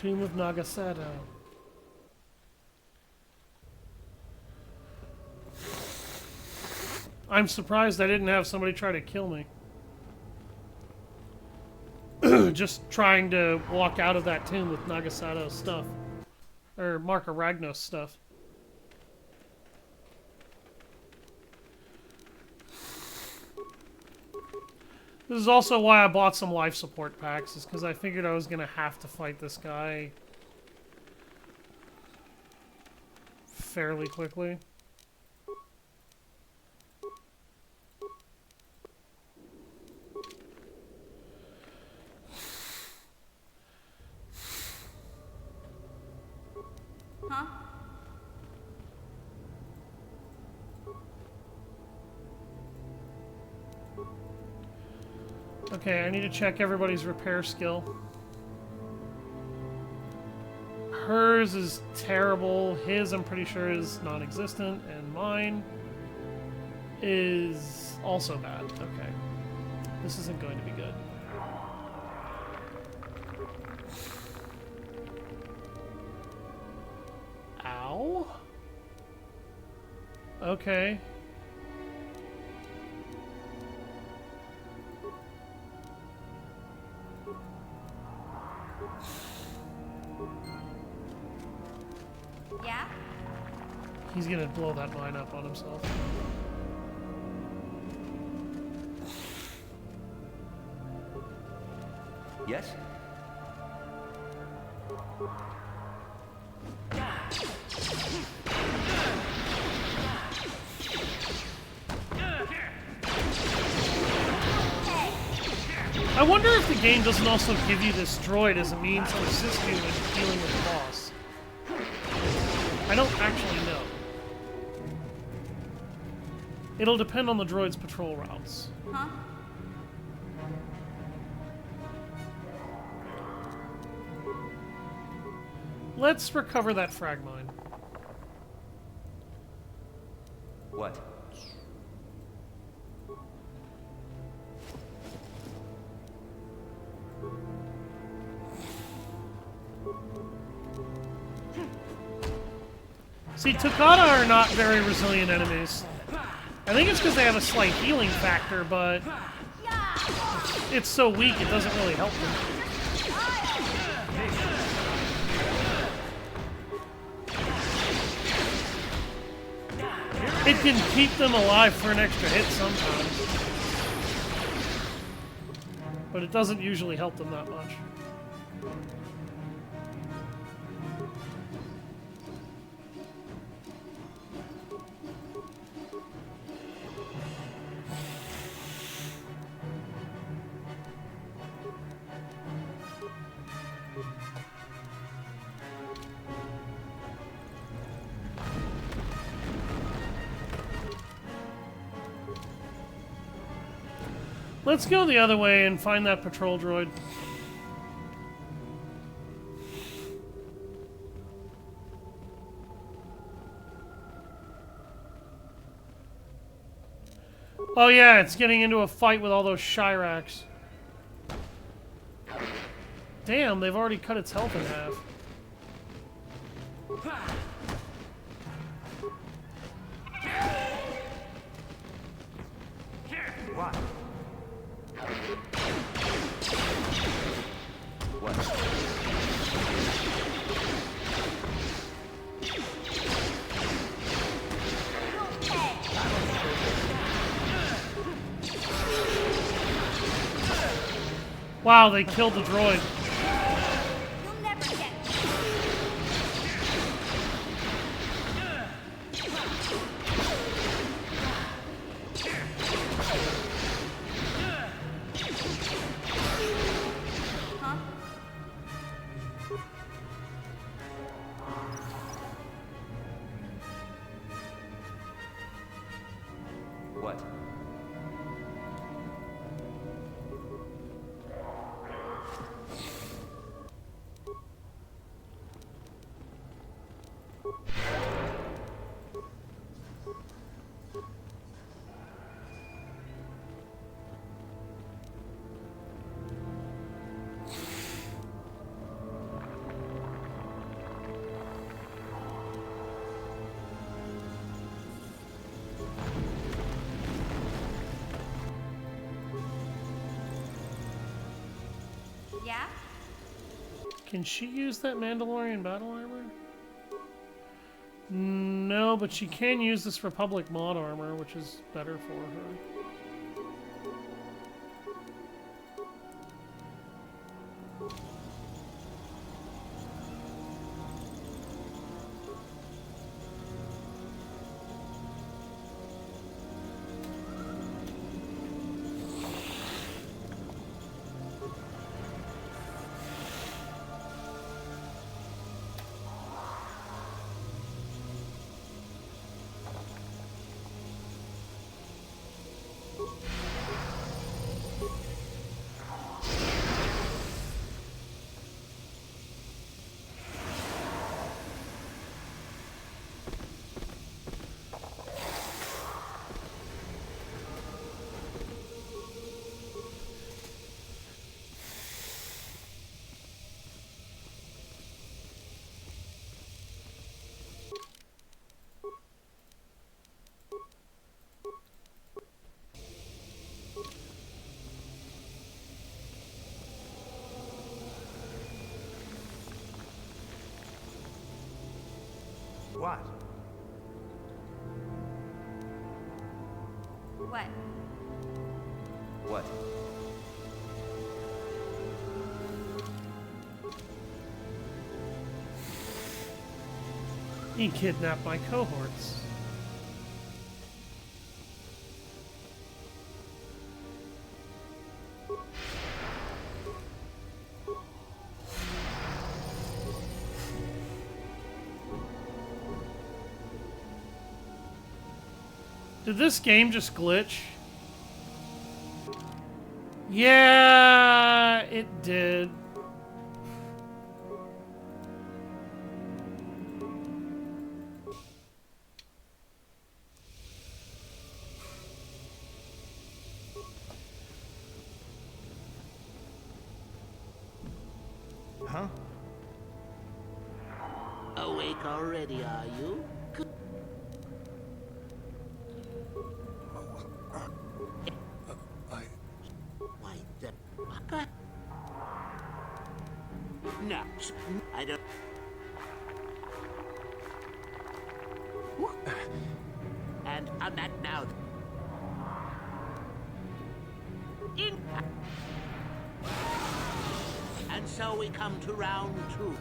Tomb of Nagasato. I'm surprised I didn't have somebody try to kill me. Just trying to walk out of that tomb with Nagasato stuff. Or Mark Aragnos stuff. This is also why I bought some life support packs, is because I figured I was going to have to fight this guy fairly quickly. Huh? Okay, I need to check everybody's repair skill. Hers is terrible. His, I'm pretty sure, is non-existent. And mine is also bad. Okay. This isn't going to be good. Ow. Okay. Yeah? He's gonna blow that mine up on himself. Yes? I wonder if the game doesn't also give you this droid as a means to assist you in dealing with the boss. I don't actually know. It'll depend on the droid's patrol routes. Huh? Let's recover that frag mine. What? See, Takata are not very resilient enemies. I think it's because they have a slight healing factor, but it's so weak it doesn't really help them. It can keep them alive for an extra hit sometimes. But it doesn't usually help them that much. Let's go the other way and find that patrol droid. Oh yeah, it's getting into a fight with all those Shiraks. Damn, they've already cut its health in half. What? Wow, they killed the droid. You'll never get me. Huh? What? Yeah? Can she use that Mandalorian battle armor? No, but she can use this Republic mod armor, which is better for her. What? What? What? He kidnapped my cohorts. Did this game just glitch? Yeah, it did. Huh? Awake already, are you? Good. Why the... No, I don't... And on that now... And so we come to round 2.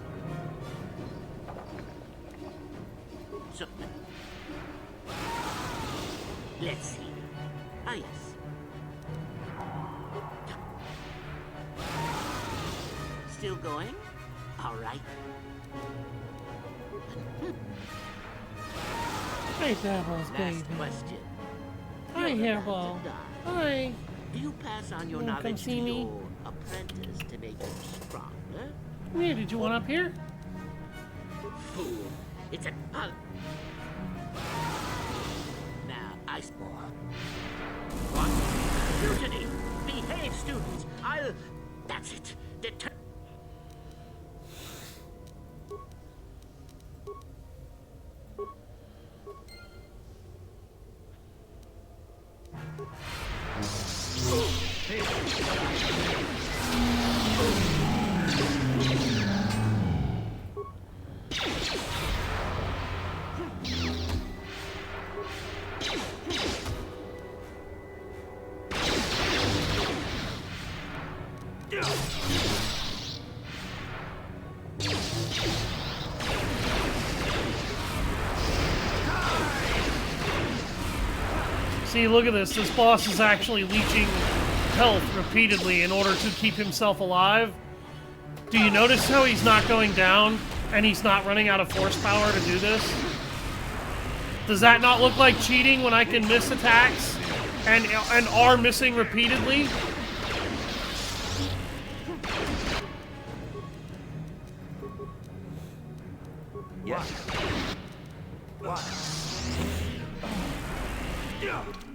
So... Let's see. Ah, yes. Still going? All right. Hey, Devil's baby. Last question. Hi, You're Hairball. about to die. Hi. Do you pass on your You wanna come knowledge to see me? your apprentice to make him stronger? Come here, did you want up here? Fool. It's a... Now, I... What? Mutiny! Behave, students! I'll... That's it. Deter... See, look at this. This boss is actually leeching health repeatedly in order to keep himself alive. Do you notice how he's not going down and he's not running out of force power to do this? Does that not look like cheating when I can miss attacks and are missing repeatedly? Yes. What?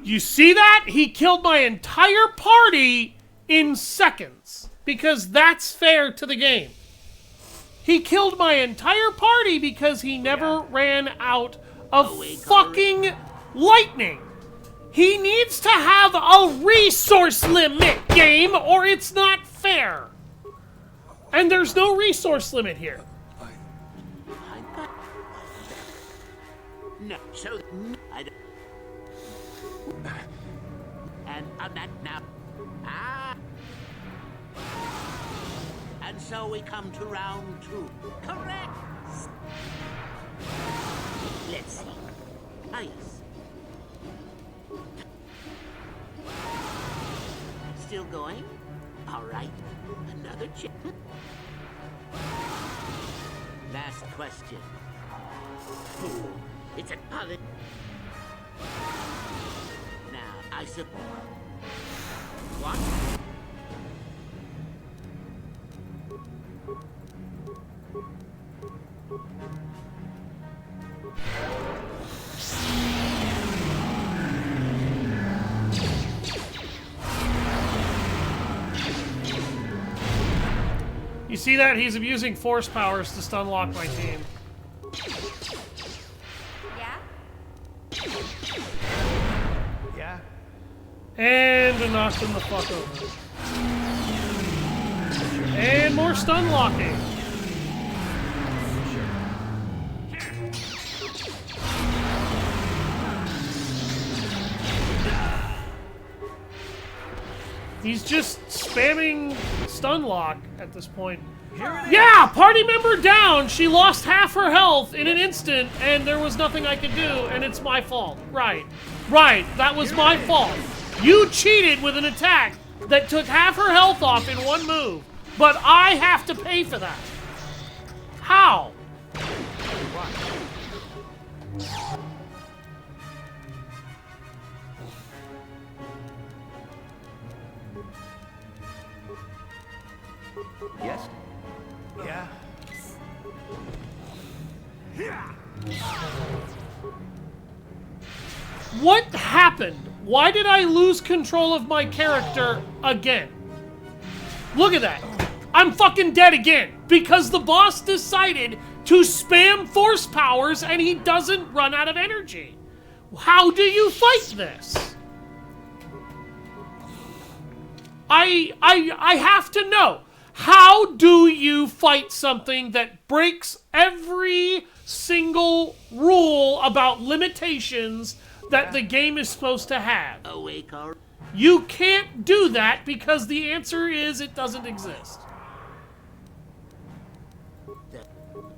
You see that? He killed my entire party in seconds. Because that's fair to the game. He killed my entire party because he never ran out of fucking lightning. He needs to have a resource limit, game, or it's not fair. And there's no resource limit here. No, so I don't. And on that now. And so we come to round 2. Correct. Let's see. Nice. Still going? All right. Another check. Last question. Fool. It's a pilot. Now, I suppose. What? You see that? He's abusing force powers to stunlock my team. Yeah? And knocked him the fuck over. And more stun locking. He's just spamming stun lock at this point. Yeah, party member down. She lost half her health in an instant, and there was nothing I could do, and it's my fault. Right. Right, that was my fault. You cheated with an attack that took half her health off in one move, but I have to pay for that. How? Yes? Yeah? What happened? Why did I lose control of my character again? Look at that. I'm fucking dead again because the boss decided to spam force powers and he doesn't run out of energy. How do you fight this? I have to know. How do you fight something that breaks every single rule about limitations that the game is supposed to have? You can't do that because the answer is it doesn't exist.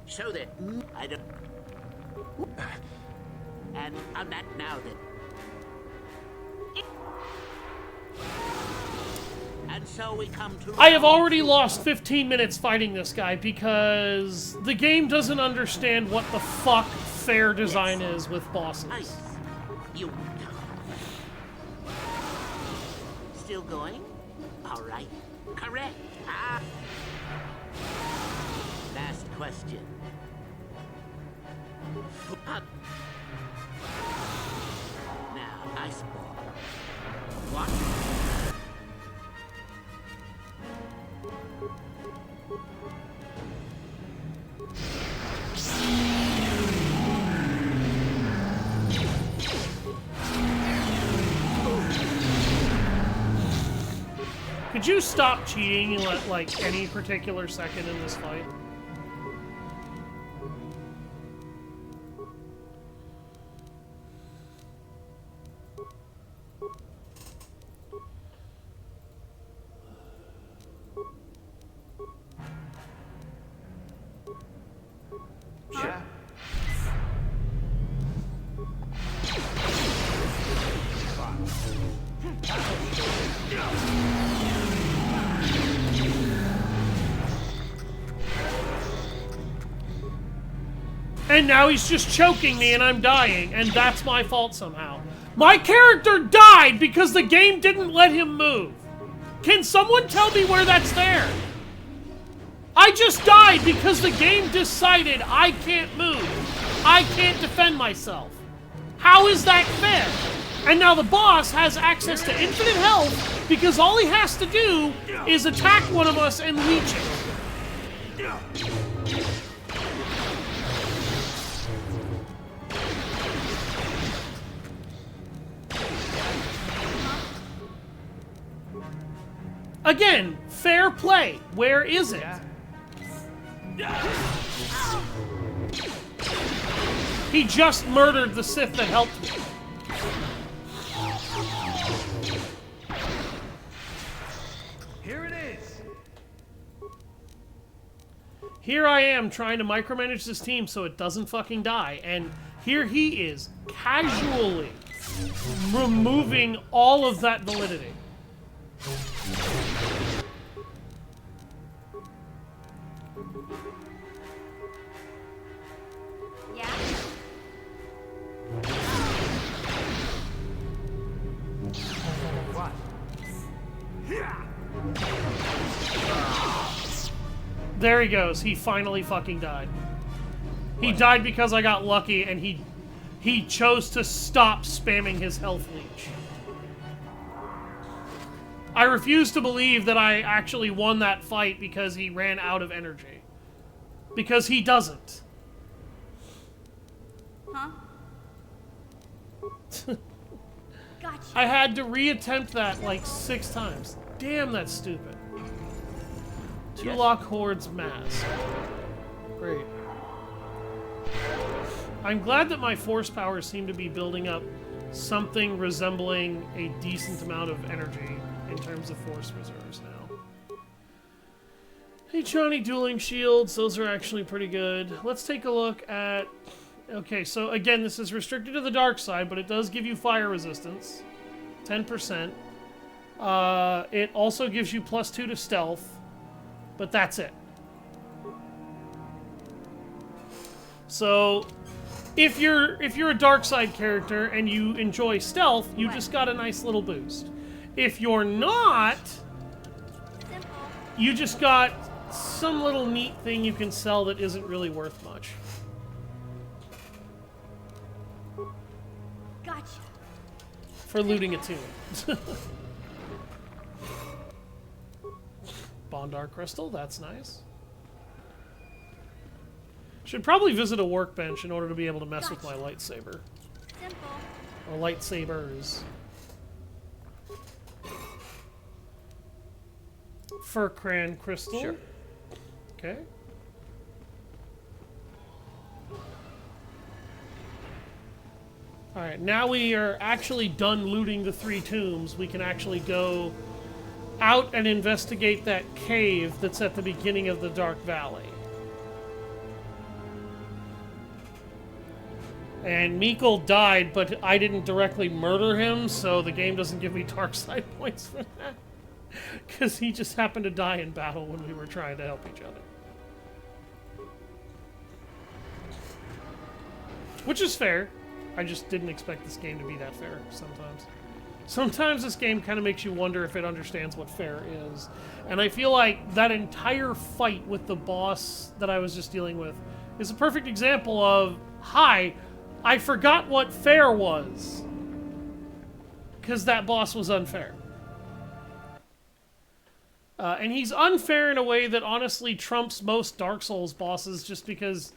So that I don't. And on that now then. And so we come to. I have already lost 15 minutes fighting this guy because the game doesn't understand what the fuck fair design is with bosses. Nice. You. Still going? All right. Correct. Last question. Now, I spawn. What? Could you stop cheating at, like, any particular second in this fight? Yeah? And now he's just choking me and I'm dying, and that's my fault somehow. My character died because the game didn't let him move. Can someone tell me where that's there? I just died because the game decided I can't move. I can't defend myself. How is that fair? And now the boss has access to infinite health because all he has to do is attack one of us and leech it. Again, fair play. Where is it? He just murdered the Sith that helped me. Here it is. Here I am trying to micromanage this team so it doesn't fucking die, and here he is casually removing all of that validity. Yeah? What? There he goes. He finally fucking died. He died because I got lucky, and he chose to stop spamming his health leech. I refuse to believe that I actually won that fight because he ran out of energy. Because he doesn't. Huh? Gotcha. I had to reattempt that like 6 times. Damn, that's stupid. Tulok Horde's mask. Great. I'm glad that my force powers seem to be building up something resembling a decent amount of energy in terms of force reserves now. Hey Johnny, dueling shields, those are actually pretty good. Let's take a look at... Okay, so again, this is restricted to the dark side, but it does give you fire resistance. 10%. It also gives you +2 to stealth, but that's it. So, if you're a dark side character and you enjoy stealth, you just got a nice little boost. If you're not, you just got some little neat thing you can sell that isn't really worth much. Gotcha. For looting a tomb. Bondar crystal, that's nice. Should probably visit a workbench in order to be able to mess with my lightsaber. Simple. Or lightsabers. Furcran crystal. Sure. Okay. Alright, now we are actually done looting the 3 tombs. We can actually go out and investigate that cave that's at the beginning of the Dark Valley. And Meekle died, but I didn't directly murder him, so the game doesn't give me dark side points for that. Because he just happened to die in battle when we were trying to help each other. Which is fair. I just didn't expect this game to be that fair sometimes. Sometimes this game kind of makes you wonder if it understands what fair is. And I feel like that entire fight with the boss that I was just dealing with is a perfect example of, hi, I forgot what fair was. Because that boss was unfair. And he's unfair in a way that honestly trumps most Dark Souls bosses just because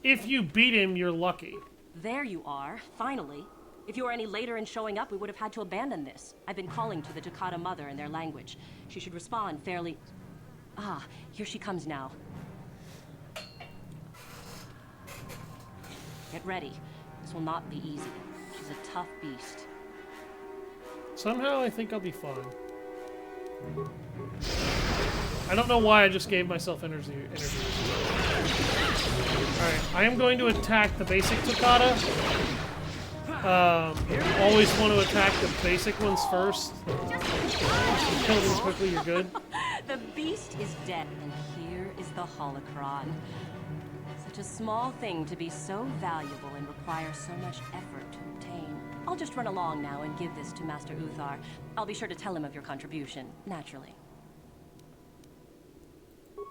if you beat him, you're lucky. There you are, finally. If you were any later in showing up, we would have had to abandon this. I've been calling to the Takata mother in their language. She should respond fairly... Ah, here she comes now. Get ready. This will not be easy. She's a tough beast. Somehow I think I'll be fine. I don't know why I just gave myself energy. Alright, I am going to attack the basic Takata. Always want to attack the basic ones first. If you kill them quickly, you're good. The beast is dead, and here is the holocron. Such a small thing to be so valuable and require so much effort to obtain. I'll just run along now and give this to Master Uthar. I'll be sure to tell him of your contribution, naturally.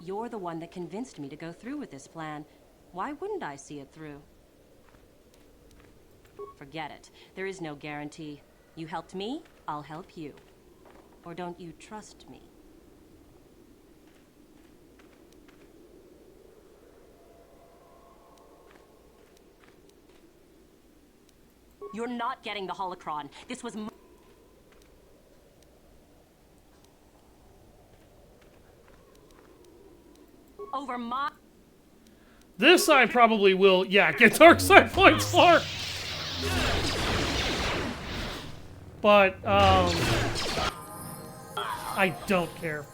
You're the one that convinced me to go through with this plan. Why wouldn't I see it through? Forget it. There is no guarantee. You helped me, I'll help you. Or don't you trust me? You're not getting the holocron. This was over. for my... This I probably will, yeah, get dark side points for. But, I don't care.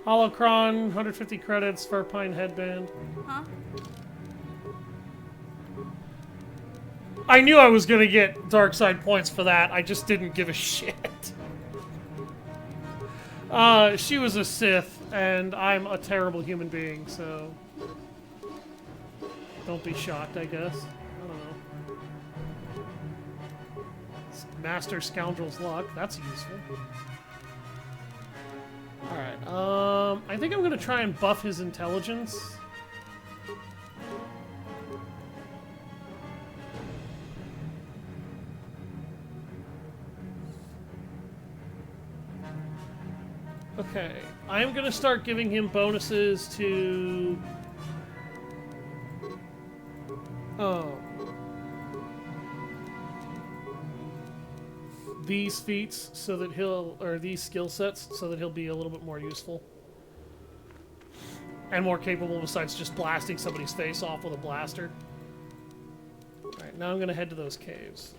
Holocron, 150 credits, Farpine headband. Huh? I knew I was gonna get dark side points for that, I just didn't give a shit. She was a Sith, and I'm a terrible human being, so... Don't be shocked, I guess. I don't know. Master Scoundrel's Luck, that's useful. Alright, I think I'm gonna try and buff his intelligence. Okay, I'm gonna start giving him bonuses to... these feats so that he'll, or these skill sets so that he'll be a little bit more useful. And more capable besides just blasting somebody's face off with a blaster. Alright, now I'm gonna head to those caves.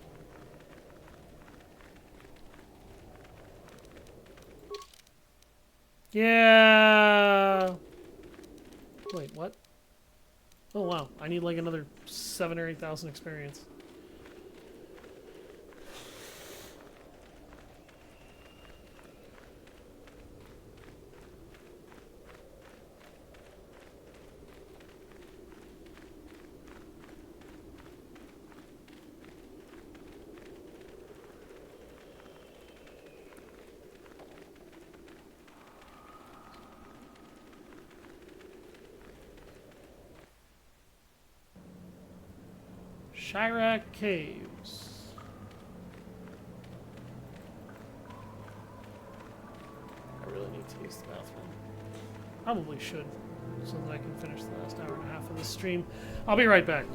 Yeah. Wait, what? Oh wow, I need like another 7,000 or 8,000 experience. Chirac Caves. I really need to use the bathroom. Probably should, so that I can finish the last hour and a half of this stream. I'll be right back.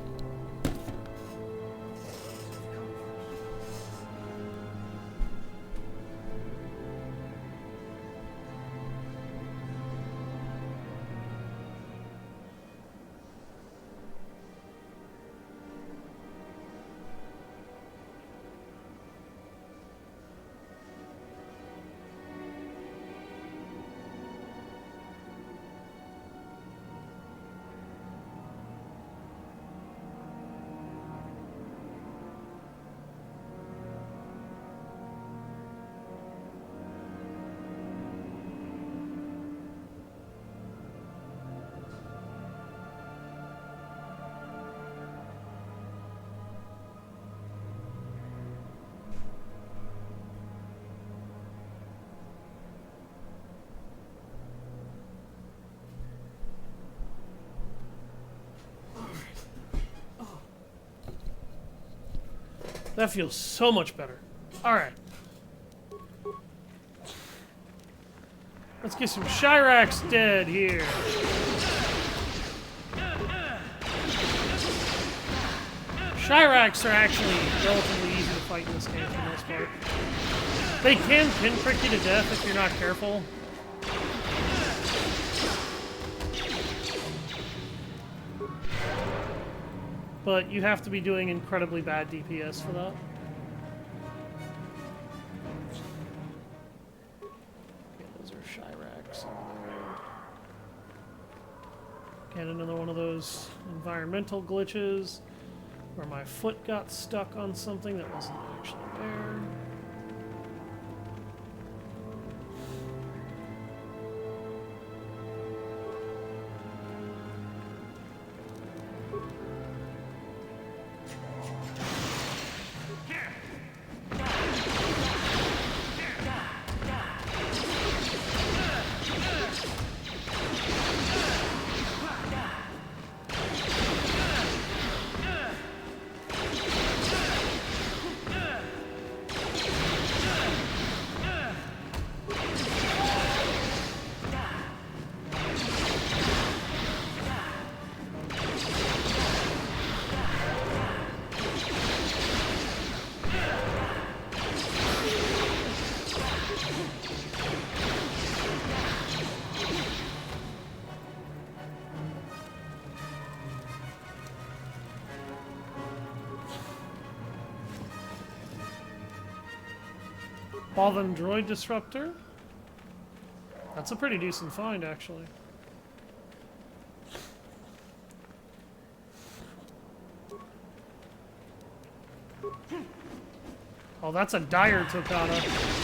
That feels so much better. Alright. Let's get some Chiracs dead here. Chiracs are actually relatively easy to fight in this game for the most part. They can pinprick you to death if you're not careful. But you have to be doing incredibly bad DPS for that. Okay, those are Chiracs over there. Again, another one of those environmental glitches where my foot got stuck on something that wasn't actually there. Bothan droid disruptor. That's a pretty decent find, actually. Oh, that's a dire Tokata.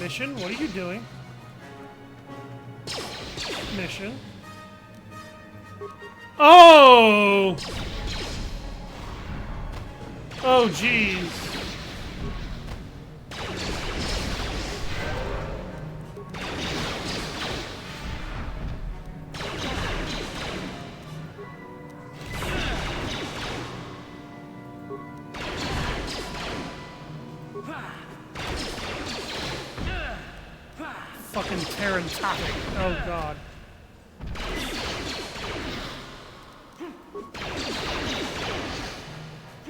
Mission? What are you doing? Mission. Oh! Oh, jeez. Fucking Terran topic. Oh, God.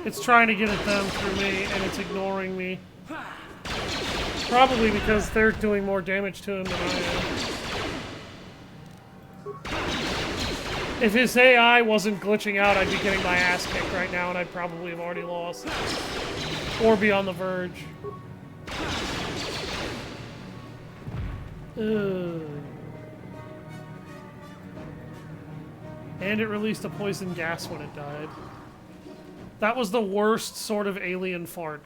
It's trying to get at them through me, and it's ignoring me. Probably because they're doing more damage to him than I am. If his AI wasn't glitching out, I'd be getting my ass kicked right now, and I'd probably have already lost. Or be on the verge. Ugh. And it released a poison gas when it died. That was the worst sort of alien fart.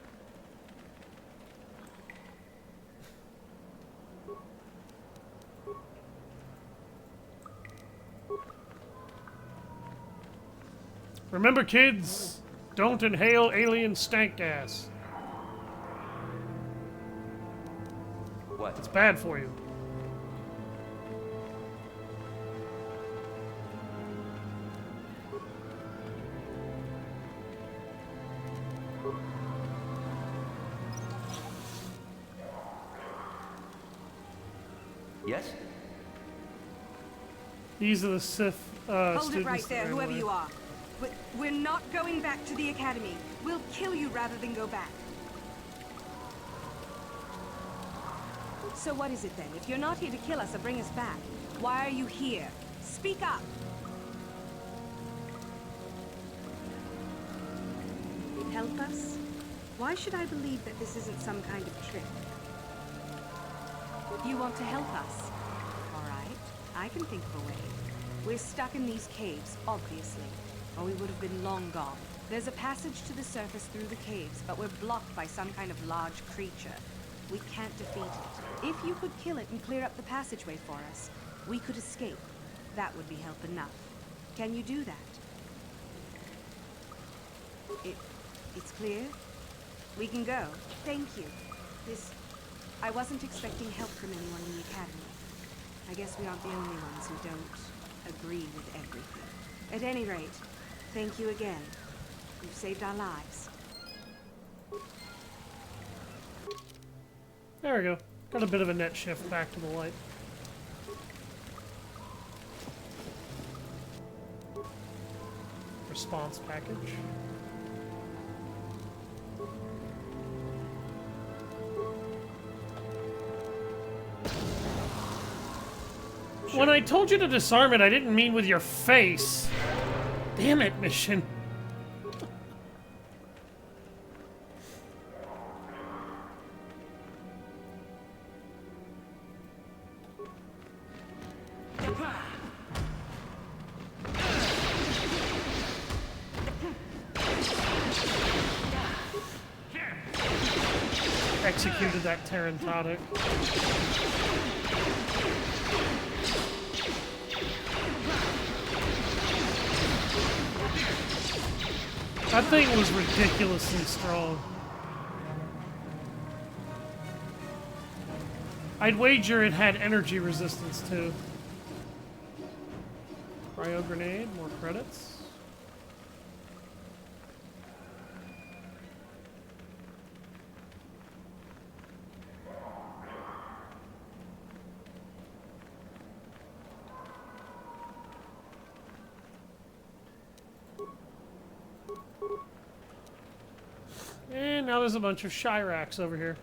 Remember, kids, don't inhale alien stank gas. What? It's bad for you. Yes? These are the Sith Hold students it right there, that ran whoever away. you are. We're not going back to the academy. We'll kill you rather than go back. So what is it then? If you're not here to kill us or bring us back, why are you here? Speak up! Help us? Why should I believe that this isn't some kind of trick? You want to help us? All right, I can think of a way. We're stuck in these caves, obviously, or we would have been long gone. There's a passage to the surface through the caves, but we're blocked by some kind of large creature. We can't defeat it. If you could kill it and clear up the passageway for us, we could escape. That would be help enough. Can you do that? It's clear? We can go. Thank you. I wasn't expecting help from anyone in the academy. I guess we aren't the only ones who don't agree with everything. At any rate, thank you again. You've saved our lives. There we go. Got a bit of a net shift back to the light. Response package. When I told you to disarm it, I didn't mean with your face. Damn it, mission. Executed that Tarantotic. That thing was ridiculously strong. I'd wager it had energy resistance too. Cryo grenade, more credits. And now there's a bunch of Shyraks over here.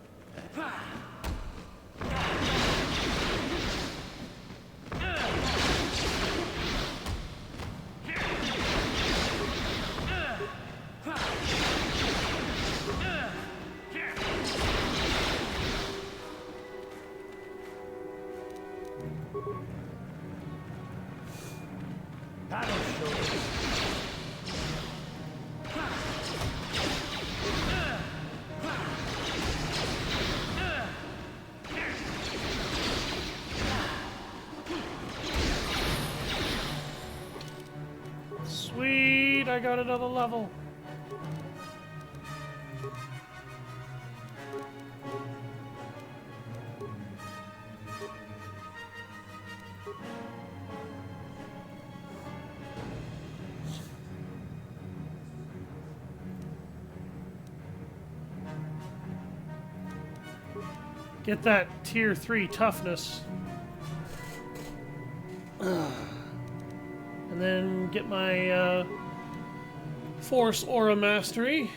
Sweet, I got another level. Get that tier 3 toughness. And then get my Force Aura Mastery.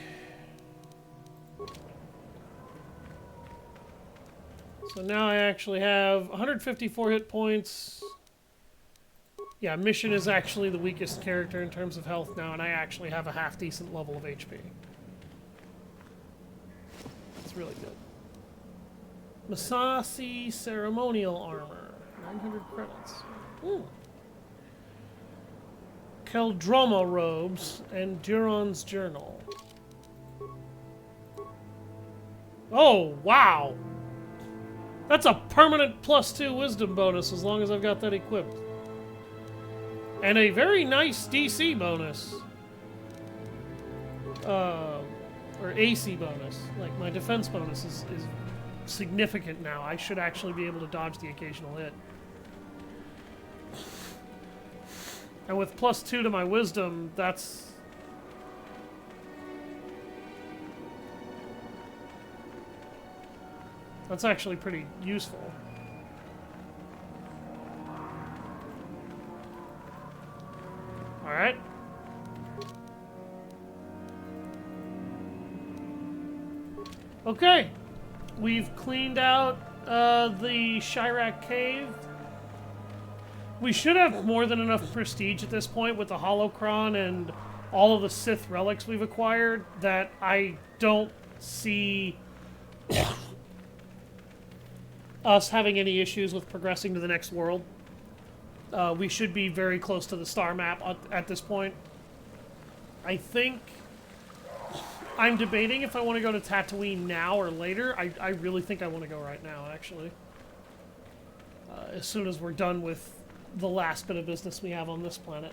So now I actually have 154 hit points. Yeah, Mission is actually the weakest character in terms of health now, and I actually have a half-decent level of HP. It's really good. Masasi Ceremonial Armor. 900 credits. Ooh. Keldroma Robes and Duron's Journal. Oh, wow! That's a permanent +2 wisdom bonus as long as I've got that equipped. And a very nice DC bonus. Or AC bonus. Like, my defense bonus is significant now. I should actually be able to dodge the occasional hit. And with +2 to my wisdom, that's actually pretty useful. All right. Okay. We've cleaned out the Shyrak Cave. We should have more than enough prestige at this point with the Holocron and all of the Sith relics we've acquired that I don't see us having any issues with progressing to the next world. We should be very close to the star map at this point. I think I'm debating if I want to go to Dantooine now or later. I really think I want to go right now, actually. As soon as we're done with the last bit of business we have on this planet.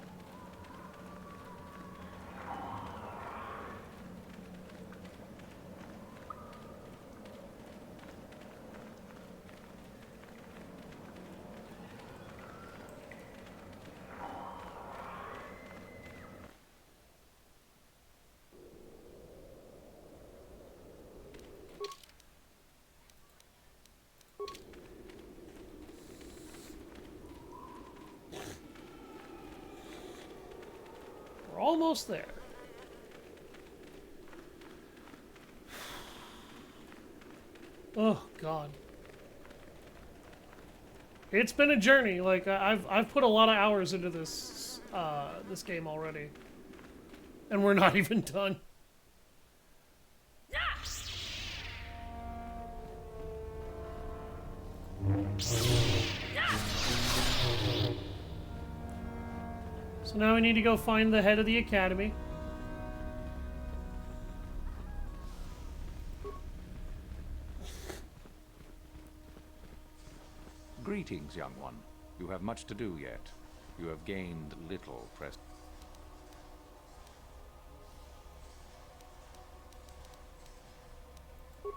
Almost there. Oh God, it's been a journey. Like I've put a lot of hours into this this game already. And we're not even done. So now we need to go find the head of the academy. Greetings, young one. You have much to do yet. You have gained little prestige.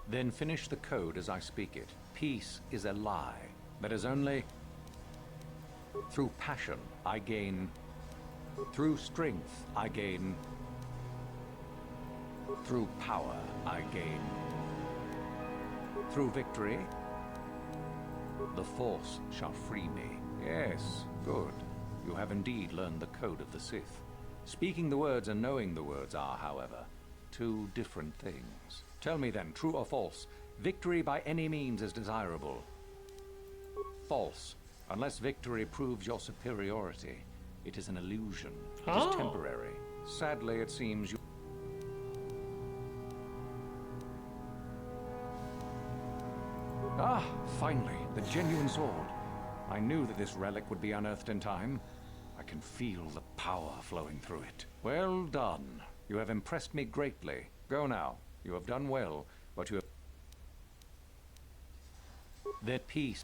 Then finish the code as I speak it. Peace is a lie. That is only through passion I gain. Through strength I gain. Through power I gain. Through victory, the Force shall free me. Yes, good. You have indeed learned the code of the Sith. Speaking the words and knowing the words are, however, two different things. Tell me then, true or false, victory by any means is desirable. False. Unless victory proves your superiority, it is an illusion. It is temporary. Sadly, it seems you... Ah, finally, the genuine sword. I knew that this relic would be unearthed in time. I can feel the power flowing through it. Well done. You have impressed me greatly. Go now. You have done well, but you have... That peace.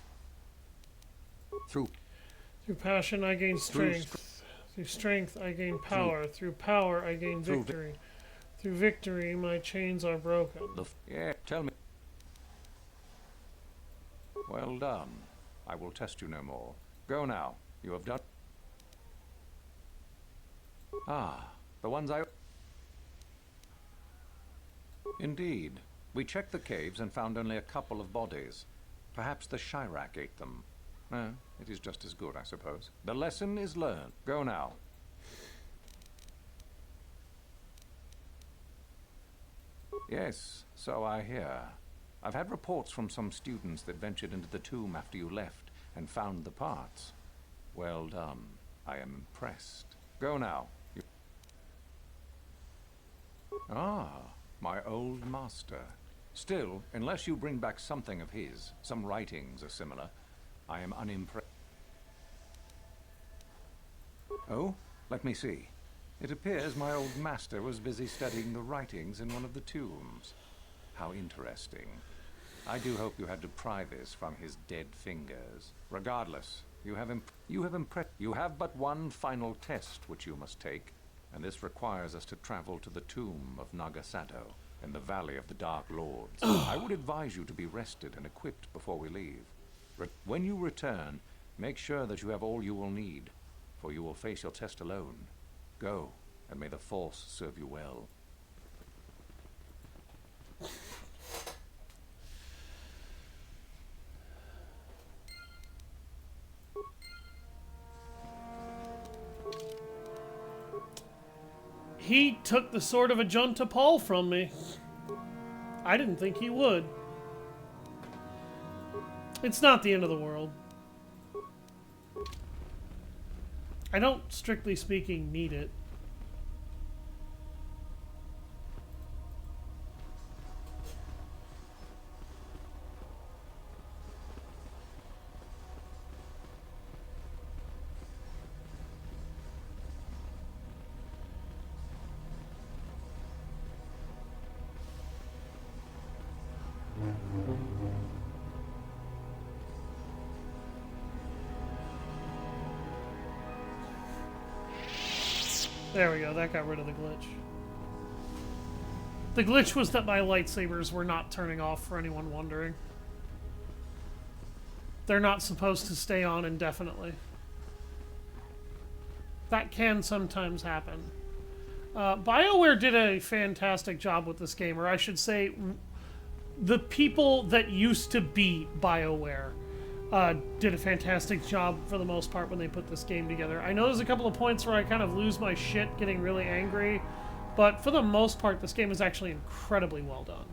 Through passion I gain strength. Through strength I gain power. Through power I gain victory. Through victory my chains are broken. Yeah, tell me. Well done. I will test you no more. Go now. You have done... Ah, the ones I... Indeed. We checked the caves and found only a couple of bodies. Perhaps the Chirac ate them. No, it is just as good, I suppose. The lesson is learned. Go now. Yes, so I hear. I've had reports from some students that ventured into the tomb after you left and found the parts. Well done. I am impressed. Go now. Ah, my old master. Still, unless you bring back something of his, some writings are similar, I am unimpressed. Oh, let me see. It appears my old master was busy studying the writings in one of the tombs. How interesting. I do hope you had to pry this from his dead fingers. Regardless, you have but one final test which you must take, and this requires us to travel to the tomb of Nagasato in the Valley of the Dark Lords. I would advise you to be rested and equipped before we leave. When you return, make sure that you have all you will need, for you will face your test alone. Go, and may the Force serve you well. He took the sword of Ajunta Paul from me. I didn't think he would. It's not the end of the world. I don't, strictly speaking, need it. There we go, that got rid of the glitch. The glitch was that my lightsabers were not turning off, for anyone wondering. They're not supposed to stay on indefinitely. That can sometimes happen. BioWare did a fantastic job with this game, or I should say, the people that used to be BioWare did a fantastic job for the most part when they put this game together. I know there's a couple of points where I kind of lose my shit getting really angry, but for the most part, this game is actually incredibly well done.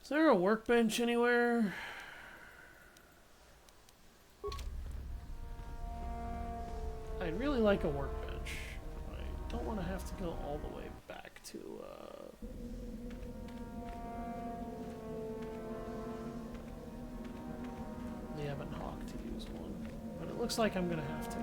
Is there a workbench anywhere? I'd really like a workbench. I don't want to have to go all the way back to, the Ebon Hawk to use one. But it looks like I'm going to have to.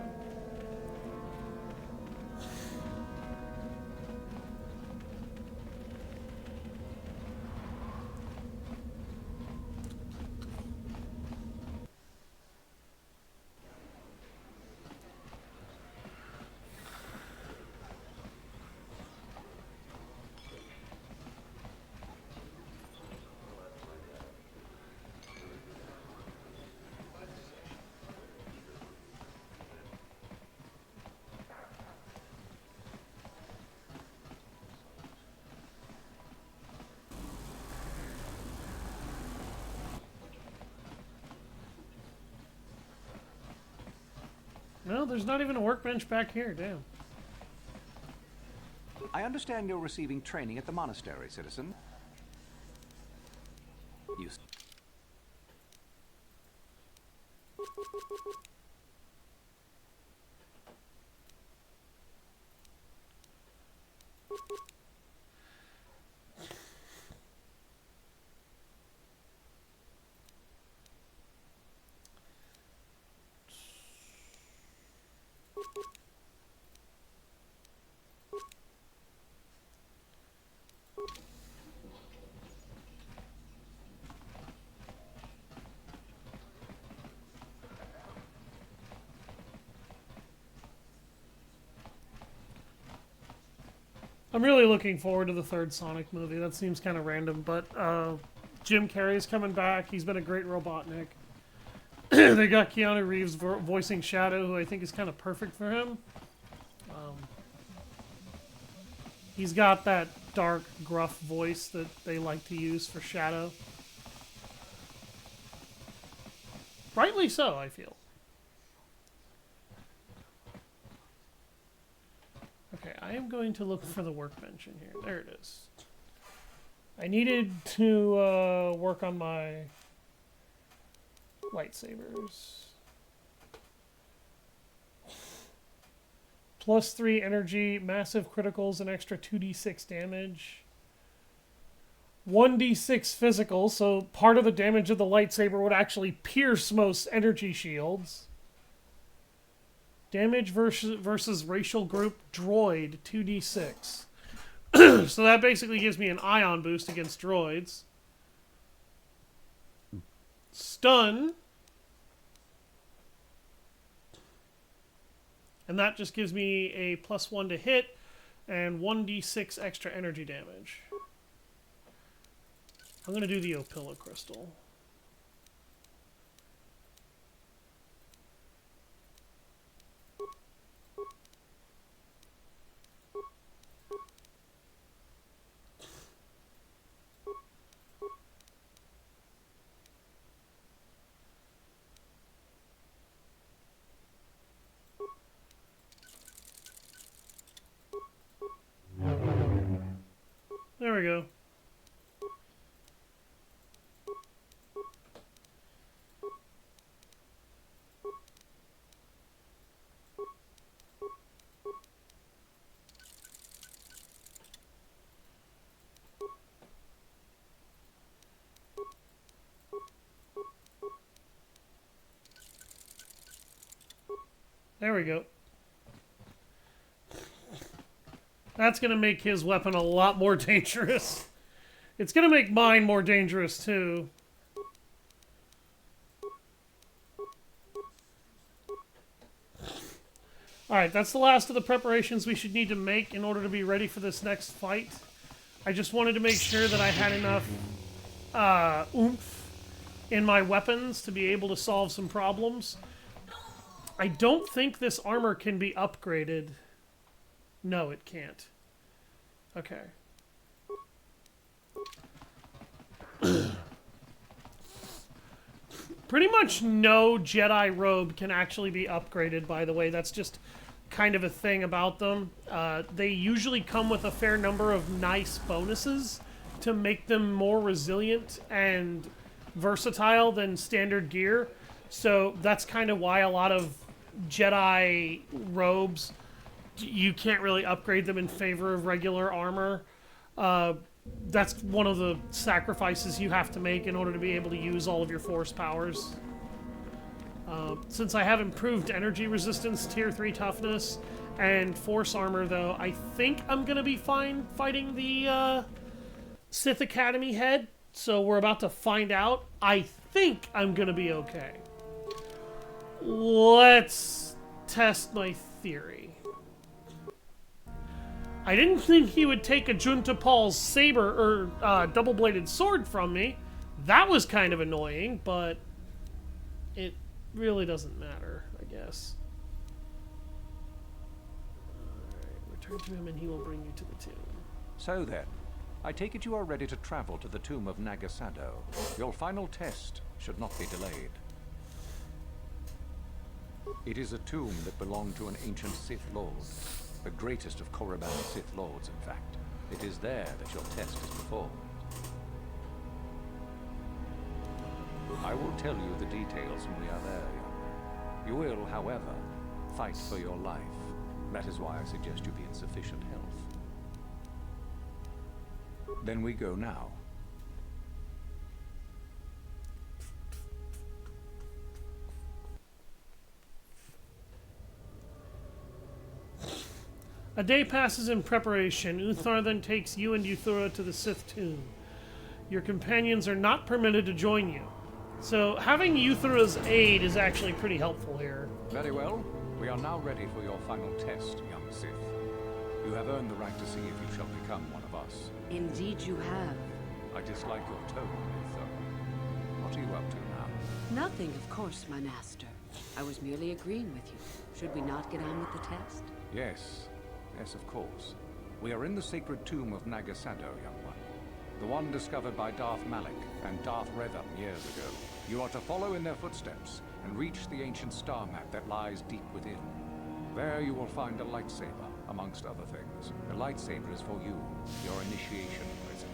No, there's not even a workbench back here, damn. I understand you're receiving training at the monastery, citizen. You... I'm really looking forward to the third Sonic movie. That seems kind of random, but Jim Carrey's coming back. He's been a great Robotnik. They got Keanu Reeves voicing Shadow, who I think is kind of perfect for him. He's got that dark, gruff voice that they like to use for Shadow. Rightly so, I feel. Okay, I am going to look for the workbench in here. There it is. I needed to work on my lightsabers. +3 energy, massive criticals, and extra 2d6 damage. 1d6 physical, so part of the damage of the lightsaber would actually pierce most energy shields. Damage versus racial group droid, 2d6. So that basically gives me an ion boost against droids. Stun. And that just gives me a +1 to hit and 1d6 extra energy damage. I'm going to do the Opila Crystal. There we go. There we go. That's going to make his weapon a lot more dangerous. It's going to make mine more dangerous, too. Alright, that's the last of the preparations we should need to make in order to be ready for this next fight. I just wanted to make sure that I had enough oomph in my weapons to be able to solve some problems. I don't think this armor can be upgraded. No, it can't. Okay. Pretty much no Jedi robe can actually be upgraded, by the way. That's just kind of a thing about them. They usually come with a fair number of nice bonuses to make them more resilient and versatile than standard gear. So that's kind of why a lot of Jedi robes, you can't really upgrade them in favor of regular armor. That's one of the sacrifices you have to make in order to be able to use all of your Force powers. Since I have improved energy resistance, tier 3 toughness, and Force armor, though, I think I'm going to be fine fighting the Sith Academy head. So we're about to find out. I think I'm going to be okay. Let's test my theory. I didn't think he would take a Junta Paul's saber or double-bladed sword from me. That was kind of annoying, but it really doesn't matter, I guess. Alright, return to him and he will bring you to the tomb. So then, I take it you are ready to travel to the tomb of Nagasado. Your final test should not be delayed. It is a tomb that belonged to an ancient Sith Lord. The greatest of Korriban's Sith Lords, in fact. It is there that your test is performed. I will tell you the details when we are there. You will, however, fight for your life. That is why I suggest you be in sufficient health. Then we go now. A day passes in preparation. Uthar then takes you and Euthura to the Sith tomb. Your companions are not permitted to join you. So having Euthura's aid is actually pretty helpful here. Very well. We are now ready for your final test, young Sith. You have earned the right to see if you shall become one of us. Indeed you have. I dislike your tone, Euthura. What are you up to now? Nothing, of course, my master. I was merely agreeing with you. Should we not get on with the test? Yes. Yes, of course. We are in the sacred tomb of Nagasado, young one. The one discovered by Darth Malak and Darth Revan years ago. You are to follow in their footsteps and reach the ancient star map that lies deep within. There you will find a lightsaber, amongst other things. The lightsaber is for you, your initiation present.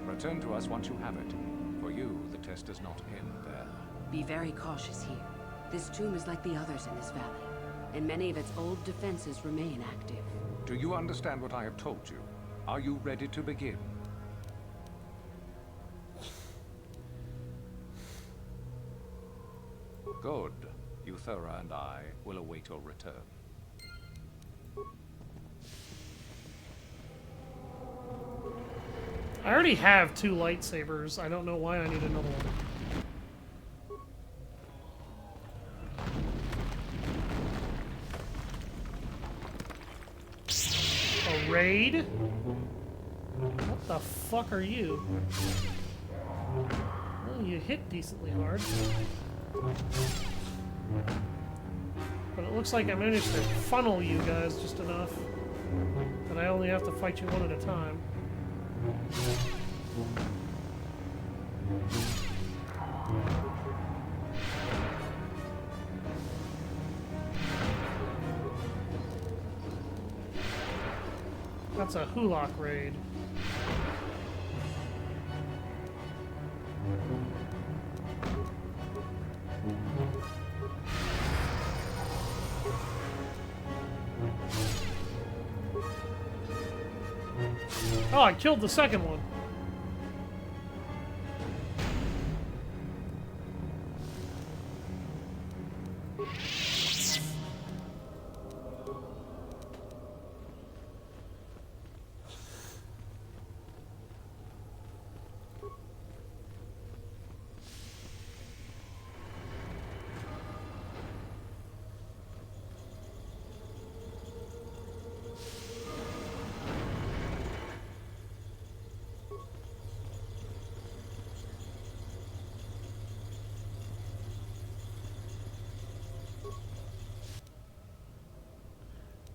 Return to us once you have it. For you, the test does not end there. Be very cautious here. This tomb is like the others in this valley, and many of its old defenses remain active. Do you understand what I have told you? Are you ready to begin? Good. Euthura and I will await your return. I already have 2 lightsabers. I don't know why I need another one. A raid? What the fuck are you? Well, you hit decently hard. But it looks like I managed to funnel you guys just enough that I only have to fight you one at a time. That's a Hulak raid. Oh, I killed the second one.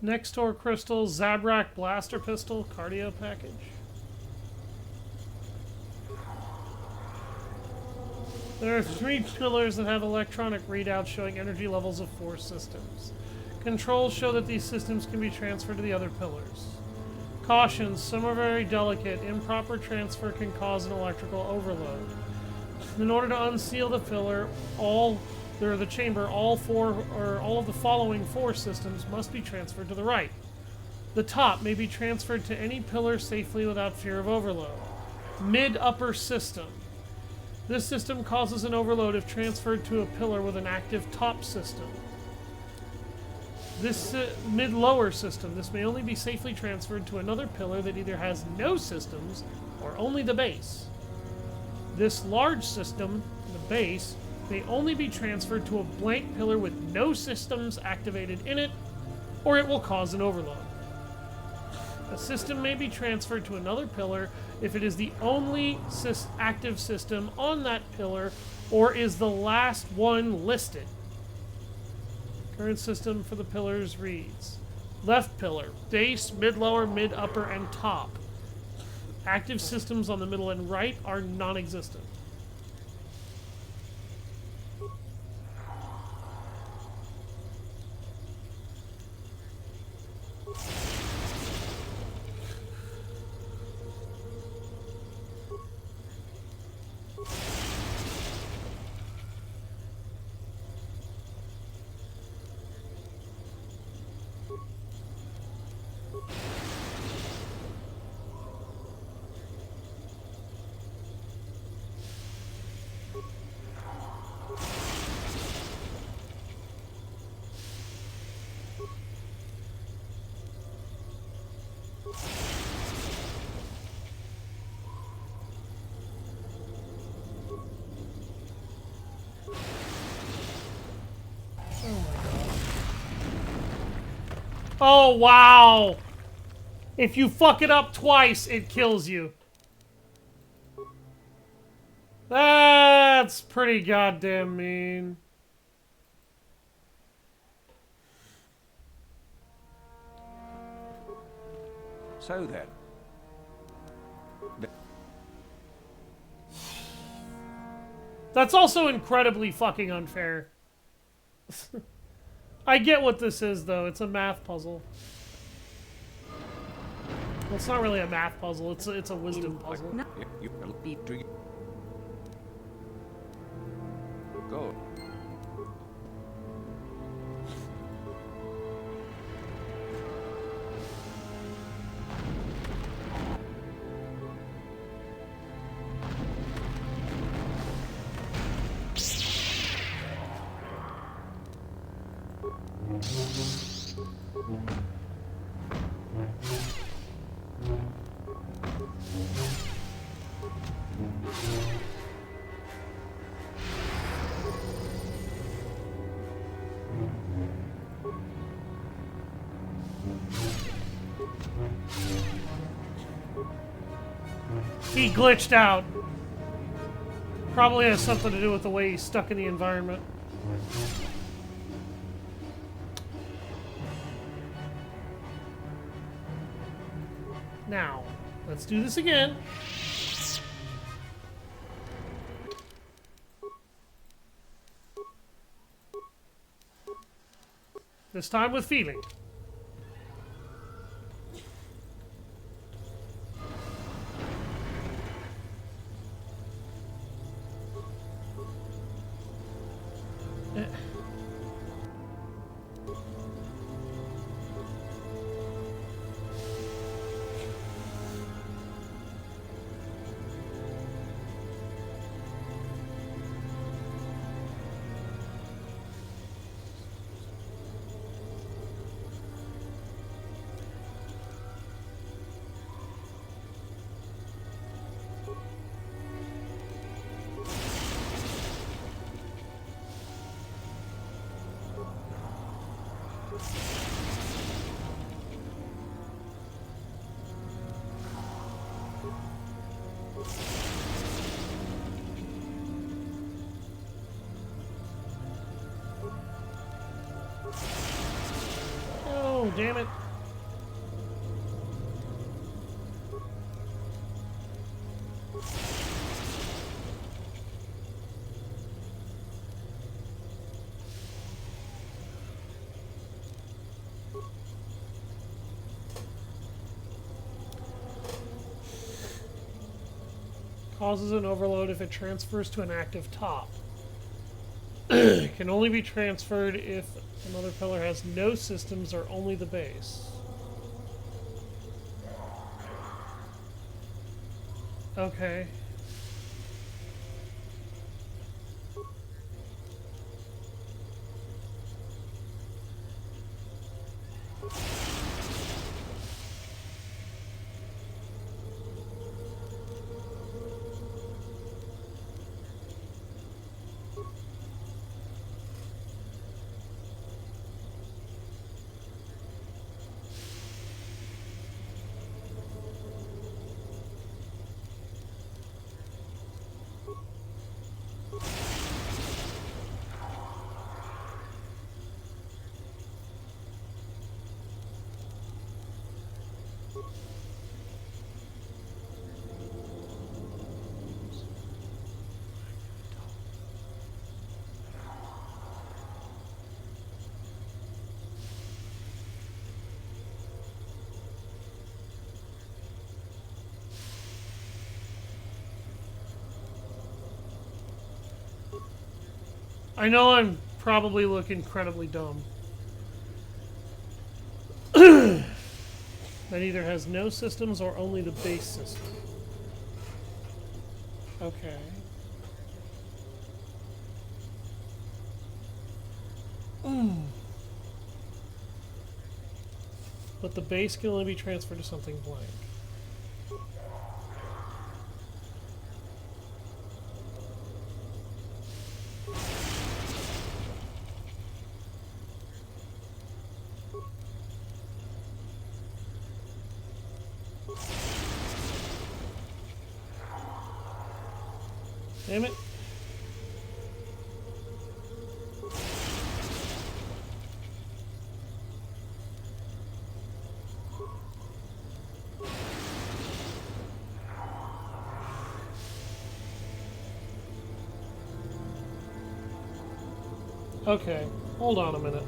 Nextor crystal, Zabrak blaster pistol, cardio package. There are 3 pillars that have electronic readouts showing energy levels of 4 systems. Controls show that these systems can be transferred to the other pillars. Caution, some are very delicate. Improper transfer can cause an electrical overload. In order to unseal the pillar, the chamber, all of the following 4 systems must be transferred to the right. The top may be transferred to any pillar safely without fear of overload. Mid-upper system. This system causes an overload if transferred to a pillar with an active top system. This mid-lower system. This may only be safely transferred to another pillar that either has no systems or only the base. This large system, the base, may only be transferred to a blank pillar with no systems activated in it, or it will cause an overload. A system may be transferred to another pillar if it is the only active system on that pillar or is the last one listed. Current system for the pillars reads: left pillar, base, mid-lower, mid-upper, and top. Active systems on the middle and right are non-existent. Oh, wow! If you fuck it up twice, it kills you. That's pretty goddamn mean. So then. That's also incredibly fucking unfair. I get what this is, though. It's a math puzzle. Well, it's not really a math puzzle. It's a wisdom puzzle. Go. He glitched out. Probably has something to do with the way he's stuck in the environment. Now, let's do this again. This time with feeling. Oh, damn it. Causes an overload if it transfers to an active top. It can only be transferred if another pillar has no systems or only the base. Okay. I know I'm probably look incredibly dumb. That either has no systems or only the base system. Okay. But the base can only be transferred to something blank. Damn it. Okay, hold on a minute.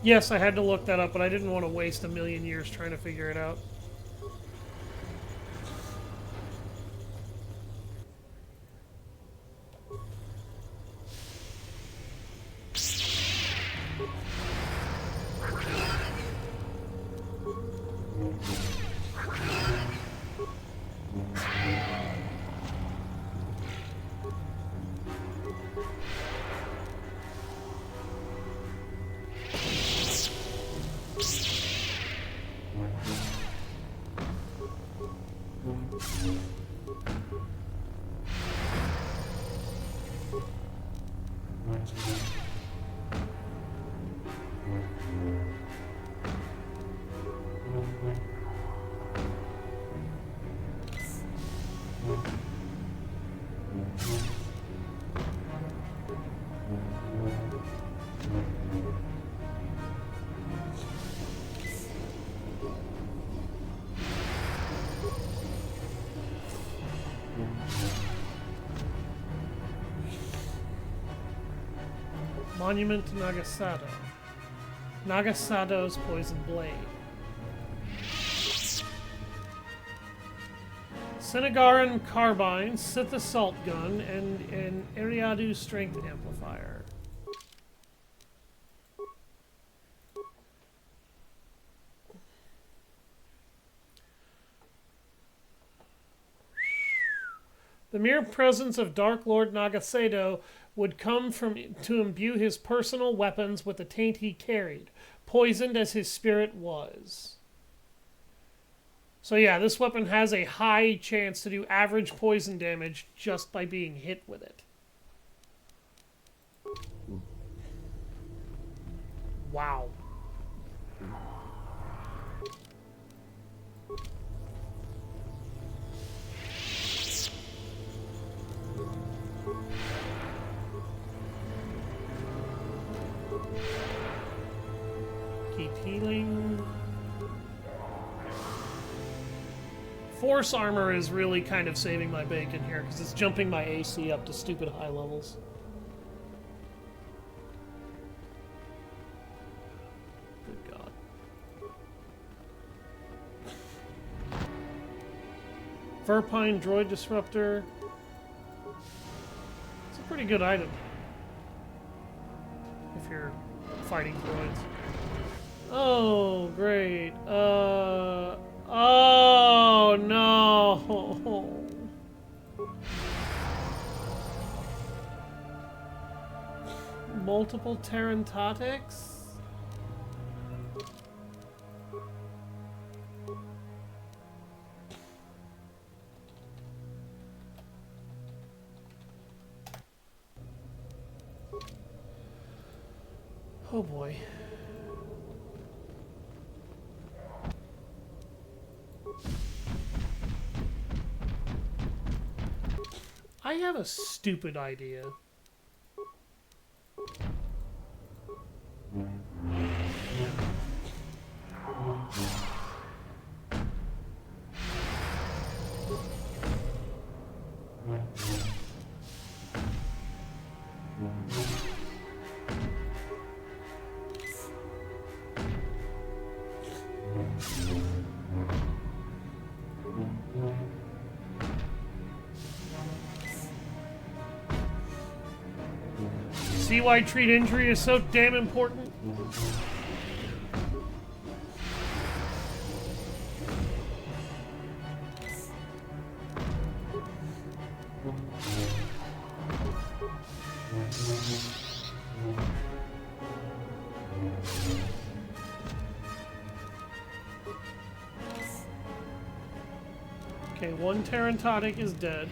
Yes, I had to look that up, but I didn't want to waste a million years trying to figure it out. Monument to Nagasado. Nagasado's poison blade. Senegaran carbine, Sith assault gun, and an Eriadu strength amplifier. The mere presence of Dark Lord Nagasado would come to imbue his personal weapons with the taint he carried, poisoned as his spirit was. So yeah, this weapon has a high chance to do average poison damage just by being hit with it. Wow. Keep healing. Force armor is really kind of saving my bacon here because it's jumping my AC up to stupid high levels. Good God. Verpine Droid Disruptor. It's a pretty good item if you're fighting droids. Oh, great. Oh, no. Multiple Terrantatics? Oh, boy. I have a stupid idea. See why treat injury is so damn important? Okay, one Terrantotic is dead.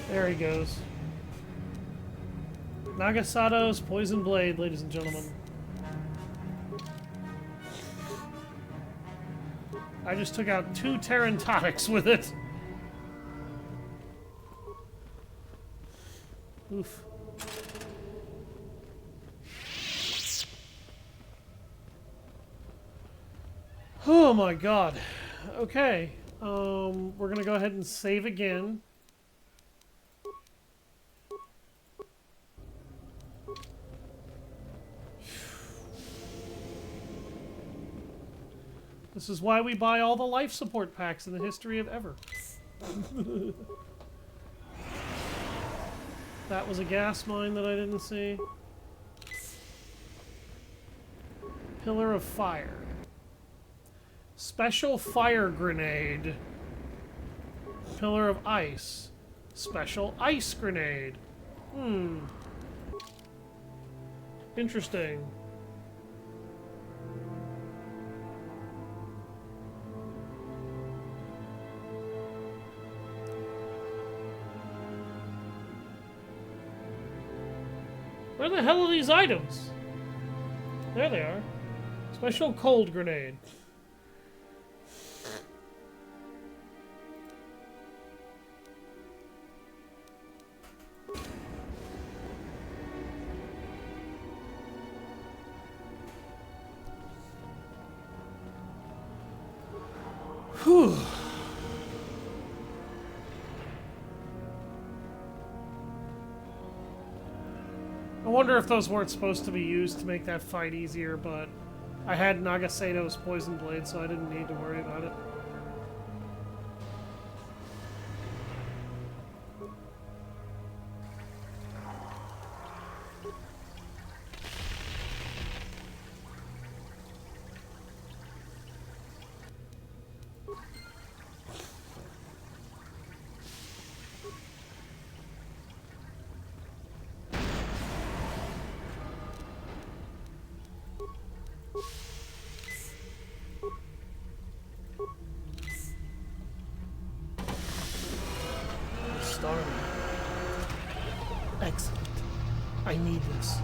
There he goes. Nagasado's poison blade, ladies and gentlemen. I just took out 2 Terrantotics with it. Oof. Oh my god. Okay. We're gonna go ahead and save again. This is why we buy all the life support packs in the history of ever. That was a gas mine that I didn't see. Pillar of fire. Special fire grenade. Pillar of ice. Special ice grenade. Interesting. Where the hell are these items? There they are. Special cold grenade. Whew. I wonder if those weren't supposed to be used to make that fight easier, but I had Nagasato's poison blade, so I didn't need to worry about it. Excellent. I need this.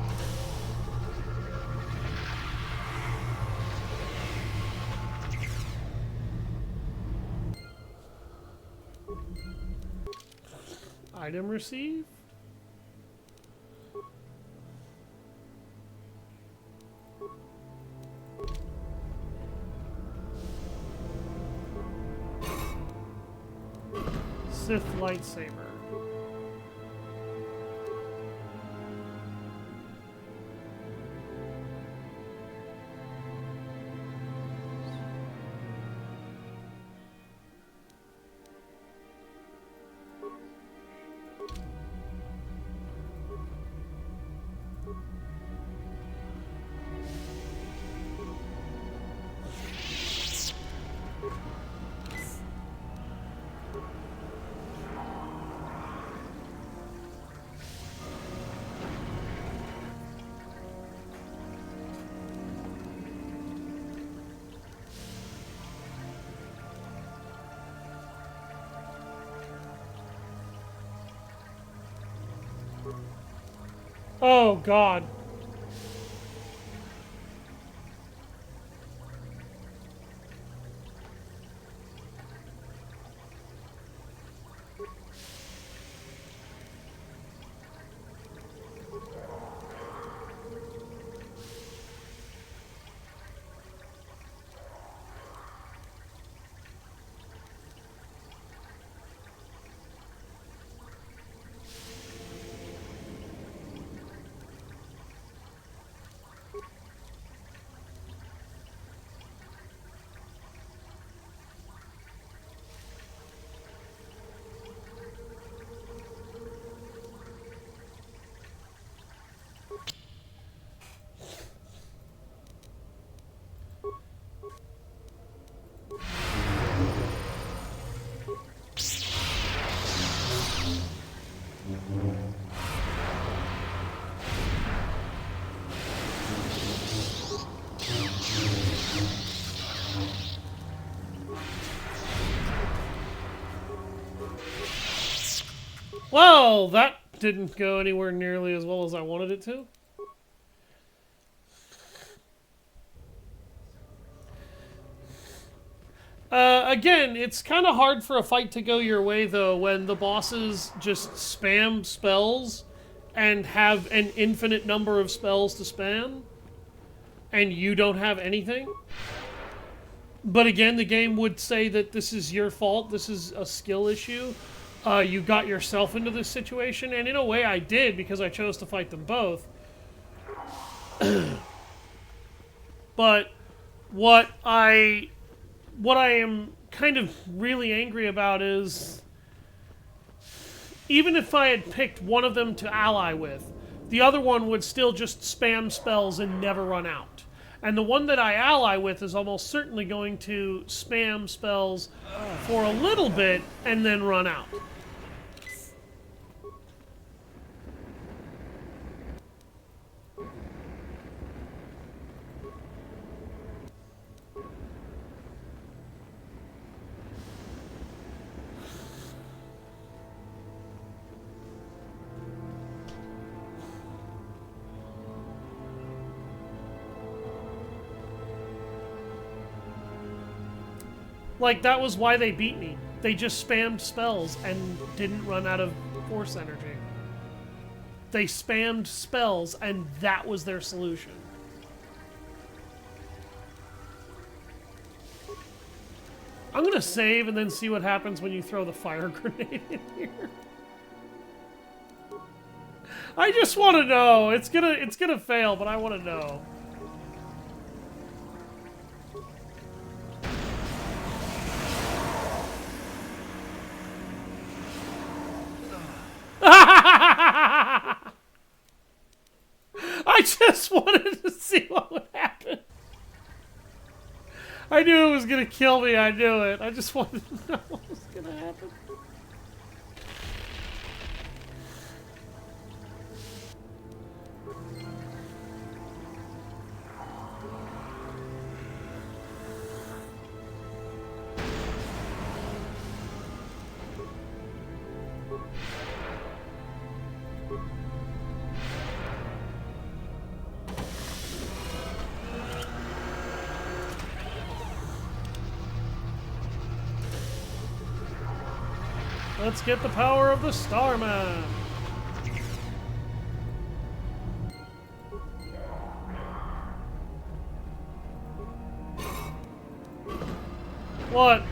Item receive? Sith lightsaber. Oh, God. Well, that didn't go anywhere nearly as well as I wanted it to. Again, it's kind of hard for a fight to go your way, though, when the bosses just spam spells and have an infinite number of spells to spam, and you don't have anything. But again, the game would say that this is your fault, this is a skill issue. You got yourself into this situation, and in a way I did, because I chose to fight them both. But what I am kind of really angry about is even if I had picked one of them to ally with, the other one would still just spam spells and never run out. And the one that I ally with is almost certainly going to spam spells for a little bit and then run out. Like, that was why they beat me. They just spammed spells and didn't run out of force energy. They spammed spells and that was their solution. I'm gonna save and then see what happens when you throw the fire grenade in here. I just want to know. It's gonna fail, but I want to know. I just wanted to see what would happen. I knew it was gonna kill me, I knew it. I just wanted to know what was gonna happen. Let's get the power of the Starman. What?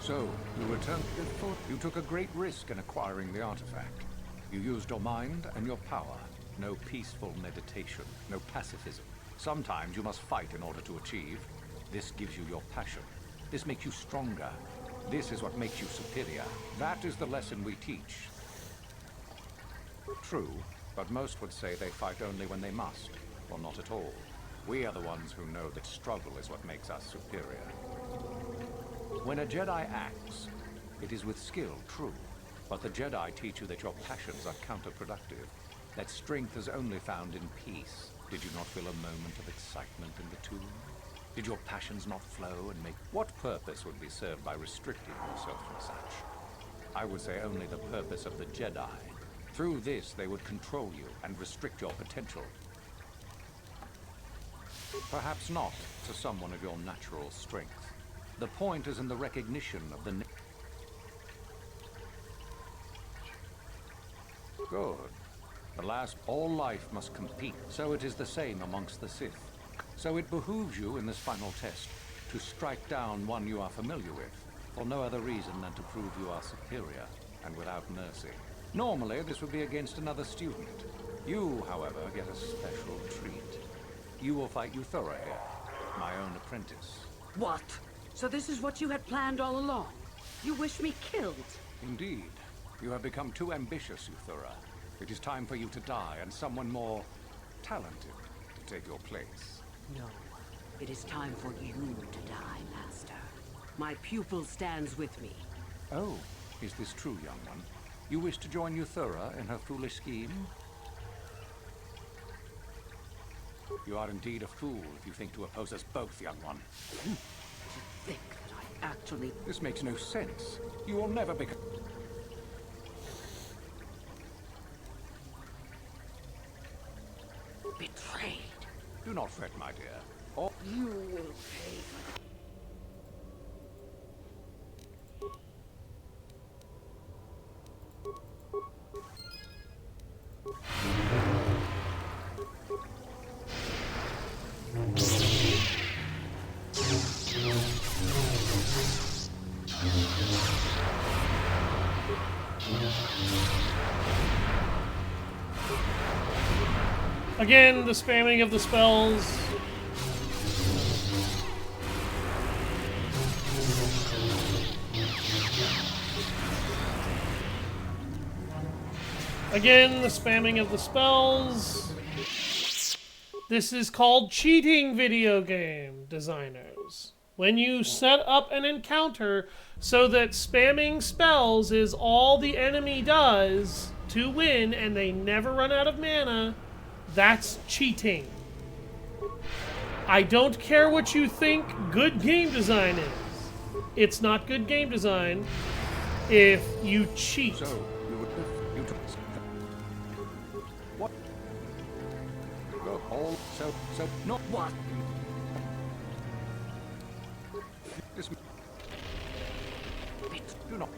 So, you returned to foot. You took a great risk in acquiring the artifact. You used your mind and your power. No peaceful meditation, no pacifism. Sometimes you must fight in order to achieve. This gives you your passion. This makes you stronger. This is what makes you superior. That is the lesson we teach. True, but most would say they fight only when they must, or not at all. We are the ones who know that struggle is what makes us superior. When a Jedi acts, it is with skill, true, but the Jedi teach you that your passions are counterproductive, that strength is only found in peace. Did you not feel a moment of excitement in the tomb? Did your passions not flow and make... What purpose would be served by restricting yourself from such? I would say only the purpose of the Jedi. Through this, they would control you and restrict your potential. Perhaps not to someone of your natural strength. The point is in the recognition of the... Good. Alas, all life must compete, so it is the same amongst the Sith. So it behooves you in this final test to strike down one you are familiar with, for no other reason than to prove you are superior, and without mercy. Normally, this would be against another student. You, however, get a special treat. You will fight Euthura here, my own apprentice. What? So this is what you had planned all along? You wish me killed? Indeed. You have become too ambitious, Euthura. It is time for you to die, and someone more talented to take your place. No. It is time for you to die, Master. My pupil stands with me. Oh, is this true, young one? You wish to join Euthura in her foolish scheme? You are indeed a fool if you think to oppose us both, young one. Think that I actually... This makes no sense. You will never become... Betrayed. Do not fret, my dear. You will pay for that. Again, the spamming of the spells. Again, the spamming of the spells. This is called cheating, video game designers. When you set up an encounter so that spamming spells is all the enemy does to win and they never run out of mana, that's cheating. I don't care what you think good game design is. It's not good game design if you cheat. So, you took what? Go all so not what? This do not.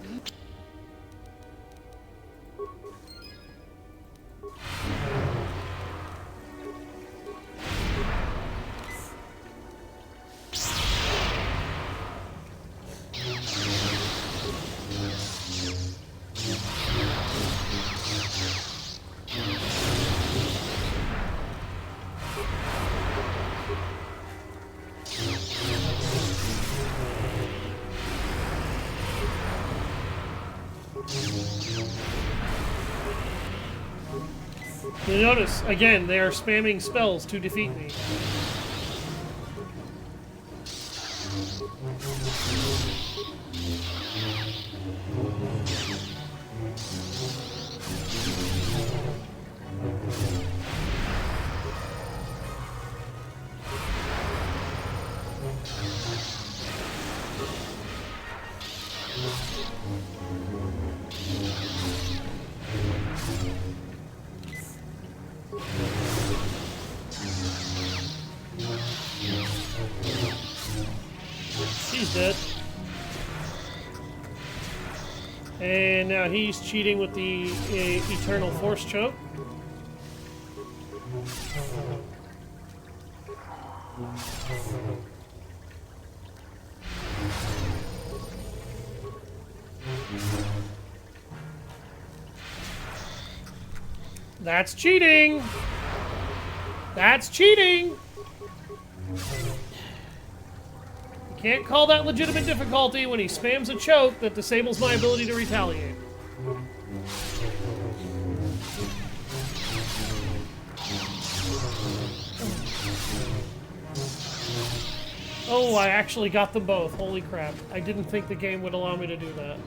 You notice, again, they are spamming spells to defeat me. He's dead. And now he's cheating with the Eternal Force Choke. That's cheating! That's cheating! Can't call that legitimate difficulty when he spams a choke that disables my ability to retaliate. Oh, I actually got them both. Holy crap. I didn't think the game would allow me to do that.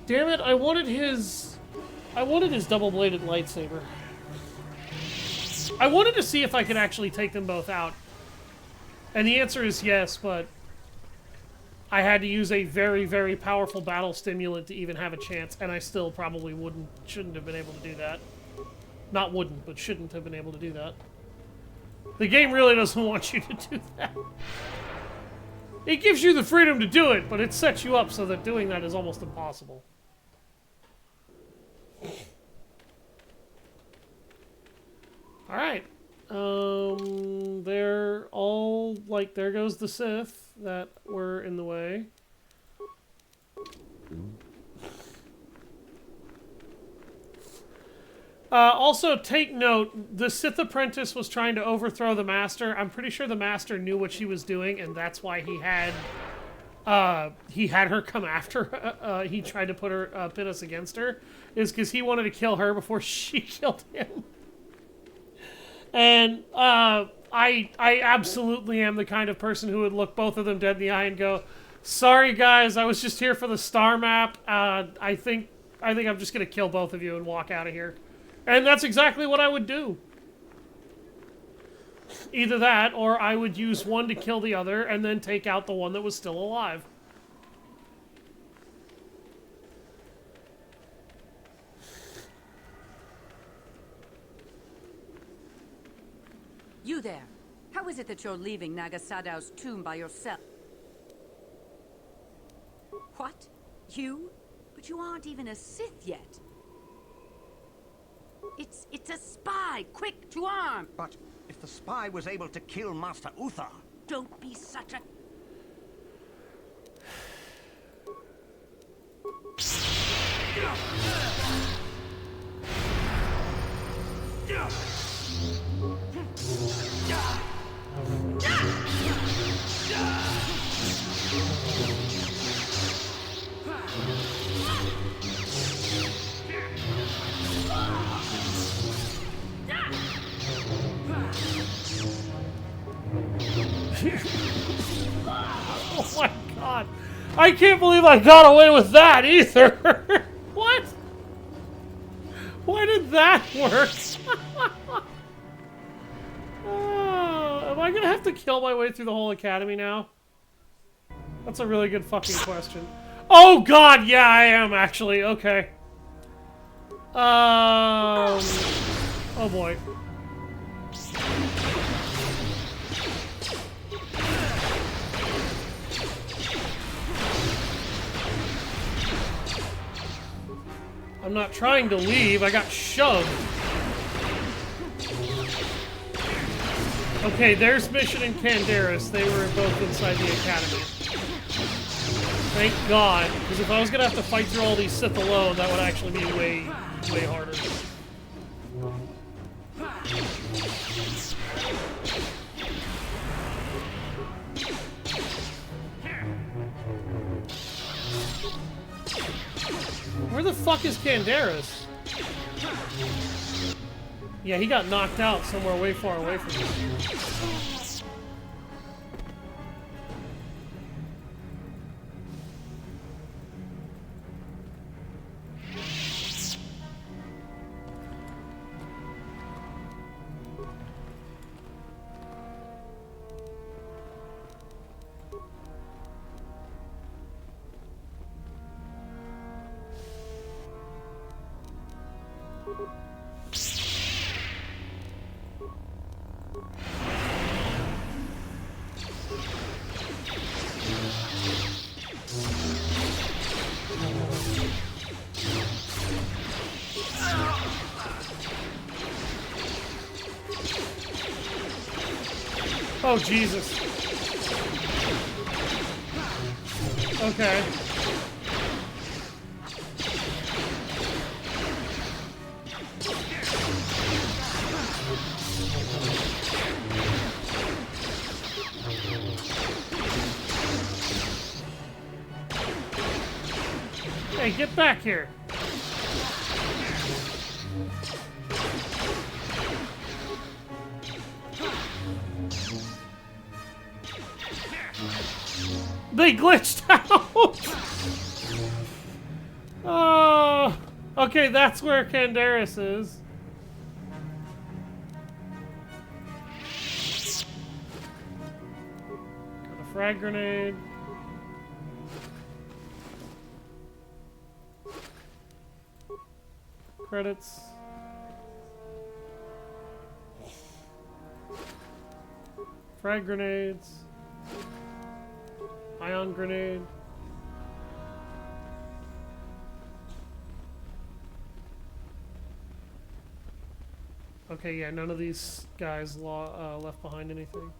Damn it, I wanted his double-bladed lightsaber. I wanted to see if I could actually take them both out. And the answer is yes, but I had to use a very, very powerful battle stimulant to even have a chance, and I still probably shouldn't have been able to do that. Not wouldn't, but shouldn't have been able to do that. The game really doesn't want you to do that. It gives you the freedom to do it, but it sets you up so that doing that is almost impossible. Alright. They're all, like, there goes the Sith that were in the way. Also, take note, the Sith apprentice was trying to overthrow the Master. I'm pretty sure the Master knew what she was doing, and that's why he had her come after her. He tried to pit us against her, is because he wanted to kill her before she killed him. And I absolutely am the kind of person who would look both of them dead in the eye and go, "Sorry guys, I was just here for the star map. I think I'm just gonna kill both of you and walk out of here." And that's exactly what I would do. Either that, or I would use one to kill the other and then take out the one that was still alive. You there. How is it that you're leaving Nagasadow's tomb by yourself? What? You? But you aren't even a Sith yet. It's a spy! Quick, to arm! But if the spy was able to kill Master Uther... Don't be such a... Oh my god. I can't believe I got away with that either. What? Why did that work? Am I gonna have to kill my way through the whole academy now? That's a really good fucking question. Oh god, yeah, I am actually. Okay. Oh boy. I'm not trying to leave, I got shoved. Okay, there's Mission and Candaris. They were both inside the academy. Thank God, because if I was gonna have to fight through all these Sith alone, that would actually be way harder. Where the fuck is Candaris? Yeah, he got knocked out somewhere way far away from me. Oh, Jesus. Okay. Hey, get back here. They glitched out! Okay, that's where Candaris is. Got a frag grenade. Credits. Frag grenades. Ion grenade. Okay, yeah, none of these guys left behind anything.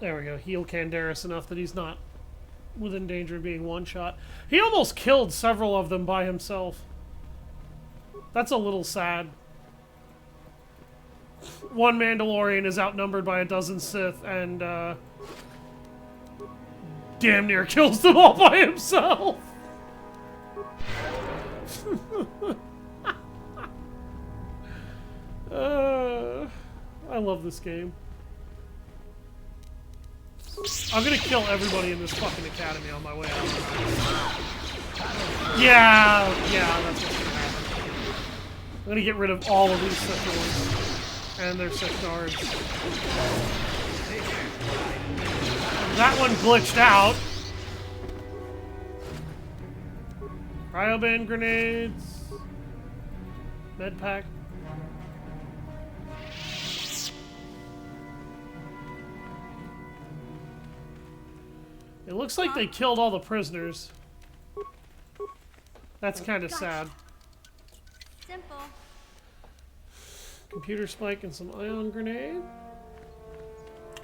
There we go. Heal Candaris enough that he's not within danger of being one-shot. He almost killed several of them by himself. That's a little sad. One Mandalorian is outnumbered by a dozen Sith and damn near kills them all by himself. I love this game. I'm gonna kill everybody in this fucking academy on my way out. Yeah, that's what's gonna happen. I'm gonna get rid of all of these Sith Lords and their Sith guards. That one glitched out. Cryoband grenades. Med pack. It looks like they killed all the prisoners. That's kind of sad. Simple. Computer spike and some ion grenade.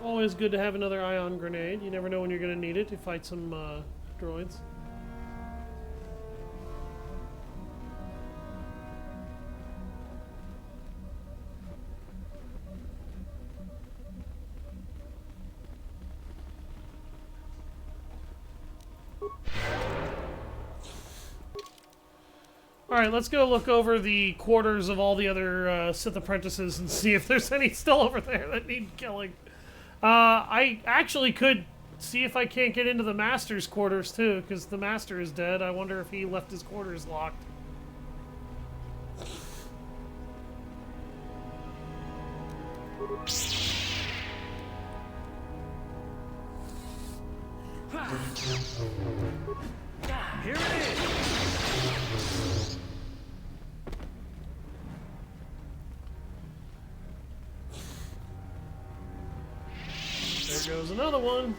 Always good to have another ion grenade. You never know when you're going to need it to fight some droids. Alright, let's go look over the quarters of all the other Sith apprentices and see if there's any still over there that need killing. I actually could see if I can't get into the Master's quarters too, because the Master is dead. I wonder if he left his quarters locked. Here it is! There goes another one.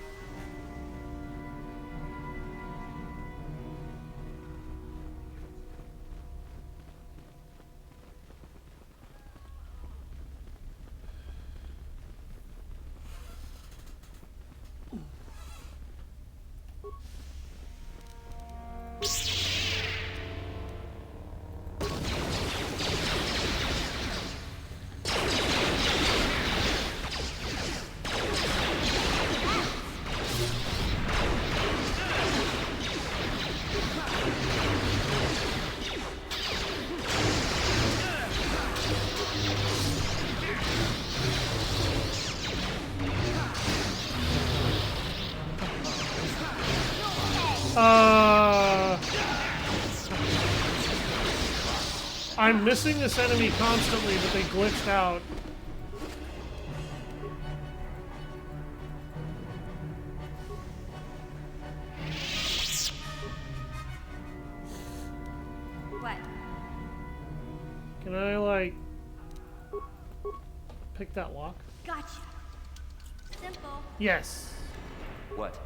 I'm missing this enemy constantly, but they glitched out. What? Can I, like, pick that lock? Gotcha. Simple. Yes. What?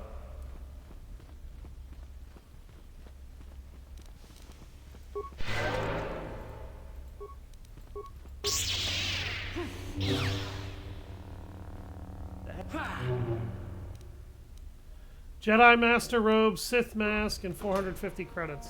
Jedi Master Robe, Sith Mask, and 450 credits.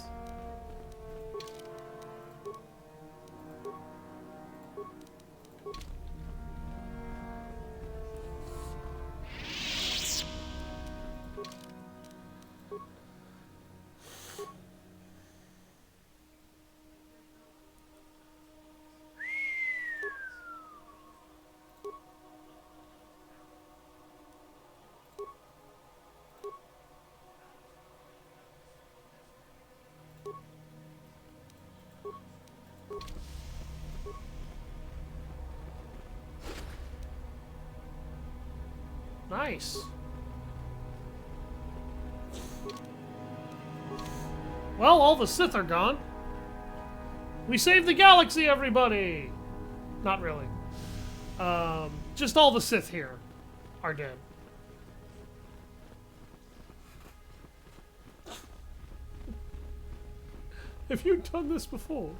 Nice. Well, all the Sith are gone. We saved the galaxy, everybody! Not really. Just all the Sith here are dead. Have you done this before?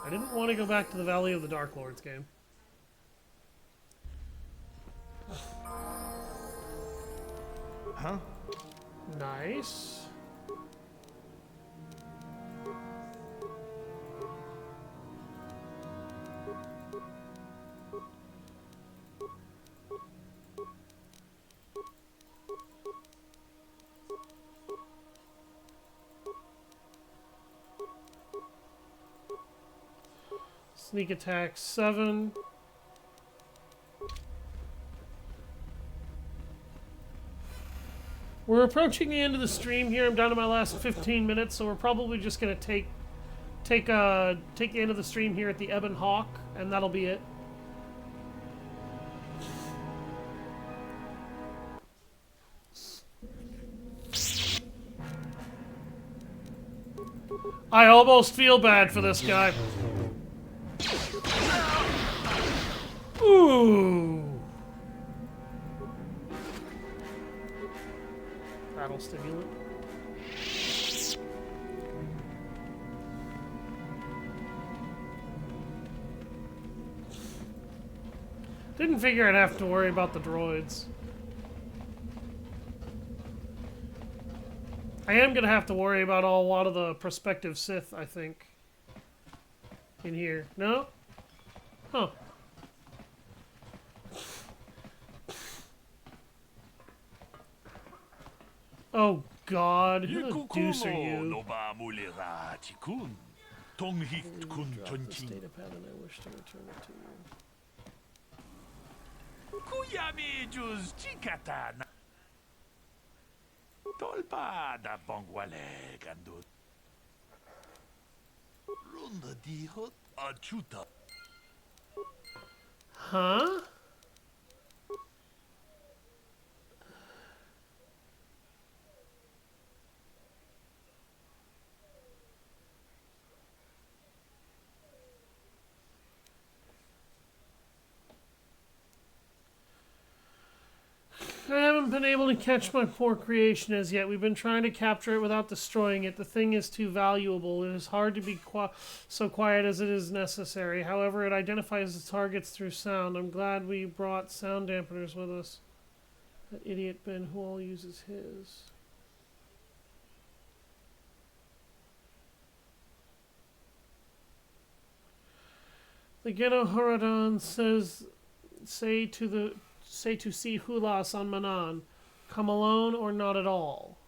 I didn't want to go back to the Valley of the Dark Lords game. Huh? Nice. Sneak attack 7. We're approaching the end of the stream here. I'm down to my last 15 minutes, so we're probably just gonna take the end of the stream here at the Ebon Hawk, and that'll be it. I almost feel bad for this guy. Ooh. battle stimulant. Didn't figure I'd have to worry about the droids. I am going to have to worry about a lot of the prospective Sith, I think. In here. No? Huh. Oh, God. Who the deuce are you? Drop this data pad and I wish to return it to you. Kuyamijus chikatana. Tolpa da bongwale gando. Runda dihot achuta. Huh? I haven't been able to catch my poor creation as yet. We've been trying to capture it without destroying it. The thing is too valuable. It is hard to be so quiet as it is necessary. However, it identifies the targets through sound. I'm glad we brought sound dampeners with us. That idiot Ben Huol uses his. The Ghetto Horadon says, say to see Hulas on Manan, come alone or not at all.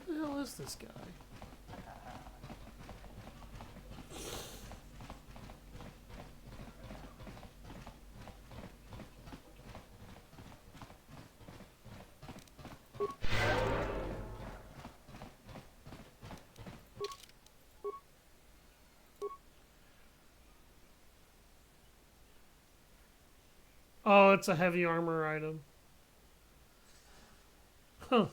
Who the hell is this guy? Oh, it's a heavy armor item. Huh.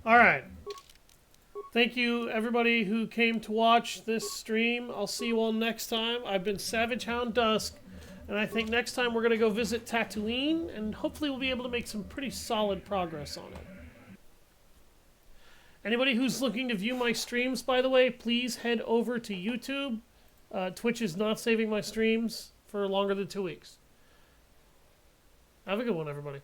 Alright. Thank you, everybody who came to watch this stream. I'll see you all next time. I've been Savage Hound Dusk, and I think next time we're going to go visit Dantooine, and hopefully we'll be able to make some pretty solid progress on it. Anybody who's looking to view my streams, by the way, please head over to YouTube. Twitch is not saving my streams for longer than 2 weeks. Have a good one, everybody.